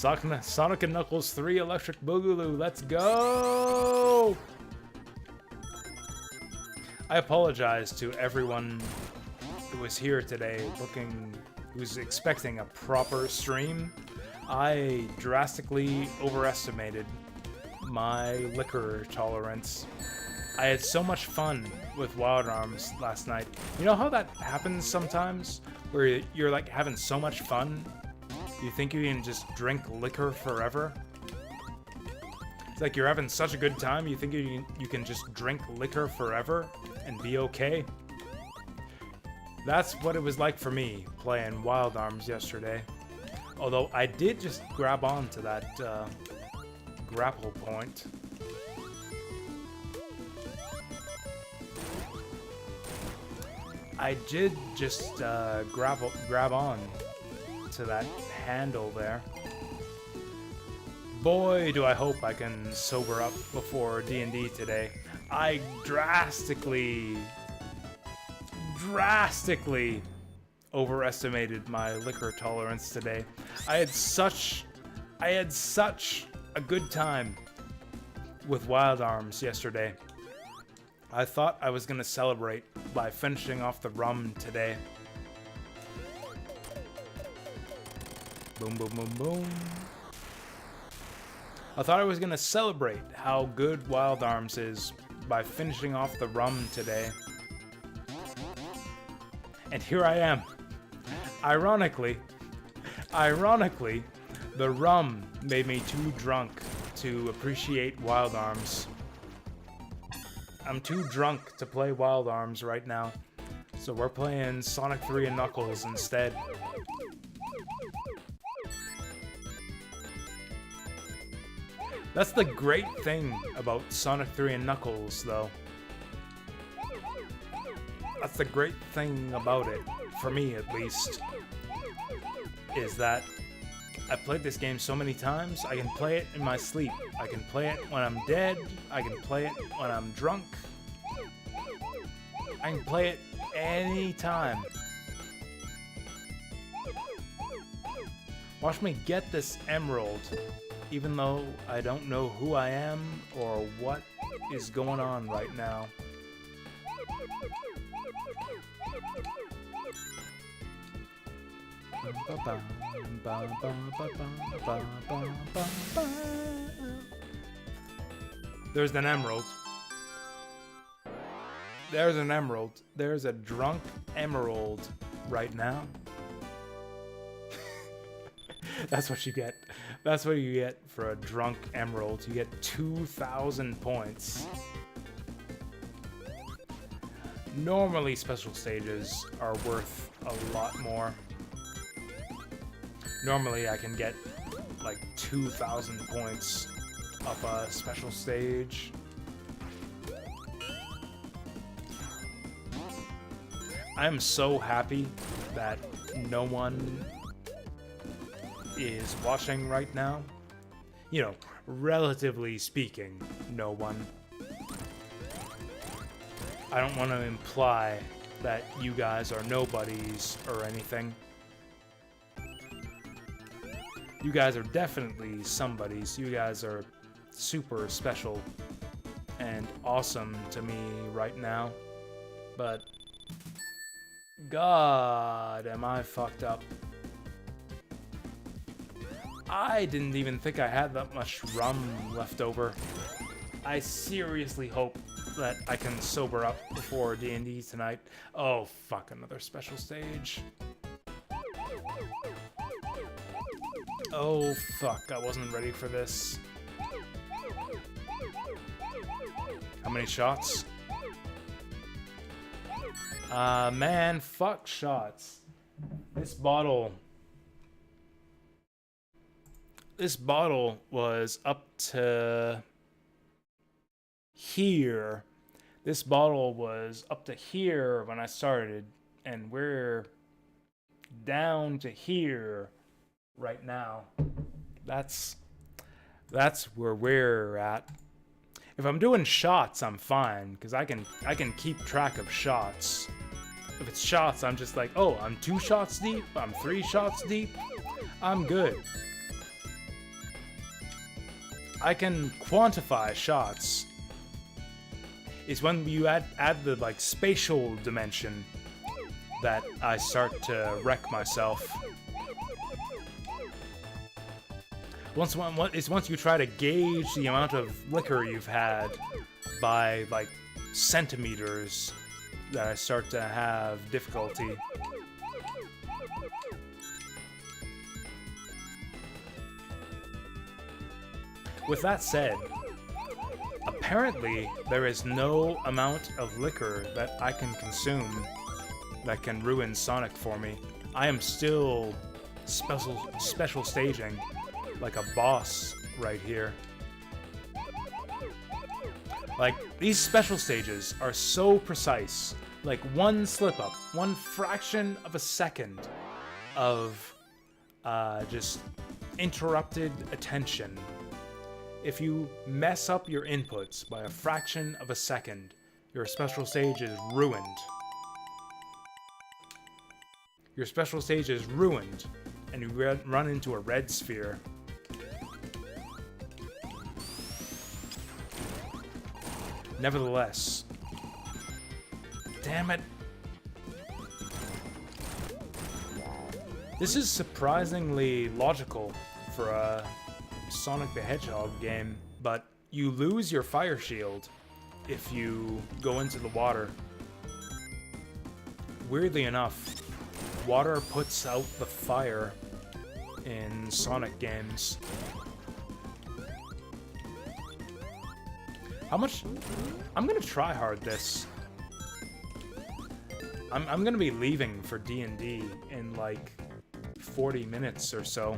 Sonic and Knuckles 3 Electric Boogaloo. Let's go! I apologize to everyone who was here today who's expecting a proper stream. I drastically overestimated my liquor tolerance. I had so much fun with Wild Arms last night. You know how that happens sometimes? Where you're like having so much fun, you think you can just drink liquor forever? It's like you're having such a good time, you think you can just drink liquor forever and be okay? That's what it was like for me playing Wild Arms yesterday. Although I did just grab onto that grapple point. I did just grab on to that handle there. Boy, do I hope I can sober up before D&D today. I drastically overestimated my liquor tolerance today. I had such a good time with Wild Arms yesterday. I thought I was gonna celebrate by finishing off the rum today. Boom, boom, boom, boom. I thought I was gonna celebrate how good Wild Arms is by finishing off the rum today. And here I am. Ironically, the rum made me too drunk to appreciate Wild Arms. I'm too drunk to play Wild Arms right now, so we're playing Sonic 3 and Knuckles instead. That's the great thing about Sonic 3 and Knuckles, though. That's the great thing about it, for me at least, is that I've played this game so many times, I can play it in my sleep. I can play it when I'm dead, I can play it when I'm drunk. I can play it anytime. Watch me get this emerald, even though I don't know who I am or what is going on right now. There's an emerald. There's an emerald. There's a drunk emerald right now. That's what you get. That's what you get for a drunk emerald. You get 2,000 points. Normally, special stages are worth a lot more. Normally, I can get like 2,000 points off a special stage. I'm so happy that no one is watching right now. You know, relatively speaking, no one. I don't want to imply that you guys are nobodies or anything. You guys are definitely somebodies. You guys are super special and awesome to me right now. But God, am I fucked up. I didn't even think I had that much rum left over. I seriously hope that I can sober up before D&D tonight. Oh, fuck, another special stage. Oh, fuck, I wasn't ready for this. How many shots? Man, fuck shots. This bottle was up to here. This bottle was up to here when I started, and we're down to here right now. That's where we're at. If I'm doing shots, I'm fine, because I can keep track of shots. If it's shots, I'm just like, oh, I'm 2 shots deep, I'm 3 shots deep, I'm good. I can quantify shots is when you add the like spatial dimension that I start to wreck myself. Once you try to gauge the amount of liquor you've had by like centimeters that I start to have difficulty. With that said, apparently there is no amount of liquor that I can consume that can ruin Sonic for me. I am still special staging like a boss right here. Like, these special stages are so precise. Like, one slip-up, one fraction of a second of just interrupted attention. If you mess up your inputs by a fraction of a second, your special stage is ruined. Your special stage is ruined, and you run into a red sphere. Nevertheless, damn it. This is surprisingly logical for a Sonic the Hedgehog game, but you lose your fire shield if you go into the water. Weirdly enough, water puts out the fire in Sonic games. How much? I'm gonna try hard this. I'm gonna be leaving for D&D in like 40 minutes or so.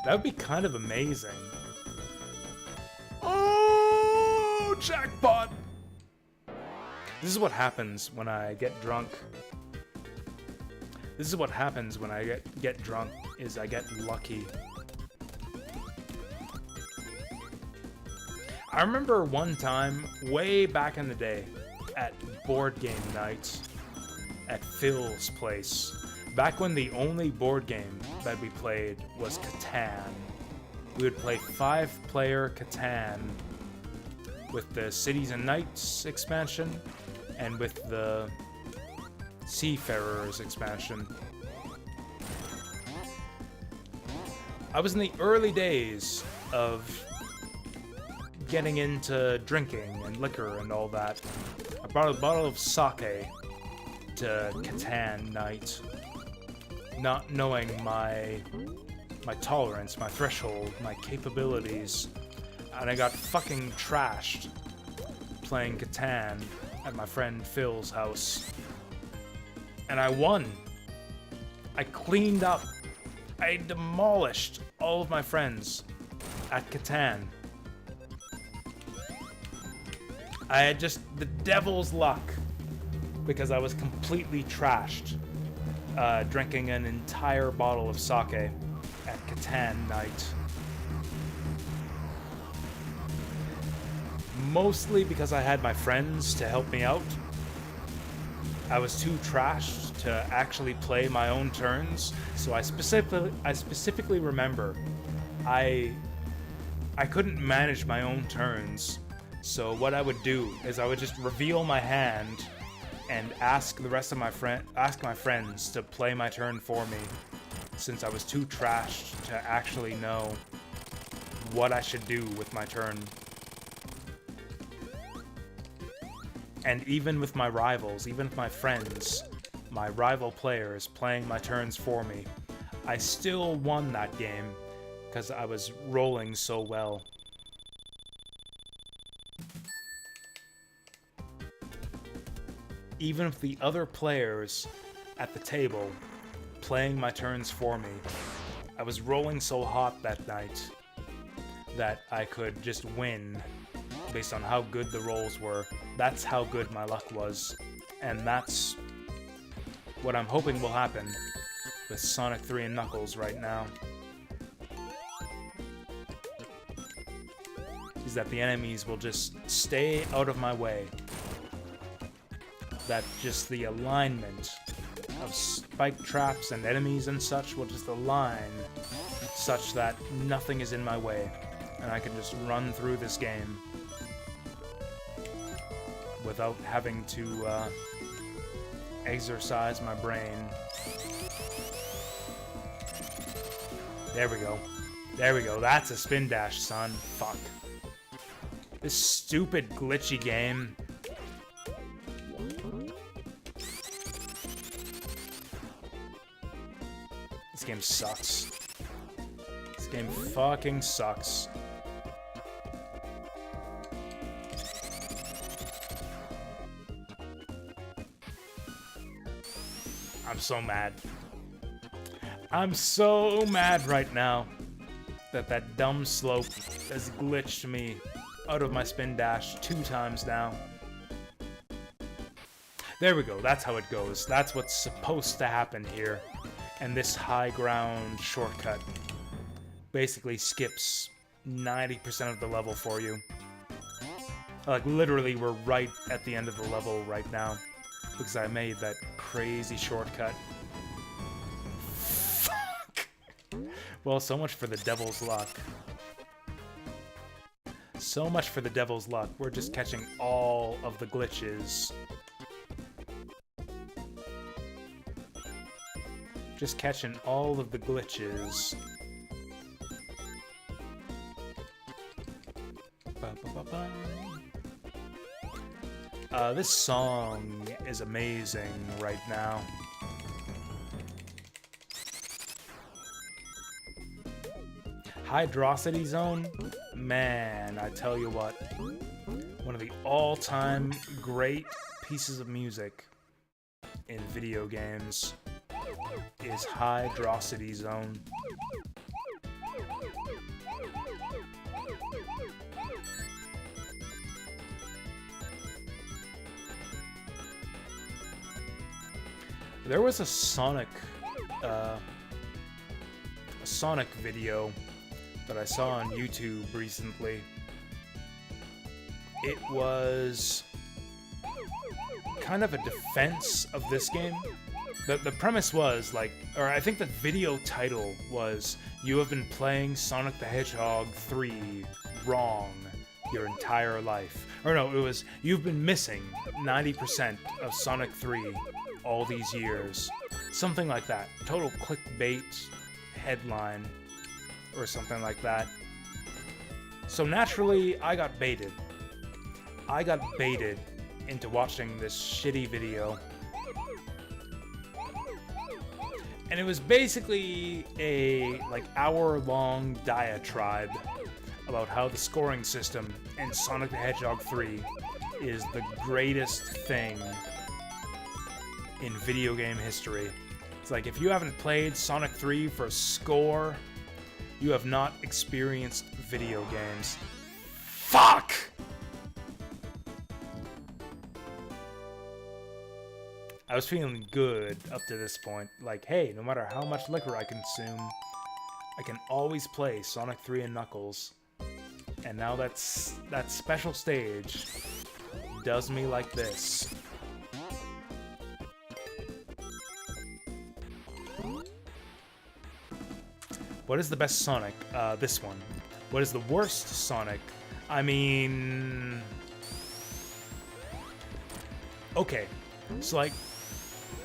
That would be kind of amazing. Oh, jackpot! This is what happens when I get drunk. This is what happens when I get drunk, is I get lucky. I remember one time, way back in the day, at board game night at Phil's place. Back when the only board game that we played was Catan. We would play 5-player Catan with the Cities and Nights expansion and with the Seafarers expansion. I was in the early days of getting into drinking and liquor and all that. I brought a bottle of sake to Catan night, not knowing my tolerance, my threshold, my capabilities, and I got fucking trashed playing Catan at my friend Phil's house. And I won. I cleaned up. I demolished all of my friends at Catan. I had just the devil's luck because I was completely trashed drinking an entire bottle of sake at Catan night. Mostly because I had my friends to help me out. I was too trashed to actually play my own turns, so I specifically remember I couldn't manage my own turns. So what I would do is I would just reveal my hand and ask the rest of my friends to play my turn for me, since I was too trashed to actually know what I should do with my turn. And even with my rivals, even with my friends, my rival players playing my turns for me, I still won that game because I was rolling so well. Even with the other players at the table playing my turns for me, I was rolling so hot that night that I could just win based on how good the rolls were. That's how good my luck was. And that's what I'm hoping will happen with Sonic 3 and Knuckles right now. Is that the enemies will just stay out of my way. That just the alignment of spike traps and enemies and such will just align such that nothing is in my way, and I can just run through this game without having to exercise my brain. There we go. There we go. That's a spin dash, son. Fuck. This stupid glitchy game. This game sucks. This game fucking sucks. I'm so mad. I'm so mad right now that that dumb slope has glitched me out of my spin dash 2 times now. There we go. That's how it goes. That's what's supposed to happen here. And this high ground shortcut basically skips 90% of the level for you. Like, literally, we're right at the end of the level right now because I made that crazy shortcut. Fuck! Well, so much for the devil's luck. So much for the devil's luck. We're just catching all of the glitches. Just catching all of the glitches. This song is amazing right now. Hydrocity Zone? Man, I tell you what. One of the all-time great pieces of music in video games is Hydrocity Zone. There was a Sonic video that I saw on YouTube recently. It was kind of a defense of this game. The premise was, like, or I think the video title was, "You have been playing Sonic the Hedgehog 3 wrong your entire life." Or no, it was, "You've been missing 90% of Sonic 3 all these years." Something like that. Total clickbait headline or something like that. So naturally, I got baited. I got baited into watching this shitty video. And it was basically a, like, hour-long diatribe about how the scoring system in Sonic the Hedgehog 3 is the greatest thing in video game history. It's like, if you haven't played Sonic 3 for score, you have not experienced video games. Fuck! I was feeling good up to this point. Like, hey, no matter how much liquor I consume, I can always play Sonic 3 and Knuckles. And now that special stage does me like this. What is the best Sonic? This one. What is the worst Sonic? I mean... Okay, so, like,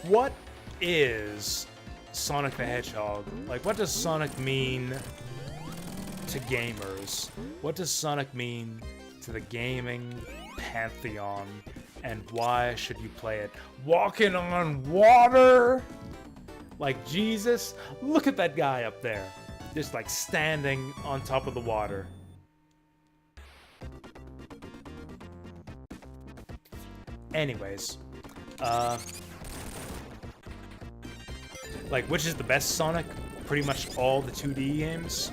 what is Sonic the Hedgehog? Like, what does Sonic mean to gamers? What does Sonic mean to the gaming pantheon? And why should you play it? Walking on water? Like Jesus? Look at that guy up there. Just, like, standing on top of the water. Anyways. Like, which is the best Sonic? Pretty much all the 2D games.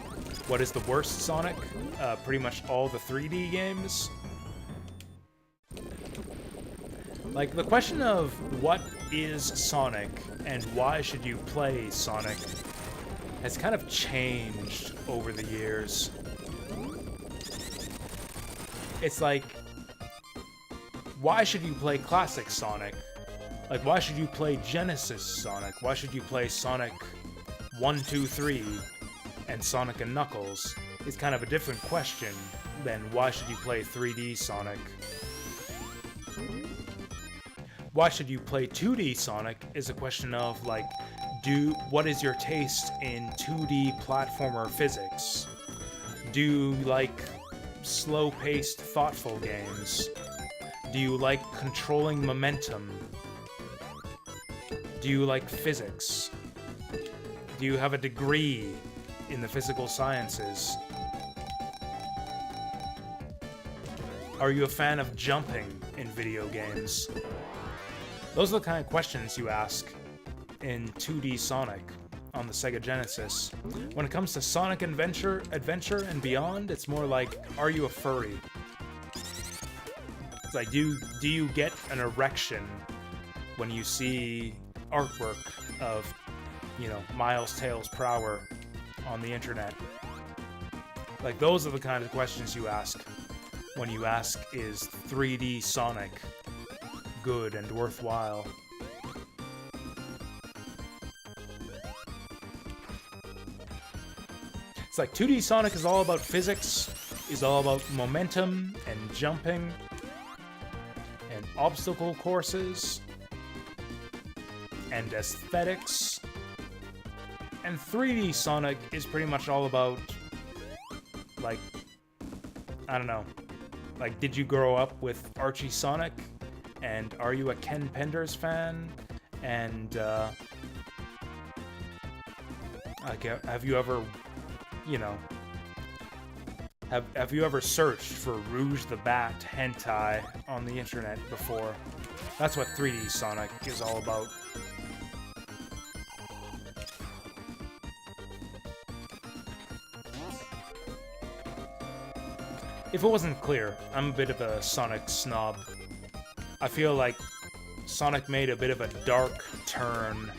What is the worst Sonic? Pretty much all the 3D games. Like, the question of what is Sonic and why should you play Sonic has kind of changed over the years. It's like, why should you play classic Sonic? Like, why should you play Genesis Sonic? Why should you play Sonic 1, 2, 3? and Sonic and Knuckles is kind of a different question than why should you play 3D Sonic. Why should you play 2D Sonic is a question of, like, what is your taste in 2D platformer physics? Do you like slow-paced, thoughtful games? Do you like controlling momentum? Do you like physics? Do you have a degree in the physical sciences? Are you a fan of jumping in video games? Those are the kind of questions you ask in 2D Sonic on the Sega Genesis. When it comes to Sonic Adventure and beyond, it's more like, are you a furry? It's like, do you get an erection when you see artwork of, you know, Miles Tails Prower on the internet? Like, those are the kind of questions you ask when you ask, is 3D Sonic good and worthwhile? It's like 2D Sonic is all about physics, is all about momentum and jumping and obstacle courses and aesthetics. And 3D Sonic is pretty much all about, like, I don't know, like, did you grow up with Archie Sonic? And are you a Ken Penders fan? And, like, have you ever, you know, have you ever searched for Rouge the Bat hentai on the internet before? That's what 3D Sonic is all about. If it wasn't clear, I'm a bit of a Sonic snob. I feel like Sonic made a bit of a dark turn.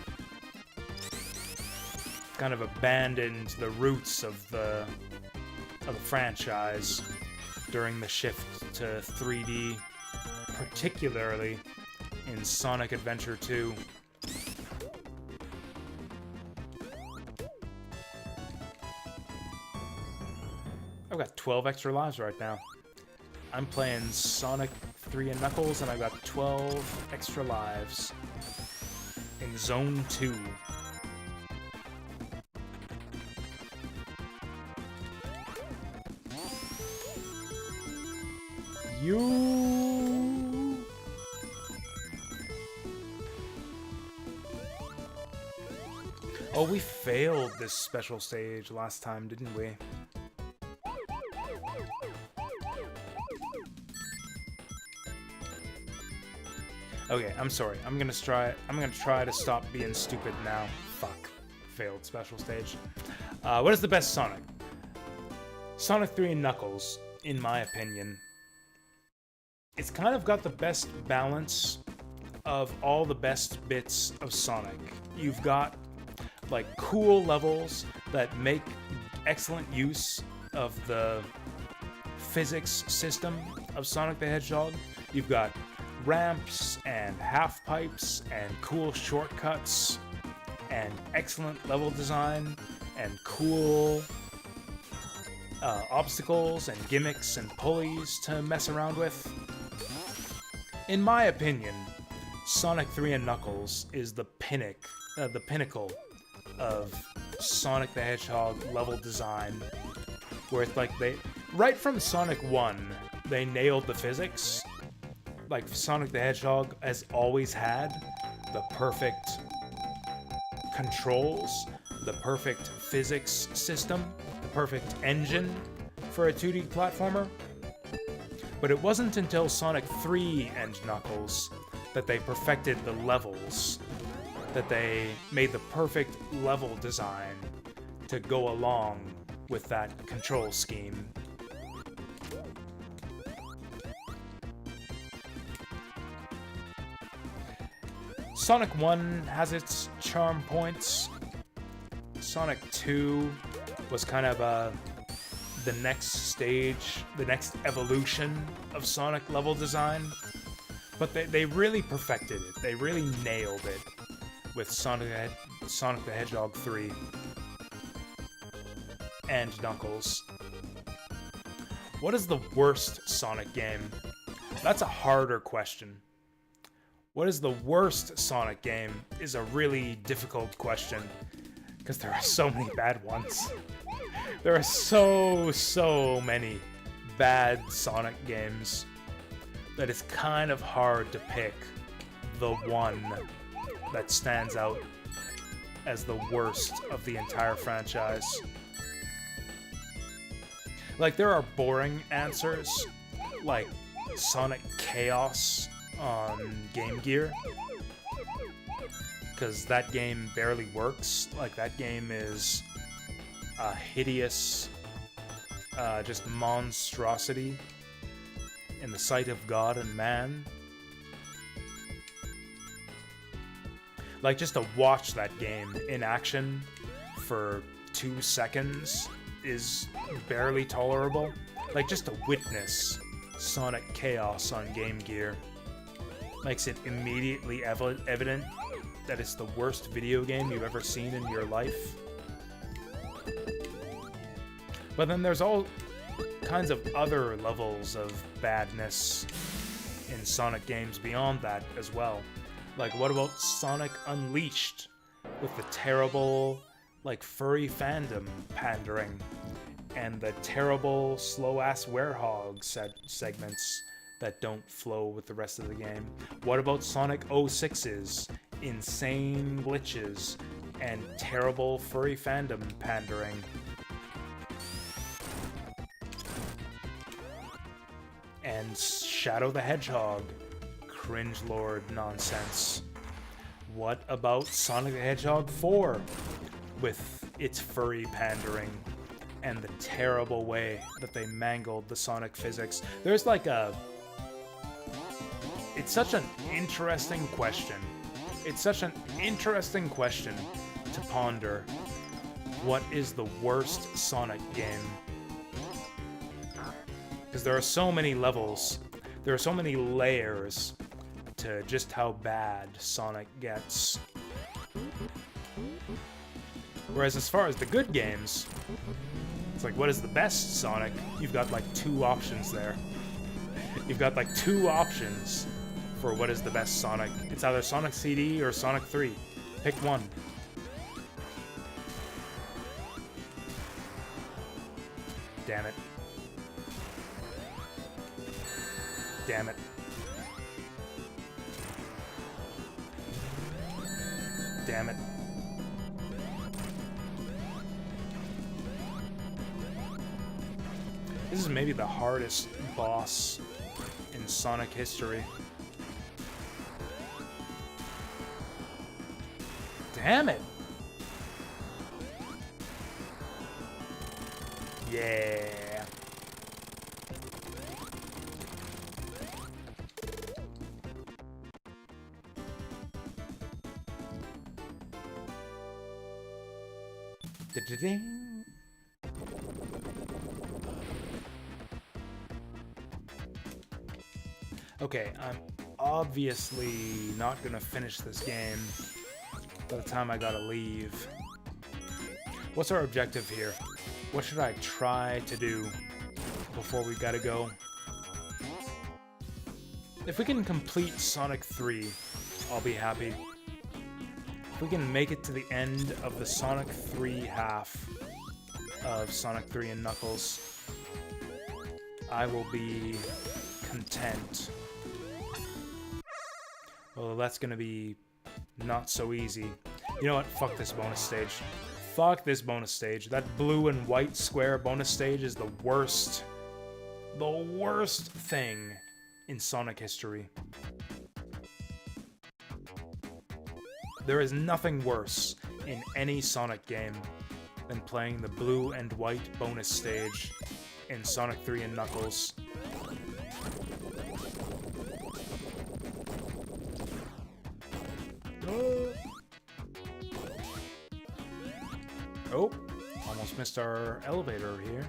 Kind of abandoned the roots of the franchise during the shift to 3D, particularly in Sonic Adventure 2. I've got 12 extra lives right now. I'm playing Sonic 3 and Knuckles, and I've got 12 extra lives in Zone 2. You... Oh, we failed this special stage last time, didn't we? Okay, I'm sorry. I'm gonna try to stop being stupid now. Fuck. Failed special stage. What is the best Sonic? Sonic 3 and Knuckles, in my opinion. It's kind of got the best balance of all the best bits of Sonic. You've got, like, cool levels that make excellent use of the physics system of Sonic the Hedgehog. You've got ramps and half pipes and cool shortcuts and excellent level design and cool obstacles and gimmicks and pulleys to mess around with. In my opinion, Sonic 3 and Knuckles is the pinnacle of Sonic the Hedgehog level design, where it's like right from Sonic 1, they nailed the physics. Like, Sonic the Hedgehog has always had the perfect controls, the perfect physics system, the perfect engine for a 2D platformer. But it wasn't until Sonic 3 and Knuckles that they perfected the levels, that they made the perfect level design to go along with that control scheme. Sonic 1 has its charm points. Sonic 2 was kind of the next stage, the next evolution of Sonic level design. But they really perfected it. They really nailed it with Sonic the Hedgehog 3. and Knuckles. What is the worst Sonic game? That's a harder question. What is the worst Sonic game is a really difficult question, because there are so many bad ones. There are so many bad Sonic games that it's kind of hard to pick the one that stands out as the worst of the entire franchise. Like, there are boring answers, like Sonic Chaos on Game Gear, because that game barely works. Like, that game is a hideous, just monstrosity in the sight of God and man. Like, just to watch that game in action for 2 seconds is barely tolerable. Like, just to witness Sonic Chaos on Game Gear makes it immediately evident that it's the worst video game you've ever seen in your life. But then there's all kinds of other levels of badness in Sonic games beyond that as well. Like, what about Sonic Unleashed with the terrible, like, furry fandom pandering and the terrible slow-ass werehog segments that don't flow with the rest of the game? What about Sonic 06's insane glitches and terrible furry fandom pandering? And Shadow the Hedgehog cringe-lord nonsense. What about Sonic the Hedgehog 4 with its furry pandering and the terrible way that they mangled the Sonic physics? There's like a... It's such an interesting question. It's such an interesting question to ponder. What is the worst Sonic game? Because there are so many levels, there are so many layers to just how bad Sonic gets. Whereas as far as the good games, it's like, what is the best Sonic? You've got like 2 options there. You've got like 2 options for what is the best Sonic. It's either Sonic CD or Sonic 3. Pick one. Damn it. Damn it. Damn it. This is maybe the hardest boss in Sonic history. Damn it! Yeah. Da-da-ding. Okay, I'm obviously not gonna finish this game by the time I gotta leave. What's our objective here? What should I try to do before we gotta go? If we can complete Sonic 3, I'll be happy. If we can make it to the end of the Sonic 3 half of Sonic 3 and Knuckles, I will be content. Well, that's gonna be not so easy. You know what? Fuck this bonus stage. Fuck this bonus stage. That blue and white square bonus stage is the worst thing in Sonic history. There is nothing worse in any Sonic game than playing the blue and white bonus stage in Sonic 3 and Knuckles. Oh, almost missed our elevator here.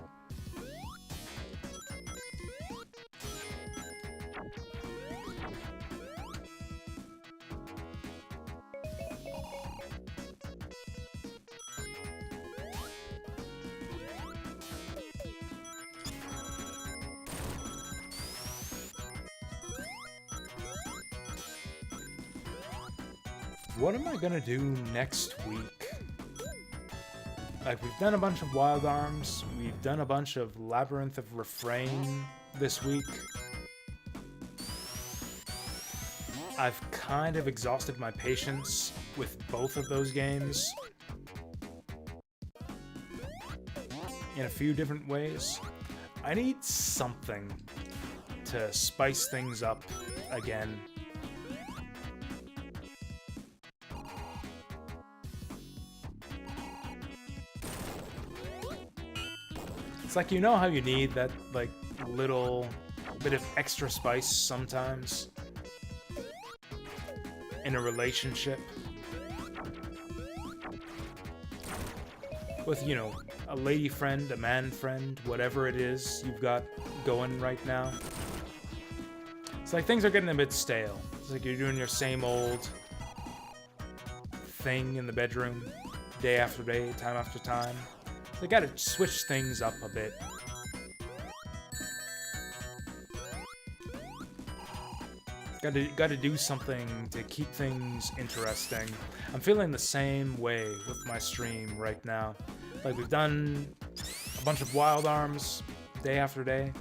What am I gonna do next week? Like, we've done a bunch of Wild Arms, we've done a bunch of Labyrinth of Refrain this week. I've kind of exhausted my patience with both of those games in a few different ways. I need something to spice things up again. It's like, you know how you need that, like, little bit of extra spice sometimes in a relationship? With, you know, a lady friend, a man friend, whatever it is you've got going right now. It's like things are getting a bit stale. It's like you're doing your same old thing in the bedroom, day after day, time after time. They gotta switch things up a bit. Gotta do something to keep things interesting. I'm feeling the same way with my stream right now. Like, we've done a bunch of Wild Arms day after day.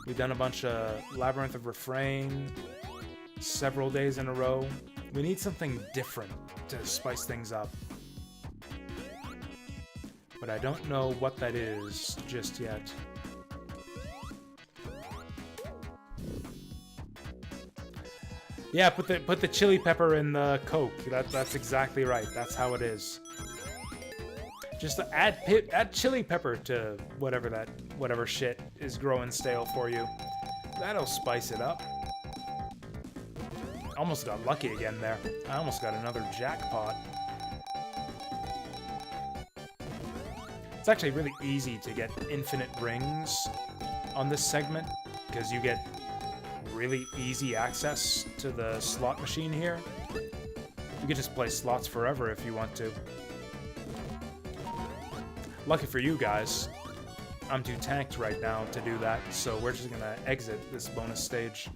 We've done a bunch of Labyrinth of Refrain several days in a row. We need something different to spice things up. But I don't know what that is just yet. Yeah, put the chili pepper in the Coke. That's exactly right. That's how it is. Just add chili pepper to whatever shit is growing stale for you. That'll spice it up. Almost got lucky again there. I almost got another jackpot. It's actually really easy to get infinite rings on this segment because you get really easy access to the slot machine here. You can just play slots forever if you want to. Lucky for you guys, I'm too tanked right now to do that, so we're just gonna exit this bonus stage.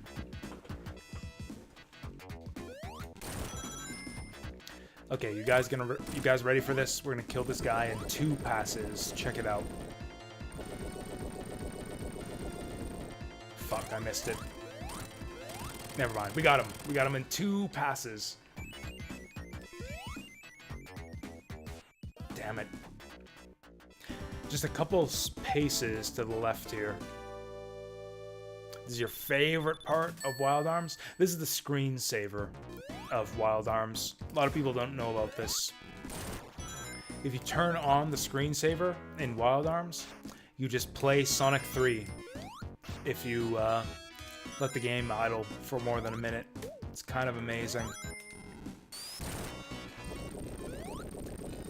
Okay, you guys ready for this? We're gonna kill this guy in 2 passes. Check it out. Fuck, I missed it. Never mind. We got him. We got him in 2 passes. Damn it. Just a couple paces to the left here. This is your favorite part of Wild Arms? This is the screensaver of Wild Arms. A lot of people don't know about this. If you turn on the screensaver in Wild Arms, you just play Sonic 3. If you let the game idle for more than a minute. It's kind of amazing.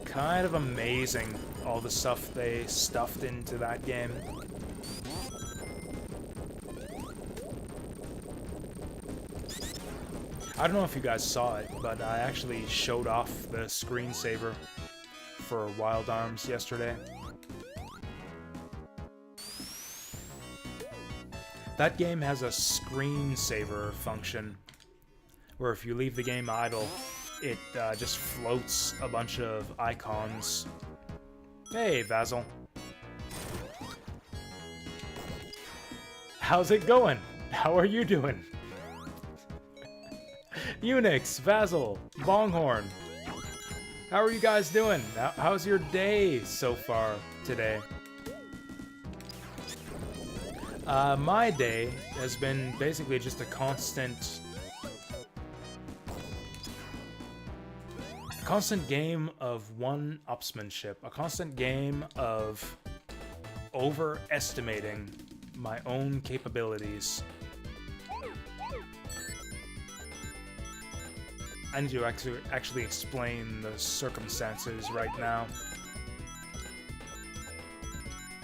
Kind of amazing, all the stuff they stuffed into that game. I don't know if you guys saw it, but I actually showed off the screensaver for Wild Arms yesterday. That game has a screensaver function, where if you leave the game idle, it just floats a bunch of icons. Hey, Vasil. How's it going? How are you doing? Unix, Vasil, Bonghorn. How are you guys doing? How's your day so far today? My day has been basically just a constant game of one-upsmanship, a constant game of overestimating my own capabilities. I need to actually explain the circumstances right now,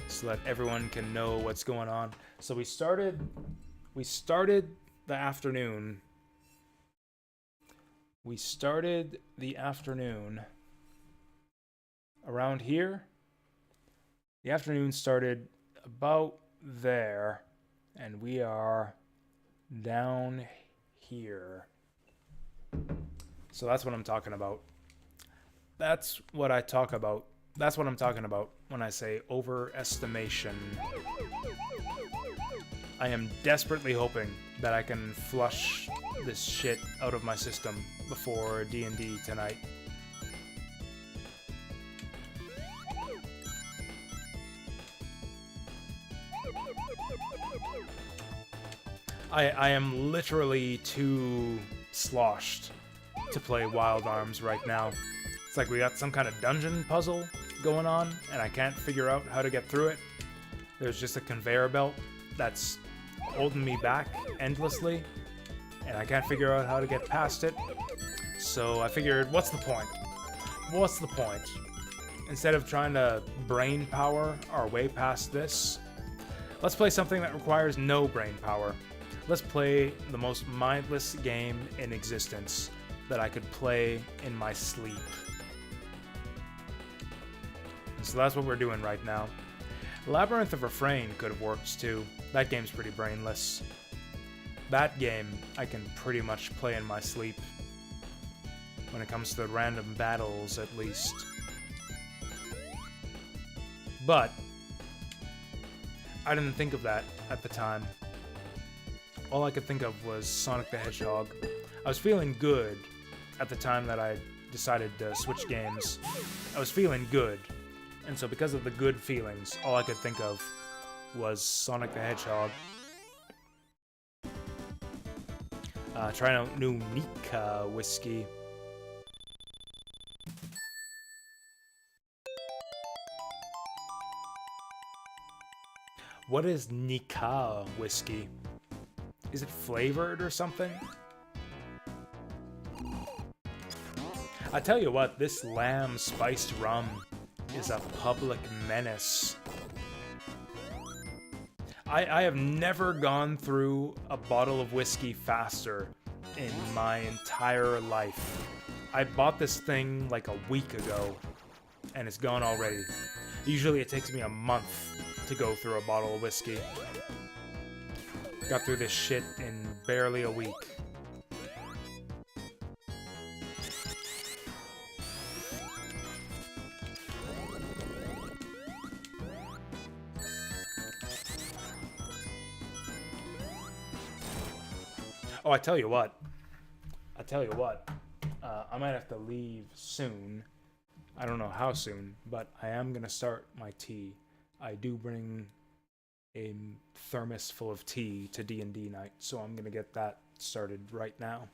so that everyone can know what's going on. So we started the afternoon. We started the afternoon around here. The afternoon started about there, and we are down here. So that's what I'm talking about. That's what I talk about. That's what I'm talking about when I say overestimation. I am desperately hoping that I can flush this shit out of my system before D&D tonight. I am literally too sloshed to play Wild Arms right now. It's like we got some kind of dungeon puzzle going on, and I can't figure out how to get through it. There's just a conveyor belt that's holding me back endlessly, and I can't figure out how to get past it. So I figured, what's the point? What's the point? Instead of trying to brain power our way past this, let's play something that requires no brain power. Let's play the most mindless game in existence that I could play in my sleep. And so that's what we're doing right now. Labyrinth of Refrain could have worked too. That game's pretty brainless. That game I can pretty much play in my sleep. When it comes to random battles, at least. But I didn't think of that at the time. All I could think of was Sonic the Hedgehog. I was feeling good at the time that I decided to switch games. I was feeling good. And so because of the good feelings, all I could think of was Sonic the Hedgehog. Trying out new Nika whiskey. What is Nika whiskey? Is it flavored or something? I tell you what, this lamb spiced rum is a public menace. I have never gone through a bottle of whiskey faster in my entire life. I bought this thing like a week ago, and it's gone already. Usually it takes me a month to go through a bottle of whiskey. Got through this shit in barely a week. Oh, I tell you what. I might have to leave soon. I don't know how soon, but I am gonna start my tea. I do bring a thermos full of tea to D&D night, so I'm gonna get that started right now.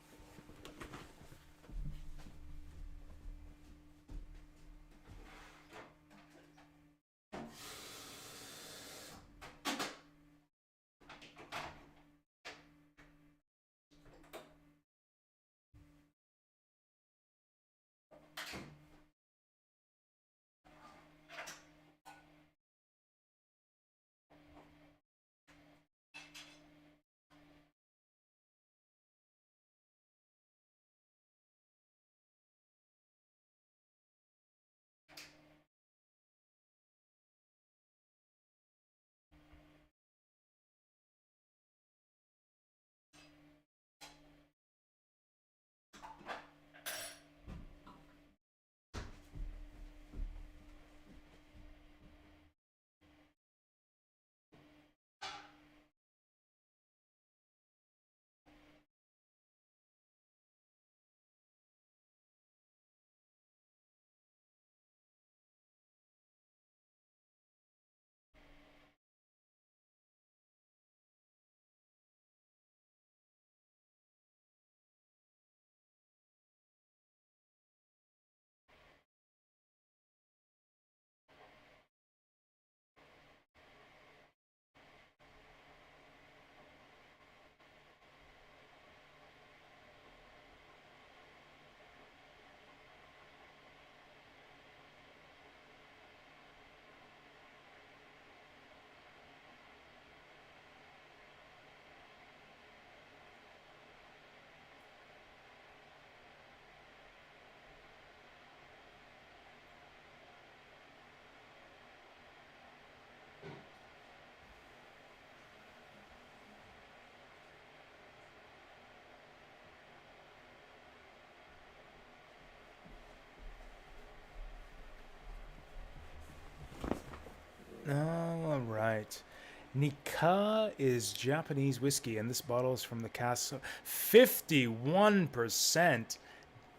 Nika is Japanese whiskey, and this bottle is from the cask. 51%.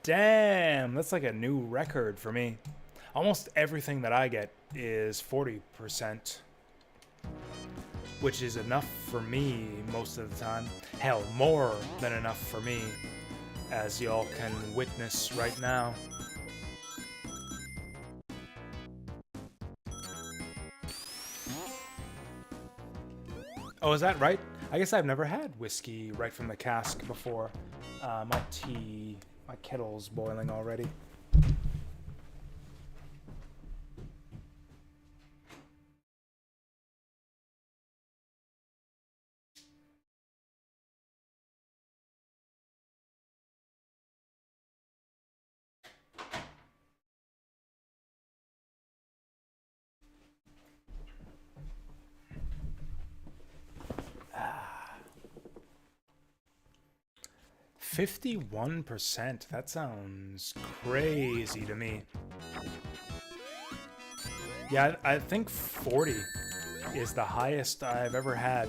Damn, that's like a new record for me. Almost everything that I get is 40%, which is enough for me most of the time. Hell, more than enough for me, as y'all can witness right now. Oh, is that right? I guess I've never had whiskey right from the cask before. My kettle's boiling already. Ah. 51%. That sounds crazy to me. Yeah, I think 40 is the highest I've ever had.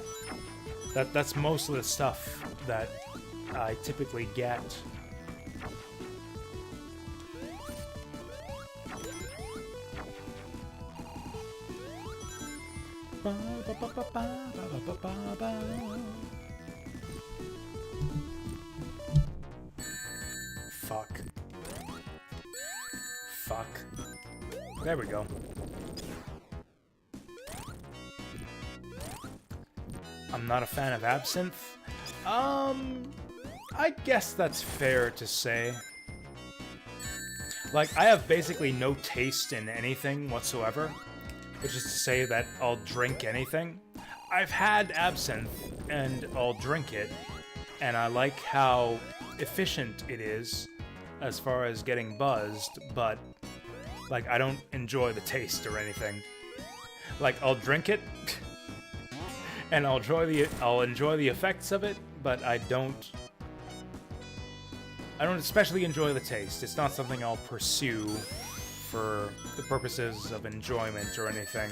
That's most of the stuff that I typically get. Fuck. Fuck. There we go. I'm not a fan of absinthe. I guess that's fair to say. Like, I have basically no taste in anything whatsoever, which is to say that I'll drink anything. I've had absinthe, and I'll drink it, and I like how efficient it is as far as getting buzzed, but, like, I don't enjoy the taste or anything. Like, I'll drink it, and I'll enjoy the effects of it, but I don't especially enjoy the taste. It's not something I'll pursue for the purposes of enjoyment or anything,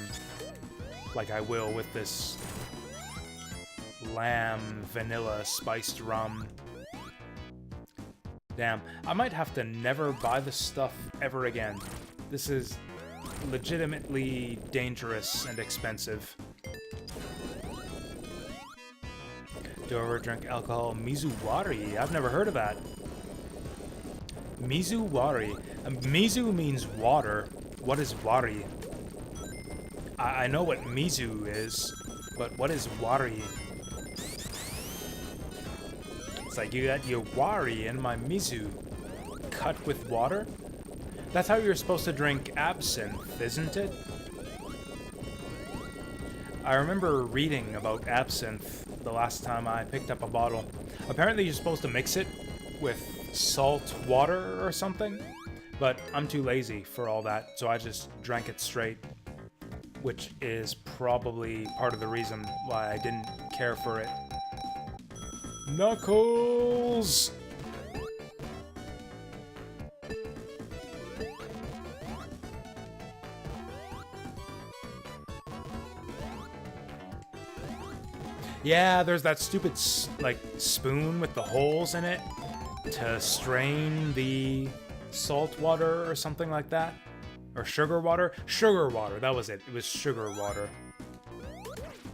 like I will with this lamb vanilla spiced rum. Damn, I might have to never buy this stuff ever again. This is legitimately dangerous and expensive. Do I ever drink alcohol? Mizuwari? I've never heard of that. Mizuwari. Mizu means water. What is wari? I know what mizu is, but what is wari? It's like, you got your wari in my mizu. Cut with water? That's how you're supposed to drink absinthe, isn't it? I remember reading about absinthe the last time I picked up a bottle. Apparently you're supposed to mix it with salt water or something, but I'm too lazy for all that, so I just drank it straight, which is probably part of the reason why I didn't care for it. Knuckles! Yeah, there's that stupid, like, spoon with the holes in it to strain the salt water or something like that. Or sugar water? Sugar water, that was it. It was sugar water.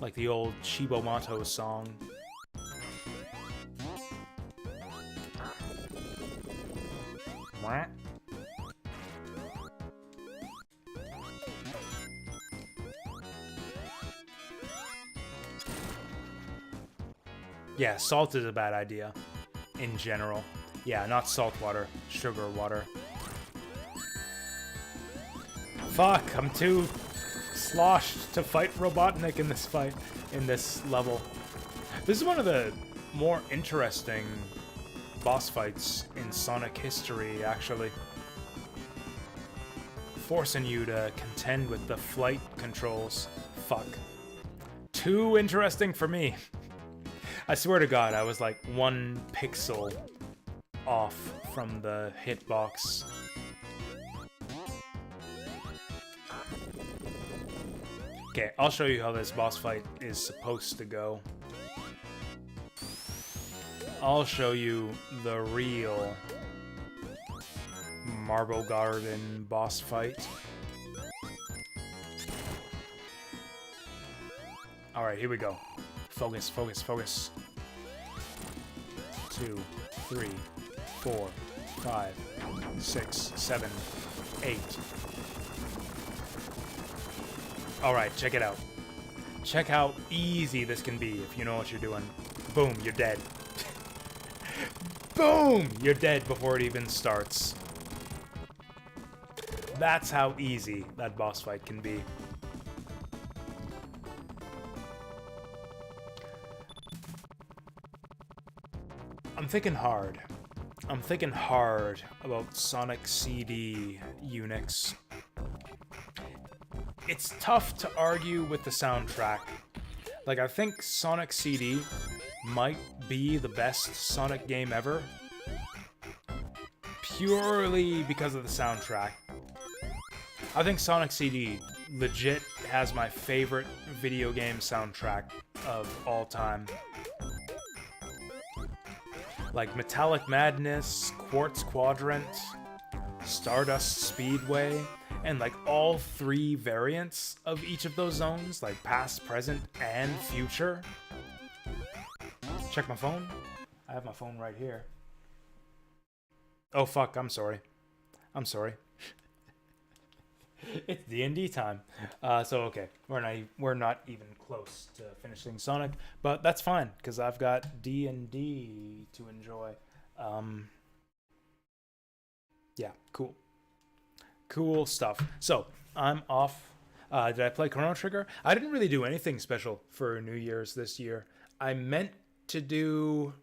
Like the old Chibomato song. Yeah, salt is a bad idea. In general. Yeah, not salt water. Sugar water. Fuck, I'm too sloshed to fight Robotnik in this fight. In this level. This is one of the more interesting boss fights in Sonic history, actually. Forcing you to contend with the flight controls. Fuck. Too interesting for me. I swear to God, I was like 1 pixel off from the hitbox. Okay, I'll show you how this boss fight is supposed to go. I'll show you the real Marble Garden boss fight. Alright, here we go. Focus, focus, focus. 2, 3, 4, 5, 6, 7, 8. Alright, check it out. Check how easy this can be if you know what you're doing. Boom, you're dead. Boom! You're dead before it even starts. That's how easy that boss fight can be. I'm thinking hard. I'm thinking hard about Sonic CD Unix. It's tough to argue with the soundtrack. Like, I think Sonic CD might be the best Sonic game ever, purely because of the soundtrack. I think Sonic CD legit has my favorite video game soundtrack of all time. Like Metallic Madness, Quartz Quadrant, Stardust Speedway, and like all 3 variants of each of those zones, like past, present, and future. Check my phone. I have my phone right here. Oh fuck, I'm sorry. I'm sorry. It's D&D time. So okay, we're not even close to finishing Sonic, but that's fine because I've got D&D to enjoy. Yeah, cool. Cool stuff. So, I'm off. Did I play Chrono Trigger? I didn't really do anything special for New Year's this year. I meant to do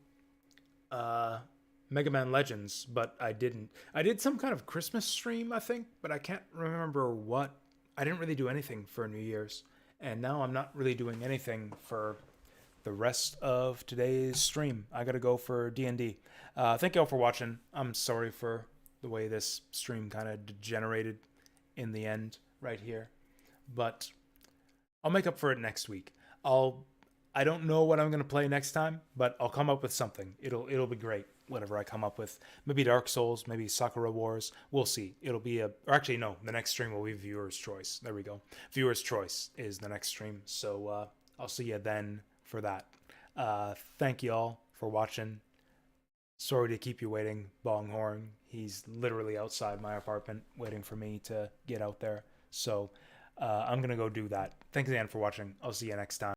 Mega Man Legends, but I didn't. I did some kind of Christmas stream, I think, but I can't remember what. I didn't really do anything for New Year's, and now I'm not really doing anything for the rest of today's stream. I gotta go for D&D. Thank you all for watching. I'm sorry for the way this stream kind of degenerated in the end right here, but I'll make up for it next week. I don't know what I'm gonna play next time, but I'll come up with something. It'll be great. Whatever I come up with, maybe Dark Souls, maybe Sakura Wars. We'll see. It'll be or actually no, the next stream will be Viewer's Choice. There we go. Viewer's Choice is the next stream. So I'll see you then for that. Thank you all for watching. Sorry to keep you waiting, Bonghorn. He's literally outside my apartment waiting for me to get out there. So I'm gonna go do that. Thanks again for watching. I'll see you next time.